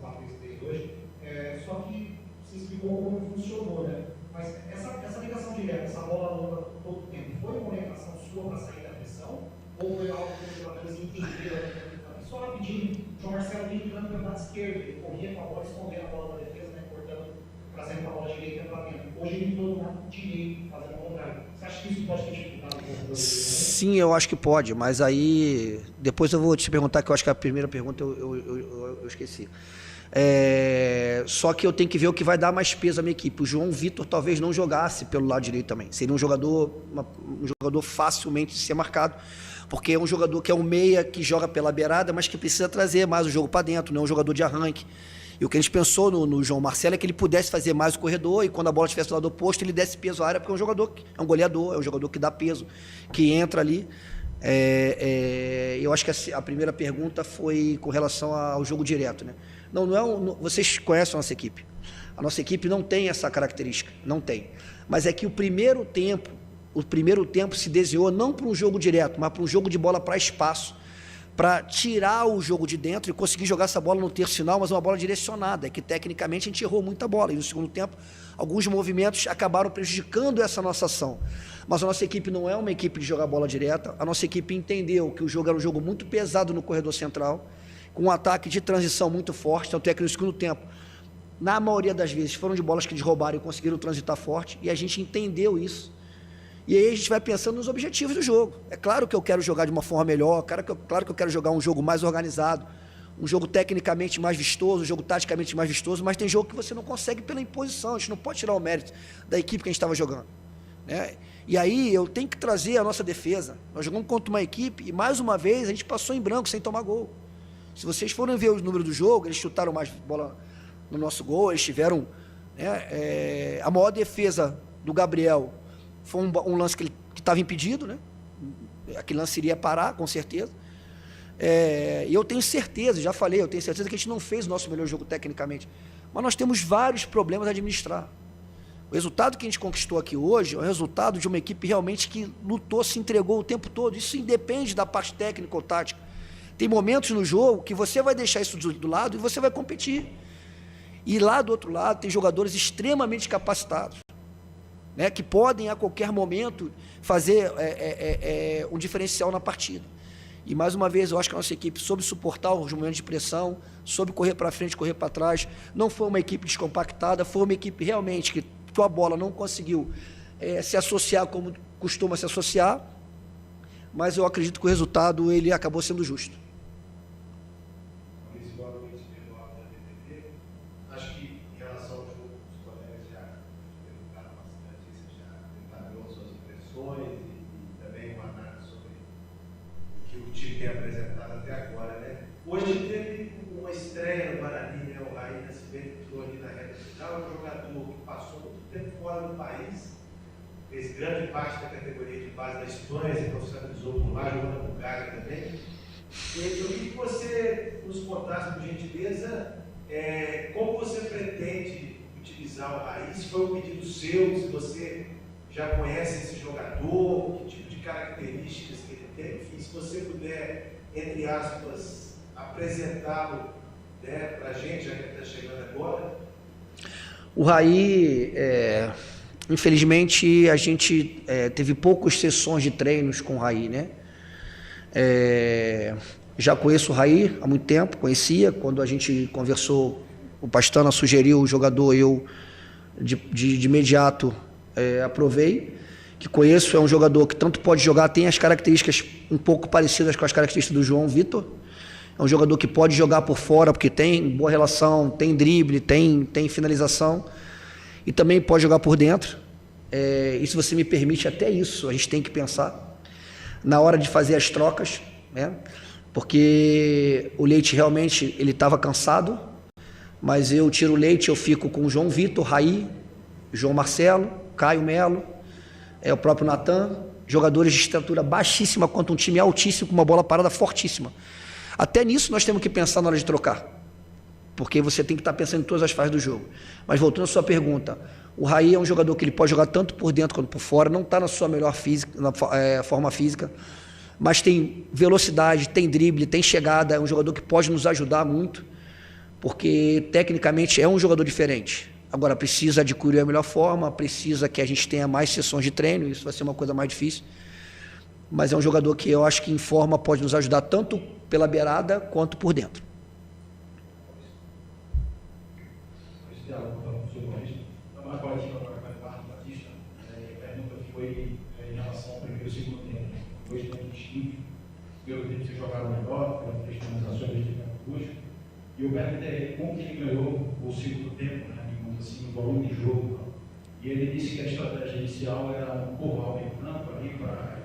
4-3-3-2. Só que você explicou como funcionou, né? Mas essa ligação direta, essa bola longa todo o tempo, foi uma orientação sua para sair da pressão? Ou foi algo que os jogadores entenderam? Só rapidinho, João Marcelo vinha jogando pelo lado esquerdo, ele corria com a bola, escondendo a bola para a defesa, né, cortando, trazendo a bola direita para dentro. Hoje ele entrou no lado direito, fazendo o contrário. Você acha que isso pode ter dificultado um pouco? Sim, eu acho que pode, mas aí depois eu vou te perguntar, que eu acho que a primeira pergunta eu esqueci. Só que eu tenho que ver o que vai dar mais peso à minha equipe. O João Vitor talvez não jogasse pelo lado direito também. Seria um jogador facilmente de ser marcado, porque é um jogador que é um meia que joga pela beirada, mas que precisa trazer mais o jogo para dentro, não é um jogador de arranque. E o que a gente pensou no João Marcelo é que ele pudesse fazer mais o corredor e quando a bola estivesse do lado oposto, ele desse peso à área, porque é um jogador, é um goleador, é um jogador que dá peso, que entra ali. Eu acho que a primeira pergunta foi com relação ao jogo direto, né? Vocês conhecem a nossa equipe. A nossa equipe não tem essa característica, não tem. Mas é que o primeiro tempo se desenhou não para um jogo direto, mas para um jogo de bola para espaço, para tirar o jogo de dentro e conseguir jogar essa bola no terço final, mas uma bola direcionada, que tecnicamente a gente errou muita bola. E no segundo tempo, alguns movimentos acabaram prejudicando essa nossa ação. Mas a nossa equipe não é uma equipe de jogar bola direta, a nossa equipe entendeu que o jogo era um jogo muito pesado no corredor central, com um ataque de transição muito forte, tanto é que no segundo tempo, na maioria das vezes, foram de bolas que eles roubaram e conseguiram transitar forte, e a gente entendeu isso. E aí a gente vai pensando nos objetivos do jogo. É claro que eu quero jogar de uma forma melhor, claro que eu quero jogar um jogo mais organizado, um jogo tecnicamente mais vistoso, um jogo taticamente mais vistoso, mas tem jogo que você não consegue pela imposição, a gente não pode tirar o mérito da equipe que a gente estava jogando, né? E aí eu tenho que trazer a nossa defesa. Nós jogamos contra uma equipe e mais uma vez a gente passou em branco sem tomar gol. Se vocês forem ver os números do jogo, eles chutaram mais bola no nosso gol, eles tiveram, né, a maior defesa do Gabriel foi um lance que estava impedido, né? Aquele lance iria parar, com certeza. E eu tenho certeza, já falei, eu tenho certeza que a gente não fez o nosso melhor jogo tecnicamente, mas nós temos vários problemas a administrar. O resultado que a gente conquistou aqui hoje é o resultado de uma equipe realmente que lutou, se entregou o tempo todo. Isso independe da parte técnica ou tática. Tem momentos no jogo que você vai deixar isso do lado e você vai competir. E lá do outro lado tem jogadores extremamente capacitados, né, que podem a qualquer momento fazer um diferencial na partida. E mais uma vez eu acho que a nossa equipe soube suportar os momentos de pressão, soube correr para frente, correr para trás. Não foi uma equipe descompactada, foi uma equipe realmente que com a bola não conseguiu se associar como costuma se associar, mas eu acredito que o resultado ele acabou sendo justo. Acho que em relação ao jogo, os colegas já perguntaram bastante, você já detalhou suas impressões e também uma análise sobre o que o time tem apresentado até agora, né? Hoje teve uma estreia no Guarani, né? O Raí Nascimento entrou ali na reta final, um jogador que passou muito tempo fora do país, fez grande parte da categoria de base da Espanha, se profissionalizou por lá, jogou na Bulgária também. Eu queria que você nos contasse, por gentileza, como você pretende utilizar o Raí, se foi um pedido seu, se você já conhece esse jogador, que tipo de características que ele tem, enfim, se você puder, entre aspas, apresentá-lo, né, para a gente, já que ele está chegando agora. O Raí, infelizmente, a gente teve poucas sessões de treinos com o Raí, né? Já conheço o Raí há muito tempo, conhecia, quando a gente conversou, o Pastana sugeriu o jogador, eu de imediato aprovei, que conheço, é um jogador que tanto pode jogar, tem as características um pouco parecidas com as características do João Vitor, é um jogador que pode jogar por fora, porque tem boa relação, tem drible, tem finalização, e também pode jogar por dentro, e se você me permite, até isso a gente tem que pensar, na hora de fazer as trocas, né? Porque o Leite realmente ele estava cansado, mas eu tiro o Leite, eu fico com o João Vitor, Raí, João Marcelo, Caio Melo, o próprio Natan, jogadores de estatura baixíssima contra um time altíssimo com uma bola parada fortíssima. Até nisso nós temos que pensar na hora de trocar, porque você tem que estar pensando em todas as fases do jogo. Mas voltando à sua pergunta, o Raí é um jogador que ele pode jogar tanto por dentro quanto por fora, não está na sua melhor forma física, mas tem velocidade, tem drible, tem chegada, é um jogador que pode nos ajudar muito, porque tecnicamente é um jogador diferente. Agora precisa adquirir a melhor forma, precisa que a gente tenha mais sessões de treino, isso vai ser uma coisa mais difícil, mas é um jogador que eu acho que em forma pode nos ajudar tanto pela beirada quanto por dentro. Marcelo, contra o seu Paulista. Então, uma coletiva para o Eduardo Batista. A pergunta foi em relação ao primeiro e segundo tempo. Dois tempos distintos. O primeiro tempo se jogaram melhor, pelas três finalizações de campo busco. E eu perguntei como que ele ganhou o segundo tempo, né, digamos assim, o volume de jogo. E ele disse que a estratégia inicial era empurrar o meio campo ali para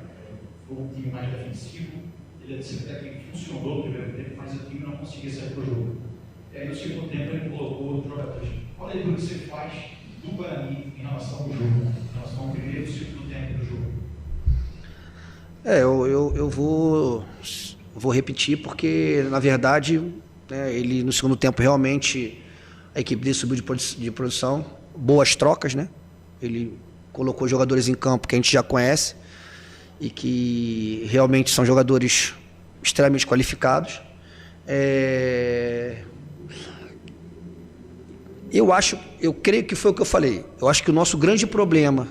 um time mais defensivo. Ele disse até que funcionou no primeiro tempo, mas o time não conseguia sair para o jogo. E aí no segundo tempo ele colocou outros jogadores. Qual é a leitura que você faz do Guarani em relação ao jogo, em relação ao primeiro e segundo tempo do jogo? Eu vou repetir porque, na verdade, ele no segundo tempo realmente a equipe dele subiu de produção, boas trocas, né? Ele colocou jogadores em campo que a gente já conhece e que realmente são jogadores extremamente qualificados. Eu creio que foi o que eu falei. Eu acho que o nosso grande problema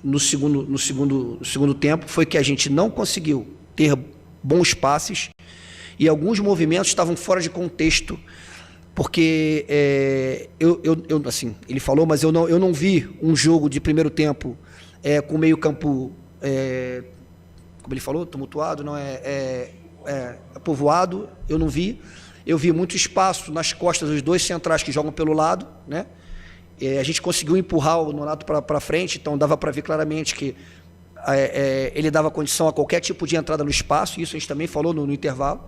no segundo tempo foi que a gente não conseguiu ter bons passes e alguns movimentos estavam fora de contexto, porque assim, ele falou, mas eu não vi um jogo de primeiro tempo com meio campo, como ele falou, tumultuado, não povoado, eu não vi. Eu vi muito espaço nas costas dos dois centrais que jogam pelo lado, né? A gente conseguiu empurrar o Nonato para frente, então dava para ver claramente que ele dava condição a qualquer tipo de entrada no espaço, isso a gente também falou no intervalo,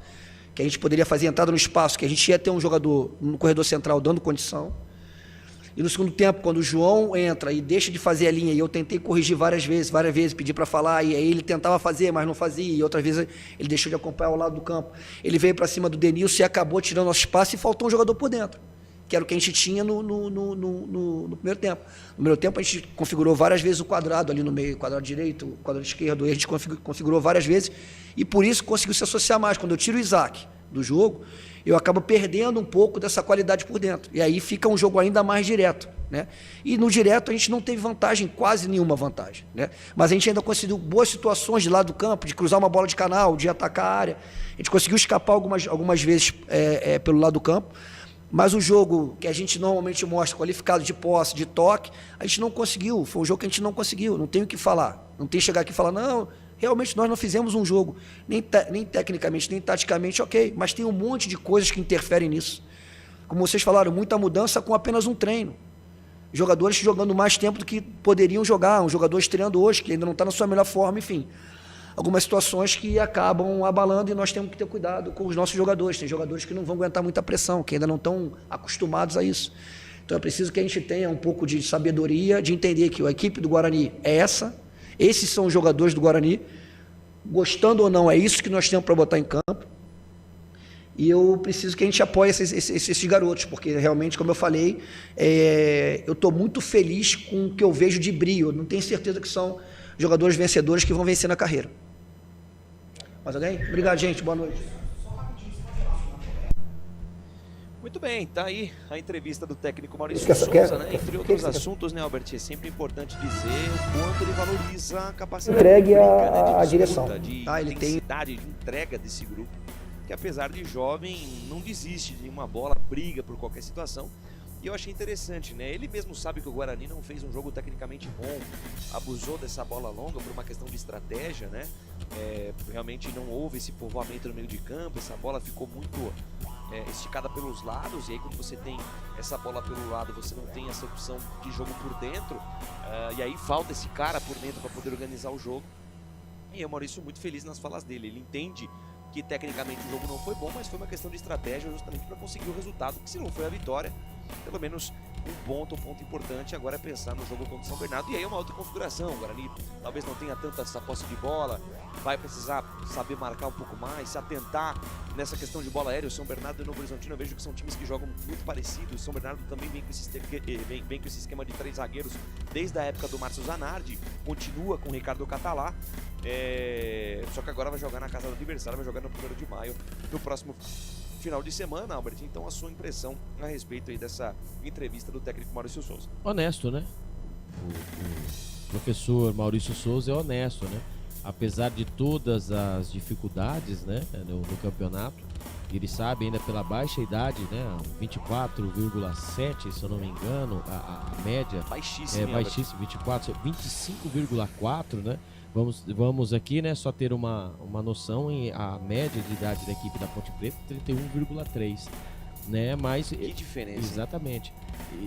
que a gente poderia fazer entrada no espaço, que a gente ia ter um jogador no corredor central dando condição. E no segundo tempo, quando o João entra e deixa de fazer a linha, e eu tentei corrigir várias vezes, pedi para falar, e aí ele tentava fazer, mas não fazia, e outra vez ele deixou de acompanhar ao lado do campo. Ele veio para cima do Denilson e acabou tirando nosso espaço e faltou um jogador por dentro, que era o que a gente tinha no primeiro tempo. No primeiro tempo a gente configurou várias vezes o quadrado ali no meio, quadrado direito, quadrado esquerdo, e a gente configurou várias vezes, e por isso conseguiu se associar mais. Quando eu tiro o Isaac do jogo, eu acabo perdendo um pouco dessa qualidade por dentro. E aí fica um jogo ainda mais direto, né? E no direto a gente não teve vantagem, quase nenhuma vantagem, né? Mas a gente ainda conseguiu boas situações de lado do campo, de cruzar uma bola de canal, de atacar a área. A gente conseguiu escapar algumas vezes pelo lado do campo. Mas o jogo que a gente normalmente mostra, qualificado de posse, de toque, a gente não conseguiu. Foi um jogo que a gente não conseguiu. Não tem o que falar. Não tem que chegar aqui e falar, não, realmente nós não fizemos um jogo, nem tecnicamente, nem taticamente, ok. Mas tem um monte de coisas que interferem nisso. Como vocês falaram, muita mudança com apenas um treino. Jogadores jogando mais tempo do que poderiam jogar. Um jogador estreando hoje, que ainda não está na sua melhor forma, enfim. Algumas situações que acabam abalando e nós temos que ter cuidado com os nossos jogadores. Tem jogadores que não vão aguentar muita pressão, que ainda não estão acostumados a isso. Então é preciso que a gente tenha um pouco de sabedoria, de entender que a equipe do Guarani é essa, esses são os jogadores do Guarani, gostando ou não, é isso que nós temos para botar em campo. E eu preciso que a gente apoie esses garotos, porque realmente, como eu falei, eu estou muito feliz com o que eu vejo de brio. Eu não tenho certeza que são jogadores vencedores que vão vencer na carreira. Mais alguém? Obrigado, gente. Boa noite. Muito bem, tá aí a entrevista do técnico Maurício Souza, né? Entre outros assuntos, né, Albert? É sempre importante dizer o quanto ele valoriza a capacidade entregue a direção. De intensidade, de entrega desse grupo, que apesar de jovem, não desiste de uma bola, briga por qualquer situação. E eu achei interessante, né? Ele mesmo sabe que o Guarani não fez um jogo tecnicamente bom, abusou dessa bola longa por uma questão de estratégia, né? Realmente não houve esse povoamento no meio de campo, essa bola ficou muito esticada pelos lados, e aí quando você tem essa bola pelo lado, você não tem essa opção de jogo por dentro, e aí falta esse cara por dentro para poder organizar o jogo. E o Maurício muito feliz nas falas dele, ele entende que tecnicamente o jogo não foi bom, mas foi uma questão de estratégia justamente para conseguir o resultado, que se não foi a vitória, pelo menos um ponto importante agora é pensar no jogo contra o São Bernardo. E aí é uma outra configuração, o Guarani talvez não tenha tanta essa posse de bola, vai precisar saber marcar um pouco mais, se atentar nessa questão de bola aérea. O São Bernardo e o Novo Horizontino, eu vejo que são times que jogam muito parecidos. O São Bernardo também vem com esse esquema de 3 zagueiros desde a época do Márcio Zanardi, continua com o Ricardo Catalá, só que agora vai jogar na casa do adversário, vai jogar no 1º de maio, no próximo final de semana, Albert. Então a sua impressão a respeito aí dessa entrevista do técnico Maurício Souza? Honesto, né? O professor Maurício Souza é honesto, né? apesar de todas as dificuldades, né, no campeonato, ele sabe ainda pela baixa idade, né, 24,7, se eu não me engano, a média baixíssima, baixíssima, 25,4, né? Vamos aqui, né, só ter uma noção, a média de idade da equipe da Ponte Preta 31,3, né? Mas que diferença. Exatamente.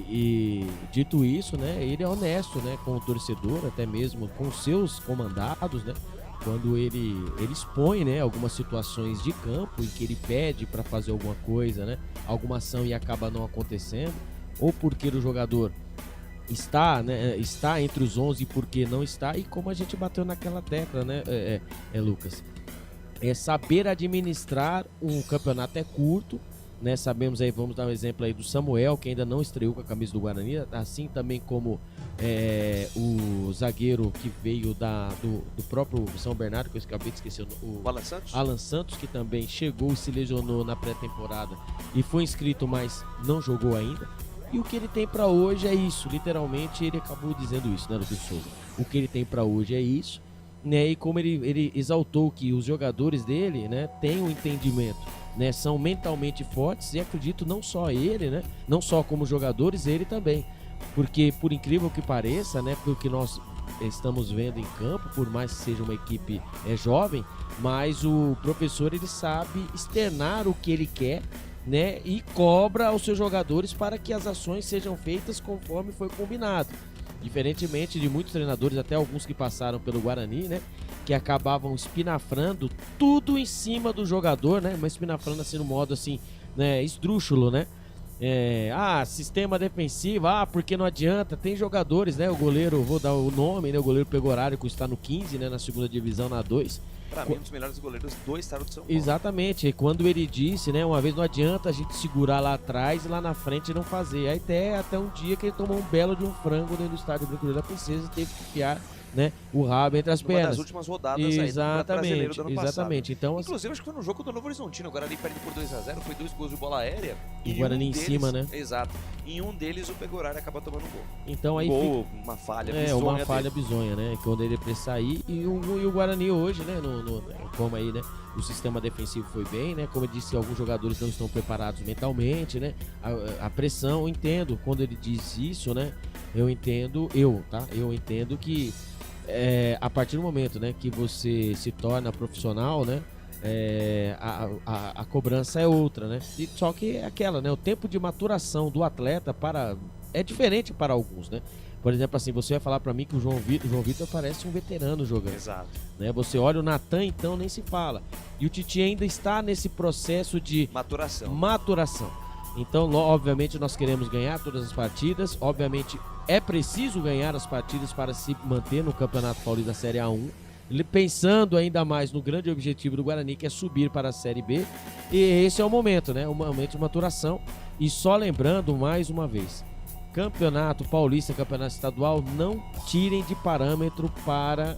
E dito isso, né, ele é honesto, né, com o torcedor, até mesmo com os seus comandados, né? Quando ele expõe, né, algumas situações de campo em que ele pede para fazer alguma coisa, né, alguma ação e acaba não acontecendo, ou porque o jogador está, né, está entre os 11 porque não está, e como a gente bateu naquela tecla, né, Lucas, é saber administrar. Um campeonato é curto, né, sabemos aí, vamos dar um exemplo aí do Samuel, que ainda não estreou com a camisa do Guarani, assim também como o zagueiro que veio do próprio São Bernardo, que eu acabei de esquecer, o Alan Santos, que também chegou e se lesionou na pré-temporada e foi inscrito, mas não jogou ainda. E o que ele tem para hoje é isso, literalmente ele acabou dizendo isso, né, Lucas Souza? O que ele tem para hoje é isso, né? E como ele exaltou que os jogadores dele, né, têm um entendimento, né, são mentalmente fortes, e acredito não só ele, né, não só como jogadores, ele também, porque por incrível que pareça, né, porque nós estamos vendo em campo, por mais que seja uma equipe jovem, mas o professor ele sabe externar o que ele quer, né, e cobra aos seus jogadores para que as ações sejam feitas conforme foi combinado. Diferentemente de muitos treinadores, até alguns que passaram pelo Guarani, né, que acabavam espinafrando tudo em cima do jogador, né, mas espinafrando assim no modo assim, né, esdrúxulo, né, sistema defensivo, porque não adianta, tem jogadores, né, o goleiro, vou dar o nome, né, o goleiro Pegoraro, que está no 15, né, na segunda divisão, na 2. Para mim, um dos melhores goleiros do estado de São Paulo. Exatamente, e quando ele disse, né, uma vez, não adianta a gente segurar lá atrás e lá na frente não fazer. Aí até um dia que ele tomou um belo de um frango dentro do estádio Brincadeira da Princesa e teve que enfiar, né, o rabo entre as pernas. Uma das últimas rodadas aí do Brasileiro do ano passado. Então, inclusive, acho que foi no jogo do Novo Horizontino. O Guarani perde por 2-0, foi 2 gols de bola aérea. E o Guarani em cima, né? Exato. Em um deles, o Pegoraro acaba tomando um gol. Então aí uma falha bizonha. Uma falha bizonha, né? Quando ele ia sair. E o Guarani hoje, né? Como aí, né? O sistema defensivo foi bem, né? Como eu disse, alguns jogadores não estão preparados mentalmente, né? A pressão, eu entendo. Quando ele diz isso, né? Eu entendo que a partir do momento, né, que você se torna profissional, né, a cobrança é outra, né? E só que é aquela, né? O tempo de maturação do atleta é diferente para alguns, né? Por exemplo, assim, você vai falar para mim que o João Vitor parece um veterano jogando. Exato. Né? Você olha o Natan, então nem se fala. E o Titi ainda está nesse processo de maturação. Então, obviamente, nós queremos ganhar todas as partidas. Obviamente, é preciso ganhar as partidas para se manter no Campeonato Paulista da Série A1. Pensando ainda mais no grande objetivo do Guarani, que é subir para a Série B. E esse é o momento, né? O momento de maturação. E só lembrando mais uma vez, Campeonato Paulista, Campeonato Estadual, não tirem de parâmetro para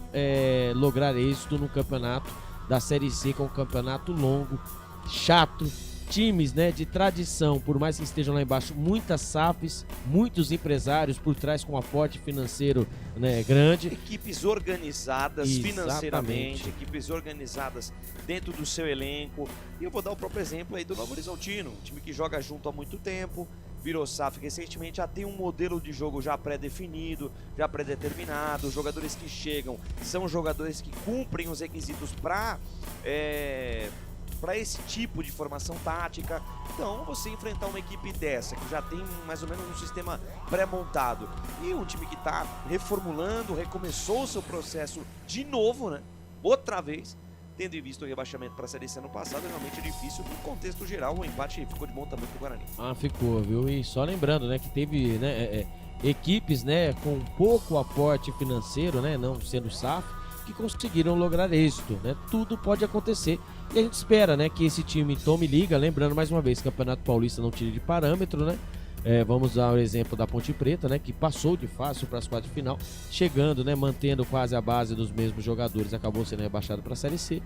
lograr êxito no campeonato da Série C, que é um campeonato longo, chato, times, né, de tradição, por mais que estejam lá embaixo, muitas SAFs, muitos empresários por trás com aporte financeiro, né, grande. Equipes organizadas financeiramente, equipes organizadas dentro do seu elenco. E eu vou dar o próprio exemplo aí do Novo Horizontino, um time que joga junto há muito tempo, virou SAF recentemente, já tem um modelo de jogo já pré-definido, já pré-determinado. Os jogadores que chegam são jogadores que cumprem os requisitos para esse tipo de formação tática. Então, você enfrentar uma equipe dessa, que já tem mais ou menos um sistema pré-montado, e um time que está reformulando, recomeçou o seu processo de novo, né? Outra vez, tendo em vista o rebaixamento para a Série C ano passado, realmente é difícil. No contexto geral, o empate ficou de bom tamanho para o Guarani. Ficou, viu? E só lembrando, né, que teve, né, equipes, né, com pouco aporte financeiro, né, não sendo SAF, que conseguiram lograr êxito, né? Tudo pode acontecer. E a gente espera, né, que esse time tome liga. Lembrando mais uma vez, Campeonato Paulista não tira de parâmetro, né? Vamos dar o exemplo da Ponte Preta, né, que passou de fácil para as quartas de final, chegando, né, mantendo quase a base dos mesmos jogadores, acabou sendo rebaixado para a Série C.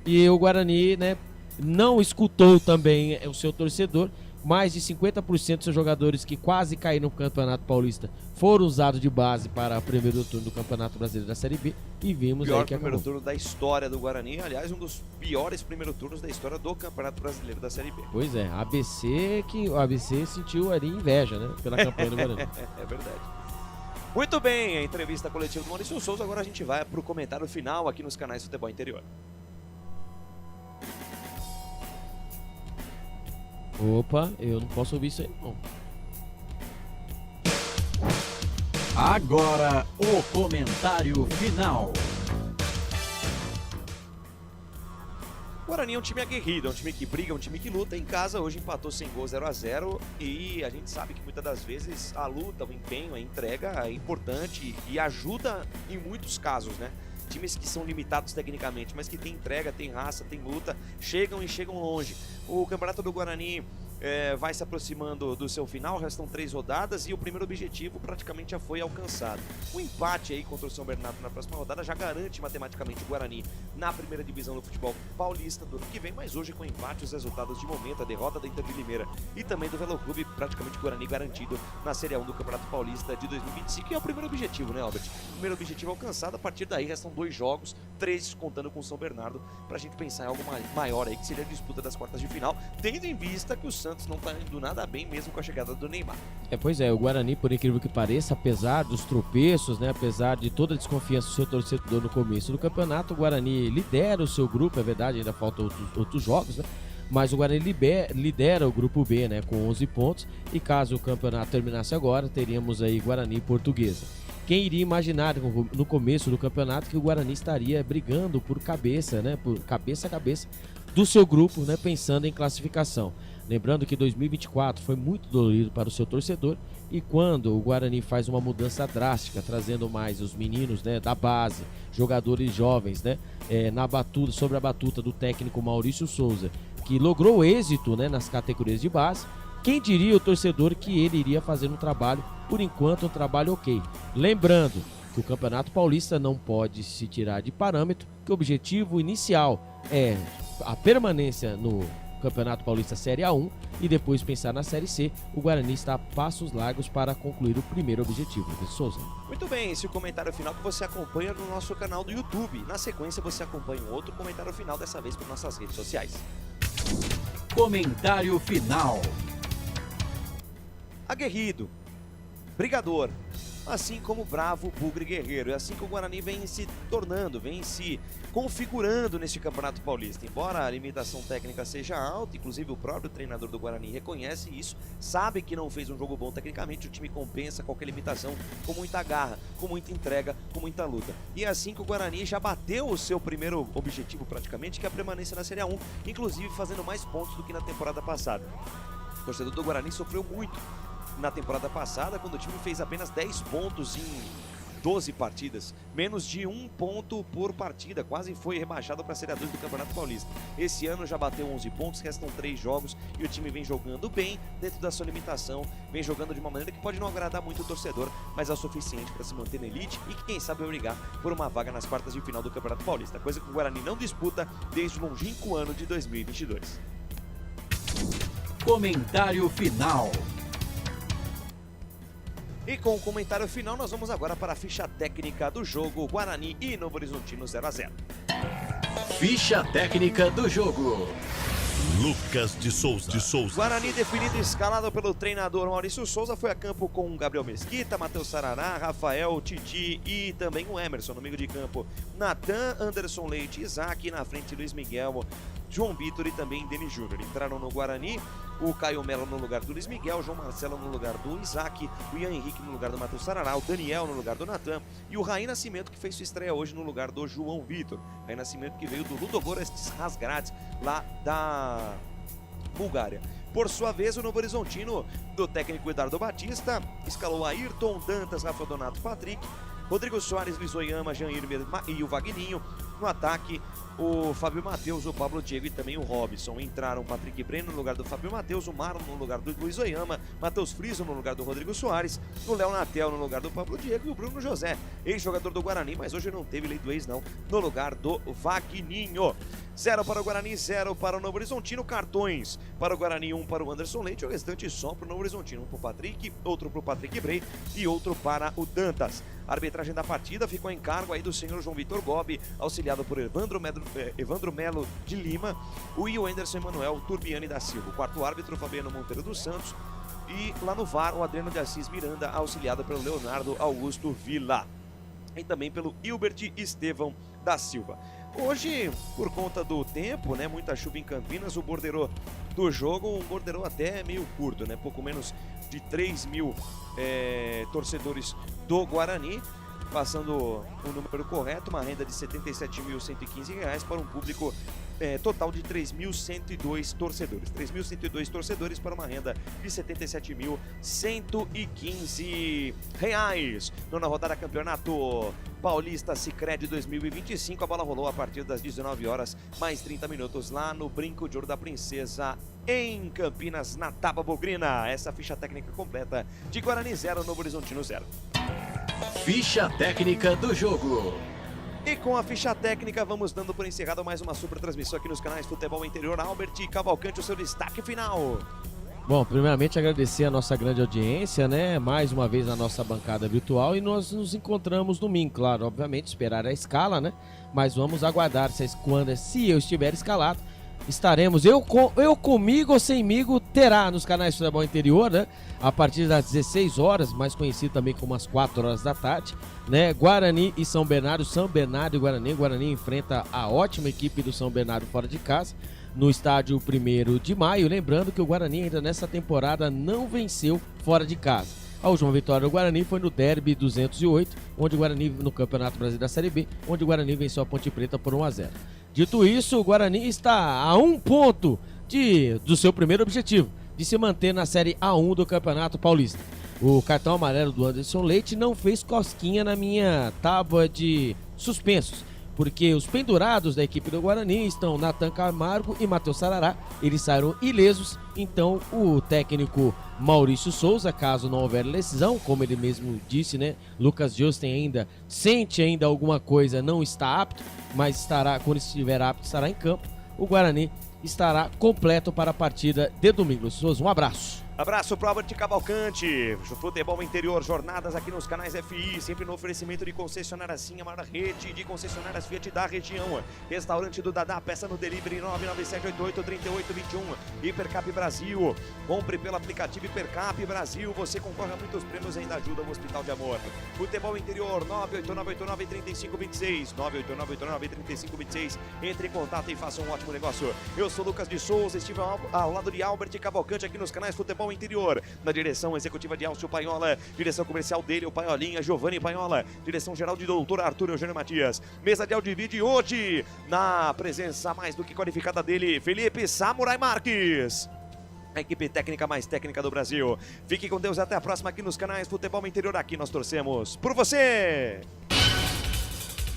E o Guarani, né, não escutou também o seu torcedor, Mais de 50% dos seus jogadores que quase caíram no Campeonato Paulista foram usados de base para o primeiro turno do Campeonato Brasileiro da Série B e vimos Pior aí que primeiro acabou. turno da história do Guarani, aliás, um dos piores primeiros turnos da história do Campeonato Brasileiro da Série B. Pois é, o ABC sentiu ali inveja, né, pela campanha do Guarani. É verdade. Muito bem, a entrevista coletiva do Maurício Souza, agora a gente vai para o comentário final aqui nos canais Futebol Interior. Opa, eu não posso ouvir isso aí não. Agora, o comentário final. O Guarani é um time aguerrido, é um time que briga, é um time que luta. Em casa hoje empatou sem gol 0-0 e a gente sabe que muitas das vezes a luta, o empenho, a entrega é importante e ajuda em muitos casos, né? Times que são limitados tecnicamente, mas que tem entrega, tem raça, tem luta, chegam e chegam longe. O Campeonato do Guarani vai se aproximando do seu final, restam 3 rodadas e o primeiro objetivo praticamente já foi alcançado. O empate aí contra o São Bernardo na próxima rodada já garante matematicamente o Guarani na primeira divisão do futebol paulista do ano que vem, mas hoje com empate os resultados de momento, a derrota da Inter de Limeira e também do Velo Clube, praticamente o Guarani garantido na Série 1 do Campeonato Paulista de 2025, que é o primeiro objetivo, né, Albert? O primeiro objetivo alcançado, a partir daí restam 2 jogos, 3 contando com o São Bernardo, pra gente pensar em algo maior aí, que seria a disputa das quartas de final, tendo em vista que o Santos não tá indo nada bem mesmo com a chegada do Neymar. Pois é, o Guarani, por incrível que pareça, apesar dos tropeços, né, apesar de toda a desconfiança do seu torcedor no começo do campeonato, o Guarani lidera o seu grupo, é verdade, ainda faltam outros jogos, né? Mas o Guarani lidera o grupo B, né, com 11 pontos, e caso o campeonato terminasse agora, teríamos aí Guarani e Portuguesa. Quem iria imaginar no começo do campeonato que o Guarani estaria brigando por cabeça, né, por cabeça a cabeça do seu grupo, né, pensando em classificação. Lembrando que 2024 foi muito dolorido para o seu torcedor e quando o Guarani faz uma mudança drástica, trazendo mais os meninos, né, da base, jogadores jovens, né, sobre a batuta do técnico Maurício Souza, que logrou êxito, né, nas categorias de base, quem diria o torcedor que ele iria fazer um trabalho, por enquanto um trabalho ok. Lembrando que o Campeonato Paulista não pode se tirar de parâmetro, que o objetivo inicial é a permanência no Campeonato Paulista Série A1 e depois pensar na Série C. O Guarani está a passos largos para concluir o primeiro objetivo. Souza. Muito bem, esse é o comentário final que você acompanha no nosso canal do YouTube. Na sequência você acompanha um outro comentário final, dessa vez por nossas redes sociais. Comentário final. Aguerrido, brigador, assim como bravo, bugre, guerreiro. É assim que o Guarani vem se tornando, vem se configurando neste Campeonato Paulista. Embora a limitação técnica seja alta, inclusive o próprio treinador do Guarani reconhece isso, sabe que não fez um jogo bom tecnicamente, o time compensa qualquer limitação com muita garra, com muita entrega, com muita luta. E é assim que o Guarani já bateu o seu primeiro objetivo praticamente, que é a permanência na Série A1, inclusive fazendo mais pontos do que na temporada passada. O torcedor do Guarani sofreu muito na temporada passada, quando o time fez apenas 10 pontos em 12 partidas, menos de 1 ponto por partida, quase foi rebaixado para a Série A2 do Campeonato Paulista. Esse ano já bateu 11 pontos, restam 3 jogos e o time vem jogando bem dentro da sua limitação, vem jogando de uma maneira que pode não agradar muito o torcedor, mas é o suficiente para se manter na elite e que quem sabe brigar por uma vaga nas quartas de final do Campeonato Paulista, coisa que o Guarani não disputa desde o longínquo ano de 2022. Comentário final. E com o comentário final, nós vamos agora para a ficha técnica do jogo Guarani e Novo Horizontino 0-0. Ficha técnica do jogo. Lucas de Souza. Guarani definido e escalado pelo treinador Maurício Souza, foi a campo com Gabriel Mesquita, Matheus Sarará, Rafael, Titi e também o Emerson no meio de campo. Natan, Anderson Leite, Isaac, na frente Luiz Miguel, João Vitor e também Denis Júnior. Entraram no Guarani o Caio Melo no lugar do Luiz Miguel, João Marcelo no lugar do Isaac, o Ian Henrique no lugar do Matheus Sarará, o Daniel no lugar do Natan e o Raí Nascimento, que fez sua estreia hoje no lugar do João Vitor. Raí Nascimento que veio do Ludogorets Razgrad, lá da Bulgária. Por sua vez, o Novo Horizontino, do técnico Eduardo Batista, escalou Ayrton, Dantas, Rafa Donato, Patrick, Rodrigo Soares, Luiz Oyama, Jean Irmer e o Vagninho. No ataque, o Fábio Matheus, o Pablo Diego e também o Robson. Entraram o Patrick Breno no lugar do Fábio Matheus, o Marlon no lugar do Luiz Oyama, Matheus Friso no lugar do Rodrigo Soares, o Léo Natel no lugar do Pablo Diego e o Bruno José, ex-jogador do Guarani, mas hoje não teve lei do ex não, no lugar do Vagninho. 0 para o Guarani, 0 para o Novo Horizontino. Cartões para o Guarani, 1 para o Anderson Leite, o restante só para o Novo Horizontino. Um para o Patrick, outro para o Patrick Bray e outro para o Dantas. A arbitragem da partida ficou em cargo aí do senhor João Vitor Gobi, auxiliado por Evandro Melo de Lima, o Will Anderson Emanuel Turbiani da Silva. O quarto árbitro, Fabiano Monteiro dos Santos. E lá no VAR, o Adriano de Assis Miranda, auxiliado pelo Leonardo Augusto Villa. E também pelo Hilbert Estevão da Silva. Hoje, por conta do tempo, né, muita chuva em Campinas, o borderô do jogo, um borderô até meio curto, né, pouco menos de 3 mil torcedores do Guarani, passando o número correto, uma renda de R$ 77.115 para um público total de 3.102 torcedores. 3.102 torcedores para uma renda de R$ 77.115. Nona rodada Campeonato Paulista Sicredi 2025. A bola rolou a partir das 19 horas, mais 30 minutos lá no Brinco de Ouro da Princesa, em Campinas, na Tábua Bugrina. Essa ficha técnica completa de Guarani 0, Novo Horizontino 0. Ficha técnica do jogo. E com a ficha técnica, vamos dando por encerrado mais uma super transmissão aqui nos canais Futebol Interior. Albert Cavalcante, o seu destaque final. Bom, primeiramente agradecer a nossa grande audiência, né? Mais uma vez na nossa bancada virtual, e nós nos encontramos domingo, claro, obviamente esperar a escala, né? Mas vamos aguardar se eu estiver escalado, estaremos, eu comigo ou semigo, terá nos canais Futebol Interior, né? A partir das 16 horas, mais conhecido também como as 4 horas da tarde, né? Guarani e São Bernardo e Guarani. Guarani enfrenta a ótima equipe do São Bernardo fora de casa, no estádio 1º de maio. Lembrando que o Guarani ainda nessa temporada não venceu fora de casa. A última vitória do Guarani foi no Derby 208, onde o Guarani, no Campeonato Brasileiro da Série B, onde o Guarani venceu a Ponte Preta por 1-0. Dito isso, o Guarani está a 1 ponto do seu primeiro objetivo, de se manter na Série A1 do Campeonato Paulista. O cartão amarelo do Anderson Leite não fez cosquinha na minha tábua de suspensos, porque os pendurados da equipe do Guarani estão Natan Camargo e Matheus Sarará. Eles saíram ilesos, então o técnico Maurício Souza, caso não houver lesão, como ele mesmo disse, né? Lucas Justen sente alguma coisa, não está apto, mas estará, quando estiver apto, estará em campo. O Guarani estará completo para a partida de domingo. Souza, um abraço. Abraço pro Albert Cavalcante, Futebol Interior, jornadas aqui nos canais FI, sempre no oferecimento de concessionária Sim, a maior rede de concessionárias Fiat da região. Restaurante do Dadá, peça no delivery 997883821. Hipercap Brasil, compre pelo aplicativo Hipercap Brasil, você concorre a muitos prêmios e ainda ajuda o Hospital de Amor. Futebol Interior, 989893526, 989893526. Entre em contato e faça um ótimo negócio. Eu sou Lucas de Souza, estive ao lado de Albert Cavalcante aqui nos canais Futebol Interior, na direção executiva de Alcio Paiola, direção comercial dele, o Paiolinha, Giovanni Paiola, direção geral de doutor Arthur Eugênio Matias, mesa de áudio e vídeo hoje, na presença mais do que qualificada dele, Felipe Samurai Marques, a equipe técnica mais técnica do Brasil. Fique com Deus, até a próxima aqui nos canais Futebol Interior, aqui nós torcemos por você.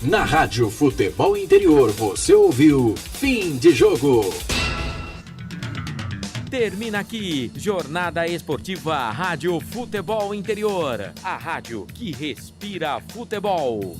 Na Rádio Futebol Interior, você ouviu Fim de Jogo. Termina aqui, Jornada Esportiva Rádio Futebol Interior, a rádio que respira futebol.